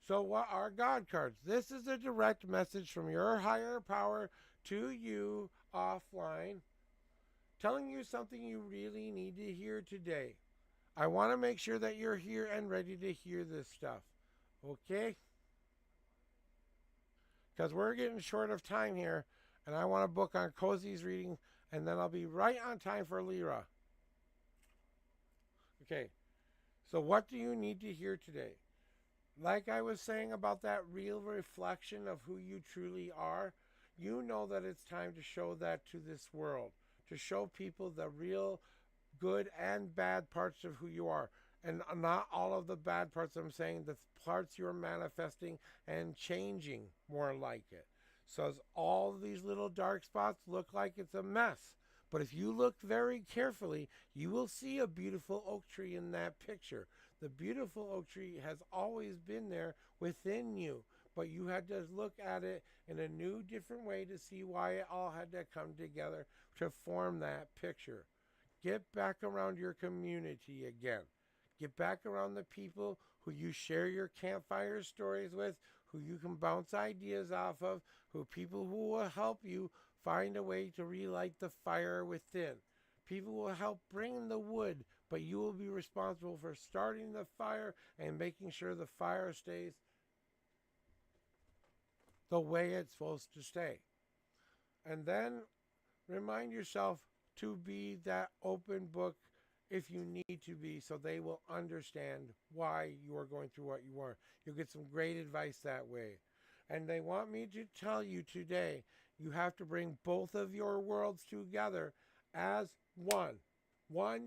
S3: So what are God cards? This is a direct message from your higher power to you offline, telling you something you really need to hear today. I want to make sure that you're here and ready to hear this stuff. Okay? Because we're getting short of time here. And I want a book on Cozy's reading, and then I'll be right on time for Lyra. Okay, so what do you need to hear today? Like I was saying about that real reflection of who you truly are, you know that it's time to show that to this world, to show people the real good and bad parts of who you are. And not all of the bad parts, I'm saying the parts you're manifesting and changing more like it. So as all these little dark spots look like it's a mess. But if you look very carefully, you will see a beautiful oak tree in that picture. The beautiful oak tree has always been there within you, but you had to look at it in a new, different way to see why it all had to come together to form that picture. Get back around your community again. Get back around the people who you share your campfire stories with, who you can bounce ideas off of, people who will help you find a way to relight the fire within. People will help bring the wood, but you will be responsible for starting the fire and making sure the fire stays the way it's supposed to stay. And then remind yourself to be that open book if you need to be, so they will understand why you are going through what you are. You'll get some great advice that way. And they want me to tell you today, you have to bring both of your worlds together as one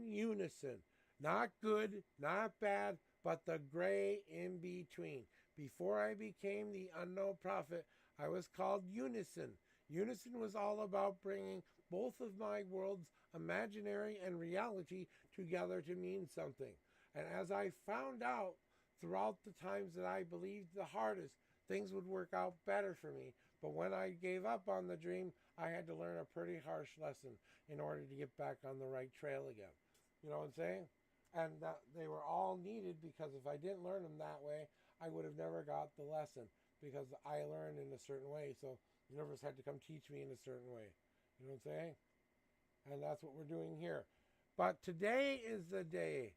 S3: unison. Not good, not bad, but the gray in between. Before I became the unknown prophet, I was called Unison. Unison was all about bringing both of my worlds, imaginary and reality, together to mean something. And as I found out throughout the times that I believed the hardest, things would work out better for me. But when I gave up on the dream, I had to learn a pretty harsh lesson in order to get back on the right trail again. You know what I'm saying? And they were all needed, because if I didn't learn them that way, I would have never got the lesson, because I learned in a certain way. So the universe had to come teach me in a certain way. You know what I'm saying? And that's what we're doing here. But today is the day,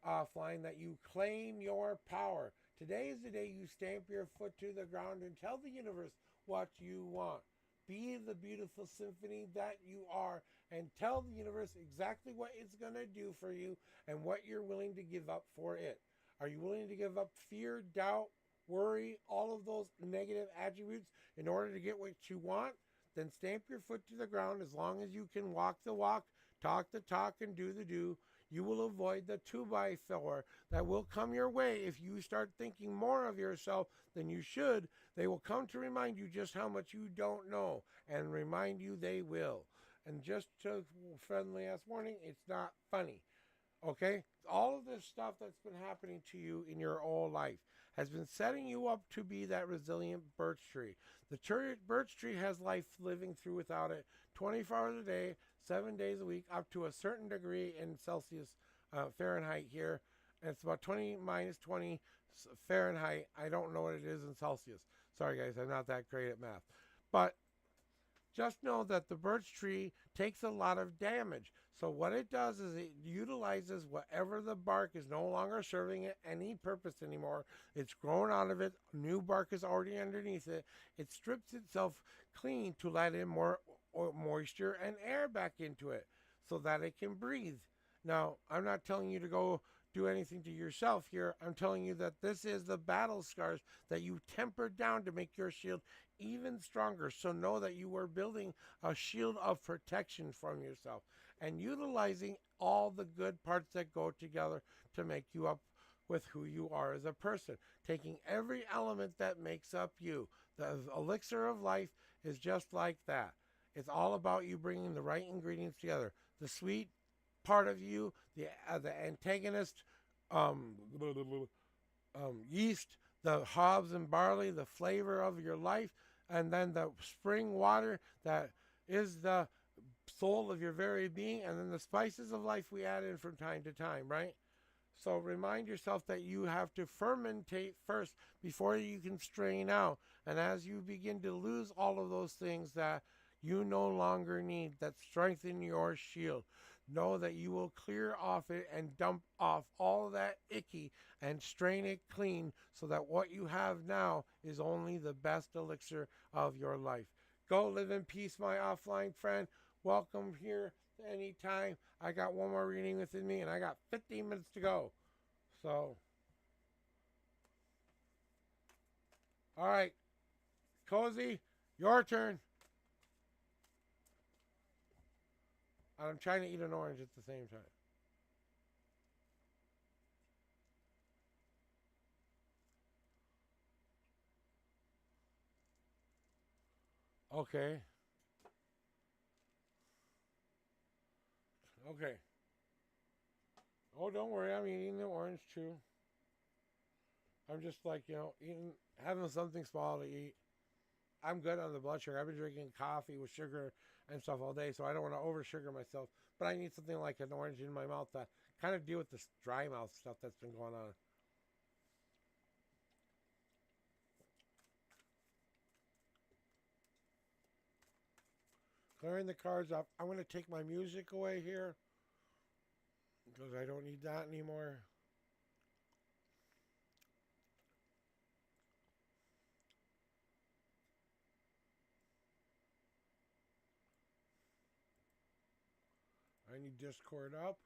S3: offline, that you claim your power. Today is the day you stamp your foot to the ground and tell the universe what you want. Be the beautiful symphony that you are, and tell the universe exactly what it's going to do for you and what you're willing to give up for it. Are you willing to give up fear, doubt, worry, all of those negative attributes in order to get what you want? Then stamp your foot to the ground. As long as you can walk the walk, talk the talk, and do the do, you will avoid the 2x4 that will come your way if you start thinking more of yourself than you should. They will come to remind you just how much you don't know, and remind you they will. And just a friendly ass warning, it's not funny. Okay? All of this stuff that's been happening to you in your whole life has been setting you up to be that resilient birch tree. The birch tree has life living through without it 24 hours a day, 7 days a week, up to a certain degree in Celsius, Fahrenheit here. And it's about 20 minus 20 Fahrenheit. I don't know what it is in Celsius. Sorry, guys, I'm not that great at math. But just know that the birch tree takes a lot of damage. So what it does is it utilizes whatever the bark is no longer serving it any purpose anymore. It's grown out of it. New bark is already underneath it. It strips itself clean to let in more moisture and air back into it so that it can breathe. Now, I'm not telling you to go do anything to yourself here. I'm telling you that this is the battle scars that you tempered down to make your shield even stronger. So know that you are building a shield of protection from yourself and utilizing all the good parts that go together to make you up with who you are as a person. Taking every element that makes up you. The elixir of life is just like that. It's all about you bringing the right ingredients together. The sweet part of you, the antagonist yeast, the hops and barley, the flavor of your life, and then the spring water that is the soul of your very being, and then the spices of life we add in from time to time, right? So remind yourself that you have to fermentate first before you can strain out. And as you begin to lose all of those things that you no longer need, that strengthen your shield, know that you will clear off it and dump off all of that icky and strain it clean so that what you have now is only the best elixir of your life. Go live in peace, my offline friend. Welcome here anytime. I got one more reading within me, and I got 15 minutes to go. So, all right, Cozy, your turn. I'm trying to eat an orange at the same time. Okay. Okay. Oh, don't worry. I'm eating the orange too. I'm just like, eating, having something small to eat. I'm good on the blood sugar. I've been drinking coffee with sugar and stuff all day, so I don't want to over sugar myself. But I need something like an orange in my mouth to kind of deal with this dry mouth stuff that's been going on. Clearing the cards up. I'm going to take my music away here because I don't need that anymore. I need Discord up.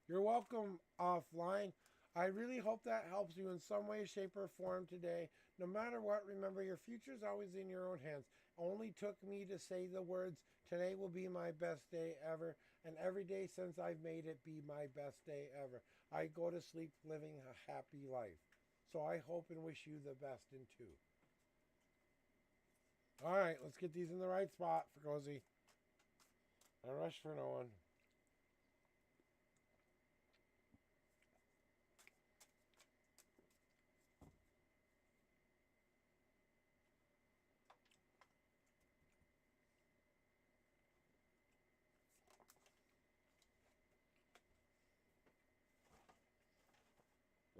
S3: You're welcome, offline. I really hope that helps you in some way, shape, or form today. No matter what, remember your future is always in your own hands. Only took me to say the words, today will be my best day ever, and every day since I've made it be my best day ever. I go to sleep living a happy life. So I hope and wish you the best in two. All right, let's get these in the right spot for Cozy. No rush for no one.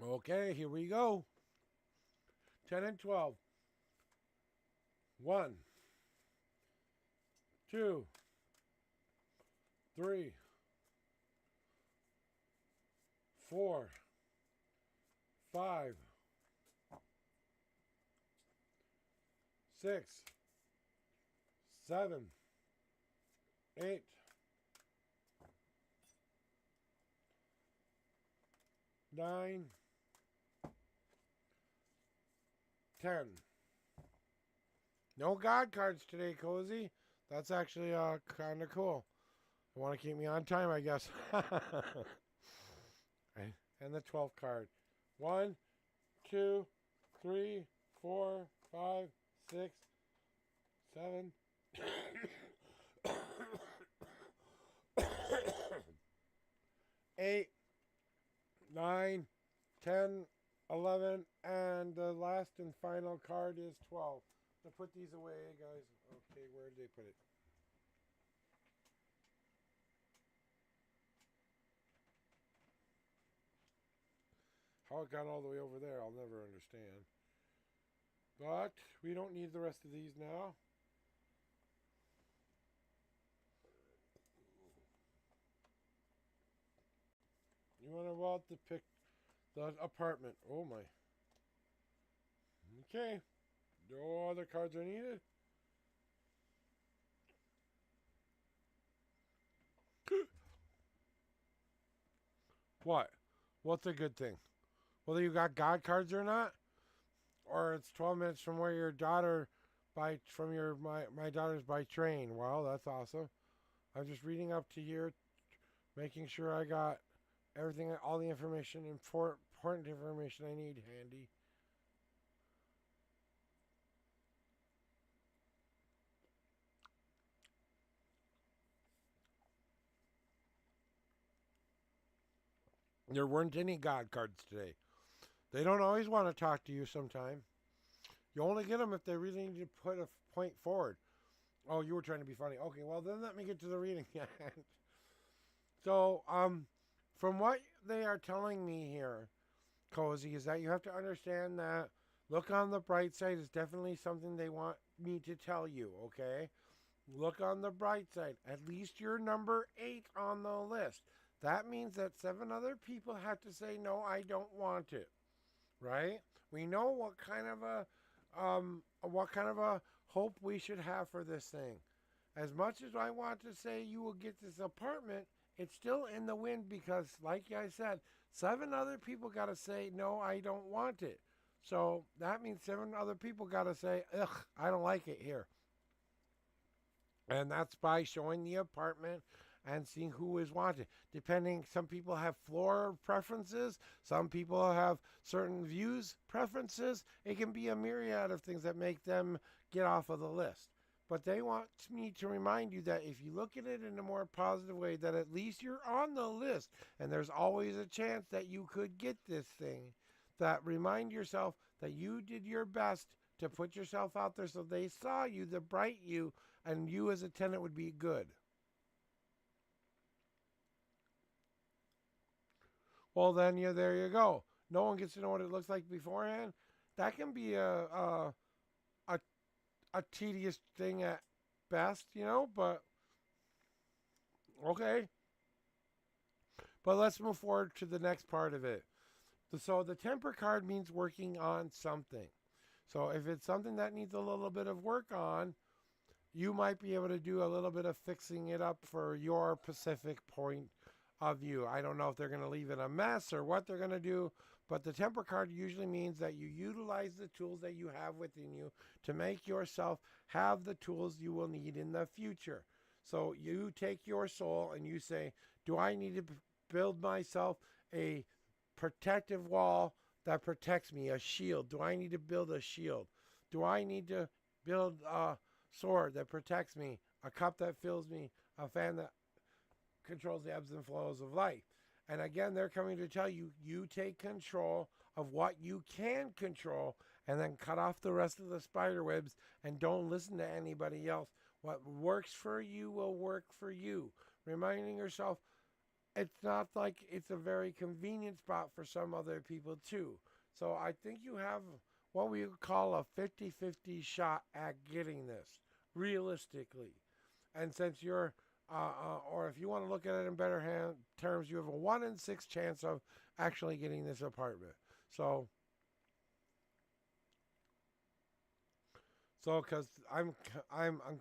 S3: Okay, here we go. 10 and 12. 1, 2, 3, 4, 5, 6, 7, 8, 9, 10. No God cards today, Cozy. That's actually kind of cool. You want to keep me on time, I guess. And the 12th card. 1, 2, 3, 4, 5, 6, 7. 8, 9, 10, 11, and the last and final card is 12. So put these away, guys. Okay, where did they put it? How it got all the way over there, I'll never understand. But we don't need the rest of these now. You want to about to pick the apartment. Oh my. Okay. No other cards are needed. What? What's a good thing? Whether you got God cards or not? Or it's 12 minutes from where your daughter my daughter's by train. Wow, that's awesome. I'm just reading up to here, making sure I got everything, all the information, important information I need handy. There weren't any God cards today. They don't always want to talk to you sometime. You only get them if they really need to put a point forward. Oh, you were trying to be funny. Okay, well then let me get to the reading. So, from what they are telling me here, Cozy, is that you have to understand that look on the bright side is definitely something they want me to tell you, okay? Look on the bright side. At least you're number 8 on the list. That means that 7 other people have to say, no, I don't want it. Right? We know what kind of what kind of a hope we should have for this thing. As much as I want to say you will get this apartment, it's still in the wind because, like I said, 7 other people got to say, no, I don't want it. So that means 7 other people got to say, ugh, I don't like it here. And that's by showing the apartment and seeing who is wanted. Depending, some people have floor preferences, some people have certain views preferences. It can be a myriad of things that make them get off of the list. But they want me to remind you that if you look at it in a more positive way, that at least you're on the list. And there's always a chance that you could get this thing. That remind yourself that you did your best to put yourself out there so they saw you, the bright you, and you as a tenant would be good. Well, then there you go. No one gets to know what it looks like beforehand. That can be a tedious thing at best, but okay. But let's move forward to the next part of it. So the temper card means working on something. So if it's something that needs a little bit of work on, you might be able to do a little bit of fixing it up for your specific point of view. I don't know if they're going to leave it a mess or what they're going to do, but the temper card usually means that you utilize the tools that you have within you to make yourself have the tools you will need in the future. So you take your soul and you say, do I need to build myself a protective wall that protects me, a shield? Do I need to build a shield? Do I need to build a sword that protects me, a cup that fills me, a fan that controls the ebbs and flows of life? And again, they're coming to tell you, you take control of what you can control and then cut off the rest of the spider webs and don't listen to anybody else. What works for you will work for you. Reminding yourself, it's not like it's a very convenient spot for some other people too. So I think you have what we would call a 50-50 shot at getting this, realistically. And since you're or if you want to look at it in better terms, you have a 1 in 6 chance of actually getting this apartment. So because I'm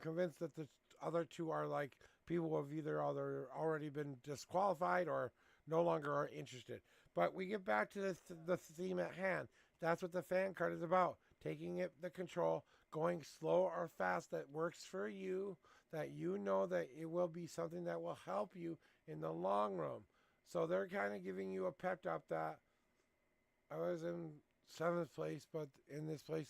S3: convinced that the other 2 are like people who have either already been disqualified or no longer are interested. But we get back to the theme at hand. That's what the fan card is about. Taking the control, going slow or fast that works for you, that you know that it will be something that will help you in the long run. So they're kind of giving you a pep talk that I was in 7th place, but in this place,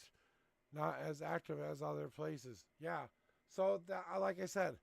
S3: not as active as other places. Yeah. So that, like I said,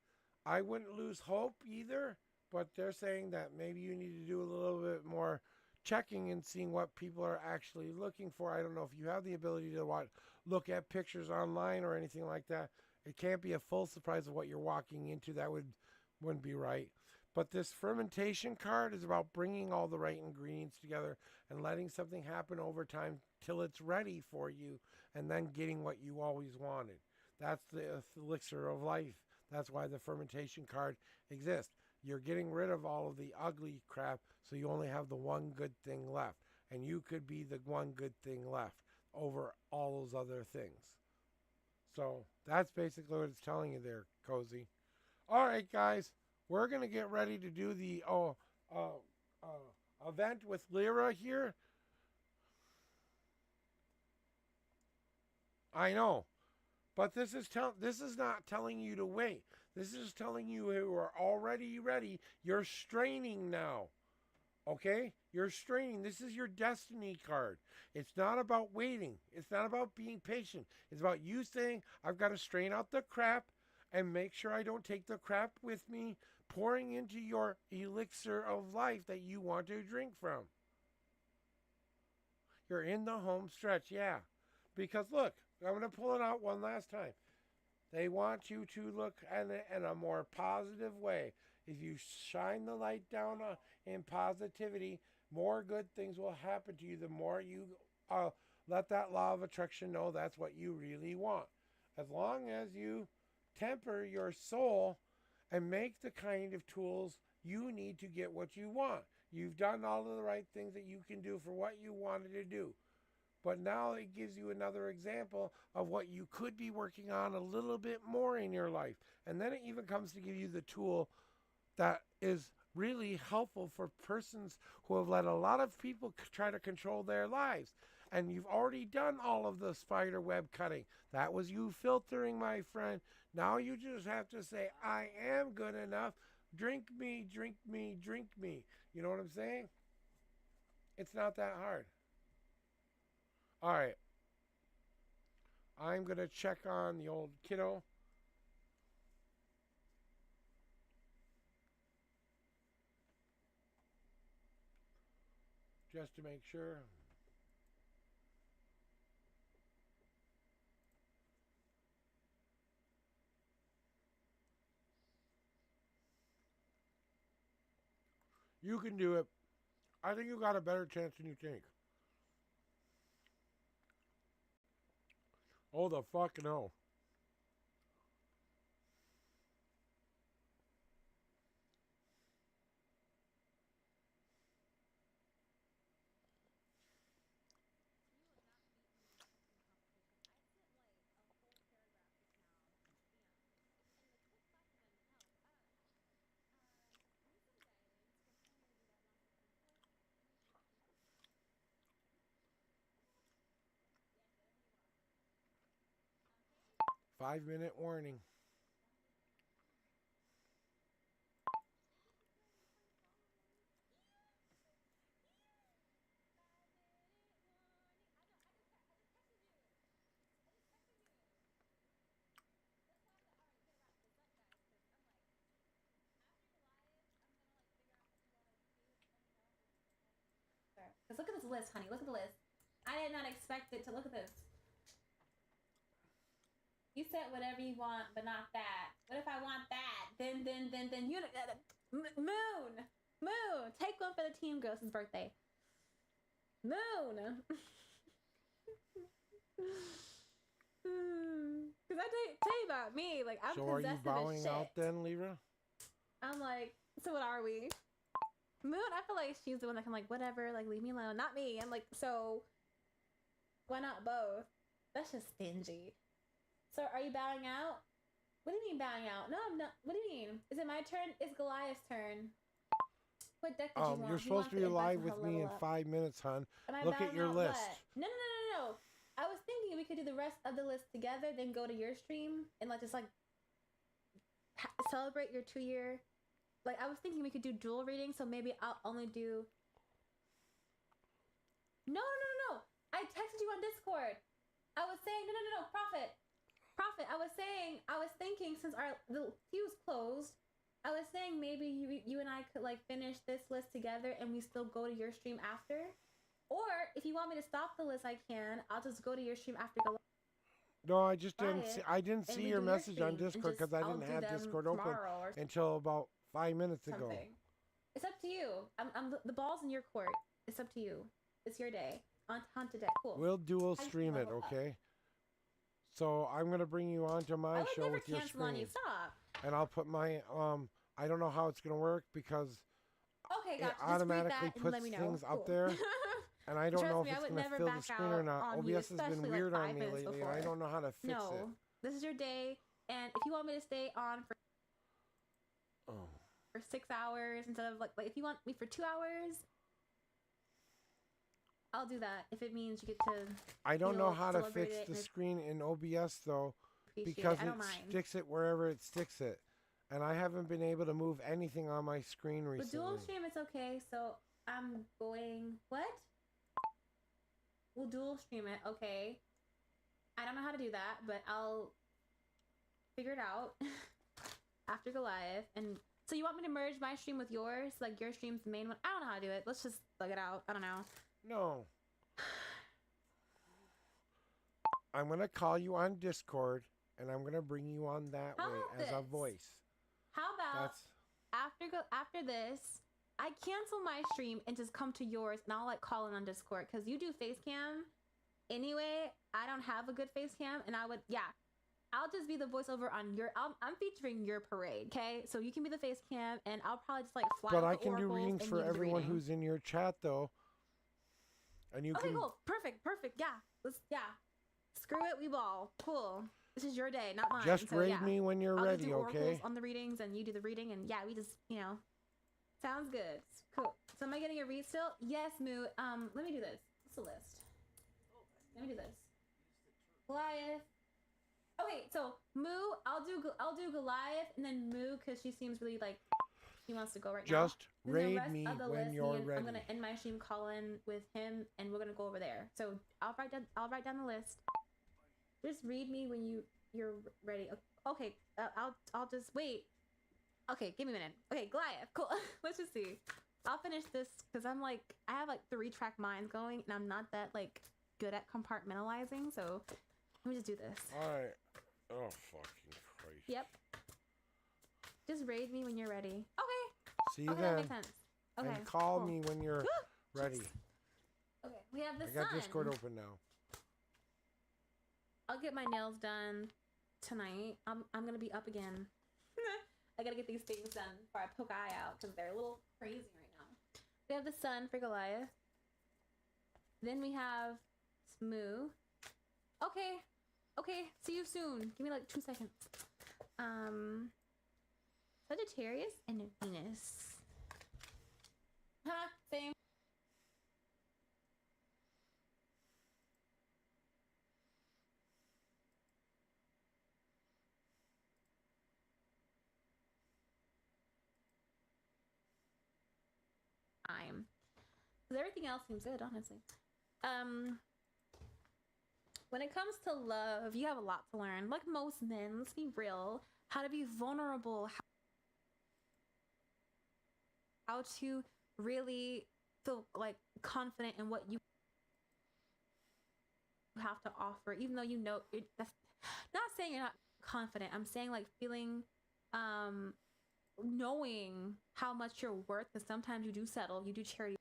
S3: I wouldn't lose hope either, but they're saying that maybe you need to do a little bit more checking and seeing what people are actually looking for. I don't know if you have the ability to look at pictures online or anything like that. It can't be a full surprise of what you're walking into. That wouldn't be right. But this fermentation card is about bringing all the right ingredients together and letting something happen over time till it's ready for you and then getting what you always wanted. That's the elixir of life. That's why the fermentation card exists. You're getting rid of all of the ugly crap so you only have the one good thing left. And you could be the one good thing left over all those other things. So that's basically what it's telling you there, Cozy. All right, guys. We're going to get ready to do the event with Lyra here. I know. But this is not telling you to wait. This is telling you who are already ready. You're straining now. Okay? You're straining. This is your destiny card. It's not about waiting. It's not about being patient. It's about you saying, I've got to strain out the crap and make sure I don't take the crap with me, pouring into your elixir of life that you want to drink from. You're in the home stretch, yeah. Because look, I'm going to pull it out one last time. They want you to look at it in a more positive way. If you shine the light down in positivity, more good things will happen to you. The more you let that law of attraction know that's what you really want. As long as you temper your soul and make the kind of tools you need to get what you want. You've done all of the right things that you can do for what you wanted to do. But now it gives you another example of what you could be working on a little bit more in your life. And then it even comes to give you the tool that is really helpful for persons who have let a lot of people try to control their lives. And you've already done all of the spider web cutting. That was you filtering, my friend. Now you just have to say, I am good enough. Drink me, drink me, drink me. You know what I'm saying? It's not that hard. All right. I'm going to check on the old kiddo. Just to make sure. You can do it. I think you got a better chance than you think. Oh, the fuck no. Five-minute warning.
S5: Because look at this list, honey. Look at the list. I did not expect it to look at this. You said whatever you want, but not that. What if I want that? Then you Moon. Take one for the team, girls' birthday. Moon. Because I tell you about me, like I'm
S3: So are you
S5: possessive as
S3: bowing
S5: shit.
S3: out then, Libra?
S5: I'm like, so what are we? Moon, I feel like she's the one that can like whatever, like leave me alone, not me. I'm like, so why not both? That's just stingy. So are you bowing out? What do you mean bowing out? No, I'm not. What do you mean? Is it my turn? It's Goliath's turn. What deck did you want?
S3: You're supposed to be live with me in 5 minutes, hon. Look at your list.
S5: What? No. I was thinking we could do the rest of the list together, then go to your stream and like just like celebrate your 2-year. Like I was thinking we could do dual readings, so maybe I'll only do. No. I texted you on Discord. I was saying no. Prophet. I was thinking since the queue's closed, I was saying maybe you and I could like finish this list together and we still go to your stream after. Or if you want me to stop the list, I can. I'll just go to your stream after the.
S3: No, I just didn't see. I didn't see your message on Discord because I didn't have Discord open until about 5 minutes ago.
S5: It's up to you. The ball's in your court. It's up to you. It's your day. On today. Cool.
S3: We'll dual stream it, okay? So I'm gonna bring you onto my show with your screen.
S5: On you. Stop.
S3: And I'll put my I don't know how it's gonna work because
S5: it
S3: automatically puts things up there. And I don't know if it's going to fill the screen or not. OBS has been weird on me lately. I don't know how to fix it.
S5: No, this is your day. And if you want me to stay on for 6 hours instead of like if you want me for 2 hours, I'll do that. If it means you get to.
S3: I don't know how to fix the screen in OBS though, because it sticks it wherever it sticks it. And I haven't been able to move anything on my screen recently.
S5: But dual stream, it's okay. So I'm going. What? We'll dual stream it, okay. I don't know how to do that, but I'll figure it out after Goliath. And so you want me to merge my stream with yours? Like your stream's the main one? I don't know how to do it. Let's just plug it out. I don't know.
S3: No. I'm going to call you on Discord, and I'm going to bring you on that way as a voice.
S5: How about after this, I cancel my stream and just come to yours, and I'll like call in on Discord because you do face cam. Anyway, I don't have a good face cam, and I'll just be the voiceover on your. I'm featuring your parade, okay? So you can be the face cam, and I'll probably just like fly.
S3: But I can do readings for everyone who's in your chat though, And you
S5: Okay,
S3: can
S5: cool. Perfect. Yeah. Screw it, we ball. Cool. This is your day, not mine.
S3: just
S5: so
S3: raid
S5: yeah.
S3: me when you're
S5: I'll just
S3: ready,
S5: do oracles
S3: okay?
S5: on the readings and you do the reading and yeah, we just, sounds good. Cool. So am I getting a read still? Yes, Moo. Let me do this. What's the list? Let me do this. Goliath. Okay, so Moo, I'll do Goliath and then Moo because she seems really like she wants to go right now.
S3: Just raid me when you're ready.
S5: I'm gonna end my stream call in with him and we're gonna go over there. So I'll write down the list. Just read me when you're ready. Okay, I'll just wait. Okay, give me a minute. Okay, Goliath, cool. Let's just see. I'll finish this because I have like 3-track minds going and I'm not that like good at compartmentalizing. So let me just do this.
S3: All right. Oh fucking Christ.
S5: Yep. Just raid me when you're ready. Okay.
S3: See you
S5: Okay,
S3: then.
S5: that makes sense. Okay.
S3: And call
S5: cool.
S3: me when you're ready.
S5: Okay, we have the
S3: I got
S5: sun.
S3: Discord open now.
S5: I'll get my nails done tonight. I'm gonna be up again. I gotta get these things done before I poke eye out because they're a little crazy right now. We have the sun for Goliath. Then we have Smoo. Okay. See you soon. Give me like 2 seconds. Sagittarius and Venus. Huh? Same. Because everything else seems good, honestly. When it comes to love, you have a lot to learn. Like most men, let's be real. How to be vulnerable. How to really feel like confident in what you have to offer, even though you know that's not saying you're not confident. I'm saying like feeling knowing how much you're worth, because sometimes you do settle, you do charity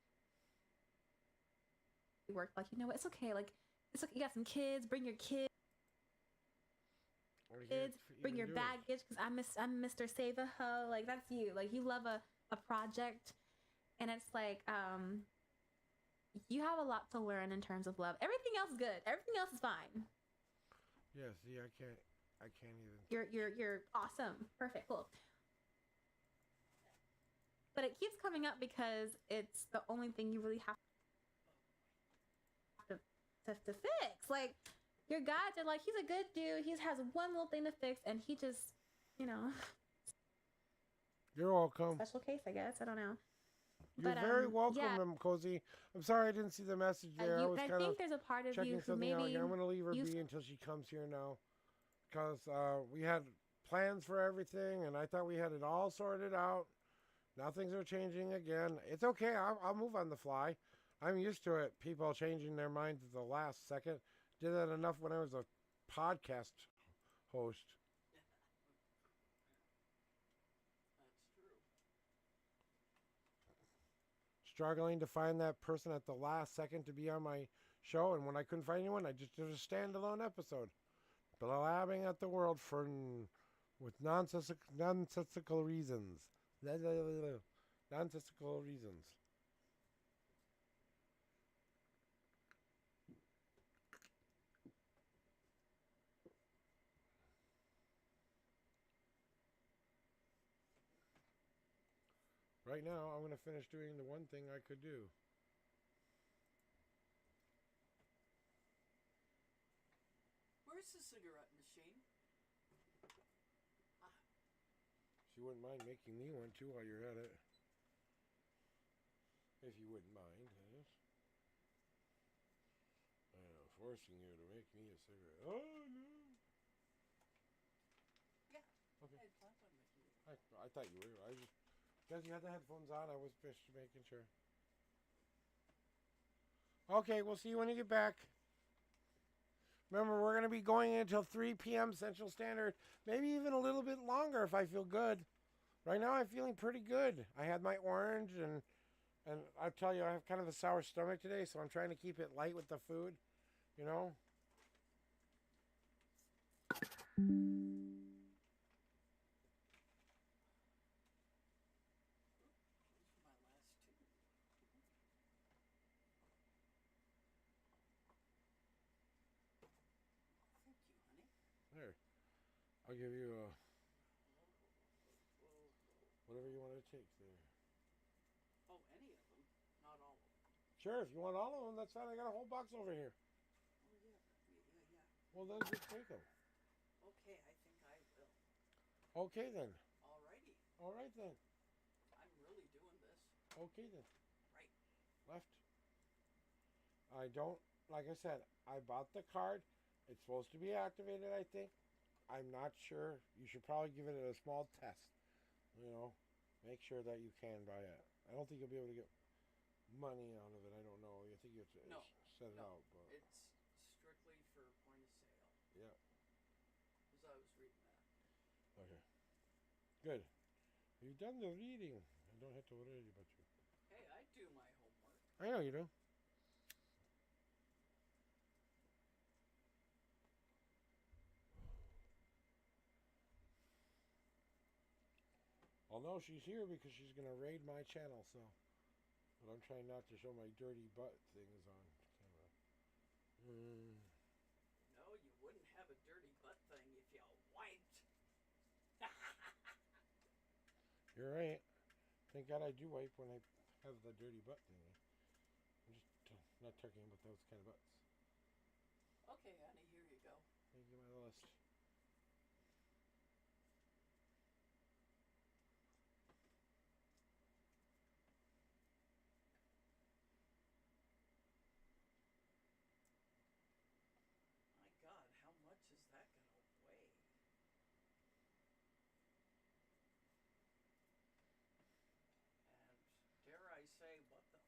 S5: work, like, you know what, it's okay, like, it's okay, you got some kids, bring your kids, bring your baggage, because I'm Mr. Save a Ho, like, that's you, like, you love a project, and it's like, you have a lot to learn in terms of love. Everything else is good, everything else is fine.
S3: Yeah, see, I can't even.
S5: You're awesome, perfect, cool. But it keeps coming up because it's the only thing you really have to fix. Like, your guys are like, he's a good dude, he has one little thing to fix, and he just, you know.
S3: You're welcome.
S5: Special case, I guess. I don't know.
S3: You're very welcome, Cozy. I'm sorry I didn't see the message there.
S5: I think there's a part of you who maybe...
S3: I'm going to leave her be until she comes here now. Because we had plans for everything, and I thought we had it all sorted out. Now things are changing again. It's okay. I'll move on the fly. I'm used to it. People changing their minds at the last second. Did that enough when I was a podcast host.
S4: That's true.
S3: Struggling to find that person at the last second to be on my show, and when I couldn't find anyone, I just did a standalone episode. Blabbing at the world with nonsensical reasons. Nonsensical reasons. Right now, I'm going to finish doing the one thing I could do.
S4: Where's the cigarette machine?
S3: She wouldn't mind making me one too while you're at it. If you wouldn't mind, yes. I know, forcing you to make me a cigarette. Oh, no.
S4: Yeah.
S3: Okay.
S4: I planned on making it.
S3: I thought you were. I just... Because you had the headphones on, I was just making sure. Okay, we'll see you when you get back. Remember, we're going to be going until 3 p.m. Central Standard. Maybe even a little bit longer if I feel good. Right now, I'm feeling pretty good. I had my orange, and I tell you, I have kind of a sour stomach today, so I'm trying to keep it light with the food, you know?
S4: Those are my last two.
S3: I'll give you whatever you want to take there.
S4: Oh, any of them, not all of them.
S3: Sure, if you want all of them, that's fine. I got a whole box over here.
S4: Oh yeah.
S3: Well, then just take them.
S4: Okay, I think I will.
S3: Okay then.
S4: Alrighty,
S3: All right then.
S4: I'm really doing this.
S3: Okay then.
S4: Right.
S3: Left. I don't, like I said, I bought the card. It's supposed to be activated, I think. I'm not sure. You should probably give it a small test. You know, make sure that you can buy it. I don't think you'll be able to get money out of it. I don't know. I think you have to
S4: No,
S3: set it
S4: no,
S3: out. But
S4: it's strictly for point of sale.
S3: yeah.
S4: Because I was reading that.
S3: Okay. Good. You've done the reading. I don't have to worry about you.
S4: Hey, I do my homework.
S3: I know you do. I'll know she's here because she's going to raid my channel, so. But I'm trying not to show my dirty butt things on camera.
S4: No, you wouldn't have a dirty butt thing if you wiped.
S3: You're right. Thank God I do wipe when I have the dirty butt thingy. I'm just not talking about those kind of butts.
S4: Okay, honey, here you go.
S3: Thank you, my list.
S4: My God, how much is that gonna weigh? And dare I say, what the fuck?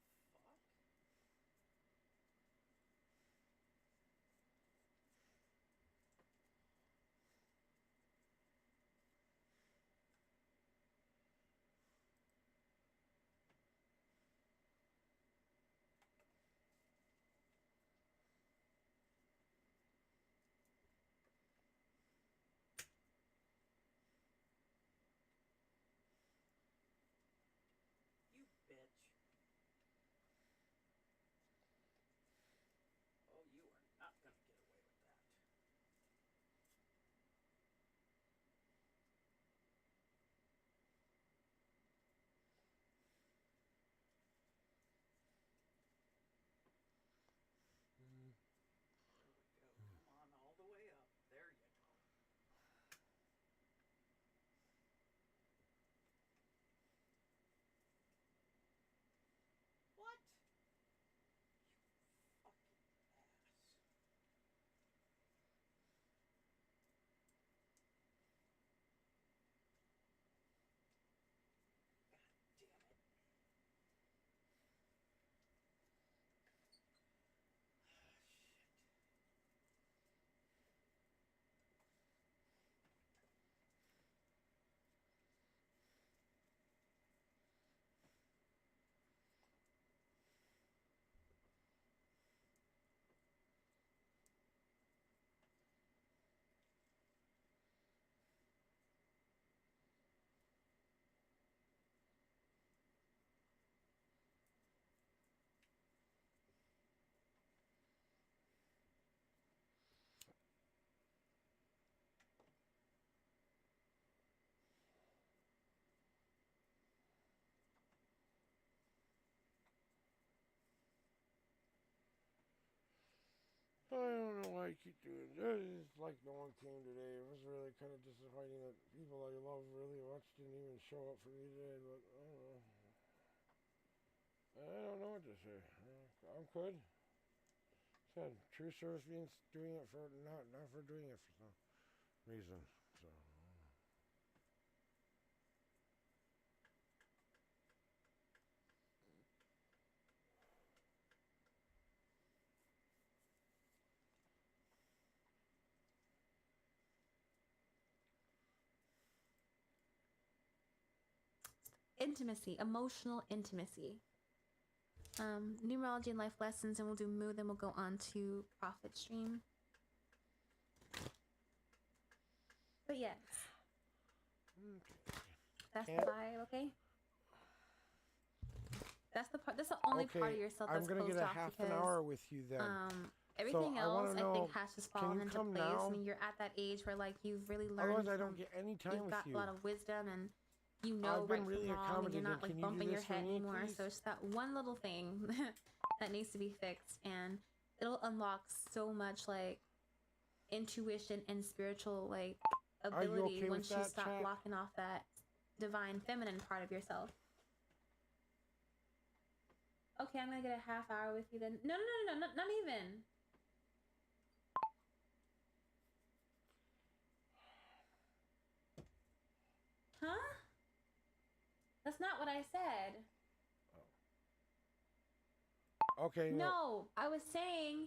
S4: You bitch. Oh, you are not gonna get away with that. There we go. Come on, all the way up. There you go. What? You fucking ass. God damn it. Shit.
S3: I don't know why I keep doing this. It's like no one came today. It was really kind of disappointing that people I love really much didn't even show up for me today. But I don't know. I don't know what to say. I'm good. Said true service means doing it for not for doing it for some reason. So.
S5: Intimacy, emotional intimacy. Numerology and life lessons, and we'll do mood, then we'll go on to profit stream. But yes.
S3: Okay.
S5: That's the vibe, okay? That's the part. That's the only part of yourself that's
S3: I'm gonna
S5: closed
S3: get a
S5: off
S3: half
S5: because,
S3: an hour with you then.
S5: Everything
S3: I
S5: else,
S3: wanna
S5: I
S3: know,
S5: think, has just
S3: can
S5: fallen
S3: you
S5: into
S3: come
S5: place.
S3: now?
S5: I mean, you're at that age where like you've really learned.
S3: Otherwise, I
S5: from-
S3: don't get any time
S5: You've
S3: with
S5: got
S3: you.
S5: a lot of wisdom, and you know
S3: I've been
S5: right
S3: really
S5: from wrong, and you're
S3: accommodating.
S5: not like
S3: Can you do
S5: bumping your
S3: this for
S5: head
S3: me,
S5: anymore.
S3: please?
S5: So it's that one little thing that needs to be fixed, and it'll unlock so much like intuition and spiritual like
S3: Are you
S5: ability
S3: okay with
S5: once you
S3: that,
S5: stop
S3: chat?
S5: blocking off that divine feminine part of yourself. Okay, I'm gonna get a half hour with you then. No, not even. Huh? That's not what I said.
S3: Okay.
S5: No, I was saying,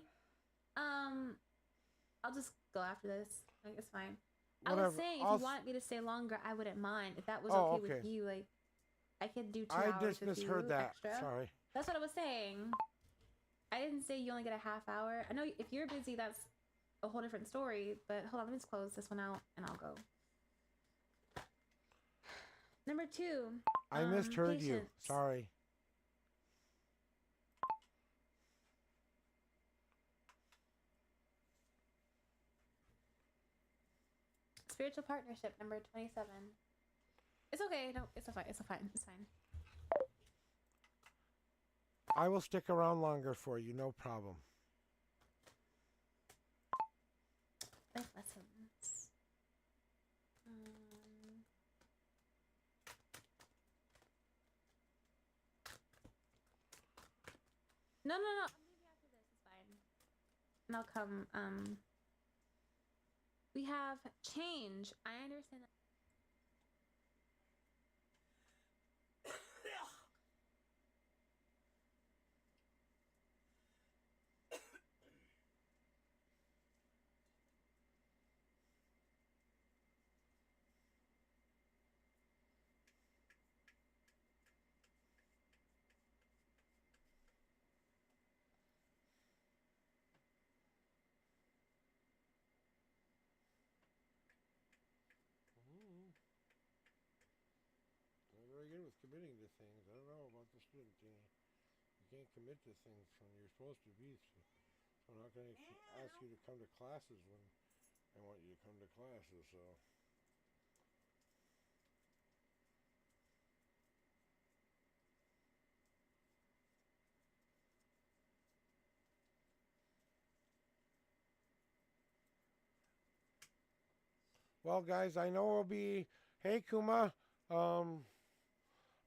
S5: I'll just go after this. Like, it's fine. I was
S3: Whatever.
S5: saying if you wanted me to stay longer, I wouldn't mind. If that was
S3: Oh,
S5: okay with
S3: okay.
S5: you, like, I could do 2
S3: I
S5: hours
S3: just
S5: with you
S3: misheard that.
S5: extra.
S3: Sorry.
S5: That's what I was saying. I didn't say you only get a half hour. I know if you're busy, that's a whole different story. But hold on, let me just close this one out and I'll go. Number 2.
S3: I misheard you.
S5: Patience.
S3: Sorry.
S5: Spiritual partnership, number 27. It's okay. No, it's fine. It's fine. It's fine.
S3: I will stick around longer for you. No problem.
S5: Life lessons. No. Maybe after this is fine. And I'll come. We have change. I understand that.
S3: I'm very good with committing to things. I don't know about the student thing. You can't commit to things when you're supposed to be. So I'm not going to ask you to come to classes when I want you to come to classes. So. Well, guys, I know we'll be. Hey, Kuma.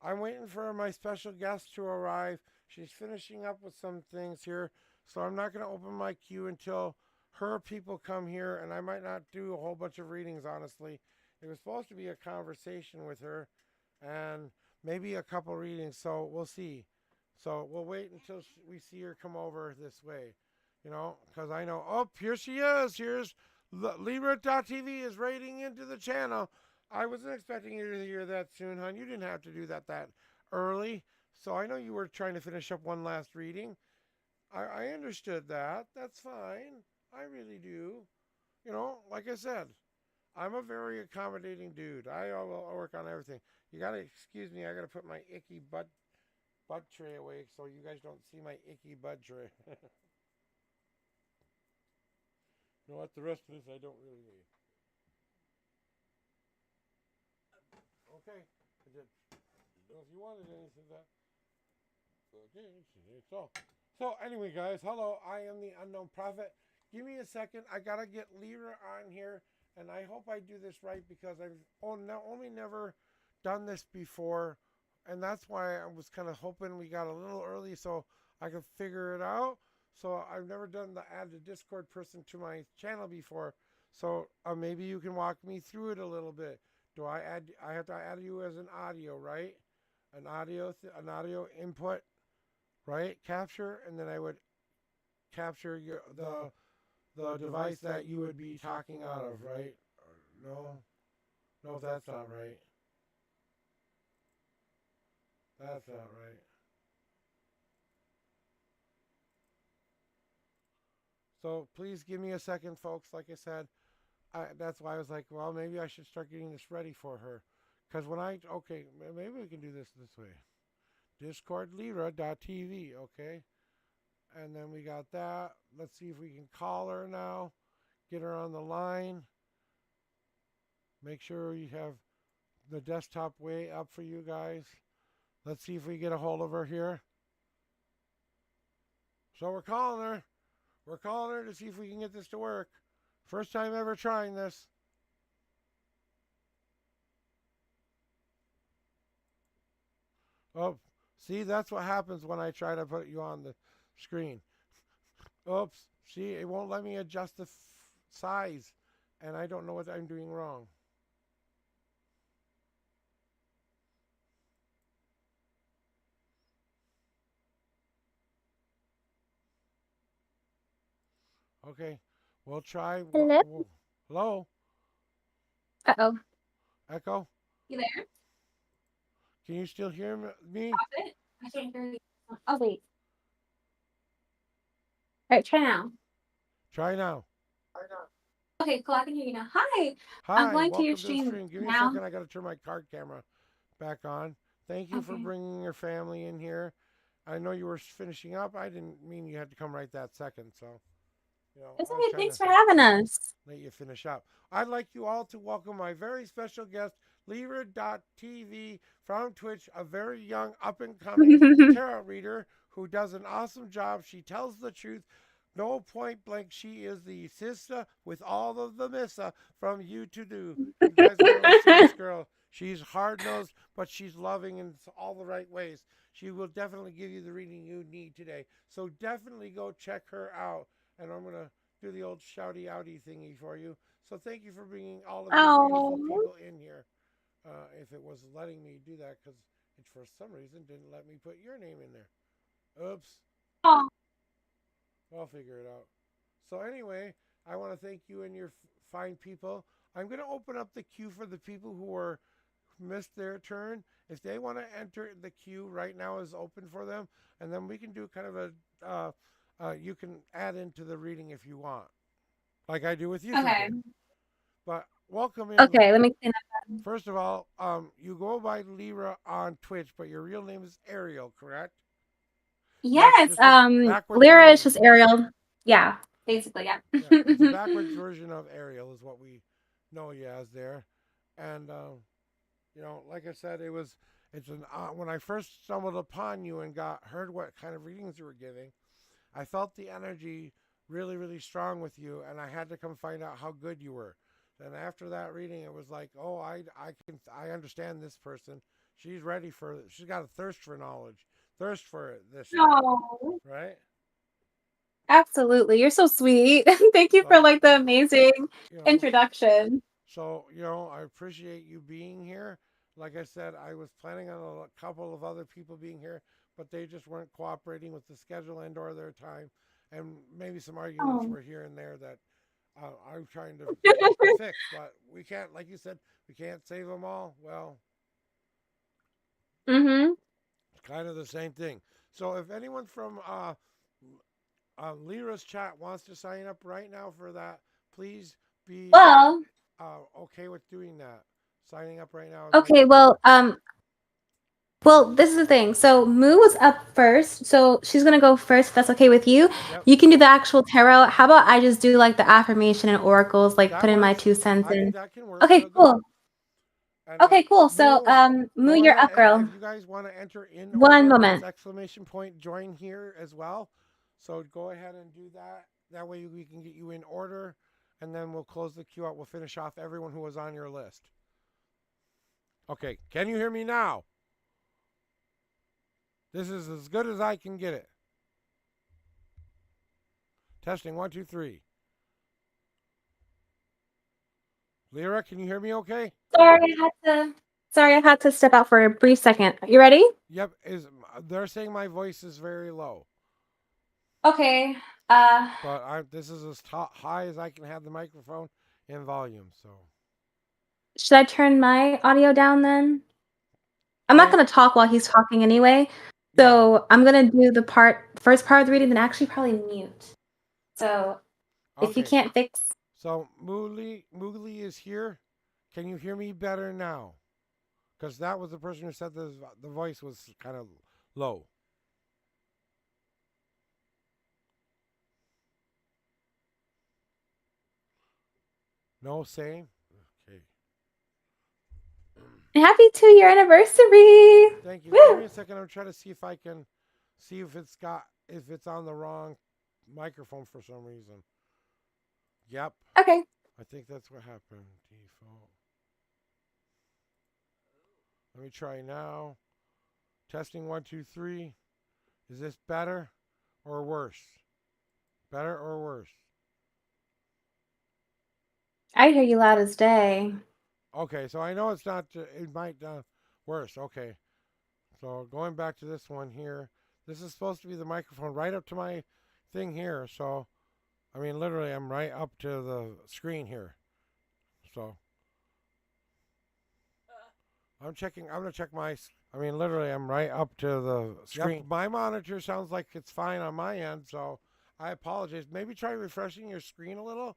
S3: I'm waiting for my special guest to arrive. She's finishing up with some things here, so I'm not going to open my queue until her people come here, and I might not do a whole bunch of readings, honestly. It was supposed to be a conversation with her, and maybe a couple readings, so we'll see. So we'll wait until we see her come over this way, you know, because I know, oh, here she is. Here's Libra.tv is raiding into the channel. I wasn't expecting you to hear that soon, hon. You didn't have to do that early. So I know you were trying to finish up one last reading. I understood that. That's fine. I really do. You know, like I said, I'm a very accommodating dude. I will work on everything. You gotta excuse me. I gotta put my icky butt tray away so you guys don't see my icky butt tray. You know what? The rest of this I don't really need. Okay. If you wanted anything that. Okay, it's all. So anyway, guys, hello. I am the Unknown Prophet. Give me a second. I gotta get Lyra on here, and I hope I do this right because I've only never done this before, and that's why I was kind of hoping we got a little early so I could figure it out. So I've never done the add a Discord person to my channel before, so maybe you can walk me through it a little bit. Do I add? I have to add you as an audio, right? An audio input, right? Capture, and then I would capture the device that you would be talking out of, right? No, that's not right. That's not right. So please give me a second, folks. Like I said, that's why I was like, well, maybe I should start getting this ready for her. Because okay, maybe we can do this way. Discord Lyra.tv, okay? And then we got that. Let's see if we can call her now. Get her on the line. Make sure you have the desktop way up for you guys. Let's see if we get a hold of her here. So we're calling her. We're calling her to see if we can get this to work. First time ever trying this. Oh, see, that's what happens when I try to put you on the screen. Oops, see, it won't let me adjust the size, and I don't know what I'm doing wrong. Okay, we'll try.
S5: Hello?
S3: Hello?
S5: Uh-oh.
S3: Echo?
S5: You there?
S3: Can you still hear me?
S5: Stop it. I can't hear you. Oh, wait. All right, try now.
S3: Try now.
S5: Okay, cool. I can hear you now. Hi. I'm
S3: Hi,
S5: going to your
S3: welcome to the
S5: stream
S3: stream. Give me a
S5: now.
S3: second. I got to turn my card camera back on. Thank you for
S5: Okay.
S3: bringing your family in here. I know you were finishing up. I didn't mean you had to come right that second. So,
S5: It's
S3: I was
S5: okay.
S3: trying
S5: Thanks
S3: to
S5: for having us.
S3: let you finish up. I'd like you all to welcome my very special guest, Lyra.tv from Twitch, a very young, up and coming tarot reader who does an awesome job. She tells the truth. No point blank, she is the sister with all of the missa from You To Do. You guys want to listen to this girl. She's hard nosed, but she's loving in all the right ways. She will definitely give you the reading you need today. So definitely go check her out. And I'm going to do the old shouty outy thingy for you. So thank you for bringing all of you beautiful
S5: Oh.
S3: people in here. If it was letting me do that, because it for some reason didn't let me put your name in there. Oops.
S5: Oh.
S3: I'll figure it out. So anyway, I want to thank you and your fine people. I'm going to open up the queue for the people who missed their turn. If they want to enter the queue, right now is open for them, and then we can do kind of a you can add into the reading if you want, like I do with you
S5: Okay.
S3: today. But welcome in.
S5: Okay, let me clean up.
S3: First of all, you go by Lyra on Twitch, but your real name is Ariel, correct?
S5: Yes.
S3: Backwards
S5: Lyra
S3: version.
S5: is just Ariel. Yeah, basically, yeah.
S3: Yeah, it's a backwards version of Ariel, is what we know you as there. And like I said, when I first stumbled upon you and heard what kind of readings you were giving, I felt the energy really, really strong with you, and I had to come find out how good you were. And after that reading, it was like, oh, I understand this person. She's got a thirst for knowledge, thirst for this,
S5: Oh,
S3: right?
S5: absolutely. You're so sweet. Thank you for like the amazing introduction.
S3: So, I appreciate you being here. Like I said, I was planning on a couple of other people being here, but they just weren't cooperating with the schedule and or their time. And maybe some arguments were here and there that I'm trying to fix. But we can't, like you said, we can't save them all. Well, it's kind of the same thing. So if anyone from Lyra's chat wants to sign up right now for that, please be okay with doing that. Signing up right now.
S5: Okay, well, this is the thing. So Moo was up first, so she's gonna go first. If that's okay with you.
S3: Yep.
S5: You can do the actual tarot. How about I just do like the affirmation and oracles, like put in my 2 cents in.
S3: That can work.
S5: Okay, cool.
S3: And,
S5: Okay, cool. So, Moo, you're up, girl.
S3: If you guys want to enter in
S5: One
S3: order,
S5: moment.
S3: exclamation point, join here as well. So go ahead and do that. That way we can get you in order, and then we'll close the queue out. We'll finish off everyone who was on your list. Okay, can you hear me now? This is as good as I can get it. Testing 1, 2, 3. Lyra, can you hear me okay?
S5: Sorry, I had to step out for a brief second. You ready?
S3: Yep. They're saying my voice is very low.
S5: Okay.
S3: But this is as high as I can have the microphone in volume. So.
S5: Should I turn my audio down then? I'm not gonna talk while he's talking anyway. So I'm gonna do the first part of the reading, then actually probably mute. So if you can't fix.
S3: So Moogly is here. Can you hear me better now? Because that was the person who said the voice was kind of low. No, same. Okay.
S5: Happy 2-year anniversary!
S3: Thank you. Give me
S5: Woo!
S3: a second. I'm trying to see if I can see if it's on the wrong microphone for some reason. Yep.
S5: Okay.
S3: I think that's what happened. Default. Let me try now. Testing 1, 2, 3. Is this better or worse? Better or worse?
S5: I hear you loud as day.
S3: Okay, so I know it's not. It might worse. Okay, so going back to this one here. This is supposed to be the microphone right up to my thing here. So, I mean, literally, I'm right up to the screen here. So, I'm checking. I'm gonna check my. I mean, literally, I'm right up to the screen. Yep, my monitor sounds like it's fine on my end. So, I apologize. Maybe try refreshing your screen a little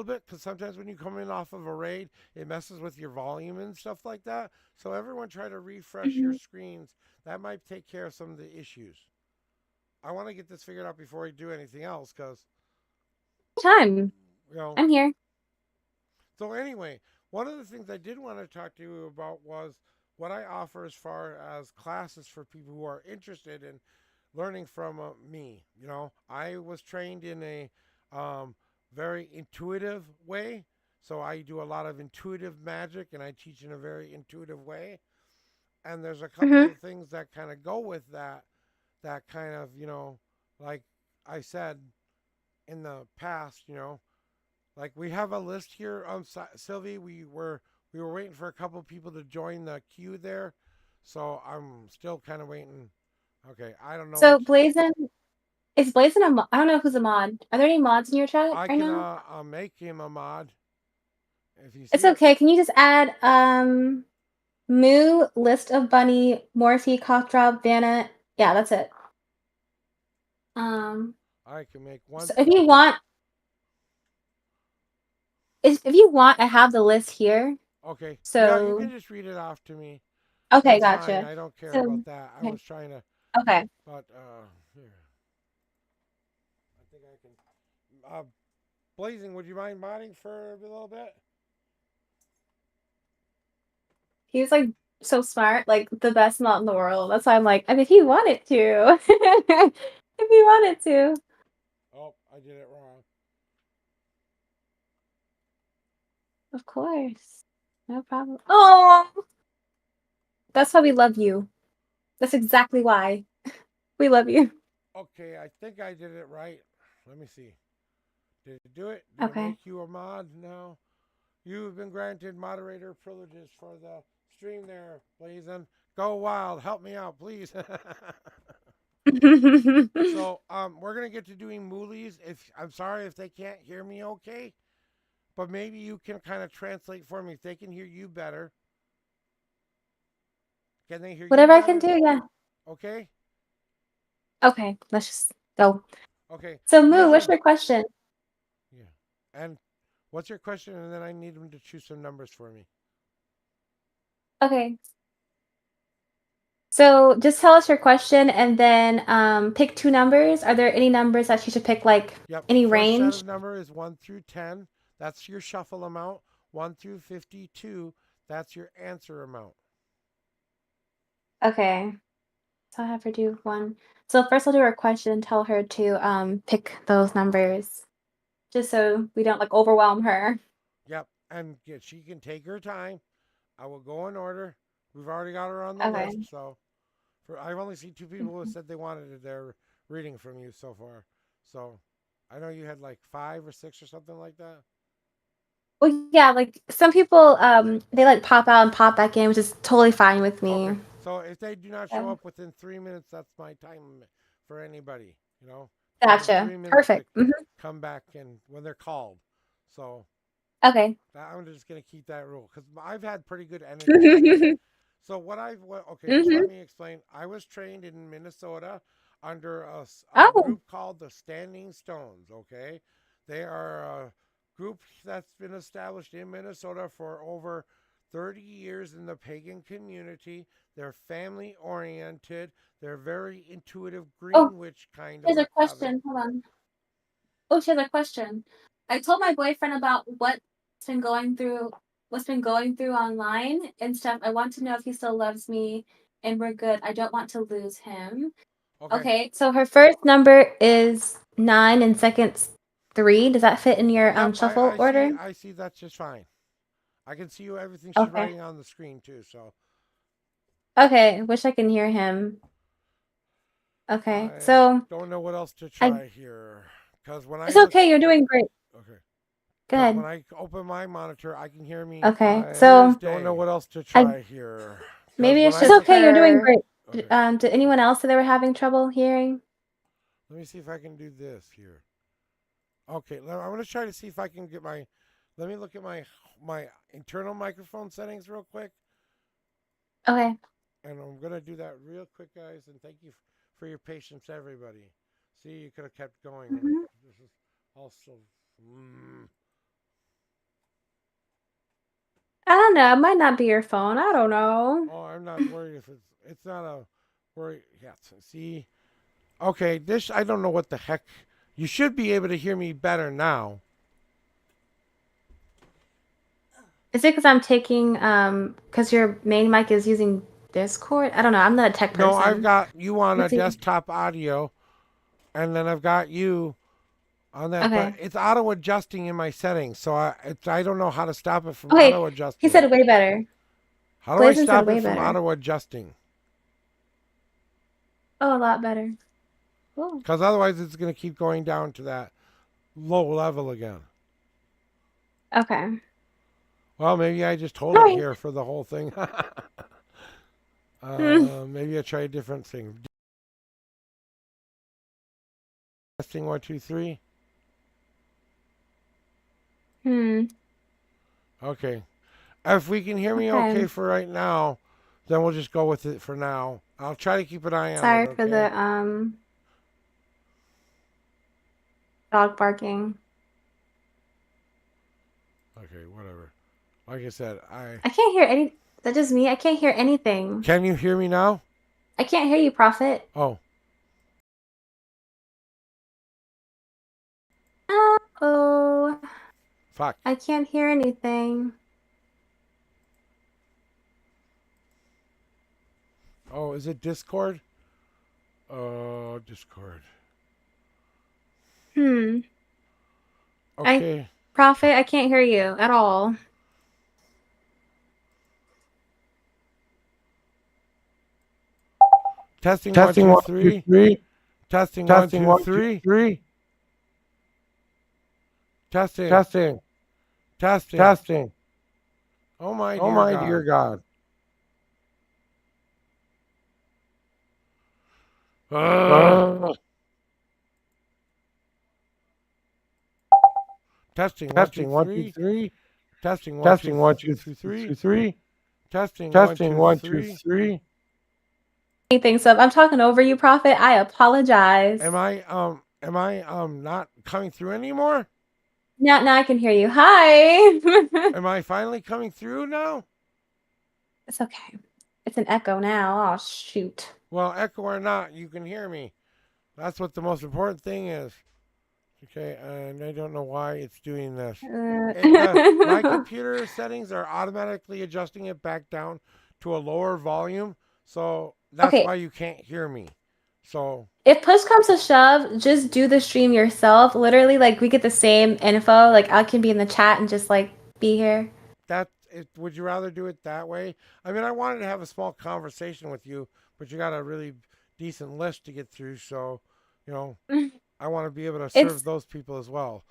S3: bit, because sometimes when you come in off of a raid, it messes with your volume and stuff like that. So, everyone try to refresh your screens. That might take care of some of the issues. I want to get this figured out before we do anything else, because
S5: Time. I'm here.
S3: So anyway, one of the things I did want to talk to you about was what I offer as far as classes for people who are interested in learning from me. You know, I was trained in a very intuitive way. So I do a lot of intuitive magic and I teach in a very intuitive way. And there's a couple of things that kind of go with that kind of, like I said in the past, like we have a list here, Sylvie. We were waiting for a couple people to join the queue there, so I'm still kind of waiting. Okay, I don't know.
S5: So Blazin, is Blazin a mod? I don't know who's a mod. Are there any mods in your chat
S3: I
S5: right
S3: can
S5: now?
S3: make him a mod if you see
S5: It's okay. Can you just add Moo, List of Bunny, Morphe, Coughdrop, Vanna? Yeah, that's it.
S3: I can make one.
S5: So if you want, I have the list here.
S3: Okay.
S5: So
S3: yeah, you can just read it off to me.
S5: okay,
S3: That's
S5: gotcha.
S3: fine. I don't care
S5: So
S3: about that. I
S5: okay.
S3: was trying to.
S5: Okay.
S3: But here. I think I can. Blazing, would you mind modding for a little bit?
S5: He's like so smart, like the best mod in the world. That's why I'm like, I mean, if he wanted to, if he wanted to.
S3: Oh, I did it wrong.
S5: Of course, no problem. Oh, that's why we love you. That's exactly why we love you.
S3: Okay, I think I did it right. Let me see. Did it do it? Did it
S5: Okay.
S3: make you a mod now? You have been granted moderator privileges for the stream there, Blazin. Go wild. Help me out, please. So, we're gonna get to doing moolies. I'm sorry if they can't hear me okay, but maybe you can kind of translate for me if they can hear you better. Can they hear
S5: Whatever
S3: you
S5: I can
S3: better?
S5: do, yeah.
S3: Okay.
S5: Okay, let's just go.
S3: Okay.
S5: So, Moo, what's your question?
S3: Yeah. And what's your question? And then I need them to choose some numbers for me.
S5: Okay. So just tell us your question and then pick 2 numbers. Are there any numbers that she should pick, like any
S3: First
S5: range?
S3: set of number is 1 through 10. That's your shuffle amount. 1 through 52. That's your answer amount.
S5: Okay. So I'll have her do 1. So first I'll do her question and tell her to pick those numbers. Just so we don't like overwhelm her.
S3: Yep. And she can take her time. I will go in order. We've already got her on the
S5: Okay.
S3: list. So I've only seen 2 people who said they wanted their reading from you so far. So I know you had like 5 or 6 or something like that.
S5: Well, yeah, like some people they like pop out and pop back in, which is totally fine with me.
S3: Okay. So if they do not show up within 3 minutes, that's my time limit for anybody,
S5: Gotcha.
S3: 3 minutes
S5: Perfect.
S3: come back and when they're called. So
S5: Okay.
S3: I'm just gonna keep that rule because I've had pretty good energy. So just let me explain. I was trained in Minnesota under a group called the Standing Stones. Okay, they are a group that's been established in Minnesota for over 30 years in the pagan community. They're family oriented. They're very intuitive green witch kind of.
S5: Here's a question. Hold on. Oh, she has a question. I told my boyfriend about what been going through online and stuff. I want to know if he still loves me and we're good. I don't want to lose him. Okay, so her first number is 9 and second's 3. Does that fit in your
S3: Yep,
S5: shuffle order?
S3: I see that's just fine. I can see you everything she's
S5: Okay.
S3: writing on the screen too, so.
S5: Okay, wish I can hear him. Okay,
S3: I
S5: so
S3: don't know what else to try here. Because when
S5: it's okay, you're doing great.
S3: Okay.
S5: Go
S3: Because when
S5: ahead.
S3: I open my monitor, I can hear me.
S5: Okay,
S3: clear
S5: so
S3: as day. Don't know what else to try here. 'Cause
S5: maybe
S3: when
S5: it's
S3: I
S5: just
S3: look-
S5: okay, you're doing great.
S3: Okay.
S5: Did anyone else say they were having trouble hearing?
S3: Let me see if I can do this here. Okay, I'm going to try to see if I can get my. Let me look at my internal microphone settings real quick.
S5: Okay.
S3: And I'm going to do that real quick, guys. And thank you for your patience, everybody. See, you could have kept going.
S5: Mhm.
S3: This is also.
S5: I don't know. It might not be your phone. I don't know.
S3: Oh, I'm not worried if it's not a worry. Yeah, see. Okay, this I don't know what the heck. You should be able to hear me better now.
S5: Is it because I'm taking because your main mic is using Discord? I don't know. I'm not a tech person.
S3: No, I've got you on
S5: Let's
S3: a
S5: see.
S3: desktop audio, and then I've got you on that.
S5: Okay.
S3: But it's auto adjusting in my settings, so I don't know how to stop it from
S5: Okay,
S3: auto adjusting.
S5: he said way better.
S3: How do I
S5: Blazin'
S3: stop
S5: said way
S3: it from
S5: better.
S3: auto adjusting?
S5: Oh, a lot better. Cool.
S3: Because otherwise, it's going to keep going down to that low level again.
S5: Okay.
S3: Well, maybe I just hold it here for the whole thing. Maybe I try a different thing. Testing 1, 2, 3. Okay. If we can hear me okay for right now, then we'll just go with it for now. I'll try to keep an eye on it.
S5: Sorry
S3: Okay?
S5: for the dog barking.
S3: Okay, whatever. Like I said,
S5: I can't hear any. That's just me. I can't hear anything.
S3: Can you hear me now?
S5: I can't hear you, Prophet.
S3: Oh.
S5: Oh.
S3: Fuck.
S5: I can't hear anything.
S3: Oh, is it Discord? Discord. Okay.
S5: Prophet, I can't hear you at all.
S3: Testing 1, 2, 3. Testing 1, 2, 3. Testing. Oh my dear God. Testing 1, 2, 3. Testing 1, 2, 3. Testing 1, 2, 3.
S5: Anything. So if I'm talking over you, Prophet, I apologize.
S3: Am I not coming through anymore?
S5: Now I can hear you. Hi.
S3: Am I finally coming through now?
S5: It's okay. It's an echo now. Oh shoot.
S3: Well, echo or not, you can hear me. That's what the most important thing is. Okay, and I don't know why it's doing this. My computer settings are automatically adjusting it back down to a lower volume, so that's why you can't hear me. So
S5: if push comes to shove, just do the stream yourself. Literally, like we get the same info. Like I can be in the chat and just like be here.
S3: Would you rather do it that way? I mean, I wanted to have a small conversation with you, but you got a really decent list to get through, so you know, I want to be able to serve those people as well.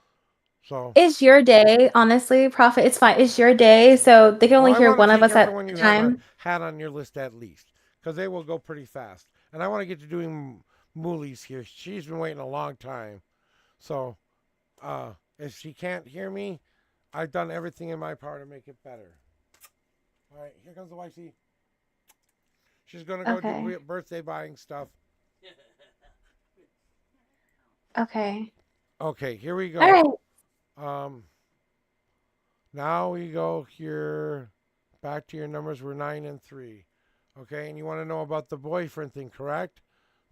S3: So
S5: it's your day, honestly, Prophet. It's fine. It's your day, so they can only hear one of us at a time.
S3: Had on your list at least, because they will go pretty fast. And I want to get to doing Mooley's here. She's been waiting a long time. So, if she can't hear me, I've done everything in my power to make it better. All right, here comes the wifey. She's gonna go do birthday buying stuff.
S5: Okay.
S3: Okay, here we go.
S5: All right.
S3: Now we go here. Back to your numbers. We're 9 and 3. Okay, and you want to know about the boyfriend thing, correct?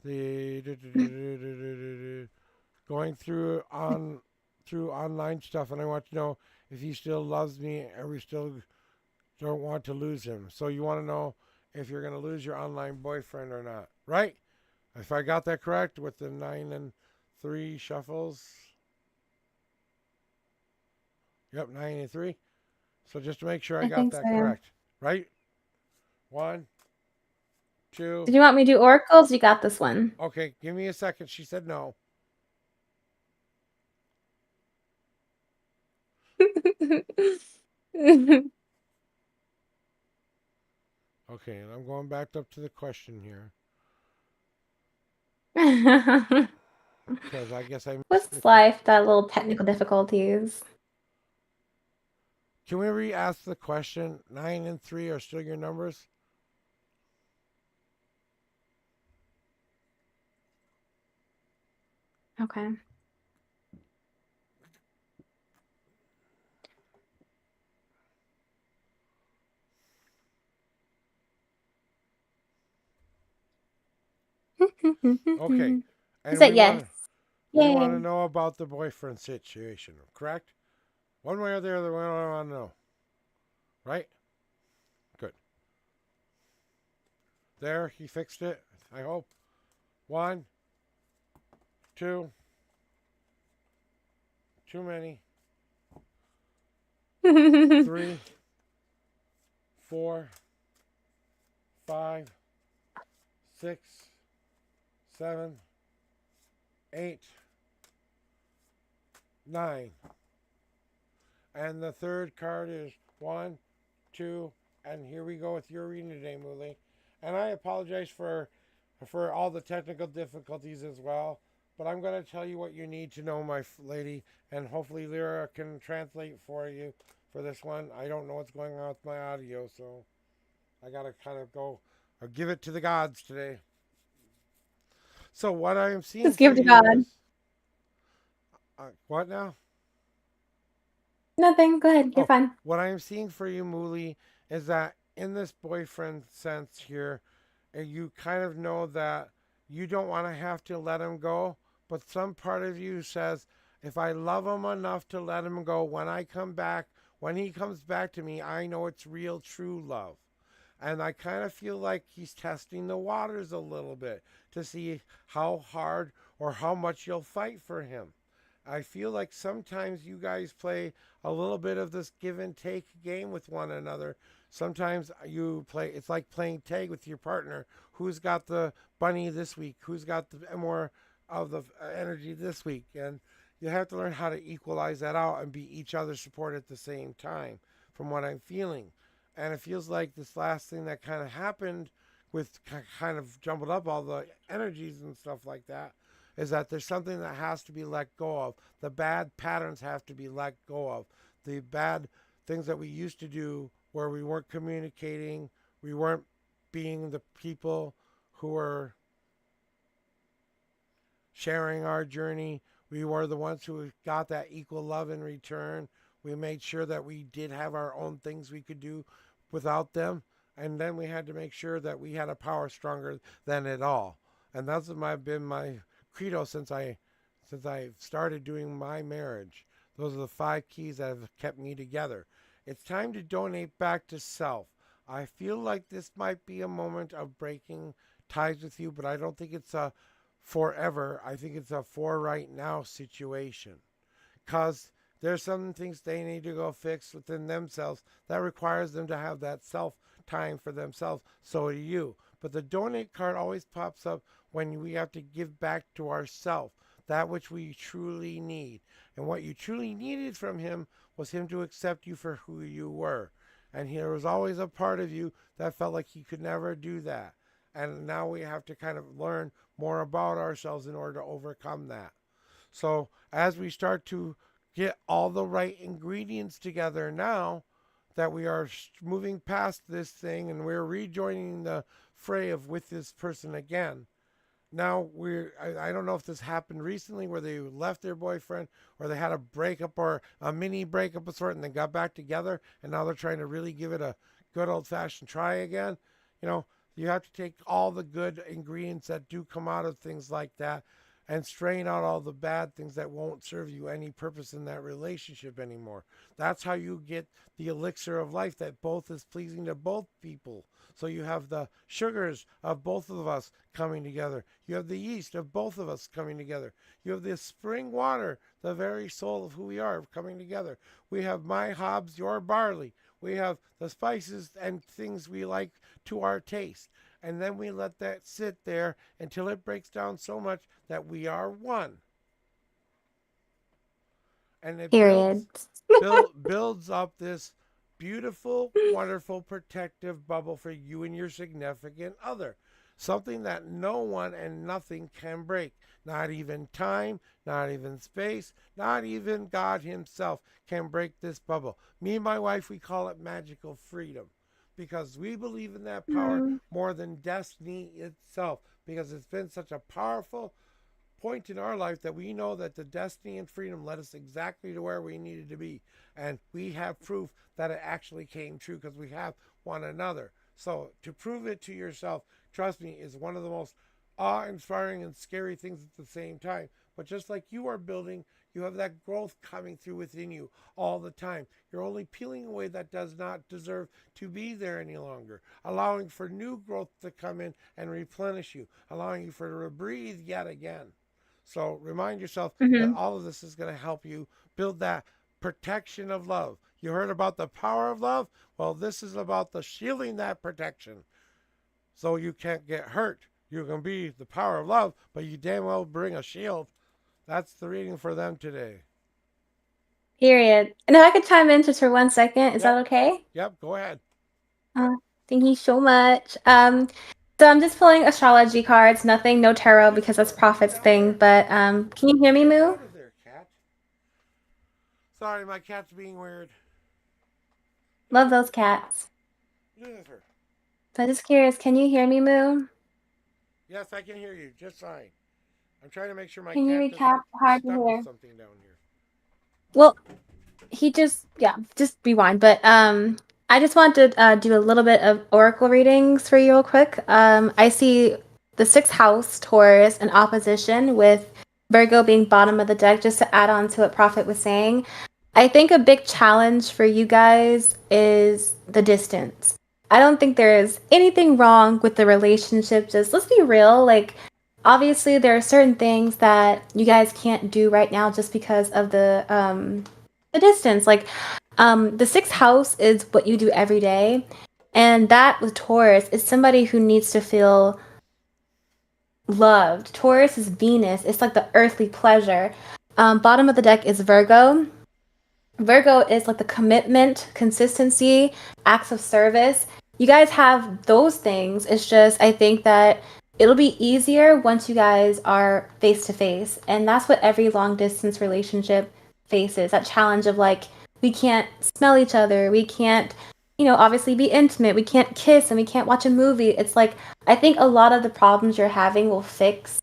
S3: The going through online stuff, and I want to know if he still loves me and we still don't want to lose him. So you want to know if you're going to lose your online boyfriend or not, right? If I got that correct with the 9 and 3 shuffles. Yep, 9 and 3. So just to make sure I got
S5: think
S3: that
S5: so.
S3: correct, right? 1, 2.
S5: Did you want me to do oracles? You got this one.
S3: Okay, give me a second. She said no. Okay, and I'm going back up to the question here. Because I guess I missed
S5: What's
S3: it.
S5: life? That little technical difficulties.
S3: Can we re-ask the question? 9 and 3 are still your numbers?
S5: Okay.
S3: Okay. And
S5: Is it yes?
S3: we want to
S5: Yay.
S3: know about the boyfriend situation, correct? One way or the other, we want to know. Right? Good. There, he fixed it, I hope. 1, 2. Too many. 3, 4, 5, 6, 7, 8, 9. And the third card is 1, 2, and here we go with your reading today, Muli. And I apologize for all the technical difficulties as well. But I'm going to tell you what you need to know, my lady, and hopefully Lyra can translate for you for this one. I don't know what's going on with my audio, so I got to kind of go or give it to the gods today. So what I am seeing
S5: Just give
S3: for
S5: to
S3: you
S5: God.
S3: is... what now?
S5: Nothing. Go ahead. You're fine.
S3: What I am seeing for you, Muli, is that in this boyfriend sense here, you kind of know that you don't want to have to let him go, but some part of you says, if I love him enough to let him go, when I come back, when he comes back to me, I know it's real, true love. And I kind of feel like he's testing the waters a little bit to see how hard or how much you'll fight for him. I feel like sometimes you guys play a little bit of this give and take game with one another. Sometimes you play, it's like playing tag with your partner. Who's got the bunny this week? Who's got the more of the energy this week? And you have to learn how to equalize that out and be each other's support at the same time, from what I'm feeling. And it feels like this last thing that kind of happened with kind of jumbled up all the energies and stuff like that is that there's something that has to be let go of. The bad patterns have to be let go of. The bad things that we used to do where we weren't communicating, we weren't being the people who were sharing our journey. We were the ones who got that equal love in return. We made sure that we did have our own things we could do without them. And then we had to make sure that we had a power stronger than it all. And that's been my credo since I started doing my marriage. Those are the 5 keys that have kept me together. It's time to donate back to self. I feel like this might be a moment of breaking ties with you, but I don't think it's a forever. I think it's a for right now situation. Because there's some things they need to go fix within themselves that requires them to have that self time for themselves. So do you. But the donate card always pops up when we have to give back to ourselves, that which we truly need. And what you truly needed from him was him to accept you for who you were. And there was always a part of you that felt like he could never do that. And now we have to kind of learn more about ourselves in order to overcome that. So as we start to get all the right ingredients together now, that we are moving past this thing and we're rejoining the fray of with this person again. Now I don't know if this happened recently where they left their boyfriend or they had a breakup or a mini breakup of sort and they got back together and now they're trying to really give it a good old fashioned try again. You know, you have to take all the good ingredients that do come out of things like that and strain out all the bad things that won't serve you any purpose in that relationship anymore. That's how you get the elixir of life that both is pleasing to both people. So you have the sugars of both of us coming together. You have the yeast of both of us coming together. You have the spring water, the very soul of who we are, coming together. We have my hops, your barley. We have the spices and things we like to our taste. And then we let that sit there until it breaks down so much that we are one. And it
S5: Period.
S3: builds up this beautiful, wonderful, protective bubble for you and your significant other. Something that no one and nothing can break. Not even time, not even space, not even God Himself can break this bubble. Me and my wife, we call it magical freedom because we believe in that power more than destiny itself, because it's been such a powerful point in our life that we know that the destiny and freedom led us exactly to where we needed to be. And we have proof that it actually came true because we have one another. So to prove it to yourself, trust me, is one of the most awe-inspiring and scary things at the same time. But just like you are building, you have that growth coming through within you all the time. You're only peeling away that does not deserve to be there any longer, allowing for new growth to come in and replenish you, allowing you for to breathe yet again. So remind yourself that all of this is going to help you build that protection of love. You heard about the power of love? Well, this is about the shielding that protection so you can't get hurt. You can be the power of love, but you damn well bring a shield. That's the reading for them today.
S5: Period. And if I could chime in just for 1 second, is that okay?
S3: Yep, go ahead.
S5: Thank you so much. So I'm just pulling astrology cards, nothing, no tarot because that's Prophet's thing. But can you hear me, Moo?
S3: Out of there, cat. Sorry, my cat's being weird.
S5: Love those cats.
S3: Lucifer.
S5: So I'm just curious, can you hear me, Moo?
S3: Yes, I can hear you just fine. I'm trying to make sure my
S5: Can you
S3: cat doesn't
S5: recap
S3: get
S5: hard to
S3: stuck
S5: hear?
S3: with something down here.
S5: Well, he just rewind. But I just want to do a little bit of oracle readings for you real quick. I see the 6th house, Taurus, in opposition with Virgo being bottom of the deck. Just to add on to what Prophet was saying, I think a big challenge for you guys is the distance. I don't think there's anything wrong with the relationship. Just let's be real. Like, obviously, there are certain things that you guys can't do right now just because of the distance. Like, the 6th house is what you do every day, and that with Taurus is somebody who needs to feel loved. Taurus is Venus. It's like the earthly pleasure. Bottom of the deck is Virgo. Virgo is like the commitment, consistency, acts of service. You guys have those things. It's just, I think that it'll be easier once you guys are face to face. And that's what every long distance relationship faces, that challenge of like, we can't smell each other. We can't, obviously be intimate. We can't kiss and we can't watch a movie. It's like, I think a lot of the problems you're having will fix.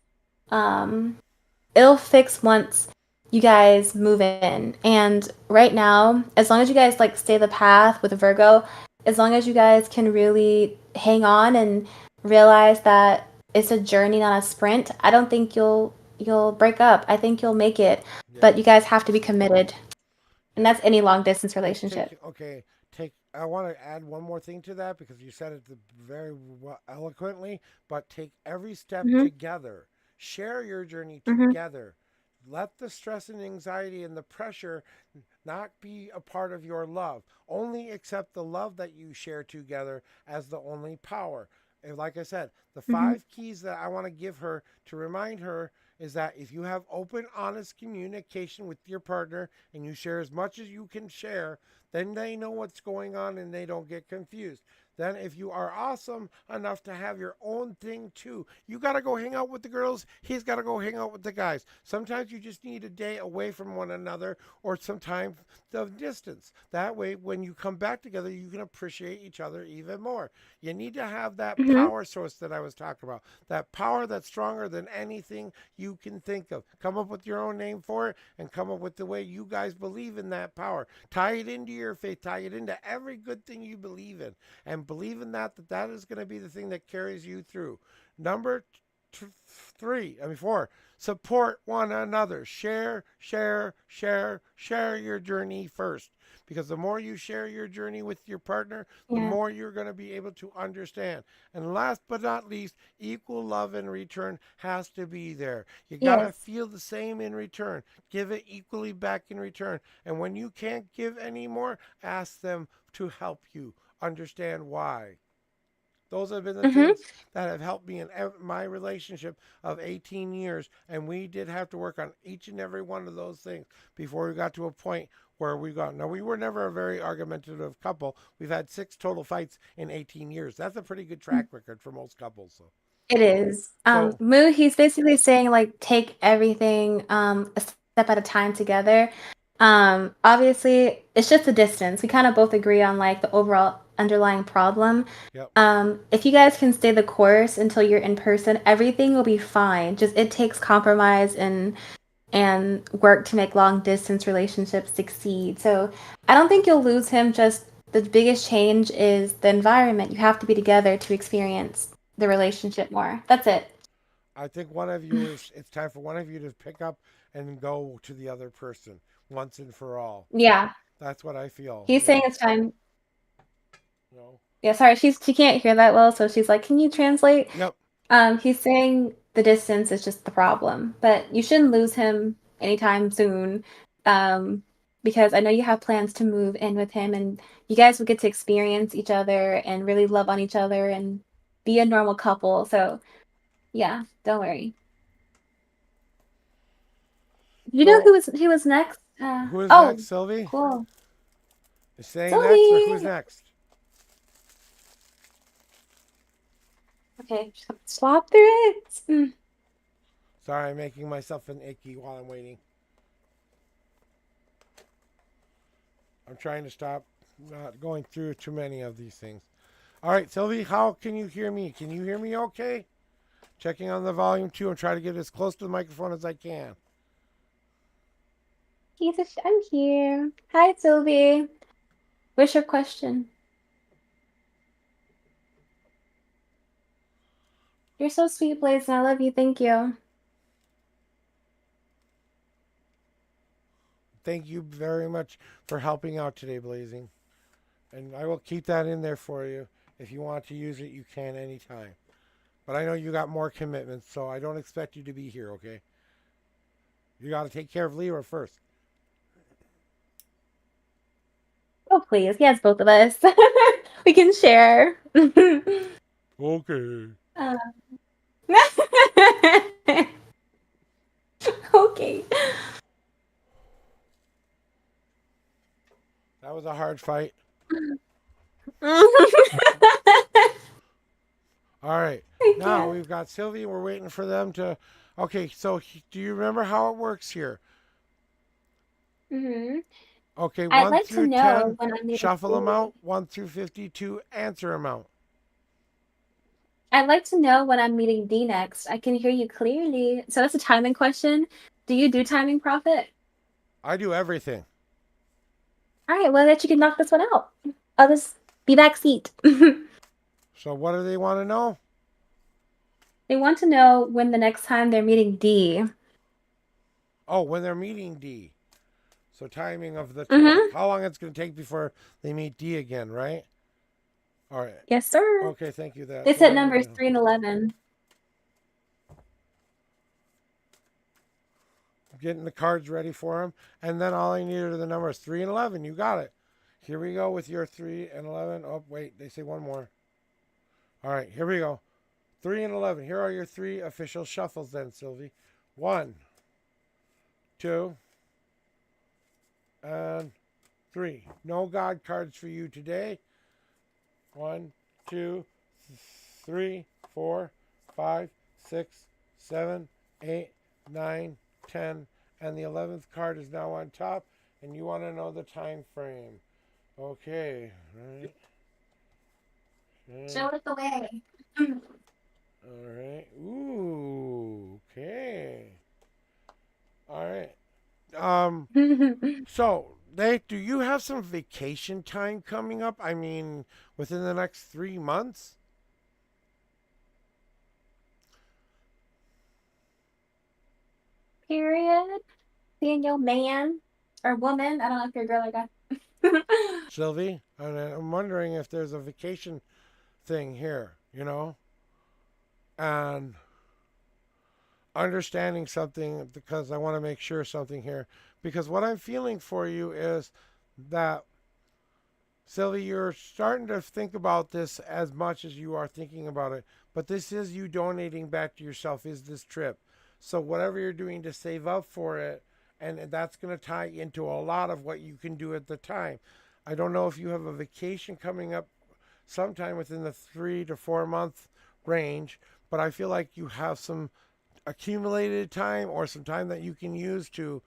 S5: It'll fix once you guys move in. And right now, as long as you guys like stay the path with Virgo, as long as you guys can really hang on and realize that it's a journey, not a sprint, I don't think you'll break up. I think you'll make it. Yeah. But you guys have to be committed. And that's any long distance relationship.
S3: I want to add one more thing to that because you said it very eloquently, but take every step together. Share your journey together. Let the stress and anxiety and the pressure not be a part of your love. Only accept the love that you share together as the only power. And like I said, the 5 keys that I want to give her to remind her is that if you have open, honest communication with your partner and you share as much as you can share, then they know what's going on and they don't get confused. Then if you are awesome enough to have your own thing too, you got to go hang out with the girls. He's got to go hang out with the guys. Sometimes you just need a day away from one another or sometimes the distance. That way, when you come back together, you can appreciate each other even more. You need to have that power source that I was talking about, that power that's stronger than anything you can think of. Come up with your own name for it and come up with the way you guys believe in that power. Tie it into your faith, tie it into every good thing you believe in, and believe in that is going to be the thing that carries you through. Number 4. Support one another. Share your journey first. Because the more you share your journey with your partner, the
S5: Yeah.
S3: more you're going to be able to understand. And last but not least, equal love in return has to be there. You got to
S5: Yes.
S3: feel the same in return. Give it equally back in return. And when you can't give anymore, ask them to help you. Understand why. Those have been the
S5: Mm-hmm.
S3: things that have helped me in my relationship of 18 years. And we did have to work on each and every one of those things before we got to a point where we got. Now, we were never a very argumentative couple. We've had 6 total fights in 18 years. That's a pretty good track record for most couples.
S5: It is.
S3: So
S5: Moo, he's basically saying like take everything a step at a time together. Obviously it's just the distance. We kind of both agree on like the overall underlying problem.
S3: yep.
S5: If you guys can stay the course until you're in person, everything will be fine. Just it takes compromise and work to make long distance relationships succeed. So I don't think you'll lose him. Just the biggest change is the environment. You have to be together to experience the relationship more. That's it.
S3: I think one of you is. It's time for one of you to pick up and go to the other person once and for all.
S5: Yeah.
S3: That's what I feel.
S5: He's saying it's time.
S3: You know?
S5: Yeah, sorry, she can't hear that well, so she's like, "Can you translate?"
S3: Yep.
S5: He's saying the distance is just the problem, but you shouldn't lose him anytime soon. Because I know you have plans to move in with him and you guys will get to experience each other and really love on each other and be a normal couple. So, yeah, don't worry. Do you know
S3: So
S5: who was next?
S3: who is
S5: Oh,
S3: next, Sylvie?
S5: cool.
S3: Is saying next or who's
S5: Sylvie.
S3: next?
S5: Okay, swap through it.
S3: Sorry, I'm making myself an icky while I'm waiting. I'm trying to stop not going through too many of these things. All right, Sylvie, how can you hear me? Can you hear me okay? Checking on the volume too. I'm trying to get as close to the microphone as I can.
S5: I'm here. Hi, Sylvie. What's your question? You're so sweet, Blaze, and I love you. Thank you.
S3: Thank you very much for helping out today, Blazing. And I will keep that in there for you. If you want to use it, you can anytime. But I know you got more commitments, so I don't expect you to be here, okay? You got to take care of Lyra first.
S5: Oh, please. Yes, both of us. We can share.
S3: Okay.
S5: Okay.
S3: That was a hard fight. All right. Now we've got Sylvie. We're waiting for them to. Okay, so do you remember how it works here?
S5: Mm-hmm.
S3: Okay,
S5: I'd
S3: 1
S5: like to
S3: through
S5: know
S3: 10,
S5: when I'm meeting
S3: shuffle
S5: D.
S3: amount. 1 through 52, answer amount.
S5: I'd like to know when I'm meeting D next. I can hear you clearly. So that's a timing question. Do you do timing, Prophet?
S3: I do everything.
S5: All right, well, I bet you can knock this one out. I'll just be backseat.
S3: So what do they want to know?
S5: They want to know when the next time they're meeting D.
S3: Oh, when they're meeting D. So timing of the
S5: Mm-hmm.
S3: how long it's going to take before they meet D again, right? All right.
S5: Yes, sir.
S3: Okay, thank you. That's
S5: They
S3: what
S5: said
S3: I
S5: numbers
S3: need to know.
S5: 3 and 11.
S3: Getting the cards ready for them, and then all I needed are the numbers 3 and 11. You got it. Here we go with your 3 and 11. Oh, wait, they say one more. All right, here we go. 3 and 11. Here are your 3 official shuffles then, Sylvie. 1, 2, and 3. No God cards for you today. 1, 2, 3, 4, 5, 6, 7, 8, 9, 10, and the 11th card is now on top, and you want to know the time frame. Okay, right. Okay.
S5: Show it the way.
S3: All right. Ooh, okay. All right. So, do you have some vacation time coming up? I mean, within the next 3 months?
S5: Period. Seeing your man or woman. I don't know if you're a girl or guy.
S3: Sylvie, and I'm wondering if there's a vacation thing here, and understanding something because I want to make sure something here. Because what I'm feeling for you is that, Sylvie, you're starting to think about this as much as you are thinking about it. But this is you donating back to yourself, is this trip. So whatever you're doing to save up for it, and that's going to tie into a lot of what you can do at the time. I don't know if you have a vacation coming up sometime within the 3 to 4 month range, but I feel like you have some accumulated time or some time that you can use to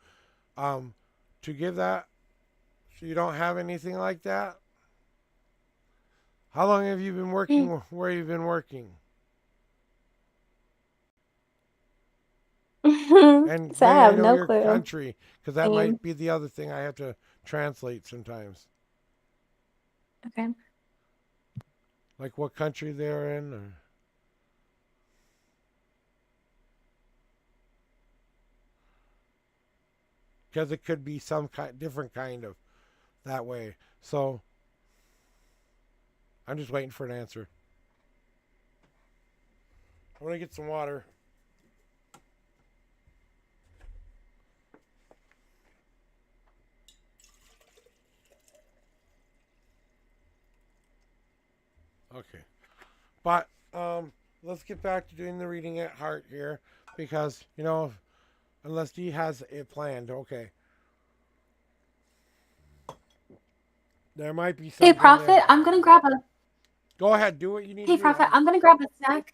S3: give that. So you don't have anything like that. How long have you been working where you've been working? And
S5: So I
S3: may I
S5: have
S3: know
S5: no
S3: your
S5: clue.
S3: country? Because that
S5: Same.
S3: might be the other thing I have to translate sometimes.
S5: Okay.
S3: Like what country they're in? Or... Because it could be some different kind of that way. So I'm just waiting for an answer. I'm going to get some water. Okay. But let's get back to doing the reading at heart here because, unless Dee has it planned, okay. There might be something
S5: Hey, Prophet,
S3: there.
S5: I'm gonna grab a.
S3: Go ahead, do what you need
S5: Hey,
S3: to do.
S5: Prophet, I'm gonna grab a snack.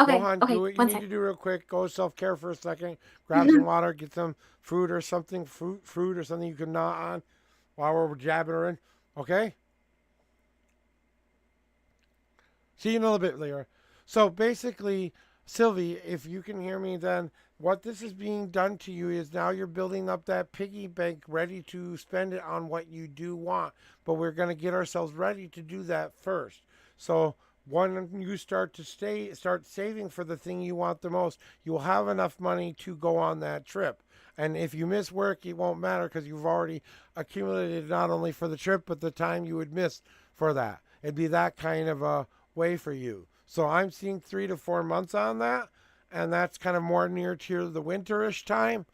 S5: Okay,
S3: Johan,
S5: okay,
S3: do what you
S5: one
S3: need
S5: sec.
S3: to do real quick. Go self-care for a second. Grab some water, get some fruit or something, fruit or something you can gnaw on while we're jabbing her in. Okay? See you in a little bit later. So basically, Sylvie, if you can hear me, then what this is being done to you is now you're building up that piggy bank ready to spend it on what you do want. But we're going to get ourselves ready to do that first. So when you start saving for the thing you want the most, you'll have enough money to go on that trip. And if you miss work, it won't matter because you've already accumulated not only for the trip, but the time you would miss for that. It'd be that kind of a way for you. So I'm seeing 3 to 4 months on that, and that's kind of more near to the winterish time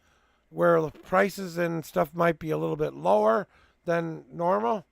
S3: where the prices and stuff might be a little bit lower than normal.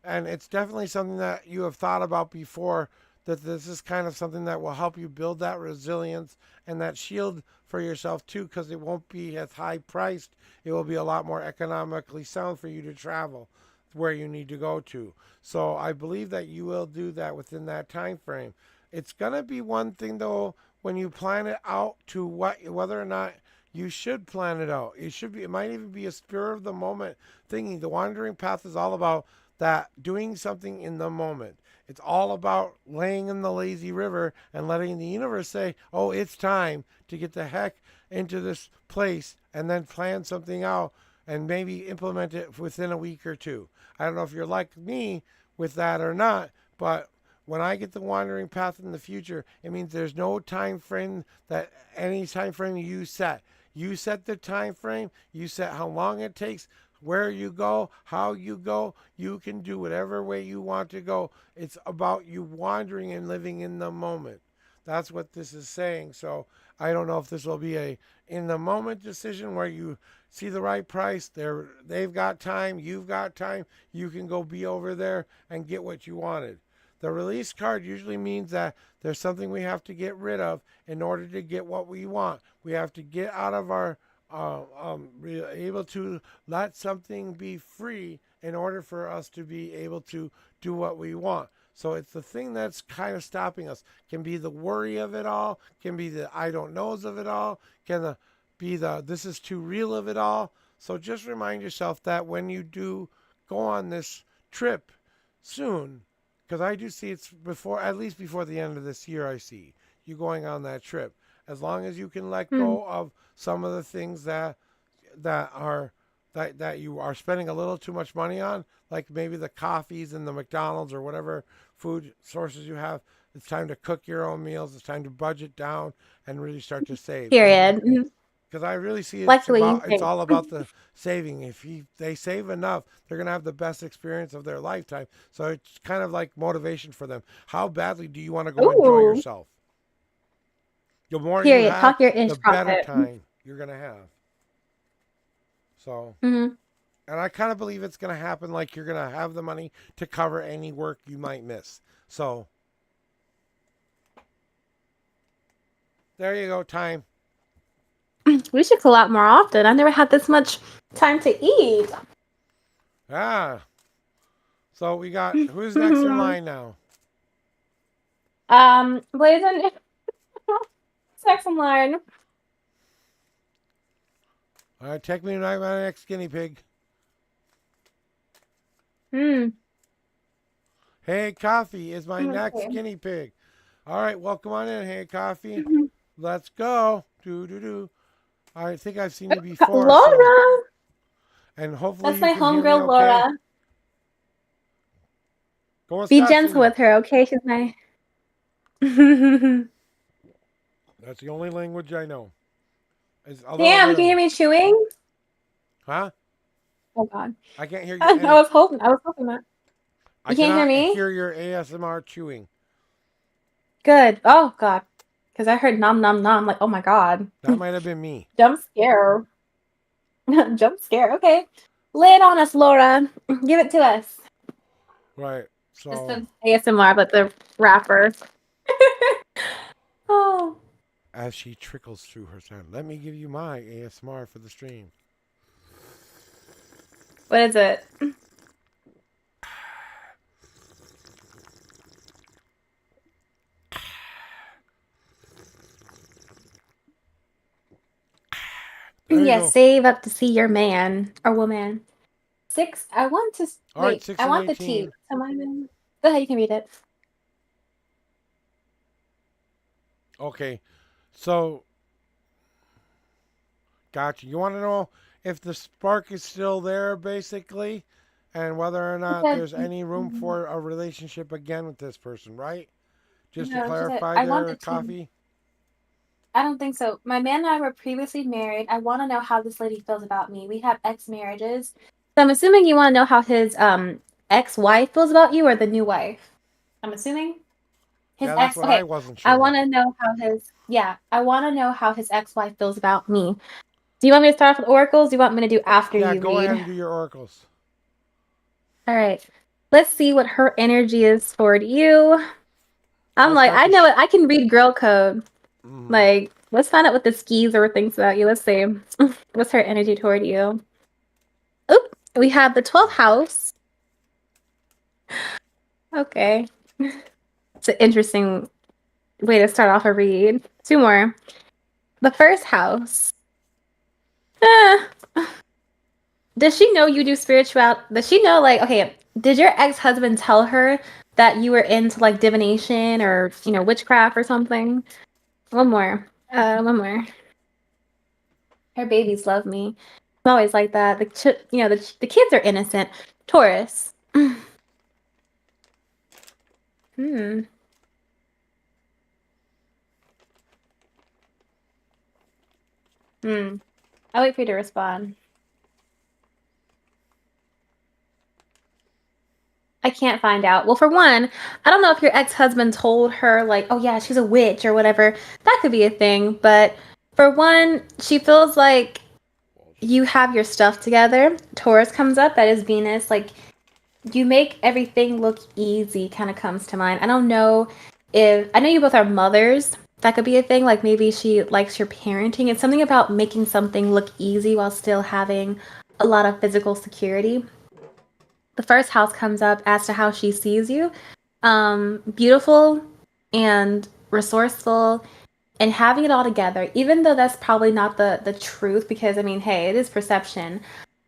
S3: And it's definitely something that you have thought about before, that this is kind of something that will help you build that resilience and that shield for yourself too, because it won't be as high priced. It will be a lot more economically sound for you to travel where you need to go to. So I believe that you will do that within that time frame. It's going to be one thing though, when you plan it out, to whether or not you should plan it out. It might even be a spur of the moment thinking. The wandering path is all about that, doing something in the moment. It's all about laying in the lazy river and letting the universe say, oh, it's time to get the heck into this place, and then plan something out and maybe implement it within a week or two. I don't know if you're like me with that or not, but when I get the wandering path in the future, it means there's no time frame, that any time frame you set. You set the time frame, you set how long it takes, where you go, how you go. You can do whatever way you want to go. It's about you wandering and living in the moment. That's what this is saying. So I don't know if this will be a in the moment decision where you see the right price. They've got time, you've got time. You can go be over there and get what you wanted. The release card usually means that there's something we have to get rid of in order to get what we want. We have to get out of our able to let something be free in order for us to be able to do what we want. So it's the thing that's kind of stopping us. Can be the worry of it all, can be the I don't knows of it all, be the this is too real of it all. So just remind yourself that when you do go on this trip soon, because I do see it's before, at least before the end of this year, I see you going on that trip. As long as you can let go of some of the things that you are spending a little too much money on, like maybe the coffees and the McDonald's or whatever food sources you have. It's time to cook your own meals. It's time to budget down and really start to save.
S5: Period.
S3: Because I really see
S5: Like the way you
S3: it's
S5: think.
S3: all about the saving. If they save enough, they're gonna have the best experience of their lifetime. So it's kind of like motivation for them. How badly do you want to go enjoy
S5: Ooh.
S3: yourself? The more you
S5: Period.
S3: have,
S5: Talk your inch
S3: the better
S5: profit.
S3: time you're gonna have. So,
S5: Mm-hmm.
S3: and I kind of believe it's gonna happen. Like you're gonna have the money to cover any work you might miss. So there you go. Time.
S5: We should go out more often. I've never had this much time to eat.
S3: Ah. So we got who's next in line now?
S5: Blazing sex and line.
S3: All right, take me to my next guinea pig.
S5: Hmm.
S3: Hey, Coffee is my next
S5: Okay.
S3: guinea pig. All right, welcome on in. Hey, Coffee. Let's go. Do. I think I've seen you before. So,
S5: Laura.
S3: and hopefully
S5: That's
S3: you
S5: my
S3: can hear me
S5: homegirl,
S3: okay.
S5: Laura.
S3: ¿Cómo
S5: Be
S3: estás,
S5: gentle
S3: Cindy?
S5: with her, okay? She's my.
S3: That's the only language I know. It's a little
S5: Damn,
S3: bit
S5: can you hear
S3: of,
S5: me chewing?
S3: huh?
S5: Oh God.
S3: I can't hear you.
S5: I was hoping. That.
S3: I
S5: You can't hear
S3: cannot
S5: me?
S3: hear your ASMR chewing.
S5: Good. Oh God. Because I heard nom nom nom. Like, oh my God.
S3: That might have been me.
S5: Jump scare. Jump scare. Okay. Lay it on us, Laura. Give it to us.
S3: Right.
S5: Just
S3: So,
S5: the ASMR, but the rapper. Oh.
S3: as she trickles through her sound, let me give you my ASMR for the stream.
S5: What is it?
S3: There you
S5: Yeah,
S3: go.
S5: save up to see your man or woman. 6. I want to
S3: All right,
S5: wait.
S3: 6
S5: I
S3: and
S5: want the
S3: 18.
S5: T. Am I in? Go ahead. You can read it.
S3: Okay. So, gotcha. You want to know if the spark is still there, basically, and whether or
S5: She
S3: not
S5: said,
S3: there's any room for a relationship again with this person, right? Just to
S5: no. She said,
S3: clarify
S5: I want
S3: there,
S5: the T.
S3: Coffee.
S5: I don't think so. My man and I were previously married. I want to know how this lady feels about me. We have ex marriages. So I'm assuming you want to know how his ex-wife feels about you or the new wife. I'm assuming his
S3: Yeah, that's
S5: ex.
S3: what I
S5: Okay,
S3: wasn't
S5: I
S3: sure.
S5: want to know how his I want to know how his ex-wife feels about me. Do you want me to start off with oracles? Do you want me to do after
S3: Yeah,
S5: you
S3: go ahead
S5: read?
S3: and do your oracles.
S5: All right. Let's see what her energy is toward you. I'm
S3: I'll
S5: like,
S3: start
S5: I
S3: the.
S5: know it. I can read girl code.
S3: Mhm.
S5: Like, let's find out what the skis or thinks about you. Let's see. What's her energy toward you? Oop, we have the 12th house. Okay. It's an interesting way to start off a read. 2 more. The first house. Eh. Does she know you do spiritual? Does she know, like, okay, did your ex-husband tell her that you were into, like, divination or, witchcraft or something? One more. One more. Her babies love me. I'm always like that. The kids are innocent. Taurus. Hmm. Hmm. I'll wait for you to respond. I can't find out. Well, for one, I don't know if your ex-husband told her, like, oh yeah, she's a witch or whatever. That could be a thing. But for one, she feels like you have your stuff together. Taurus comes up. That is Venus. Like, you make everything look easy, kind of comes to mind. I don't know if I know you both are mothers. That could be a thing. Like maybe she likes your parenting. It's something about making something look easy while still having a lot of physical security. The first house comes up as to how she sees you. Beautiful and resourceful and having it all together, even though that's probably not the truth, because I mean, hey, it is perception.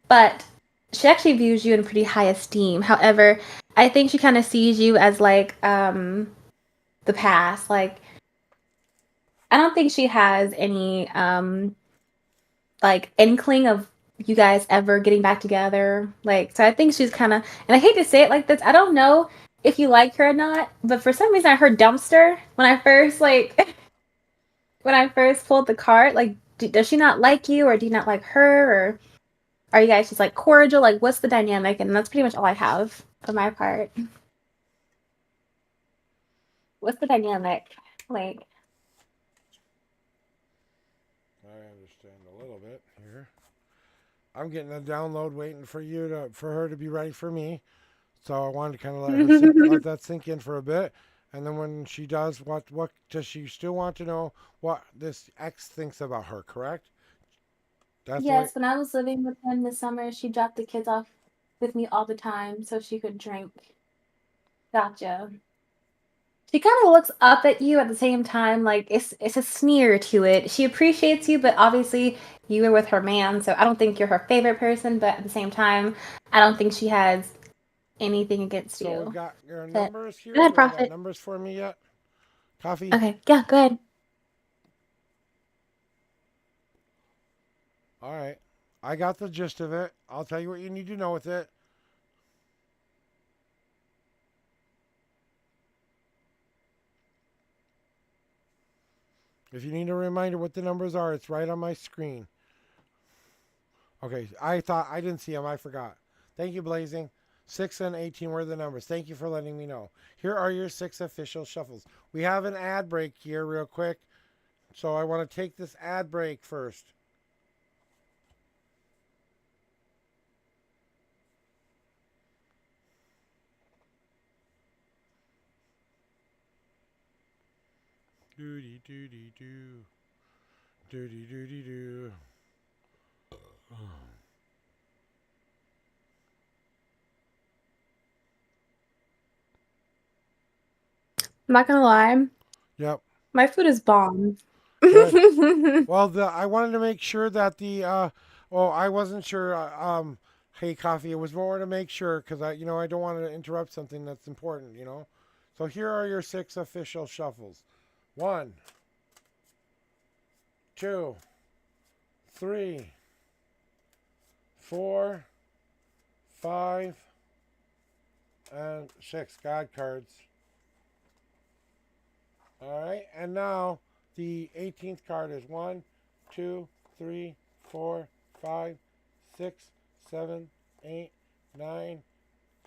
S5: But she actually views you in pretty high esteem. However, I think she kind of sees you as like the past. Like I don't think she has any like inkling of you guys ever getting back together. Like so I think she's kind of, and I hate to say it like this, I don't know if you like her or not, but for some reason I heard dumpster when I first when I first pulled the card, like does she not like you, or do you not like her, or are you guys just like cordial? Like, what's the dynamic? And that's pretty much all I have for my part. What's the dynamic? Like,
S3: I understand a little bit here. I'm getting a download waiting for her to be ready for me. So I wanted to kind of let that sink in for a bit. And then when she does, what does she still want to know what this ex thinks about her, correct? That's the way.
S5: yes, when I was living with him this summer, she dropped the kids off with me all the time so she could drink. Gotcha. She kind of looks up at you at the same time, like it's a sneer to it. She appreciates you, but obviously you were with her man, so I don't think you're her favorite person. But at the same time, I don't think she has anything against
S3: So
S5: you.
S3: we've got your
S5: But
S3: numbers here.
S5: go ahead,
S3: You all got
S5: Prophet.
S3: numbers for me yet? Coffee?
S5: Okay, yeah, go ahead.
S3: All right. I got the gist of it. I'll tell you what you need to know with it. If you need a reminder what the numbers are, it's right on my screen. Okay, I didn't see them. I forgot. Thank you, Blazing. 6 and 18 were the numbers. Thank you for letting me know. Here are your 6 official shuffles. We have an ad break here real quick. So I want to take this ad break first. Doody doody doo. Doody doody doo.
S5: I'm not gonna lie,
S3: Yep.
S5: my food is bomb.
S3: Good. Well, I wanted to make sure that I wasn't sure. Hey, Coffee, it was more to make sure because I don't want to interrupt something that's important. So here are your 6 official shuffles. 1, 2, 3, 4, 5, and 6 God cards. All right, and now the 18th card is 1, 2, 3, 4, 5, 6, 7, 8, 9,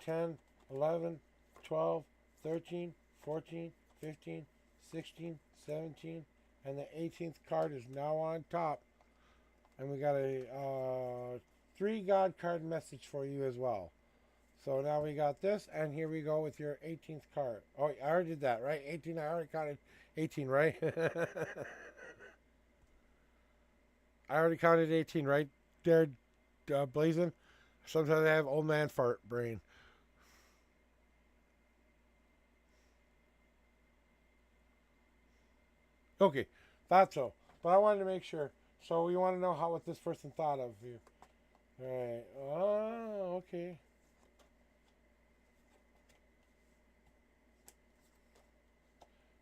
S3: 10, 11, 12, 13, 14, 15, 16, 17, and the 18th card is now on top. And we got a 3 God card message for you as well. So now we got this, and here we go with your 18th card. Oh, I already did that, right? 18, I already counted 18, right? I already counted 18, right there, Blazing? Sometimes I have old man fart brain. Okay, thought so. But I wanted to make sure. So we want to know what this person thought of you. All right. Oh, okay.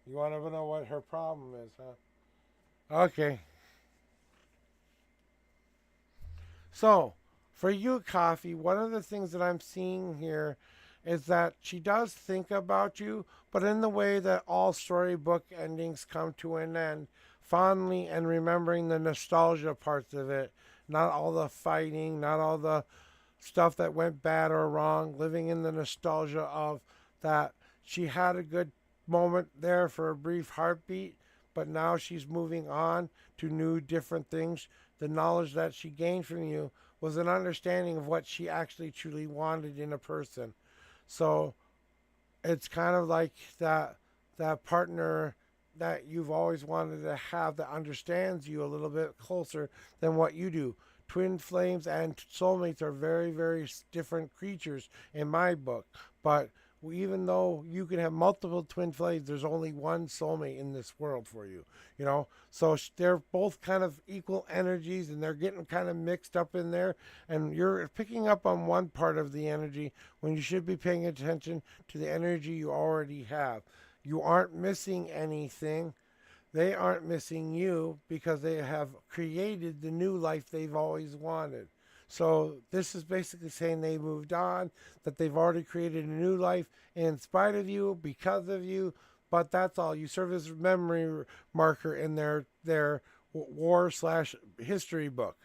S3: You want to know what her problem is, huh? Okay. So, for you, Coffee, one of the things that I'm seeing here is that she does think about you, but in the way that all storybook endings come to an end, fondly and remembering the nostalgia parts of it, not all the fighting, not all the stuff that went bad or wrong, living in the nostalgia of that she had a good moment there for a brief heartbeat, but now she's moving on to new, different things. The knowledge that she gained from you was an understanding of what she actually truly wanted in a person. So it's kind of like that partner that you've always wanted to have that understands you a little bit closer than what you do. Twin flames and soulmates are very, very different creatures in my book. But even though you can have multiple twin flames, there's only one soulmate in this world for you. So they're both kind of equal energies, and they're getting kind of mixed up in there. And you're picking up on one part of the energy when you should be paying attention to the energy you already have. You aren't missing anything. They aren't missing you because they have created the new life they've always wanted. So this is basically saying they moved on, that they've already created a new life in spite of you, because of you. But that's all. You serve as a memory marker in their war/history book,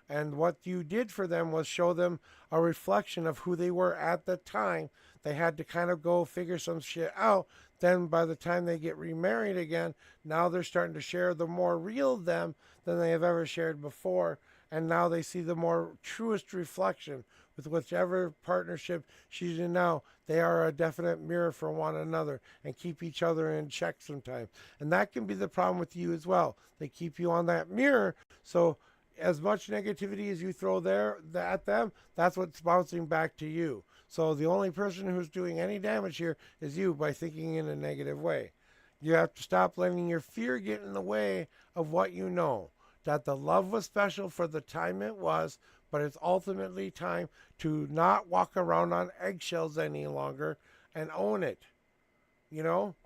S3: and what you did for them was show them a reflection of who they were at the time. They had to kind of go figure some shit out. Then by the time they get remarried again, now they're starting to share the more real them than they have ever shared before. And now they see the more truest reflection with whichever partnership she's in now. They are a definite mirror for one another and keep each other in check sometimes. And that can be the problem with you as well. They keep you on that mirror. So as much negativity as you throw there at them, that's what's bouncing back to you. So the only person who's doing any damage here is you by thinking in a negative way. You have to stop letting your fear get in the way of what you know. That the love was special for the time it was, but it's ultimately time to not walk around on eggshells any longer and own it.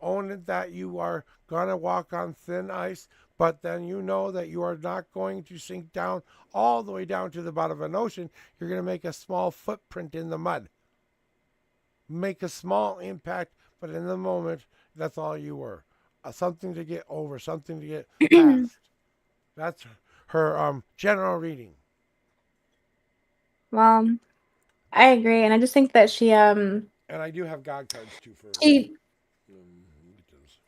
S3: Own it that you are going to walk on thin ice, but then you know that you are not going to sink down all the way down to the bottom of an ocean. You're going to make a small footprint in the mud. Make a small impact, but in the moment, that's all you were. Something to get over, something to get past. That's her general reading.
S5: Well, I agree, and I just think that
S3: And I do have God cards too for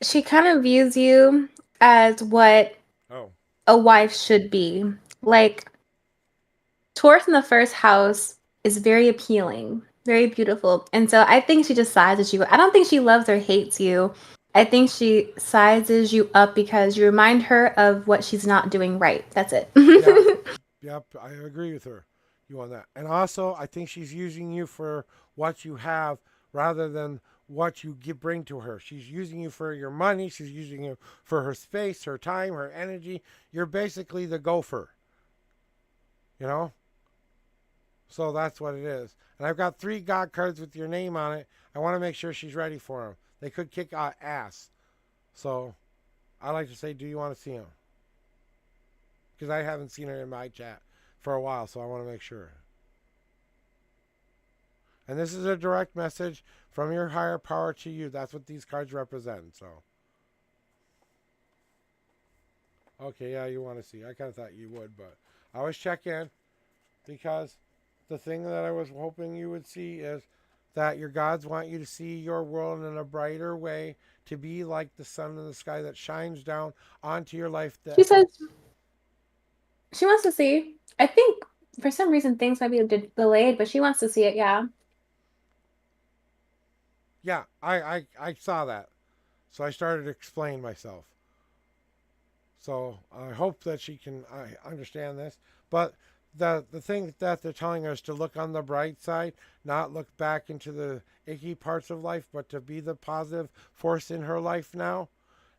S5: she kind of views you as what a wife should be. Like, Taurus in the first house is very appealing, very beautiful. And so I think she just sizes you. I don't think she loves or hates you. I think she sizes you up because you remind her of what she's not doing right. That's it.
S3: Yep, I agree with her. You on that. And also, I think she's using you for what you have rather than what you bring to her. She's using you for your money. She's using you for her space, her time, her energy. You're basically the gopher. So that's what it is. And I've got 3 God cards with your name on it. I want to make sure she's ready for them. They could kick ass. So I like to say, do you want to see them? Because I haven't seen her in my chat for a while, so I want to make sure. And this is a direct message from your higher power to you. That's what these cards represent. So, okay, yeah, you want to see. I kind of thought you would, but I always check in because the thing that I was hoping you would see is that your gods want you to see your world in a brighter way, to be like the sun in the sky that shines down onto your life.
S5: She says she wants to see. I think for some reason things might be delayed, but she wants to see it, yeah.
S3: Yeah, I saw that. So I started to explain myself. So I hope that she can understand this. But the thing that they're telling us to look on the bright side, not look back into the icky parts of life, but to be the positive force in her life now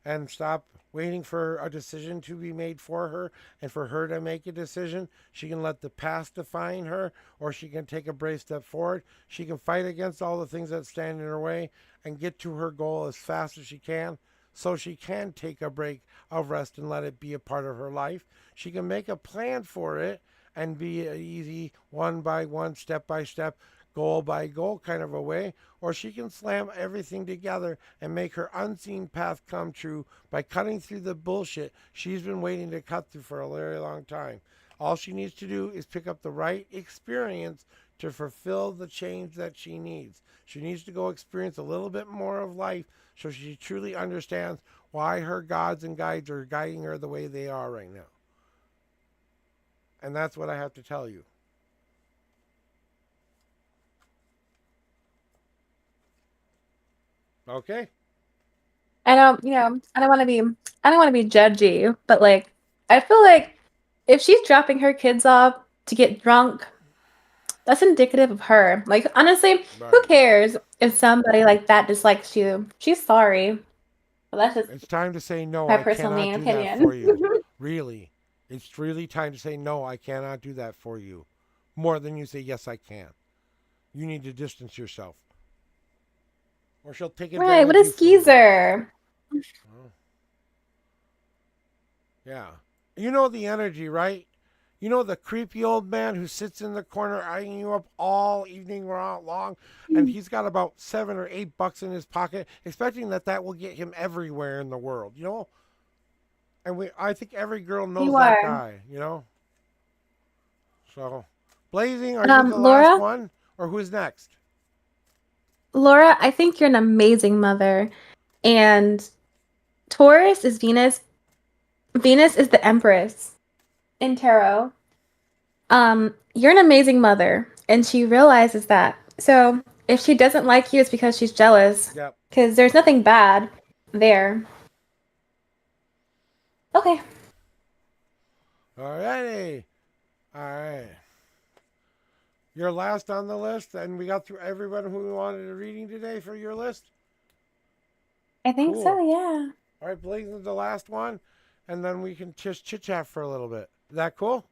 S3: and stop waiting for a decision to be made for her and for her to make a decision. She can let the past define her, or she can take a brave step forward. She can fight against all the things that stand in her way and get to her goal as fast as she can, so she can take a break of rest and let it be a part of her life. She can make a plan for it and be an easy one by one, step by step, goal by goal kind of a way, or she can slam everything together and make her unseen path come true by cutting through the bullshit she's been waiting to cut through for a very long time. All she needs to do is pick up the right experience to fulfill the change that she needs. She needs to go experience a little bit more of life so she truly understands why her gods and guides are guiding her the way they are right now. And that's what I have to tell you. Okay.
S5: I don't want to be judgy, but like I feel like if she's dropping her kids off to get drunk, that's indicative of her. Like honestly, who cares if somebody like that dislikes you? She's sorry. But that's just
S3: it's time to say no.
S5: my
S3: I
S5: personal
S3: cannot
S5: main
S3: do
S5: opinion.
S3: that for you. Really. It's really time to say no, I cannot do that for you. More than you say yes, I can. You need to distance yourself. Or she'll take advantage
S5: Right, what a
S3: of you.
S5: skeezer.
S3: Oh. Yeah. You know the energy, right? You know the creepy old man who sits in the corner eyeing you up all evening long, and he's got about $7 or $8 in his pocket, expecting that will get him everywhere in the world, And I think every girl knows
S5: You
S3: that
S5: are.
S3: guy, you know? So, Blazing, are you the last
S5: Laura,
S3: one? Or who's next?
S5: Laura, I think you're an amazing mother. And Taurus is Venus. Venus is the Empress in tarot. You're an amazing mother, and she realizes that. So if she doesn't like you, it's because she's jealous.
S3: Yep.
S5: Because there's nothing bad there. Okay.
S3: Alrighty. Alright. You're last on the list, and we got through everyone who we wanted a reading today for your list.
S5: I think
S3: Cool.
S5: so, yeah.
S3: All right, Blazing's the last one, and then we can just chit chat for a little bit. Is that cool?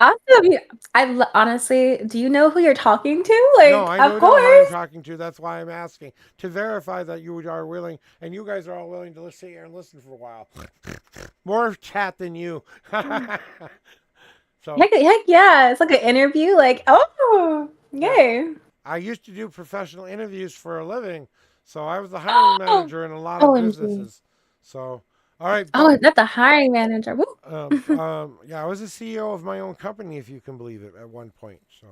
S5: Awesome. Honestly, do you know who you're talking to?
S3: No,
S5: Like,
S3: I
S5: of
S3: don't know who I'm
S5: course.
S3: talking to. That's why I'm asking to verify that you are willing, and you guys are all willing to sit here and listen for a while. More chat than you. So
S5: Heck yeah. It's like an interview. Like, oh,
S3: yeah,
S5: yay.
S3: I used to do professional interviews for a living, so I was the hiring manager in a lot of
S5: OMG.
S3: businesses. So, all right,
S5: Oh,
S3: but
S5: not the hiring manager. Woo.
S3: yeah, I was the CEO of my own company, if you can believe it, at one point. So.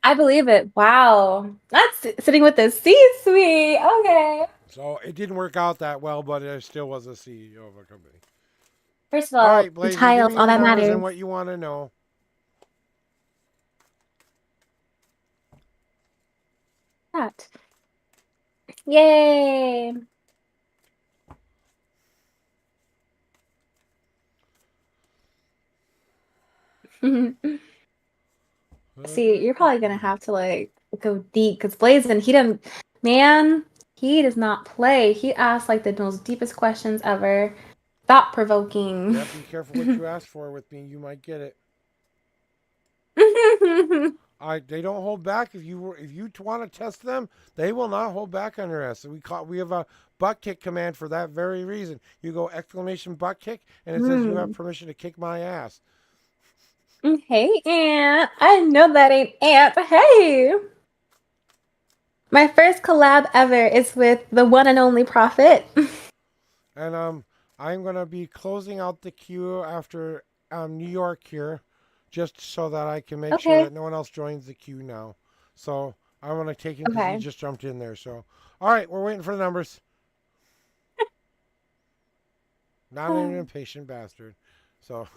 S5: I believe it. Wow. That's sitting with the C-suite. Okay.
S3: So it didn't work out that well, but I still was a CEO of a company.
S5: First of
S3: All
S5: all,
S3: right,
S5: the
S3: Blazing, give
S5: titles,
S3: me
S5: all
S3: your
S5: that
S3: numbers
S5: matters.
S3: and what you want to know.
S5: That. Yay. See, you're probably gonna have to like go deep because Blazin, he does not play. He asks like the most deepest questions ever. Thought provoking.
S3: Yeah, be careful what you ask for with me. You might get it. They don't hold back. If you want to test them, they will not hold back on your ass. We have a butt kick command for that very reason. You go exclamation butt kick, and it says you have permission to kick my ass.
S5: Hey, Aunt. I know that ain't Aunt. Hey. My first collab ever is with the one and only Prophet.
S3: And I'm gonna be closing out the queue after New York here, just so that I can make sure
S5: Okay.
S3: that no one else joins the queue now. So I want to take him because he
S5: Okay.
S3: just jumped in there. So all right, we're waiting for the numbers. Not an impatient bastard. So.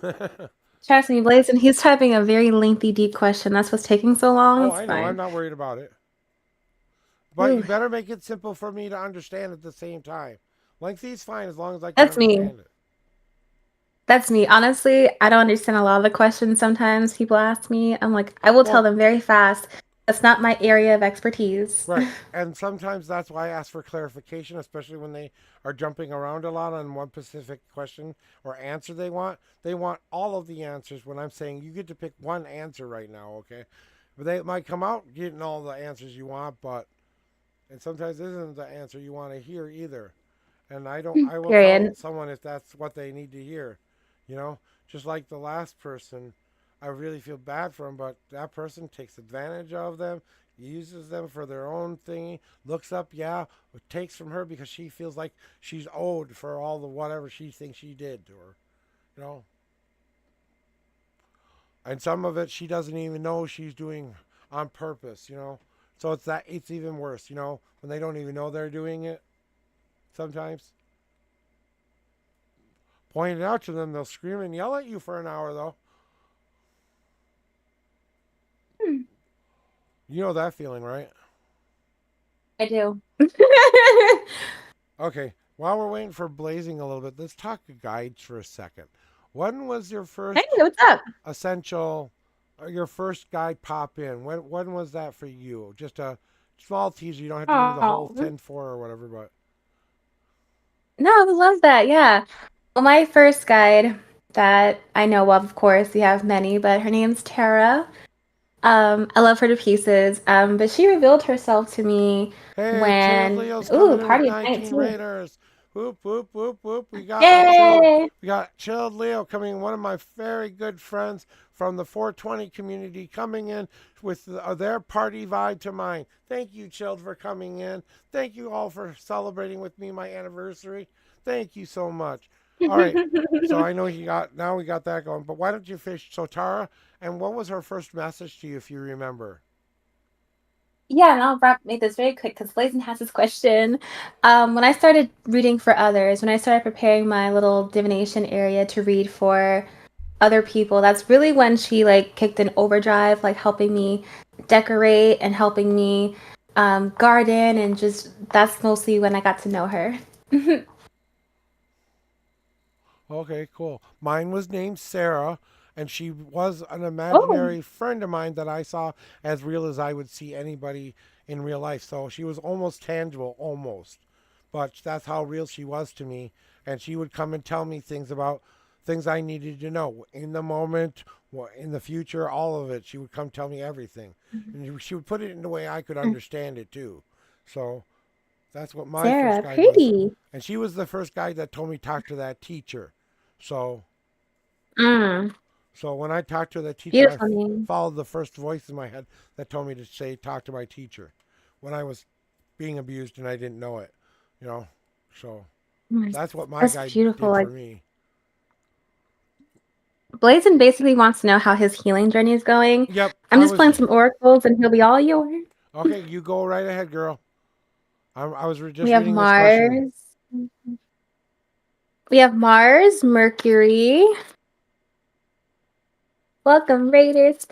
S5: Trust me, Blazin, he's typing a very lengthy, deep question. That's what's taking so long.
S3: Oh,
S5: It's
S3: I know. I'm
S5: fine.
S3: not worried about it. But
S5: Ooh.
S3: you better make it simple for me to understand at the same time. Lengthy is fine as long as I can
S5: That's me.
S3: understand it.
S5: That's me. Honestly, I don't understand a lot of the questions sometimes people ask me. I'm like, I will tell them very fast. That's not my area of expertise.
S3: Right. And sometimes that's why I ask for clarification, especially when they are jumping around a lot on one specific question or answer they want. They want all of the answers when I'm saying you get to pick one answer right now, okay? But they might come out getting all the answers you want, and sometimes it isn't the answer you want to hear either. And I will
S5: Period.
S3: tell someone if that's what they need to hear. You know, just like the last person, I really feel bad for them, but that person takes advantage of them, uses them for their own thingy, looks up, takes from her because she feels like she's owed for all the whatever she thinks she did to her, you know. And some of it she doesn't even know she's doing on purpose, you know. So it's even worse, you know, when they don't even know they're doing it sometimes. Point it out to them, they'll scream and yell at you for an hour, though. You know that feeling, right?
S5: I do.
S3: Okay, while we're waiting for Blazing a little bit, let's talk guides for a second. When was your first
S5: Hey, what's up?
S3: your first guide pop in? When was that for you? Just a small teaser. You don't have to give me the whole 10-4 or whatever, but.
S5: No, I would love that. Yeah. Well, my first guide that I know of course, we have many, but her name's Tara. I love her to pieces. But she revealed herself to me
S3: Hey, Chilled
S5: when
S3: Leo's coming in with
S5: Party of
S3: 19
S5: 19.
S3: Raiders. Whoop, whoop, whoop, whoop. We
S5: Yay!
S3: got Chilled Leo coming in, one of my very good friends from the 420 community coming in with their party vibe to mine. Thank you, Chilled, for coming in. Thank you all for celebrating with me my anniversary. Thank you so much. All right. So I know now we got that going. But why don't you fish? So Tara, and what was her first message to you, if you remember?
S5: Yeah, and make this very quick because Blazon has this question. When I started reading for others, when I started preparing my little divination area to read for other people, that's really when she like kicked in overdrive, like helping me decorate and helping me garden, and just that's mostly when I got to know her.
S3: Okay, cool. Mine was named Sarah, and she was an
S5: Oh,
S3: imaginary friend of mine that I saw as real as I would see anybody in real life. So she was almost tangible, almost. But that's how real she was to me. And she would come and tell me things about things I needed to know in the moment, in the future, all of it. She would come tell me everything. And she would put it in the way I could understand it too. So that's what my first
S5: Sarah,
S3: guide was.
S5: pretty.
S3: And she was the first guide that told me talk to that teacher. So
S5: Mm,
S3: so when I talked to the teacher,
S5: beautiful name.
S3: followed the first voice in my head that told me to say talk to my teacher when I was being abused and I didn't know it. You know. So
S5: Mm,
S3: that's what my
S5: that's
S3: guide
S5: beautiful.
S3: did
S5: Like
S3: for me.
S5: Blazon basically wants to know how his healing journey is going.
S3: Yep,
S5: I'm just pulling some oracles, and he'll be all yours.
S3: okay. You go right ahead, girl. I was
S5: We
S3: just
S5: have
S3: reading this question.
S5: Mars. We have Mars, Mercury. Welcome, Raiders.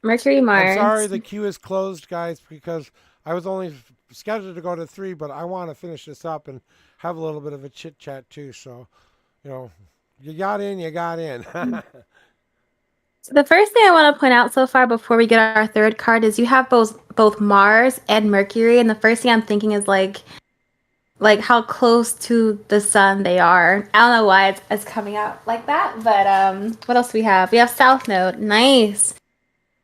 S5: Mercury,
S3: I'm sorry
S5: Mars.
S3: the queue is closed, guys, because I was only scheduled to go to 3, but I want to finish this up and have a little bit of a chit chat too. So, you know, you got in, you got in.
S5: So the first thing I want to point out so far before we get our third card is you have both Mars and Mercury, and the first thing I'm thinking is like how close to the sun they are. I don't know why it's coming out like that, but what else do we have? We have South Node. Nice.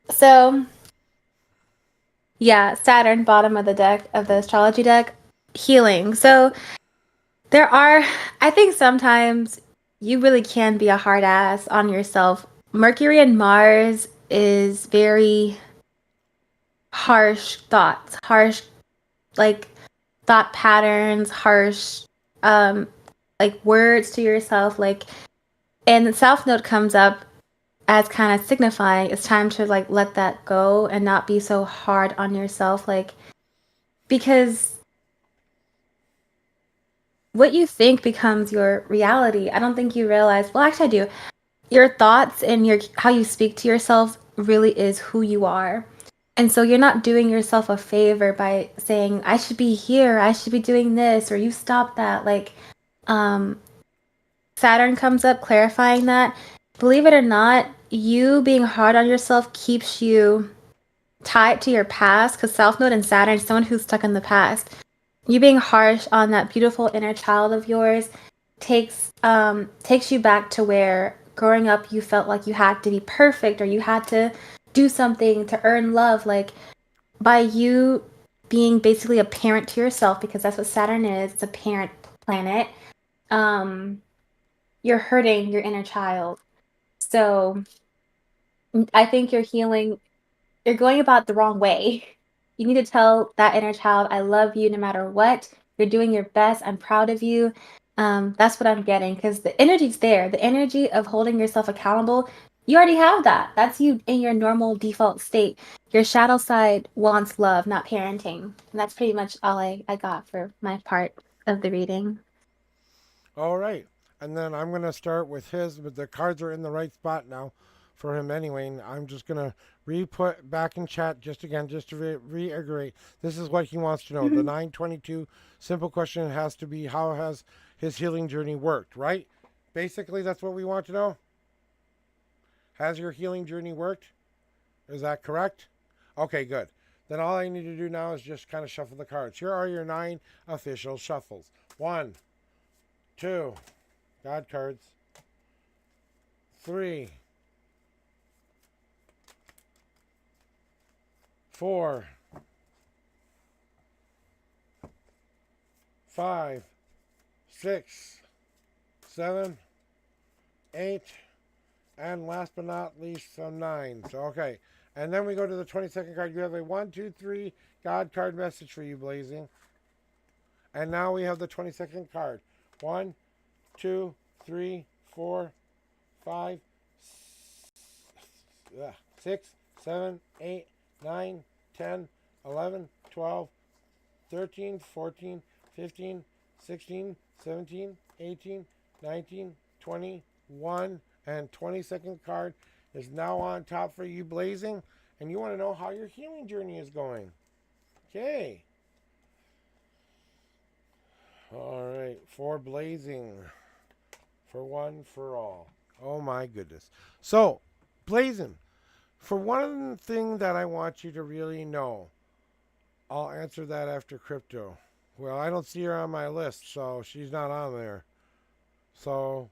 S5: So yeah, Saturn, bottom of the deck of the astrology deck, healing. So I think sometimes you really can be a hard ass on yourself. Mercury and Mars is very harsh thoughts, harsh like thought patterns, harsh um like words to yourself, like, and the South Node comes up as kind of signifying it's time to like let that go and not be so hard on yourself, like, because what you think becomes your reality. I don't think you realize, well, actually I do. Your thoughts and your how you speak to yourself really is who you are. And so you're not doing yourself a favor by saying, I should be here, I should be doing this, or you stop that. Like, um, Saturn comes up clarifying that. Believe it or not, you being hard on yourself keeps you tied to your past, because South Node and Saturn is someone who's stuck in the past. You being harsh on that beautiful inner child of yours takes you back to where growing up you felt like you had to be perfect or you had to do something to earn love. Like, by you being basically a parent to yourself, because that's what Saturn is, it's a parent planet. um you're hurting your inner child. So I think you're going about the wrong way. You need to tell that inner child, I love you no matter what. You're doing your best. I'm proud of you. That's what I'm getting, because the energy's there. The energy of holding yourself accountable, you already have that. That's you in your normal default state. Your shadow side wants love, not parenting. And that's pretty much all I got for my part of the reading.
S3: All right. And then I'm going to start with his, but the cards are in the right spot now for him anyway. And I'm just going to re-put back in chat just again, just to reiterate. This is what he wants to know. The 922 simple question has to be, how has his healing journey worked, right? Basically, that's what we want to know. Has your healing journey worked? Is that correct? Okay, good. Then all I need to do now is just kind of shuffle the cards. Here are your 9 official shuffles. 1, 2, God cards. 3, 4, 5, 6, 7, 8, and last but not least, some 9s. Okay. And then we go to the 22nd card. You have a 1, 2, 3 God card message for you, Blazing. And now we have the 22nd card. 1, 2, 3, 4, 5, 6, 7, 8, 9, 10, 11, 12, 13, 14, 15, 16, 17, 18, 19, 20, 1, and 22nd card is now on top for you, Blazing. And you want to know how your healing journey is going. Okay. All right. For Blazing. For one, for all. Oh my goodness. So, Blazing, for one thing that I want you to really know, I'll answer that after Crypto. Well, I don't see her on my list, so she's not on there. So.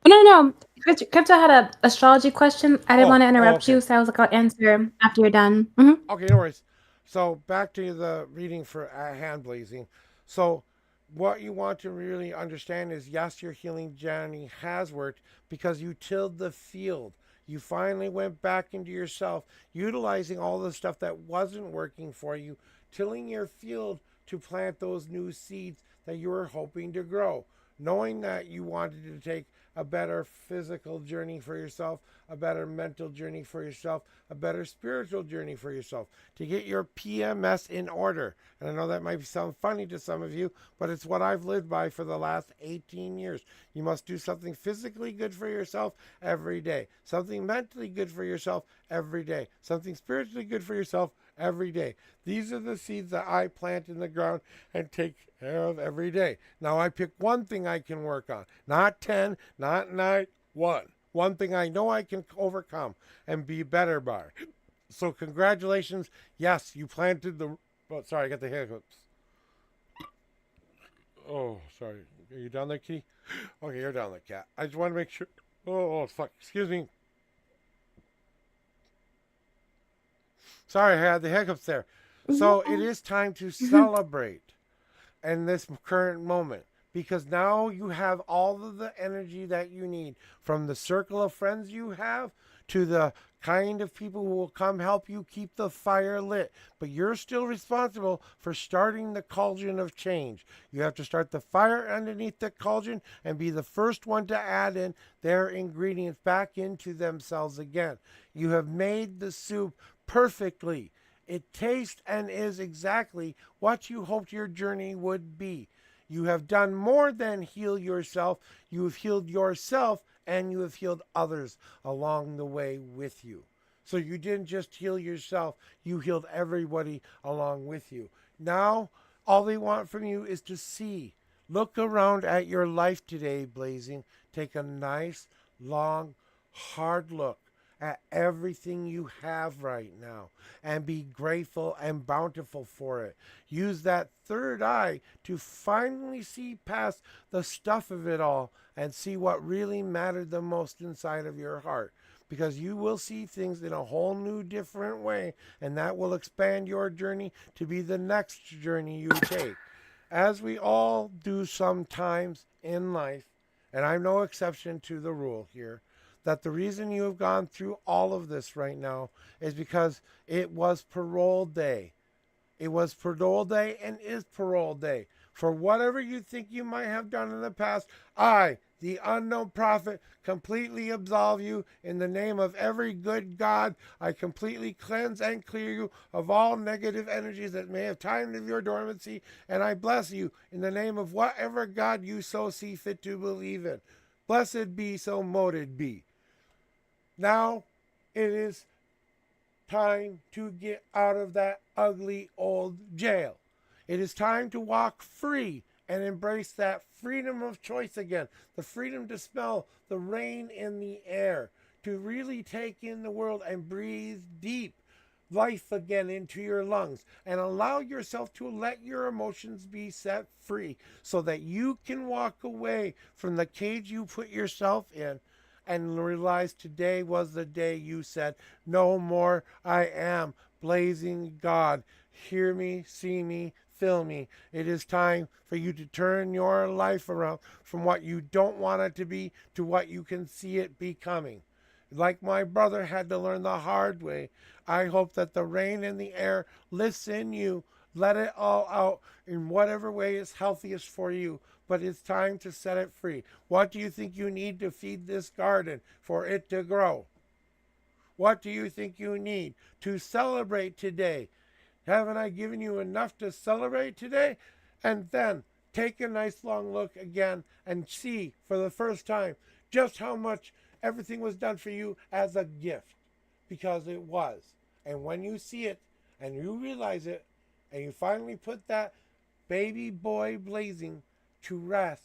S5: No. Crypto had a astrology question. I didn't want to interrupt
S3: okay.
S5: you, so I was like, I'll answer after you're done.
S3: Okay, no worries. So back to the reading for hand blazing. So what you want to really understand is, yes, your healing journey has worked because you tilled the field. You finally went back into yourself, utilizing all the stuff that wasn't working for you, tilling your field to plant those new seeds that you were hoping to grow, knowing that you wanted to take a better physical journey for yourself, a better mental journey for yourself, a better spiritual journey for yourself, to get your PMS in order. And I know that might sound funny to some of you, but it's what I've lived by for the last 18 years. You must do something physically good for yourself every day, something mentally good for yourself every day, something spiritually good for yourself every day. These are the seeds that I plant in the ground and take care of every day. Now I pick one thing I can work on, not 10, not 9, one thing I know I can overcome and be better by. So congratulations. Yes, you planted the... Oh, sorry, I got the hiccups. Oh, sorry. Are you down there, kitty? Okay, you're down there, cat. I just want to make sure... Oh, fuck. Excuse me. Sorry, I had the hiccups there. So it is time to celebrate in this current moment, because now you have all of the energy that you need, from the circle of friends you have to the kind of people who will come help you keep the fire lit. But you're still responsible for starting the cauldron of change. You have to start the fire underneath the cauldron and be the first one to add in their ingredients back into themselves again. You have made the soup perfectly. It tastes and is exactly what you hoped your journey would be. You have done more than heal yourself. You have healed yourself and you have healed others along the way with you. So you didn't just heal yourself, you healed everybody along with you. Now, all they want from you is to see. Look around at your life today, Blazing. Take a nice, long, hard look at everything you have right now and be grateful and bountiful for it. Use that third eye to finally see past the stuff of it all and see what really mattered the most inside of your heart, because you will see things in a whole new different way, and that will expand your journey to be the next journey you take, as we all do sometimes in life. And I'm no exception to the rule here, that the reason you have gone through all of this right now is because it was parole day. It was parole day and is parole day. For whatever you think you might have done in the past, I, the unknown prophet, completely absolve you in the name of every good God. I completely cleanse and clear you of all negative energies that may have time of your dormancy, and I bless you in the name of whatever God you so see fit to believe in. Blessed be, so moted be. Now it is time to get out of that ugly old jail. It is time to walk free and embrace that freedom of choice again. The freedom to smell the rain in the air. To really take in the world and breathe deep life again into your lungs. And allow yourself to let your emotions be set free, so that you can walk away from the cage you put yourself in and realize today was the day you said, no more, I am blazing God. Hear me, see me, feel me. It is time for you to turn your life around from what you don't want it to be to what you can see it becoming. Like my brother had to learn the hard way, I hope that the rain in the air lifts in you. Let it all out in whatever way is healthiest for you. but it's time to set it free. What do you think you need to feed this garden for it to grow? What do you think you need to celebrate today? Haven't I given you enough to celebrate today? And then take a nice long look again and see for the first time just how much everything was done for you as a gift, because it was. And when you see it and you realize it and you finally put that baby boy blazing to rest,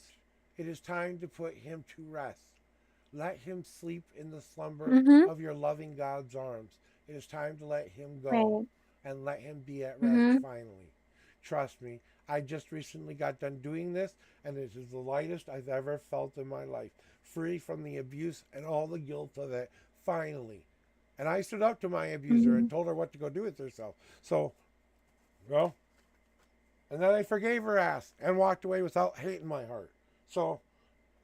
S3: it is time to put him to rest. Let him sleep in the slumber
S5: Mm-hmm.
S3: of your loving God's arms. It is time to let him go
S5: Right.
S3: and let him be at rest
S5: Mm-hmm.
S3: finally. Trust me, I just recently got done doing this, and it is the lightest I've ever felt in my life. Free from the abuse and all the guilt of it, finally. And I stood up to my abuser
S5: Mm-hmm.
S3: and told her what to go do with herself. So, well, and then I forgave her ass and walked away without hate in my heart. So,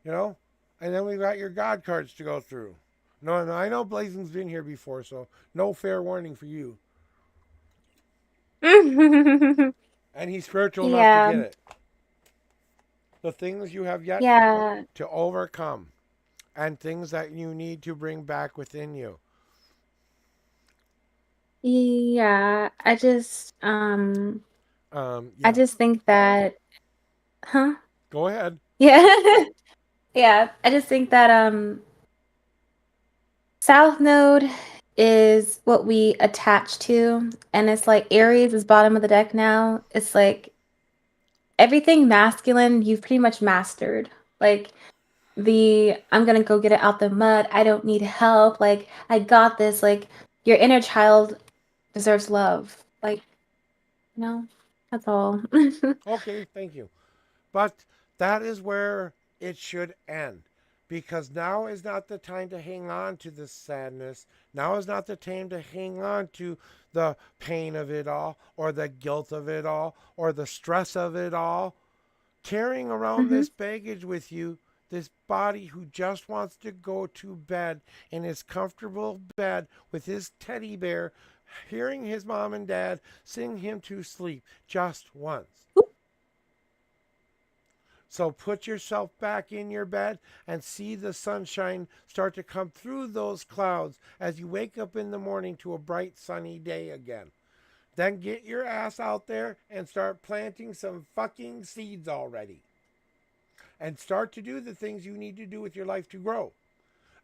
S3: you know, and then we got your God cards to go through. No, I know Blazing's been here before, so no fair warning for you. And he's spiritual enough to
S5: Yeah.
S3: get it. The things you have yet
S5: Yeah.
S3: to overcome and things that you need to bring back within you.
S5: Yeah. I
S3: Yeah,
S5: just think that, huh?
S3: go ahead.
S5: Yeah. Yeah. I just think that South Node is what we attach to, and it's like Aries is bottom of the deck now. It's like everything masculine you've pretty much mastered. Like the I'm gonna go get it out the mud. I don't need help. Like I got this. Like your inner child deserves love. Like no, that's all.
S3: Okay, thank you. But that is where it should end. Because now is not the time to hang on to the sadness. Now is not the time to hang on to the pain of it all, or the guilt of it all, or the stress of it all. Carrying around
S5: Hmm.
S3: this baggage with you, this body who just wants to go to bed in his comfortable bed with his teddy bear, hearing his mom and dad sing him to sleep just once. So put yourself back in your bed and see the sunshine start to come through those clouds as you wake up in the morning to a bright sunny day again. Then get your ass out there and start planting some fucking seeds already. And start to do the things you need to do with your life to grow.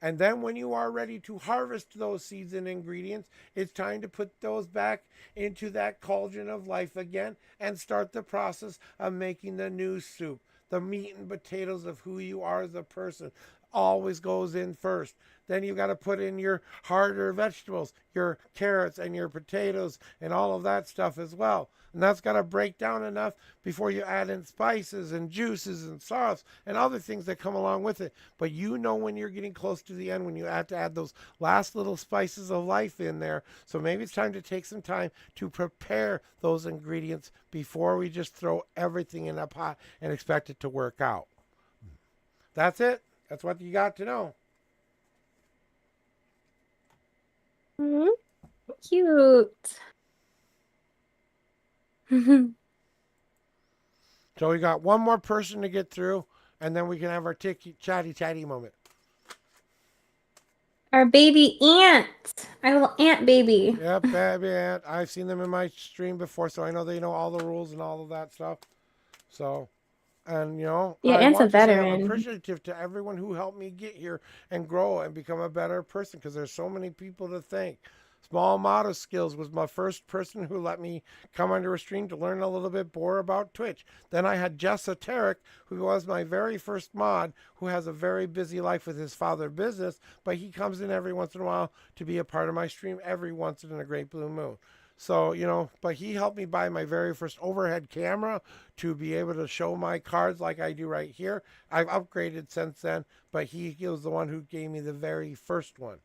S3: And then when you are ready to harvest those seeds and ingredients, it's time to put those back into that cauldron of life again and start the process of making the new soup. The meat and potatoes of who you are as a person always goes in first. Then you got to put in your harder vegetables, your carrots and your potatoes and all of that stuff as well. And that's got to break down enough before you add in spices and juices and sauce and other things that come along with it. But you know when you're getting close to the end, when you have to add those last little spices of life in there. So maybe it's time to take some time to prepare those ingredients before we just throw everything in a pot and expect it to work out. That's it. That's what you got to know.
S5: Mhm. Cute.
S3: So we got one more person to get through, and then we can have our chatty moment.
S5: Our baby ant. Our little ant baby.
S3: Yep, baby ant. I've seen them in my stream before, so I know they know all the rules and all of that stuff. So, and
S5: Yeah,
S3: I
S5: Ant's a
S3: want to say I'm
S5: veteran.
S3: appreciative to everyone who helped me get here and grow and become a better person, because there's so many people to thank. Small Modest Skills was my first person who let me come under a stream to learn a little bit more about Twitch. Then I had Jess Esoteric, who was my very first mod, who has a very busy life with his father business, but he comes in every once in a while to be a part of my stream every once in a great blue moon. So, but he helped me buy my very first overhead camera to be able to show my cards like I do right here. I've upgraded since then, but he was the one who gave me the very first one.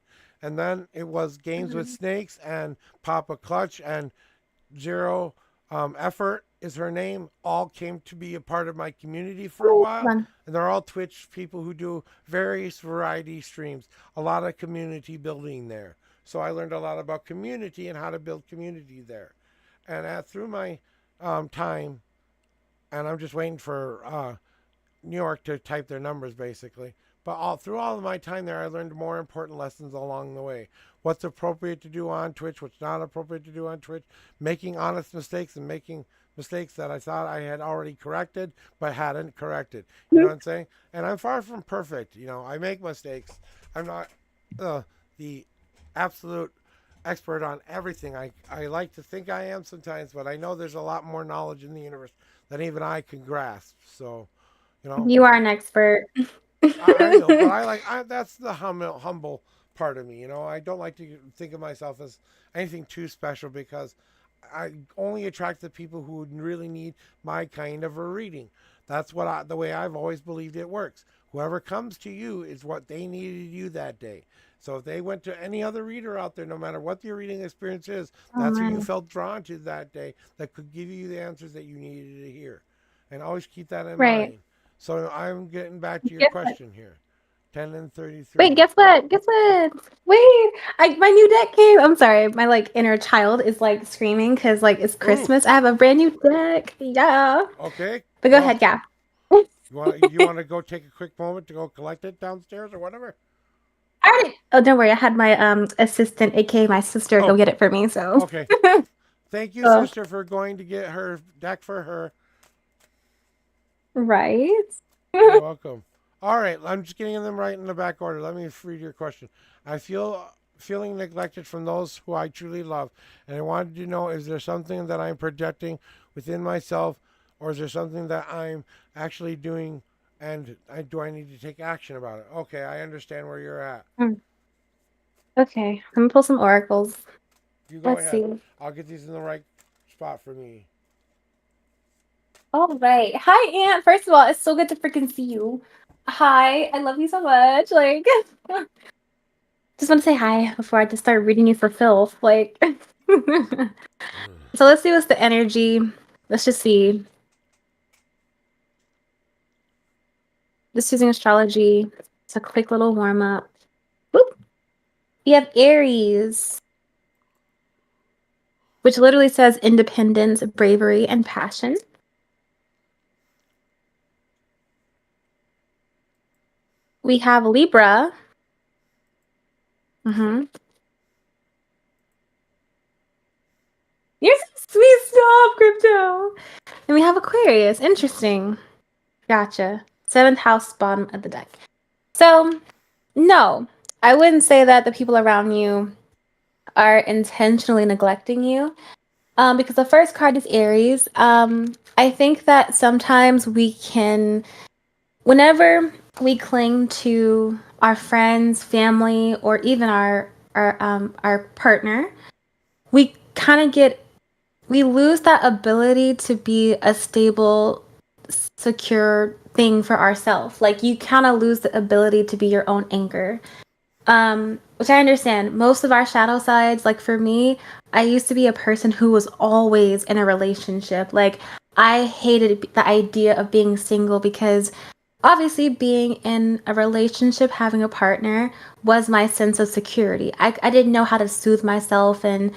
S3: And then it was Games with
S5: Mhm.
S3: Snakes and Papa Clutch and Zero Effort is her name. All came to be a part of my community for a
S5: Ooh,
S3: while.
S5: hold
S3: And they're all Twitch people who do various variety streams. A lot of community building there. So I learned a lot about community and how to build community there. And through my time, and I'm just waiting for New York to type their numbers, basically. But through all of my time there, I learned more important lessons along the way. What's appropriate to do on Twitch, what's not appropriate to do on Twitch, making honest mistakes and making mistakes that I thought I had already corrected but hadn't corrected. You know what I'm saying? And I'm far from perfect. I make mistakes. I'm not the absolute expert on everything. I like to think I am sometimes, but I know there's a lot more knowledge in the universe than even I can grasp. So,
S5: You are an expert.
S3: I know, but that's the humble part of me. I don't like to think of myself as anything too special because I only attract the people who really need my kind of a reading. That's the way I've always believed it works. Whoever comes to you is what they needed you that day. So if they went to any other reader out there, no matter what your reading experience is, that's who you felt drawn to that day that could give you the answers that you needed to hear. And always keep that in mind. So I'm getting back to your question here. 10 and 33.
S5: Wait, guess what? Wait, my new deck came. I'm sorry, my inner child is screaming because it's Christmas. I have a brand new deck. Yeah.
S3: Okay.
S5: But go ahead, yeah.
S3: You want to go take a quick moment to go collect it downstairs or whatever?
S5: Oh, don't worry. I had my assistant, aka my sister, go get it for me. So
S3: okay. Thank you, sister, for going to get her deck for her.
S5: Right.
S3: You're welcome. All right, I'm just getting them right in the back order. Let me read your question. I feeling neglected from those who I truly love, and I wanted to know: is there something that I'm projecting within myself, or is there something that I'm actually doing? And do I need to take action about it? Okay, I understand where you're at.
S5: Okay, let me pull some oracles.
S3: You go ahead. See. I'll get these in the right spot for me.
S5: All right. Hi, Aunt. First of all, it's so good to freaking see you. Hi, I love you so much. Just want to say hi before I just start reading you for filth. So let's see what's the energy. Let's just see. Just using astrology. It's a quick little warm up. Whoop. We have Aries, which literally says independence, bravery, and passion. We have Libra. You're so sweet. Stop, Crypto. And we have Aquarius. Interesting. Gotcha. 7th house, bottom of the deck. So, no, I wouldn't say that the people around you are intentionally neglecting you. Because the first card is Aries. I think that sometimes we can, whenever we cling to our friends, family, or even our partner, we kind of we lose that ability to be a stable, secure thing for ourselves. You kind of lose the ability to be your own anchor. Which I understand. Most of our shadow sides, for me, I used to be a person who was always in a relationship. I hated the idea of being single because obviously being in a relationship, having a partner was my sense of security. I didn't know how to soothe myself and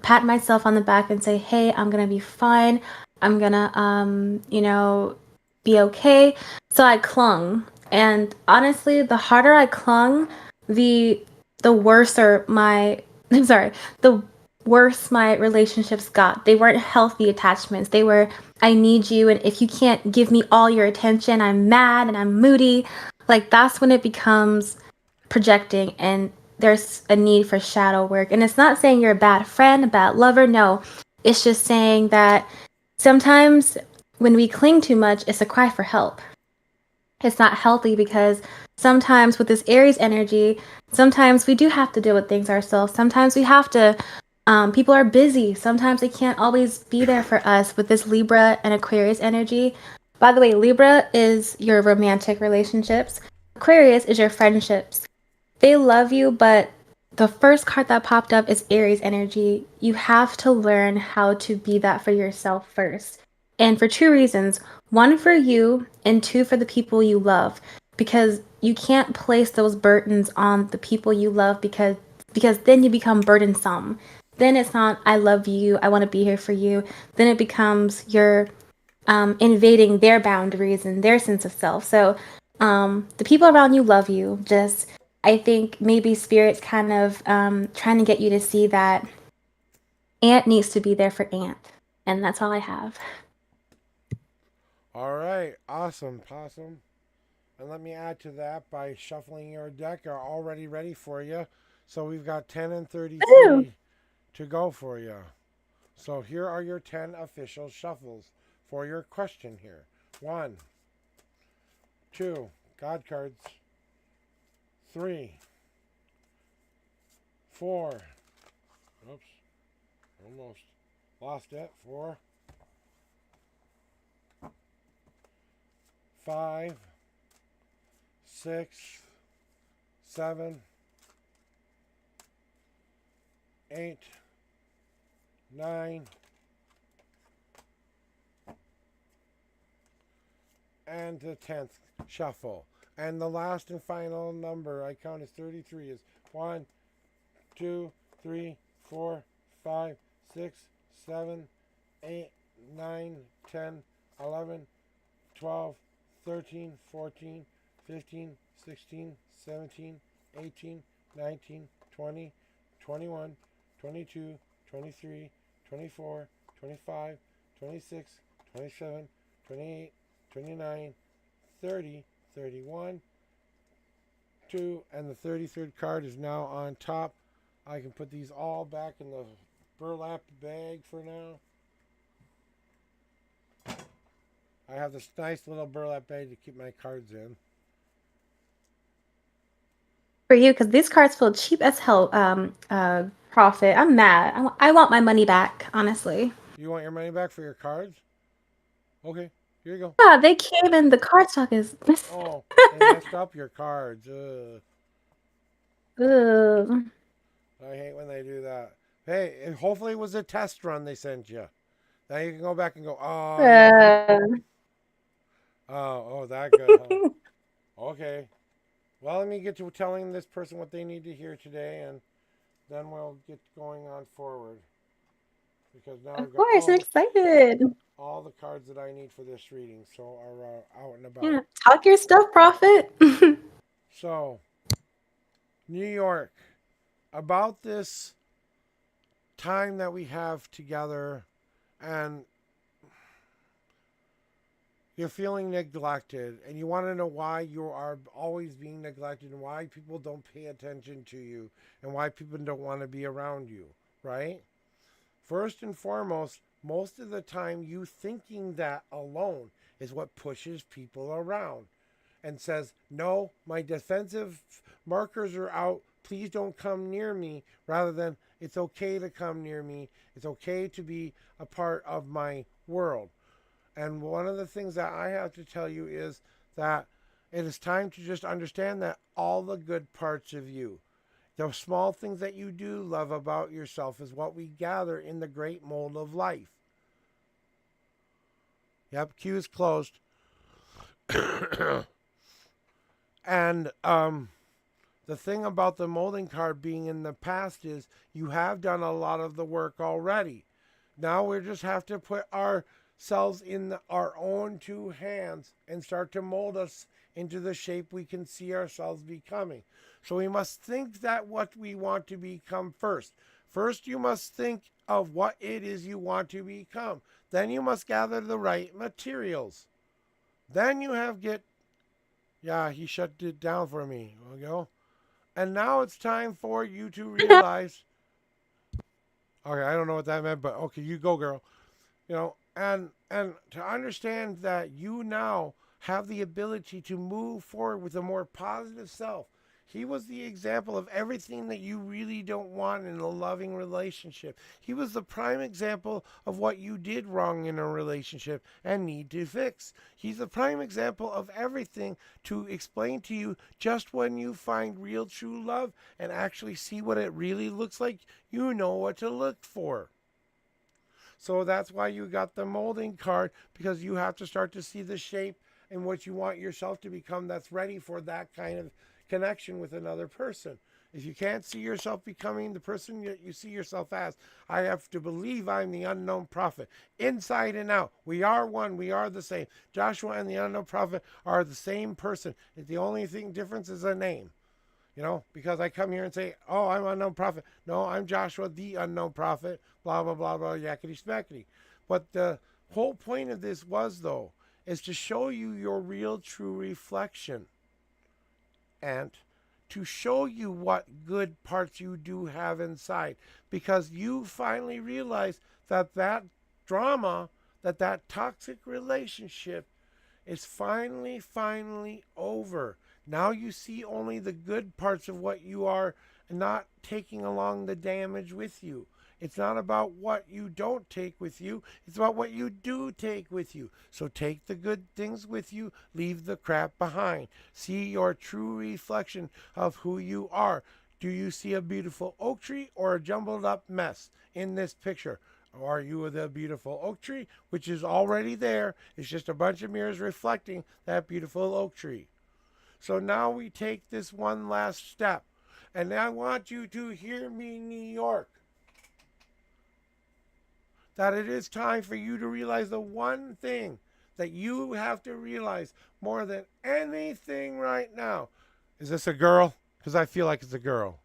S5: pat myself on the back and say, hey, I'm going to be fine. I'm going to, be okay. So I clung. And honestly, the harder I clung, the worse the worse my relationships got. They weren't healthy attachments. They were, I need you, and if you can't give me all your attention, I'm mad and I'm moody. That's when it becomes projecting and there's a need for shadow work. And it's not saying you're a bad friend, a bad lover. No, it's just saying that sometimes when we cling too much, it's a cry for help. It's not healthy because sometimes with this Aries energy, sometimes we do have to deal with things ourselves. Sometimes we have to, people are busy. Sometimes they can't always be there for us with this Libra and Aquarius energy. By the way, Libra is your romantic relationships. Aquarius is your friendships. They love you, but the first card that popped up is Aries energy. You have to learn how to be that for yourself first. And for 2 reasons. 1 for you, and 2 for the people you love. Because you can't place those burdens on the people you love because then you become burdensome. Then it's not, I love you, I want to be here for you. Then it becomes you're invading their boundaries and their sense of self. So the people around you love you. Just, I think maybe Spirit's kind of trying to get you to see that Ant needs to be there for Ant. And that's all I have.
S3: All right, awesome, Possum. And let me add to that by shuffling your deck are already ready for you. So we've got 10 and 33 to go for you. So here are your 10 official shuffles for your question here. 1, 2, God cards. 3, 4, oops, almost lost it. 4, 5, 6, 7, 8, 9, and the 10th shuffle. And the last and final number I count as 33 is 1, 2, 3, 4, 5, 6, 7, 8, 9, 10, 11, 12, 13, 14, 15, 16, 17, 18, 19, 20, 21, 22, 23, 24, 25, 26, 27, 28, 29, 30, 31, 2, and the 33rd card is now on top. I can put these all back in the burlap bag for now. I have this nice little burlap bag to keep my cards in.
S5: For you, because these cards feel cheap as hell, Profit. I'm mad. I want my money back, honestly.
S3: You want your money back for your cards? Okay, here you go.
S5: Yeah, they came in the card stock is.
S3: Oh, they messed up your cards. Ugh.
S5: Ugh.
S3: I hate when they do that. Hey, and hopefully it was a test run they sent you. Now you can go back and go, oh, that good, huh? Okay. Well, let me get to telling this person what they need to hear today, and then we'll get going on forward. Because now I've
S5: Of
S3: got
S5: course, I'm excited.
S3: all the cards that I need for this reading, so are out and about.
S5: Yeah, talk your stuff, Prophet.
S3: So, New York, about this time that we have together, and you're feeling neglected, and you want to know why you are always being neglected, and why people don't pay attention to you, and why people don't want to be around you, right? First and foremost, most of the time you thinking that alone is what pushes people around and says, no, my defensive markers are out. Please don't come near me, rather than it's okay to come near me. It's okay to be a part of my world. And one of the things that I have to tell you is that it is time to just understand that all the good parts of you, the small things that you do love about yourself, is what we gather in the great mold of life. Yep, Q is closed. And the thing about the molding card being in the past is you have done a lot of the work already. Now we just have to put ourselves in our own two hands and start to mold us into the shape we can see ourselves becoming. So we must think that what we want to become first. First, you must think of what it is you want to become. Then you must gather the right materials. Then you have yeah, he shut it down for me. There we go. And now it's time for you to realize. Okay, I don't know what that meant, but okay, you go, girl. You know, and to understand that you now have the ability to move forward with a more positive self. He was the example of everything that you really don't want in a loving relationship. He was the prime example of what you did wrong in a relationship and need to fix. He's the prime example of everything to explain to you just when you find real true love and actually see what it really looks like, you know what to look for. So that's why you got the molding card, because you have to start to see the shape and what you want yourself to become that's ready for that kind of connection with another person. If you can't see yourself becoming the person that you see yourself as, I have to believe I'm the unknown prophet. Inside and out, we are one, we are the same. Joshua and the unknown prophet are the same person. The only thing difference is a name. You know, because I come here and say, oh, I'm unknown prophet. No, I'm Joshua, the unknown prophet, blah, blah, blah, blah, yakety smackety. But the whole point of this was, though, is to show you your real, true reflection. And to show you what good parts you do have inside. Because you finally realize that drama, that toxic relationship is finally over. Now you see only the good parts of what you are, not taking along the damage with you. It's not about what you don't take with you. It's about what you do take with you. So take the good things with you. Leave the crap behind. See your true reflection of who you are. Do you see a beautiful oak tree or a jumbled up mess in this picture? Or are you the beautiful oak tree, which is already there? It's just a bunch of mirrors reflecting that beautiful oak tree. So now we take this one last step. And I want you to hear me, New York. That it is time for you to realize the one thing that you have to realize more than anything right now. Is this a girl? Because I feel like it's a girl.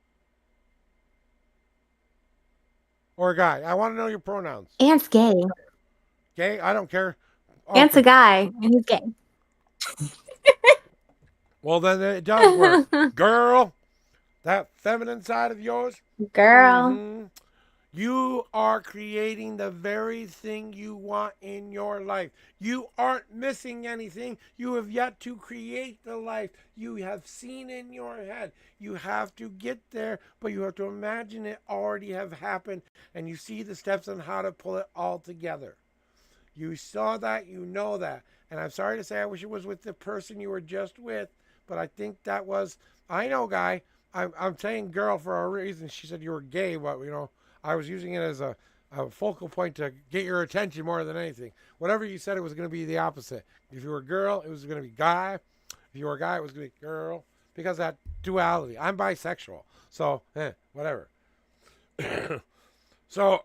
S3: Or a guy. I want to know your pronouns.
S9: Ant's gay.
S3: Gay? I don't care.
S9: Ant's a guy, and he's gay.
S3: Well, then it does work. Girl, that feminine side of yours.
S9: Girl.
S3: Mm-hmm. You are creating the very thing you want in your life. You aren't missing anything. You have yet to create the life you have seen in your head. You have to get there, but you have to imagine it already have happened, and you see the steps on how to pull it all together. You saw that, you know that. And I'm sorry to say I wish it was with the person you were just with, but I think that was, I know, guy. I'm saying girl for a reason. She said you were gay, but, you know, I was using it as a focal point to get your attention more than anything. Whatever you said, it was going to be the opposite. If you were a girl, it was going to be guy. If you were a guy, it was going to be girl. Because that duality. I'm bisexual. So, whatever. So,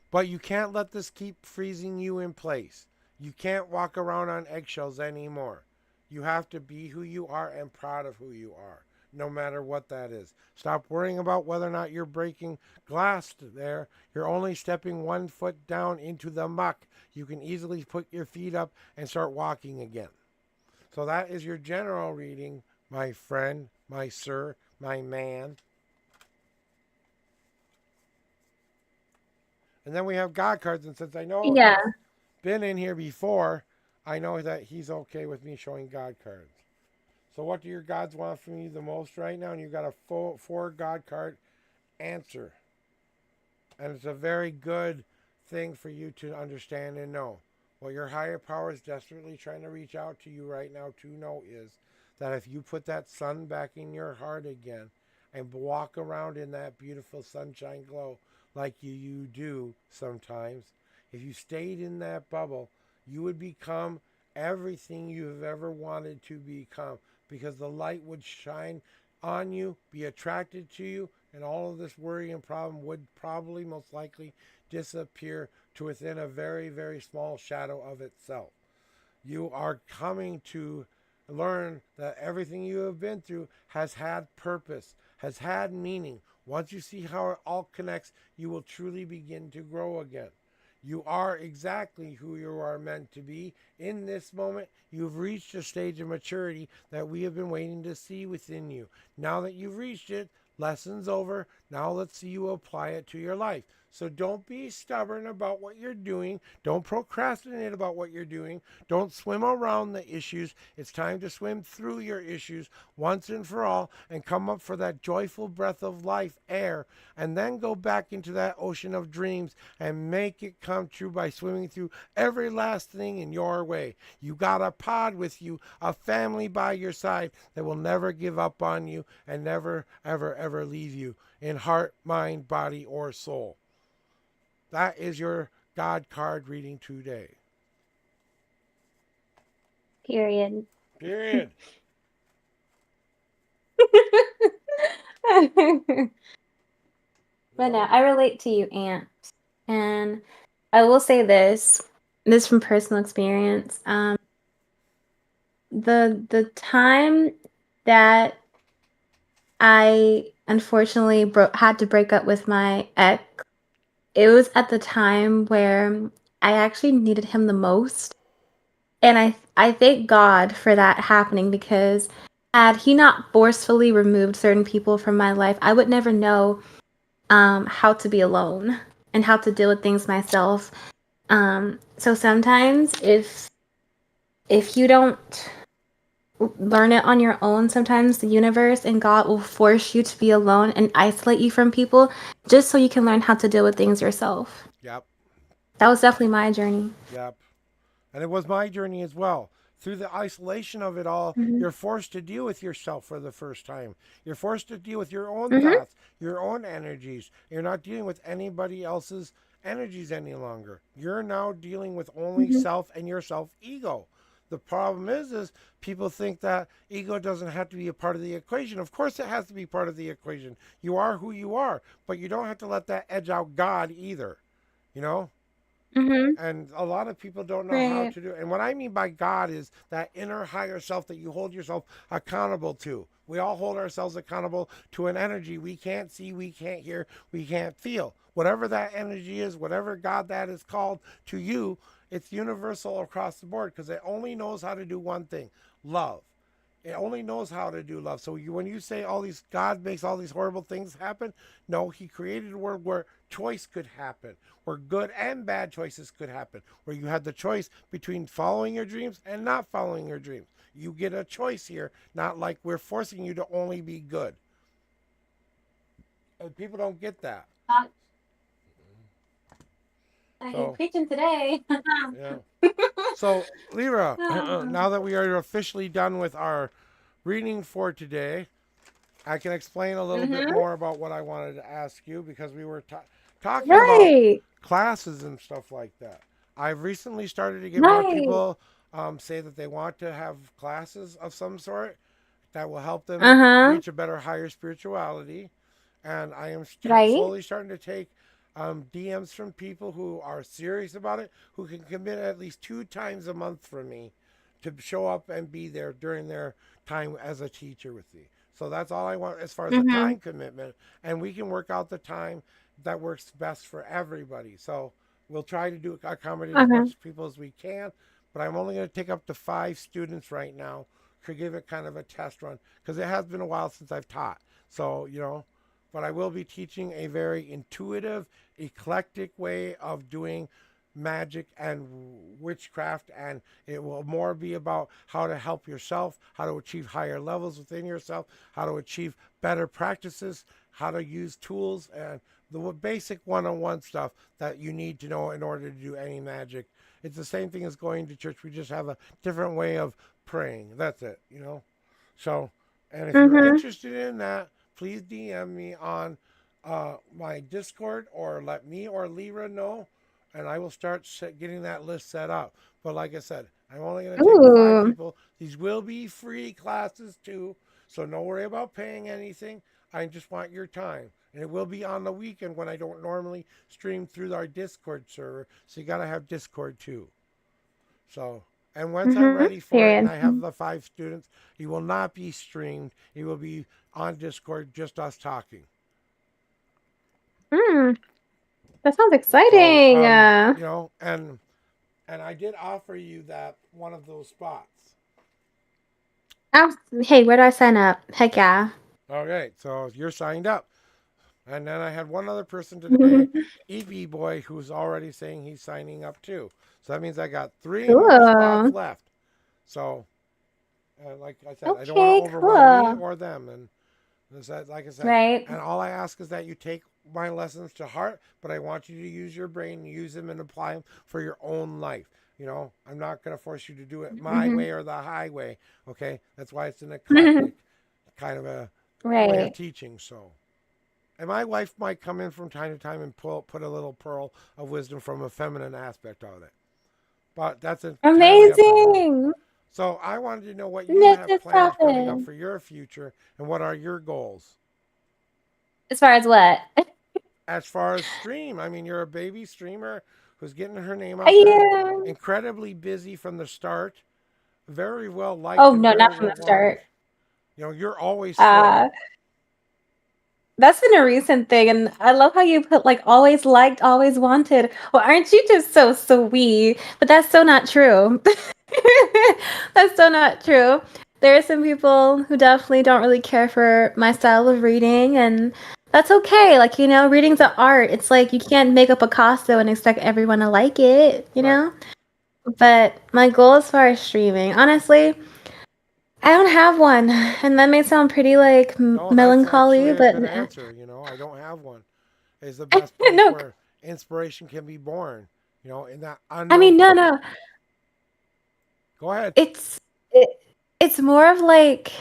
S3: but you can't let this keep freezing you in place. You can't walk around on eggshells anymore. You have to be who you are and proud of who you are, no matter what that is. Stop worrying about whether or not you're breaking glass there. You're only stepping 1 foot down into the muck. You can easily put your feet up and start walking again. So that is your general reading, my friend, my sir, my man. And then we have God cards, and since I know
S9: Yeah.
S3: he's been in here before, I know that he's okay with me showing God cards. So what do your gods want from you the most right now? And you've got a four God card answer. And it's a very good thing for you to understand and know. What your higher power is desperately trying to reach out to you right now to know is that if you put that sun back in your heart again and walk around in that beautiful sunshine glow like you do sometimes, if you stayed in that bubble, you would become everything you have ever wanted to become, because the light would shine on you, be attracted to you, and all of this worry and problem would probably most likely disappear to within a very, very small shadow of itself. You are coming to learn that everything you have been through has had purpose, has had meaning. Once you see how it all connects, you will truly begin to grow again. You are exactly who you are meant to be. In this moment, you've reached a stage of maturity that we have been waiting to see within you. Now that you've reached it, lesson's over. Now let's see you apply it to your life. So don't be stubborn about what you're doing. Don't procrastinate about what you're doing. Don't swim around the issues. It's time to swim through your issues once and for all and come up for that joyful breath of life air, and then go back into that ocean of dreams and make it come true by swimming through every last thing in your way. You got a pod with you, a family by your side that will never give up on you and never, ever, ever leave you in heart, mind, body, or soul. That is your God card reading today.
S9: Period.
S3: Period.
S9: But no, I relate to you, Aunt. And I will say this from personal experience. The time that I unfortunately had to break up with my ex, it was at the time where I actually needed him the most. And I thank God for that happening, because had he not forcefully removed certain people from my life, I would never know how to be alone and how to deal with things myself. So sometimes if you don't learn it on your own, sometimes the universe and God will force you to be alone and isolate you from people just so you can learn how to deal with things yourself.
S3: Yep.
S9: That was definitely my journey.
S3: Yep. And it was my journey as well. Through the isolation of it all,
S9: Mhm.
S3: you're forced to deal with yourself for the first time. You're forced to deal with your own
S9: Mhm.
S3: thoughts, your own energies. You're not dealing with anybody else's energies any longer. You're now dealing with only
S9: Mhm.
S3: self and your self ego. The problem is people think that ego doesn't have to be a part of the equation. Of course it has to be part of the equation. You are who you are, but you don't have to let that edge out God either. You know?
S9: Mhm.
S3: And a lot of people don't know how
S9: Right.
S3: to do it. And what I mean by God is that inner higher self that you hold yourself accountable to. We all hold ourselves accountable to an energy we can't see, we can't hear, we can't feel. Whatever that energy is, whatever God that is called to you, it's universal across the board, because it only knows how to do one thing: love. It only knows how to do love. So when you say all these, God makes all these horrible things happen, no, he created a world where choice could happen, where good and bad choices could happen, where you had the choice between following your dreams and not following your dreams. You get a choice here, not like we're forcing you to only be good. And people don't get that.
S9: I hate
S3: So,
S9: preaching today.
S3: yeah. So, Lyra, now that we are officially done with our reading for today, I can explain a little bit
S9: Mhm.
S3: more about what I wanted to ask you, because we were talking about
S9: Right.
S3: classes and stuff like that. I've recently started to get more
S9: Right.
S3: people say that they want to have classes of some sort that will help them
S9: Uh-huh.
S3: reach a better, higher spirituality. And I am
S9: Right.
S3: slowly starting to take DMs from people who are serious about it, who can commit at least 2 times a month for me to show up and be there during their time as a teacher with me. So that's all I want as far as the
S9: Mhm.
S3: time commitment. And we can work out the time that works best for everybody. So we'll try to do accommodate as
S9: Okay.
S3: much people as we can. But I'm only going to take up to 5 students right now to give it kind of a test run, because it has been a while since I've taught. So, but I will be teaching a very intuitive, eclectic way of doing magic and witchcraft, and it will more be about how to help yourself, how to achieve higher levels within yourself, how to achieve better practices, how to use tools, and the basic one-on-one stuff that you need to know in order to do any magic. It's the same thing as going to church. We just have a different way of praying. That's it. So, and if you're
S9: Mhm.
S3: interested in that, please DM me on my Discord, or let me or Lyra know, and I will start getting that list set up. But like I said, I'm only going to take 5
S9: Ooh.
S3: people. These will be free classes too, so no worry about paying anything. I just want your time. And it will be on the weekend when I don't normally stream through our Discord server. So you got to have Discord too. So, and once I'm
S9: Mhm.
S3: ready for it and
S9: Period.
S3: I have the 5 students, it will not be streamed. It will be on Discord, just us talking.
S9: Mm. That sounds
S3: So,
S9: exciting.
S3: and I did offer you that one of those spots.
S9: Hey, where do I sign up? Heck yeah.
S3: Okay, so you're signed up. And then I had one other person today, EB Boy, who's already saying he's signing up too. So that means I got 3 more spots
S9: Cool.
S3: left. So, like I said, I don't want to
S9: Okay,
S3: overwhelm me
S9: cool.
S3: or them. And like I said,
S9: Right.
S3: and all I ask is that you take my lessons to heart, but I want you to use your brain, use them, and apply them for your own life. I'm not going to force you to do it my
S9: Mhm.
S3: way or the highway. Okay, that's why it's an eclectic kind of a way of
S9: Right.
S3: teaching. So, and my wife might come in from time to time and put a little pearl of wisdom from a feminine aspect of it, but that's entirely up to her.
S9: Amazing.
S3: So I wanted to know what you
S9: Make
S3: have
S9: this
S3: planned coming up
S9: happen.
S3: for your future, and what are your goals.
S9: As far as what?
S3: as far as stream, I mean, you're a baby streamer who's getting her name out there,
S9: Yeah.
S3: incredibly busy from the start, very well liked
S9: Oh
S3: and
S9: no,
S3: very
S9: not from
S3: well
S9: the start.
S3: watched. You're always full.
S9: Uh that's been a recent thing, and I love how you put like always liked, always wanted. Well, aren't you just so sweet? But that's so not true. That's so not true. There are some people who definitely don't really care for my style of reading, and that's okay. Like, reading's an art. It's like you can't make a Picasso and expect everyone to like it, you
S3: Right.
S9: know? But my goal as far as streaming, honestly, I don't have one. And that may sound pretty like
S3: No, that's
S9: melancholy,
S3: actually a
S9: but
S3: good answer. I don't have one. Is the best place
S9: no,
S3: where inspiration can be born. In that
S9: I
S3: unknown.
S9: mean, no.
S3: Go ahead.
S9: It's it, it's more of like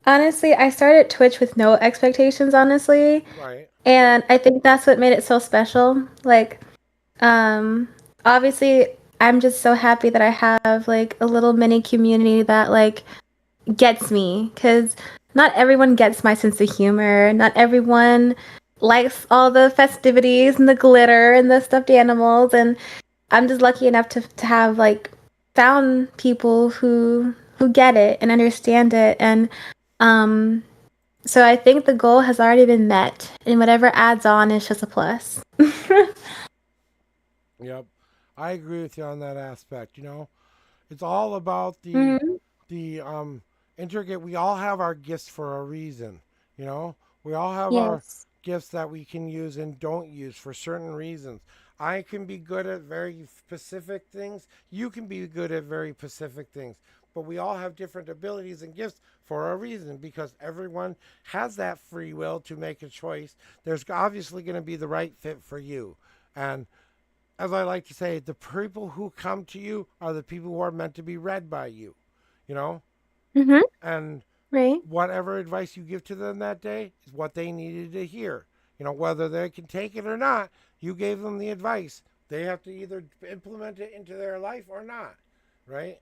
S9: honestly, I started Twitch with no expectations, honestly,
S3: Right.
S9: and I think that's what made it so special. Like, obviously, I'm just so happy that I have like a little mini community that like gets me, because not everyone gets my sense of humor. Not everyone likes all the festivities and the glitter and the stuffed animals, and I'm just lucky enough to have like found people who get it and understand it, and um so I think the goal has already been met, and whatever adds on is just a plus.
S3: Yep. I agree with you on that aspect. It's all about the
S9: Mhm.
S3: the intricate. We all have our gifts for a reason. You know, we all have our
S9: Yes.
S3: gifts that we can use and don't use for certain reasons. I can be good at very specific things. You can be good at very specific things. But we all have different abilities and gifts for a reason, because everyone has that free will to make a choice. There's obviously going to be the right fit for you. And as I like to say, the people who come to you are the people who are meant to be read by you, you know?
S9: Mhm.
S3: And
S9: Right.
S3: whatever advice you give to them that day is what they needed to hear. Whether they can take it or not, you gave them the advice. They have to either implement it into their life or not, right?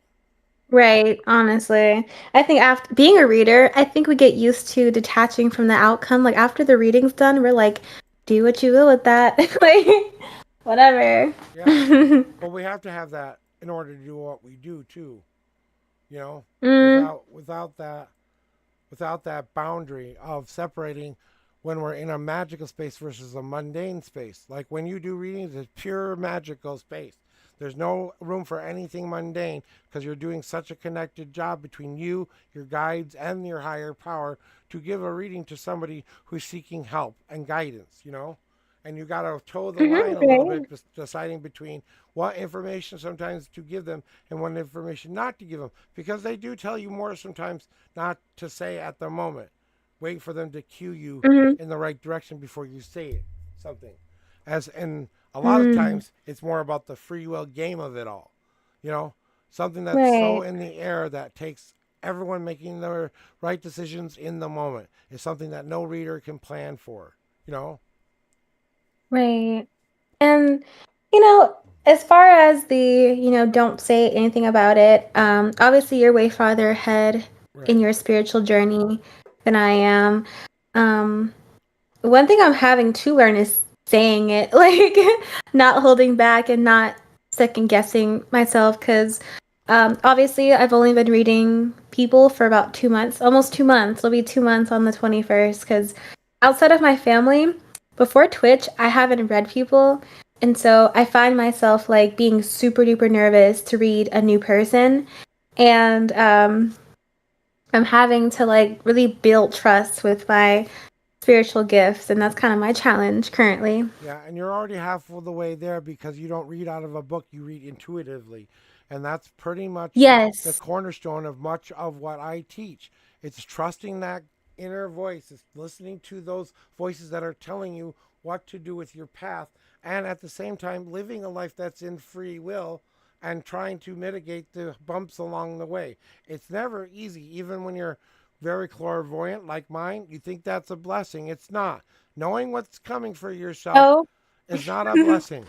S9: Right, honestly. I think after being a reader, I think we get used to detaching from the outcome. Like after the reading's done, we're like, do what you will with that. Like whatever.
S3: Yeah. But we have to have that in order to do what we do too. You know,
S9: Mm,
S3: without that boundary of separating when we're in a magical space versus a mundane space. Like when you do readings, it's pure magical space. There's no room for anything mundane, because you're doing such a connected job between you, your guides, and your higher power to give a reading to somebody who's seeking help and guidance. And you got to toe the line
S9: mhm,
S3: a little bit,
S9: right.
S3: deciding between what information sometimes to give them and what information not to give them, because they do tell you more sometimes not to say at the moment. Wait for them to cue you
S9: Mhm.
S3: in the right direction before you say it, something. As and a lot of
S9: Mm,
S3: times it's more about the free will game of it all. You know, something that's so
S9: right.
S3: in the air that takes everyone making their right decisions in the moment is something that no reader can plan for. You know,
S9: Right. And you know, as far as don't say anything about it, obviously you're way farther ahead in
S3: right?
S9: your spiritual journey than I am. Um, One thing I'm having to learn is saying it, like not holding back and not second guessing myself, because obviously I've only been reading people for about 2 months, almost 2 months. It'll be 2 months on the 21st, because outside of my family, before Twitch, I haven't read people. And so I find myself like being super duper nervous to read a new person. And I'm having to like really build trust with my spiritual gifts, and that's kind of my challenge currently.
S3: Yeah, and you're already half of the way there, because you don't read out of a book, you read intuitively. And that's pretty much the
S9: Yes.
S3: cornerstone of much of what I teach. It's trusting that inner voice, it's listening to those voices that are telling you what to do with your path, and at the same time, living a life that's in free will and trying to mitigate the bumps along the way. It's never easy, even when you're very clairvoyant like mine. You think that's a blessing. It's not. Knowing what's coming for yourself
S9: Oh.
S3: is not a blessing.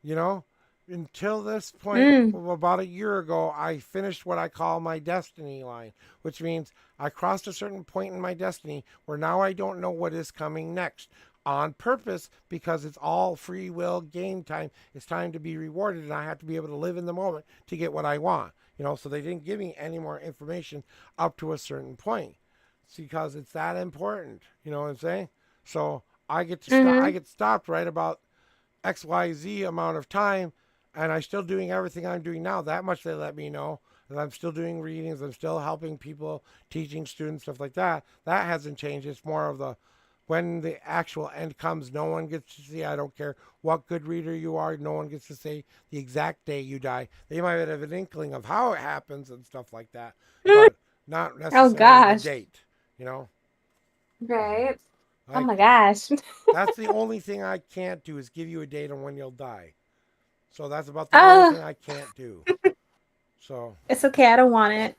S3: You know, until this point,
S9: Mm.
S3: about a year ago, I finished what I call my destiny line, which means I crossed a certain point in my destiny where now I don't know what is coming next. on purpose because it's all free will game time. It's time to be rewarded, and I have to be able to live in the moment to get what I want. So they didn't give me any more information up to a certain point. It's because it's that important. You know what I'm saying? So I get to stop. I
S9: Mhm.
S3: get stopped right about XYZ amount of time, and I'm still doing everything I'm doing now. That much they let me know. And I'm still doing readings. I'm still helping people, teaching students, stuff like that. That hasn't changed. It's more of the when the actual end comes, no one gets to see. I don't care what good reader you are. No one gets to say the exact day you die. They might have an inkling of how it happens and stuff like that, but not
S9: Oh
S3: necessarily the
S9: gosh.
S3: date. You know,
S9: Right. Oh
S3: like
S9: my gosh.
S3: that's the only thing I can't do is give you a date on when you'll die. So that's about the only
S9: Oh,
S3: thing I can't do. So,
S9: it's okay. I don't want it.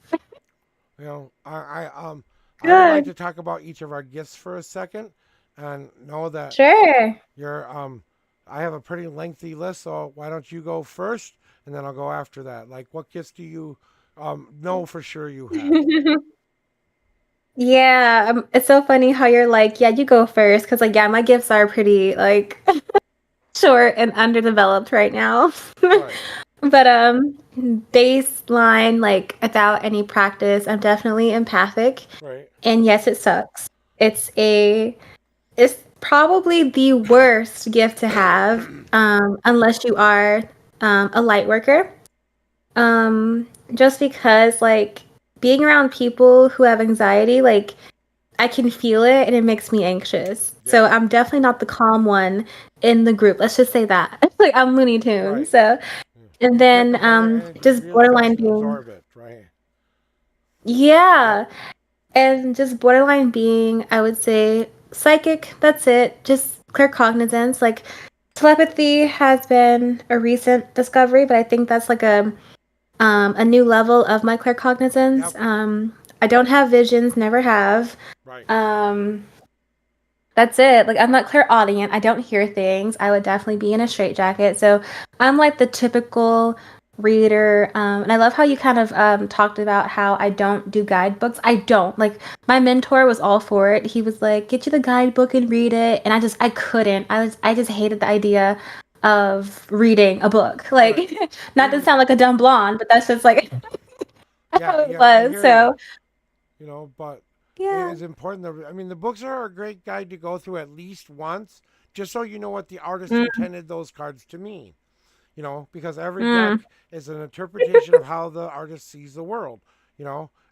S3: I would like
S9: Good.
S3: to talk about each of our gifts for a second, and know that
S9: Sure.
S3: you're. I have a pretty lengthy list, so why don't you go first, and then I'll go after that. Like, what gifts do you know for sure you have?
S9: Yeah, it's so funny how you're like, yeah, you go first, because like, yeah, my gifts are pretty like short and underdeveloped right now.
S3: Right,
S9: But baseline, like without any practice, I'm definitely empathic.
S3: right,
S9: And yes, it sucks. It's a it's probably the worst gift to have, unless you are a light worker. Just because like being around people who have anxiety, like I can feel it and it makes me anxious.
S3: yeah,
S9: So I'm definitely not the calm one in the group. Let's just say that. Like I'm Looney Tunes.
S3: right.
S9: So
S3: Yeah.
S9: and
S3: You pick
S9: then
S3: up on their energy
S9: just
S3: real
S9: borderline
S3: fast and
S9: being
S3: absorb it, right? Yep,
S9: yeah. And just borderline being, I would say, psychic. That's it. Just claircognizance. Like telepathy has been a recent discovery, but I think that's like a new level of my
S3: yep,
S9: claircognizance. I don't have visions, never have.
S3: right,
S9: Um, that's it. Like I'm not clairaudient. I don't hear things. I would definitely be in a straitjacket. So I'm like the typical reader. And I love how you kind of talked about how I don't do guidebooks. I don't. Like my mentor was all for it. He was like, "Get you the guidebook and read it." And I couldn't. I just hated the idea of reading a book.
S3: right.
S9: Like not to sound like a dumb blonde, but that's just like how
S3: Yeah,
S9: it
S3: yeah, I
S9: was.
S3: hear you.
S9: So
S3: But it
S9: yeah.
S3: is important. I mean, the books are a great guide to go through at least once, just so you know what the artist
S9: Mm,
S3: intended those cards to mean. Because every
S9: mm,
S3: deck is an interpretation of how the artist sees the world,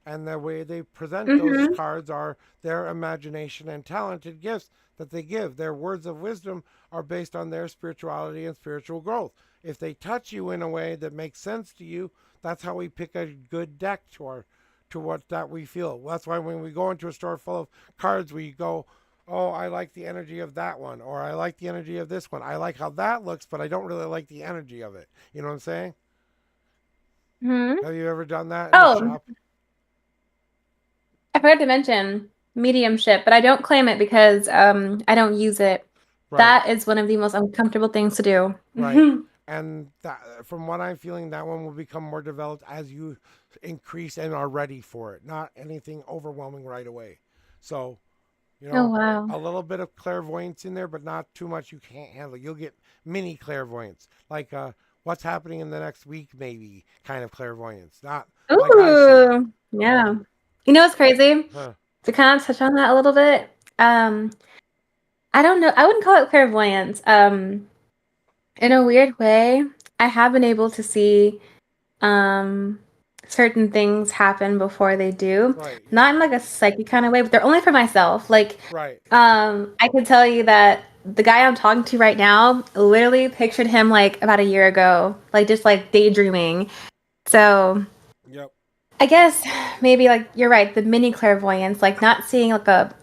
S3: and the way they present those
S9: mm-hmm.
S3: cards are their imagination and talented gifts that they give. Their words of wisdom are based on their spirituality and spiritual growth. If they touch you in a way that makes sense to you, that's how we pick a good deck to what that we feel. That's why when we go into a store full of cards, we go, "Oh, I like the energy of that one," or "I like the energy of this one. I like how that looks, but I don't really like the energy of it." You know what I'm saying?
S9: Hmm.
S3: Have you ever done that in the
S9: Oh,
S3: shop?
S9: I forgot to mention mediumship, but I don't claim it because I don't use it.
S3: Right,
S9: That is one of the most uncomfortable things to do.
S3: right.
S9: Mhm.
S3: And from what I'm feeling, that one will become more developed as you increase and are ready for it. Not anything overwhelming right away. So, you
S9: Oh
S3: know,
S9: wow.
S3: a little bit of clairvoyance in there, but not too much you can't handle. You'll get mini clairvoyance, like what's happening in the next week, maybe kind of clairvoyance. Not like I see.
S9: Ooh, yeah. You know what's crazy?
S3: Huh?
S9: To kind of touch on that a little bit. Um, I don't know. I wouldn't call it clairvoyance. In a weird way, I have been able to see um certain things happen before they do.
S3: Right. Yeah.
S9: Not in like a psychic kind of way, but they're only for myself. Like
S3: Right.
S9: I can tell you that the guy I'm talking to right now, literally pictured him like about a year ago, like just like daydreaming. So
S3: Yep.
S9: I guess maybe like you're right, the mini clairvoyance, like not seeing like a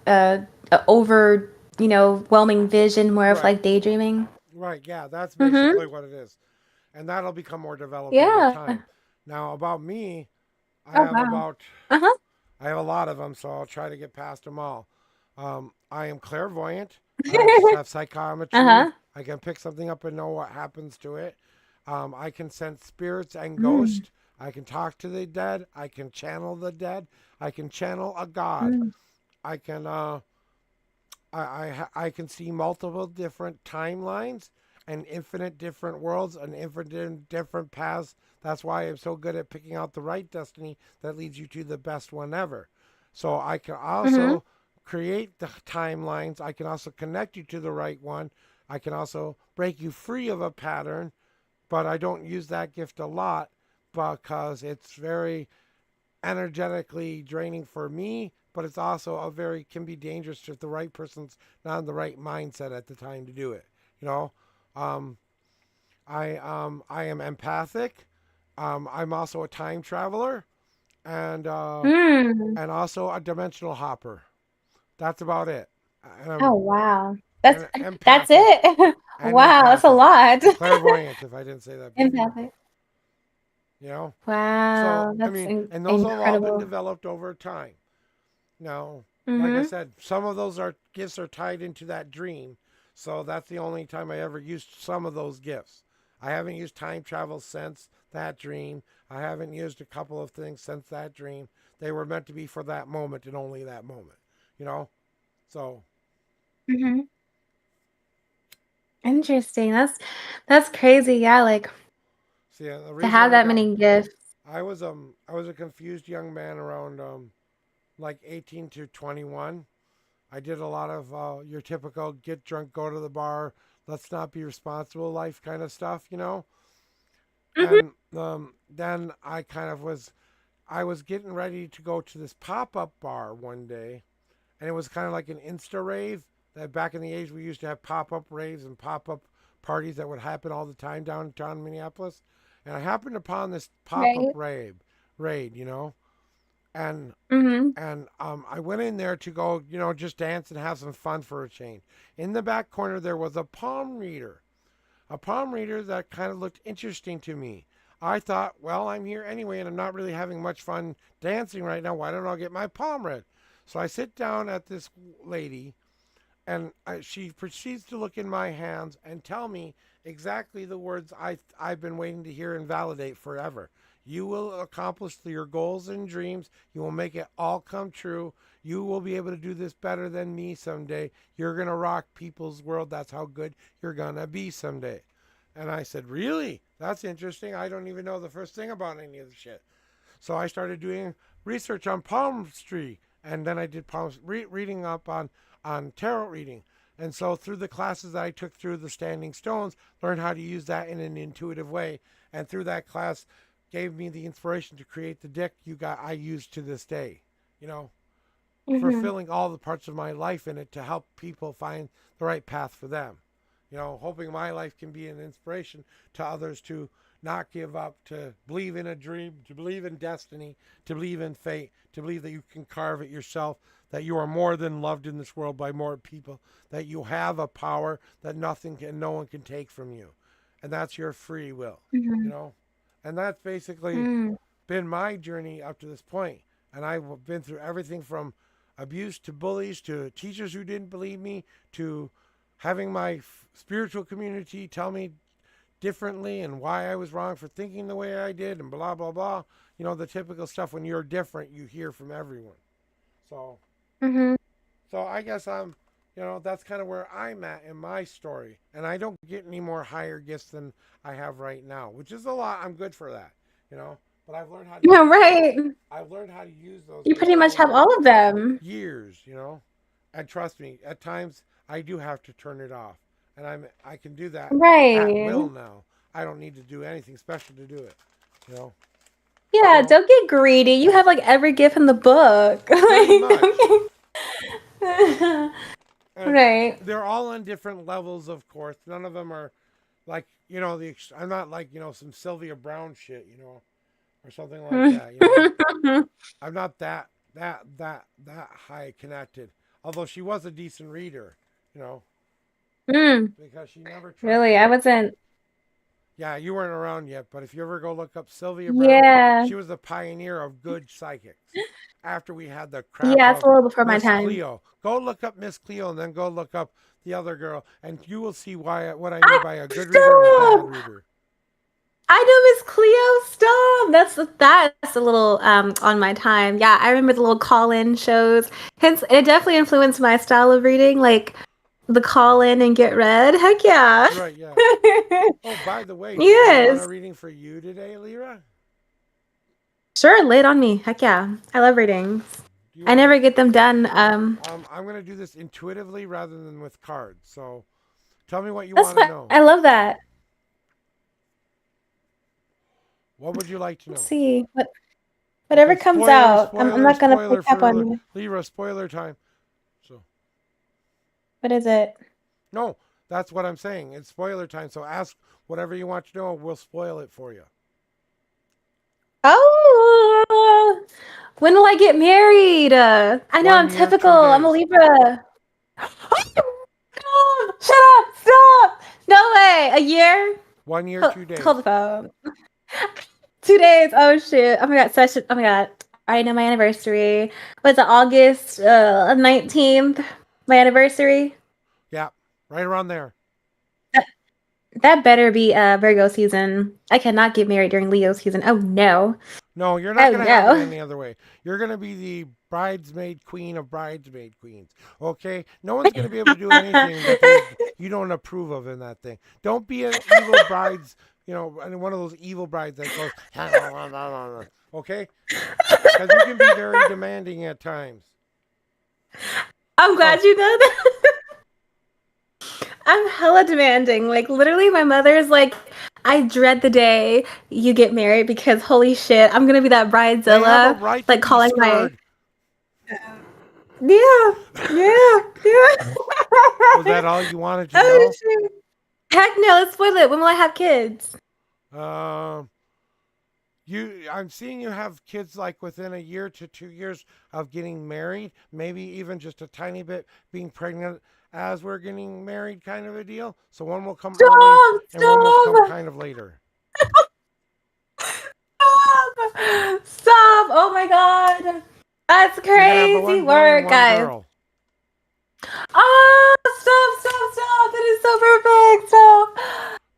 S9: over, whelming vision, more of
S3: Right.
S9: like daydreaming.
S3: Right. Yeah. That's
S9: Mm-hmm.
S3: basically what it is, and that'll become more developed over
S9: Yeah.
S3: time. Now, about me, I
S9: Oh
S3: have
S9: wow.
S3: about
S9: Uh-huh.
S3: I have a lot of them, so I'll try to get past them all. I am clairvoyant. I have psychometry.
S9: Uh-huh.
S3: I can pick something up and know what happens to it. I can sense spirits and
S9: Mm,
S3: ghosts. I can talk to the dead. I can channel the dead. I can channel a god.
S9: mm,
S3: I can I can see multiple different timelines and infinite different worlds and infinite different paths. That's why I'm so good at picking out the right destiny that leads you to the best one ever. So I can
S9: Mm-hmm.
S3: also create the timelines. I can also connect you to the right one. I can also break you free of a pattern, but I don't use that gift a lot because it's very energetically draining for me, but it's also a very can be dangerous if the right person's not in the right mindset at the time to do it. You know, um, I am empathic. I'm also a time traveler and
S9: Mm.
S3: also a dimensional hopper. That's about it. And
S9: Oh
S3: I'm
S9: wow. That's
S3: and
S9: that's
S3: empathic
S9: it.
S3: and
S9: Wow, that's a
S3: empathic,
S9: lot.
S3: clairvoyant. If I didn't say that before,
S9: Empathic.
S3: you know. So
S9: Wow,
S3: I
S9: that's
S3: mean, and those have all been
S9: incredible.
S3: developed over time. Now, like I
S9: Mm-hmm.
S3: said, some of those are gifts are tied into that dream. So that's the only time I ever used some of those gifts. I haven't used time travel since that dream. I haven't used a couple of things since that dream. They were meant to be for that moment and only that moment, you know? So,
S9: Mm-hmm. Interesting. That's crazy. Yeah, like
S3: see, the
S9: to
S3: reason
S9: have that many gifts.
S3: I was a confused young man around like 18 to 21. I did a lot of your typical get drunk, go to the bar, let's not be responsible life kind of stuff, you know.
S9: Mm-hmm.
S3: And then I was getting ready to go to this pop up bar one day, and it was kind of like an insta rave. That back in the age we used to have pop up raves and pop up parties that would happen all the time downtown Minneapolis. And I happened upon this pop up
S9: Right.
S3: raid, you know, and
S9: Mm-hmm.
S3: I went in there to go, you know, just dance and have some fun for a change. In the back corner, there was a palm reader that kind of looked interesting to me. I thought, well, I'm here anyway, and I'm not really having much fun dancing right now. Why don't I get my palm read? So I sit down at this lady, and she proceeds to look in my hands and tell me exactly the words I've been waiting to hear and validate forever. You will accomplish your goals and dreams. You will make it all come true. You will be able to do this better than me someday. You're going to rock people's world. That's how good you're going to be someday. And I said, really? That's interesting. I don't even know the first thing about any of the shit. So I started doing research on palmistry, and then I did reading up on tarot reading. And so through the classes that I took through the Standing Stones, learned how to use that in an intuitive way. And through that class, gave me the inspiration to create the deck I use to this day. You know,
S9: Mm-hmm.
S3: fulfilling all the parts of my life in it to help people find the right path for them. You know, hoping my life can be an inspiration to others to not give up, to believe in a dream, to believe in destiny, to believe in fate, to believe that you can carve it yourself, that you are more than loved in this world by more people, that you have a power that nothing and no one can take from you. And that's your free will, you
S9: Mm-hmm.
S3: know? And that's basically
S9: Mm.
S3: been my journey up to this point. And I've been through everything from abuse to bullies to teachers who didn't believe me to having my spiritual community tell me differently and why I was wrong for thinking the way I did and blah, blah, blah. You know, the typical stuff when you're different, you hear from everyone. So,
S9: Mm-hmm.
S3: so I guess you know, that's kind of where I'm at in my story. And I don't get any more higher gifts than I have right now, which is a lot. I'm good for that, you know. But
S9: Yeah, right.
S3: I've learned how to use those
S9: You
S3: gifts
S9: pretty much have
S3: over
S9: all of them.
S3: years, you know. And trust me, at times I do have to turn it off, and I can do that at
S9: Right.
S3: will now. I don't need to do anything special to do it, you know.
S9: Yeah,
S3: So
S9: don't get greedy. You have like every gift in the book.
S3: pretty
S9: Like,
S3: much,
S9: okay.
S3: and
S9: Right.
S3: they're all on different levels, of course. None of them are like you know I'm not like you know some Sylvia Brown shit, you know, or something like that, you know. I'm not that high connected. Although she was a decent reader, you know,
S9: Mm,
S3: because she never tried.
S9: really, I wasn't.
S3: Yeah, you weren't around yet, but if you ever go look up Sylvia Brown,
S9: Yeah.
S3: she was the pioneer of good psychics. After we had the crap
S9: Yeah, it's a
S3: of
S9: little before my
S3: Miss
S9: time.
S3: Cleo, go look up Miss Cleo and then go look up the other girl, and you will see why what I mean
S9: Ah,
S3: by a good reader and a bad
S9: stop!
S3: reader.
S9: I know Miss Cleo. Stop. That's a little on my time. Yeah, I remember the little call-in shows. Hence, it definitely influenced my style of reading, like the call-in and get read. Heck yeah.
S3: Right, yeah. Oh, by the way, do you want a
S9: Yes.
S3: reading for you today, Lyra?
S9: Sure, lay it on me. Heck yeah. I love readings.
S3: Do you
S9: I
S3: want
S9: never get them done.
S3: I'm going to do this intuitively rather than with cards. So tell me what you
S9: That's
S3: want to
S9: what
S3: know.
S9: I love that.
S3: What would you like to
S9: Let's
S3: know?
S9: see. Whatever
S3: Okay,
S9: comes out. I'm not gonna pick
S3: spoiler
S9: up
S3: for
S9: on you.
S3: Lyra, spoiler time. So,
S9: What is it?
S3: no, that's what I'm saying. It's spoiler time. So ask whatever you want to know. We'll spoil it for you.
S9: Oh, when will I get married? I know I'm
S3: 1 year,
S9: typical.
S3: 2
S9: I'm a
S3: days.
S9: Libra. Oh, shut up! Stop! No way. A year?
S3: 1 year,
S9: Hold,
S3: 2 days.
S9: hold the phone. 2 days. Oh shit. Oh my god. Session. Oh my god. I know my anniversary. Was it August 19th? My anniversary.
S3: Yeah, right around there.
S9: That better be Virgo season. I cannot get married during Leo season. Oh no.
S3: No, you're not
S9: Oh
S3: going to have it
S9: no.
S3: any other way. You're going to be the bridesmaid queen of bridesmaid queens. Okay? No one's going to be able to do anything that you don't approve of in that thing. Don't be an evil brides, and one of those evil brides that goes, okay? Because you can be very demanding at times.
S9: I'm glad you know that. I'm hella demanding. Like literally my mother's like, I dread the day you get married because holy shit, I'm gonna be that
S3: They have a
S9: bridezilla.
S3: right to
S9: Like
S3: be
S9: calling
S3: scared.
S9: yeah.
S3: Was that all you wanted to
S9: Oh
S3: know?
S9: shoot. Heck no, let's spoil it. When will I have kids?
S3: I'm seeing you have kids like within a year to 2 years of getting married, maybe even just a tiny bit being pregnant as we're getting married, kind of a deal. So one will come early and one will come
S9: Stop!
S3: kind of later.
S9: Stop! Oh my god. That's
S3: You're gonna have a
S9: crazy
S3: one boy and
S9: work,
S3: one
S9: guys.
S3: girl.
S9: Oh, stop. That is so perfect. Stop.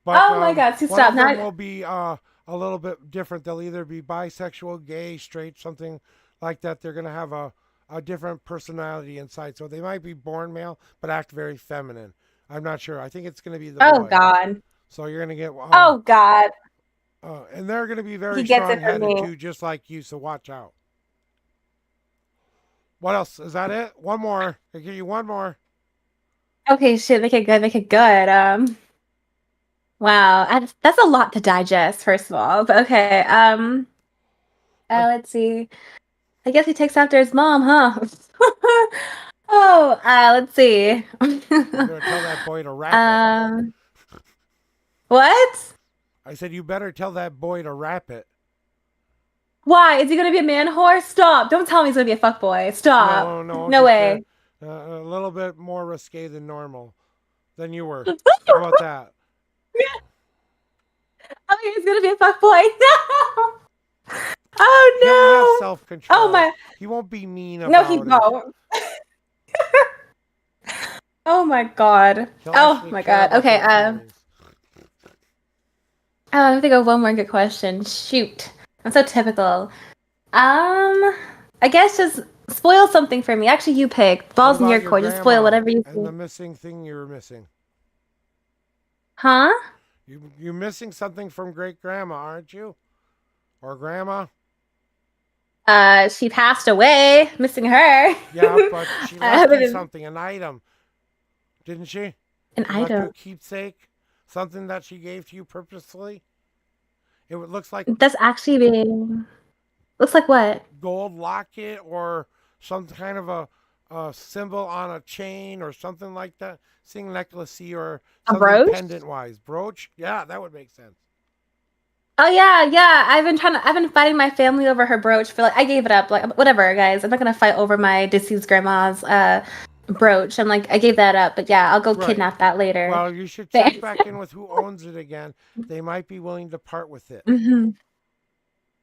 S3: But
S9: Oh my god, see,
S3: one
S9: stop.
S3: of them
S9: Now,
S3: will be a little bit different. They'll either be bisexual, gay, straight, something like that. They're gonna have a different personality inside. So they might be born male but act very feminine. I'm not sure. I think it's gonna be the
S9: oh
S3: boy.
S9: god.
S3: So you're gonna get
S9: Oh god.
S3: and they're gonna be
S9: He
S3: very
S9: gets it from
S3: strong-headed
S9: me.
S3: too, just like you. So watch out. What else? Is that it? One more. I give you one more.
S9: Okay, shit, make it good. Wow. That's a lot to digest, first of all. But okay. Let's see. I guess he takes after his mom, huh? Oh, let's see.
S3: I'm gonna tell that boy to wrap it.
S9: um, what?
S3: I said you better tell that boy to wrap it.
S9: Why? Is he gonna be a man whore? Stop. Don't tell me he's gonna be a fuckboy. Stop.
S3: No,
S9: No
S3: just
S9: way.
S3: a little bit more risque than normal, than you were. How about that?
S9: Oh, he's gonna be a fuckboy. No.
S3: He'll have
S9: Oh no.
S3: self-control.
S9: Oh my.
S3: He won't be mean
S9: No, he
S3: about it.
S9: won't. Oh my god.
S3: He'll
S9: Oh
S3: actually
S9: my
S3: care
S9: god.
S3: about
S9: Okay.
S3: their feelings.
S9: I have to go one more good question. Shoot. I'm so typical. I guess just spoil something for me. Actually, you pick.
S3: What
S9: Balls in your
S3: about your
S9: court. Just spoil
S3: grandma
S9: whatever you
S3: and the
S9: see.
S3: missing thing you're missing?
S9: Huh?
S3: You're missing something from great grandma, aren't you? Or grandma?
S9: She passed away. Missing her.
S3: Yeah, but she
S9: I
S3: left you
S9: haven't
S3: something, an item, didn't she?
S9: an
S3: She left you a
S9: item.
S3: keepsake, something that she gave to you purposefully. Looks like
S9: That's actually being. Looks like what?
S3: gold locket or some kind of a symbol on a chain or something like that. Seeing necklace or
S9: A
S3: something
S9: brooch?
S3: pendant wise. Brooch? Yeah, that would make sense.
S9: Oh yeah. I've been fighting my family over her brooch for like I gave it up. Like whatever, guys. I'm not gonna fight over my deceased grandma's brooch. I'm like I gave that up, but yeah, I'll go
S3: Right.
S9: kidnap that later.
S3: Well, you should check back in with who owns it again. They might be willing to part with it.
S9: hmm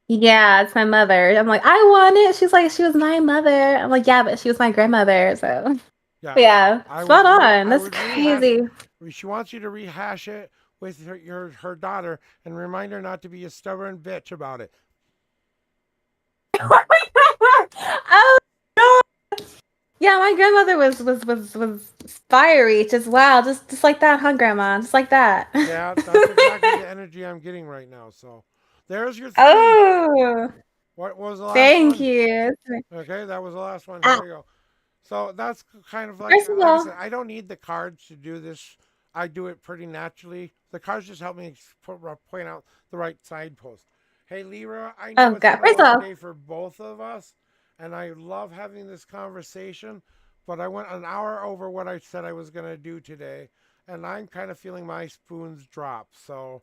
S9: Yeah, it's my mother. I'm like, I want it. She's like, she was my mother. I'm like, yeah, but she was my grandmother. So
S3: Yeah.
S9: yeah,
S3: I
S9: spot
S3: would
S9: on.
S3: I
S9: That's
S3: would rehash
S9: crazy.
S3: She wants you to rehash it with her daughter and remind her not to be a stubborn bitch about it.
S9: Oh no! Yeah, my grandmother was fiery, just wow, just like that, huh, Grandma? Just like that.
S3: Yeah, that's exactly the energy I'm getting right now. So there's your 3.
S9: Oh,
S3: What was the last
S9: thank
S3: one?
S9: you.
S3: Okay, that was the last one.
S9: Uh,
S3: Here we go. So that's kind of
S9: First of
S3: like I
S9: all,
S3: said, I don't need the cards to do this. I do it pretty naturally. The cards just help me point out the right side post. Hey, Lyra, I know
S9: oh
S3: it's
S9: God,
S3: been a
S9: first
S3: long
S9: off,
S3: day for both of us, and I love having this conversation, but I went an hour over what I said I was going to do today, and I'm kind of feeling my spoons drop. So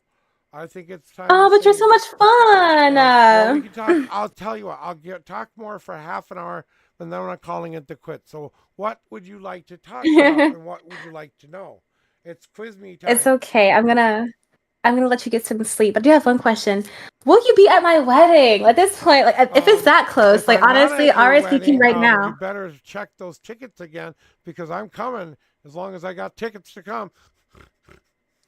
S3: I think it's time to
S9: oh, but you're
S3: say,
S9: so much fun.
S3: well, we can talk. I'll tell you what, talk more for half an hour, but then we're not calling it the quit. So, what would you like to talk about, and what would you like to know? It's quiz me
S9: It's
S3: time.
S9: okay. I'm gonna let you get some sleep. I do have one question. Will you be at my wedding? At this point, like if it's that close,
S3: If
S9: like
S3: I'm not
S9: honestly,
S3: at your
S9: RSVP
S3: wedding,
S9: right
S3: you
S9: now.
S3: better check those tickets again because I'm coming as long as I got tickets to come.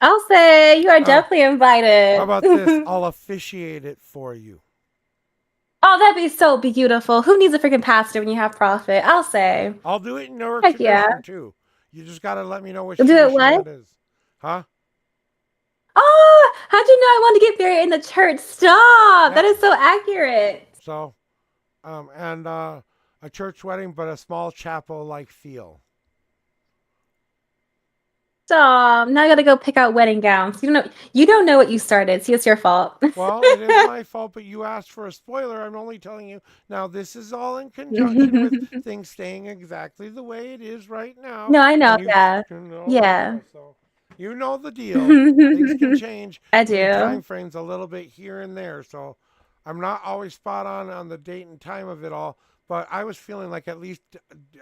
S9: I'll say you are
S3: Uh,
S9: definitely
S3: how
S9: invited.
S3: about this? I'll officiate it for you.
S9: Oh, that'd be so beautiful. Who needs a freaking pastor when you have prophet? I'll say.
S3: I'll do it in your
S9: Heck yeah.
S3: tradition too. You just gotta let me know which
S9: You'll do it
S3: tradition
S9: what?
S3: that is, huh?
S9: Oh, how'd you know I wanted to get married in the church? Stop.
S3: Yeah.
S9: That is so accurate.
S3: So, and a church wedding, but a small chapel-like feel.
S9: Stop. Now I gotta go pick out wedding gowns. You don't know what you started, so it's your fault.
S3: Well, it is my fault, but you asked for a spoiler. I'm only telling you. Now, this is all in conjunction with things staying exactly the way it is right now.
S9: No, I know
S3: And you
S9: that.
S3: know the
S9: Yeah.
S3: deal. So, you know the deal. Things can change
S9: I
S3: in time
S9: do.
S3: frames a little bit here and there. So, I'm not always spot on the date and time of it all. But I was feeling like at least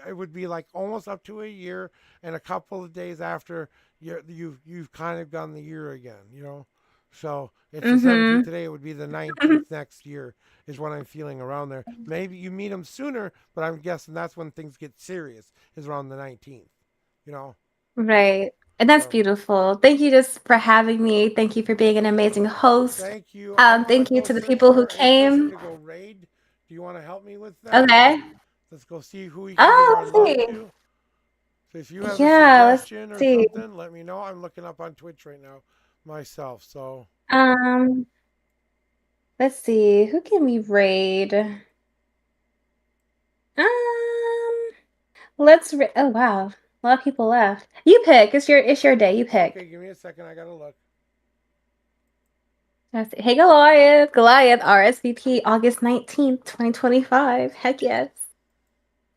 S3: it would be like almost up to a year and a couple of days after you've kind of done the year again, you know. So it's the 17th
S9: Mm-hmm.
S3: today. It would be the 19th next year is what I'm feeling around there. Maybe you meet them sooner, but I'm guessing that's when things get serious is around the 19th, you know.
S9: Right. And that's
S3: So
S9: beautiful. Thank you just for having me. Thank you for being an amazing host.
S3: thank you. I'm gonna
S9: Thank you
S3: go
S9: to the
S3: search
S9: people who
S3: for a person
S9: came.
S3: to go raid. Do you want to help me with that?
S9: Okay.
S3: Let's go see who we can give
S9: Oh,
S3: our
S9: let's
S3: love
S9: see.
S3: to. So if you have a
S9: Yeah, let's
S3: suggestion or
S9: see.
S3: something, let me know. I'm looking up on Twitch right now myself. So
S9: Um, let's see. Who can we raid? Oh wow. A lot of people left. You pick. It's your day. You pick.
S3: okay, give me a second. I gotta look.
S9: Let's see. Hey Goliath. Goliath RSVP August 19th, 2025. Heck yes.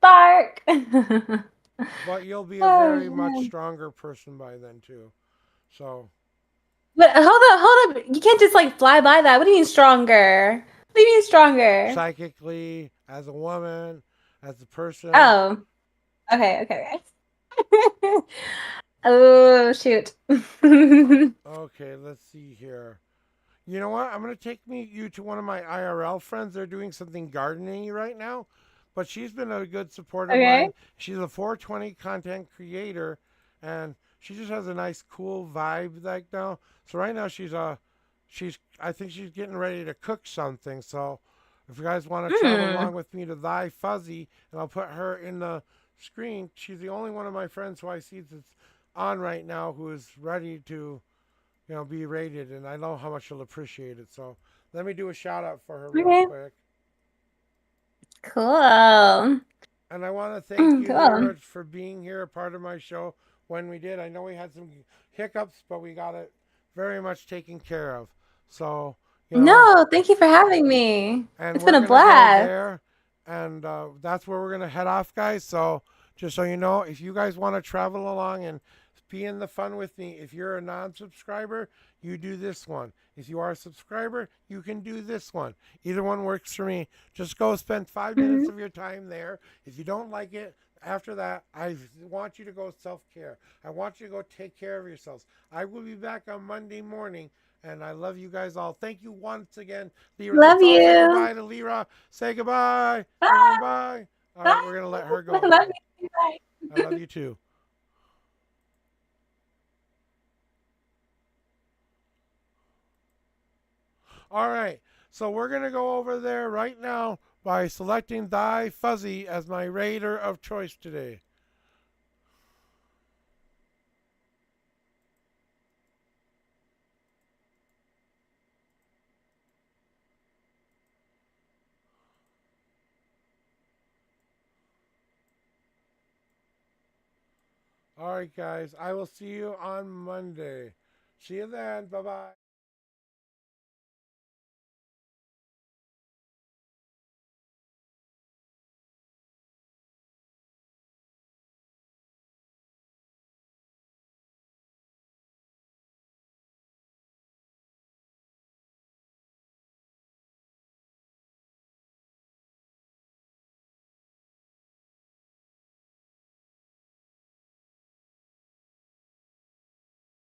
S9: Bark.
S3: But you'll be a
S9: Oh
S3: very much
S9: man.
S3: stronger person by then too. So
S9: But hold up. You can't just like fly by that. What do you mean stronger? What do you mean stronger?
S3: psychically, as a woman, as a person.
S9: Oh, okay. Oh shoot.
S3: Okay, let's see here. You know what? I'm gonna take you to one of my IRL friends. They're doing something gardening right now, but she's been a good support of
S9: Okay.
S3: mine. She's a 420 content creator, and she just has a nice, cool vibe like now. So right now she's I think she's getting ready to cook something. So if you guys want to travel
S9: Hmm.
S3: along with me to Thy Fuzzy, and I'll put her in the screen. She's the only one of my friends who I see that's on right now who is ready to be rated, and I know how much you'll appreciate it. So let me do a shout out for her real
S9: Okay.
S3: quick.
S9: Cool.
S3: And I want to thank you,
S9: Cool.
S3: Lyra, for being here, a part of my show when we did. I know we had some hiccups, but we got it very much taken care of. So,
S9: No, thank you for having me.
S3: and
S9: It's been
S3: we're
S9: a
S3: going to go
S9: blast.
S3: there, and that's where we're going to head off, guys. So, just so you know, if you guys want to travel along and be in the fun with me, if you're a non subscriber, you do this one. If you are a subscriber, you can do this one. Either one works for me. Just go spend 5 minutes
S9: Mhm.
S3: of your time there. If you don't like it, after that, I want you to go self care. I want you to go take care of yourselves. I will be back on Monday morning. And I love you guys all. Thank you once again, Lyra.
S9: Love
S3: Let's all say
S9: you.
S3: goodbye to Lyra. Say goodbye. Everyone,
S9: Bye.
S3: bye. All right,
S9: Bye.
S3: we're going to let her go
S9: Love
S3: now.
S9: you. Bye.
S3: I love you too. All right. So we're going to go over there right now by selecting Thy Fuzzy as my raider of choice today. All right, guys. I will see you on Monday. See you then. Bye-bye.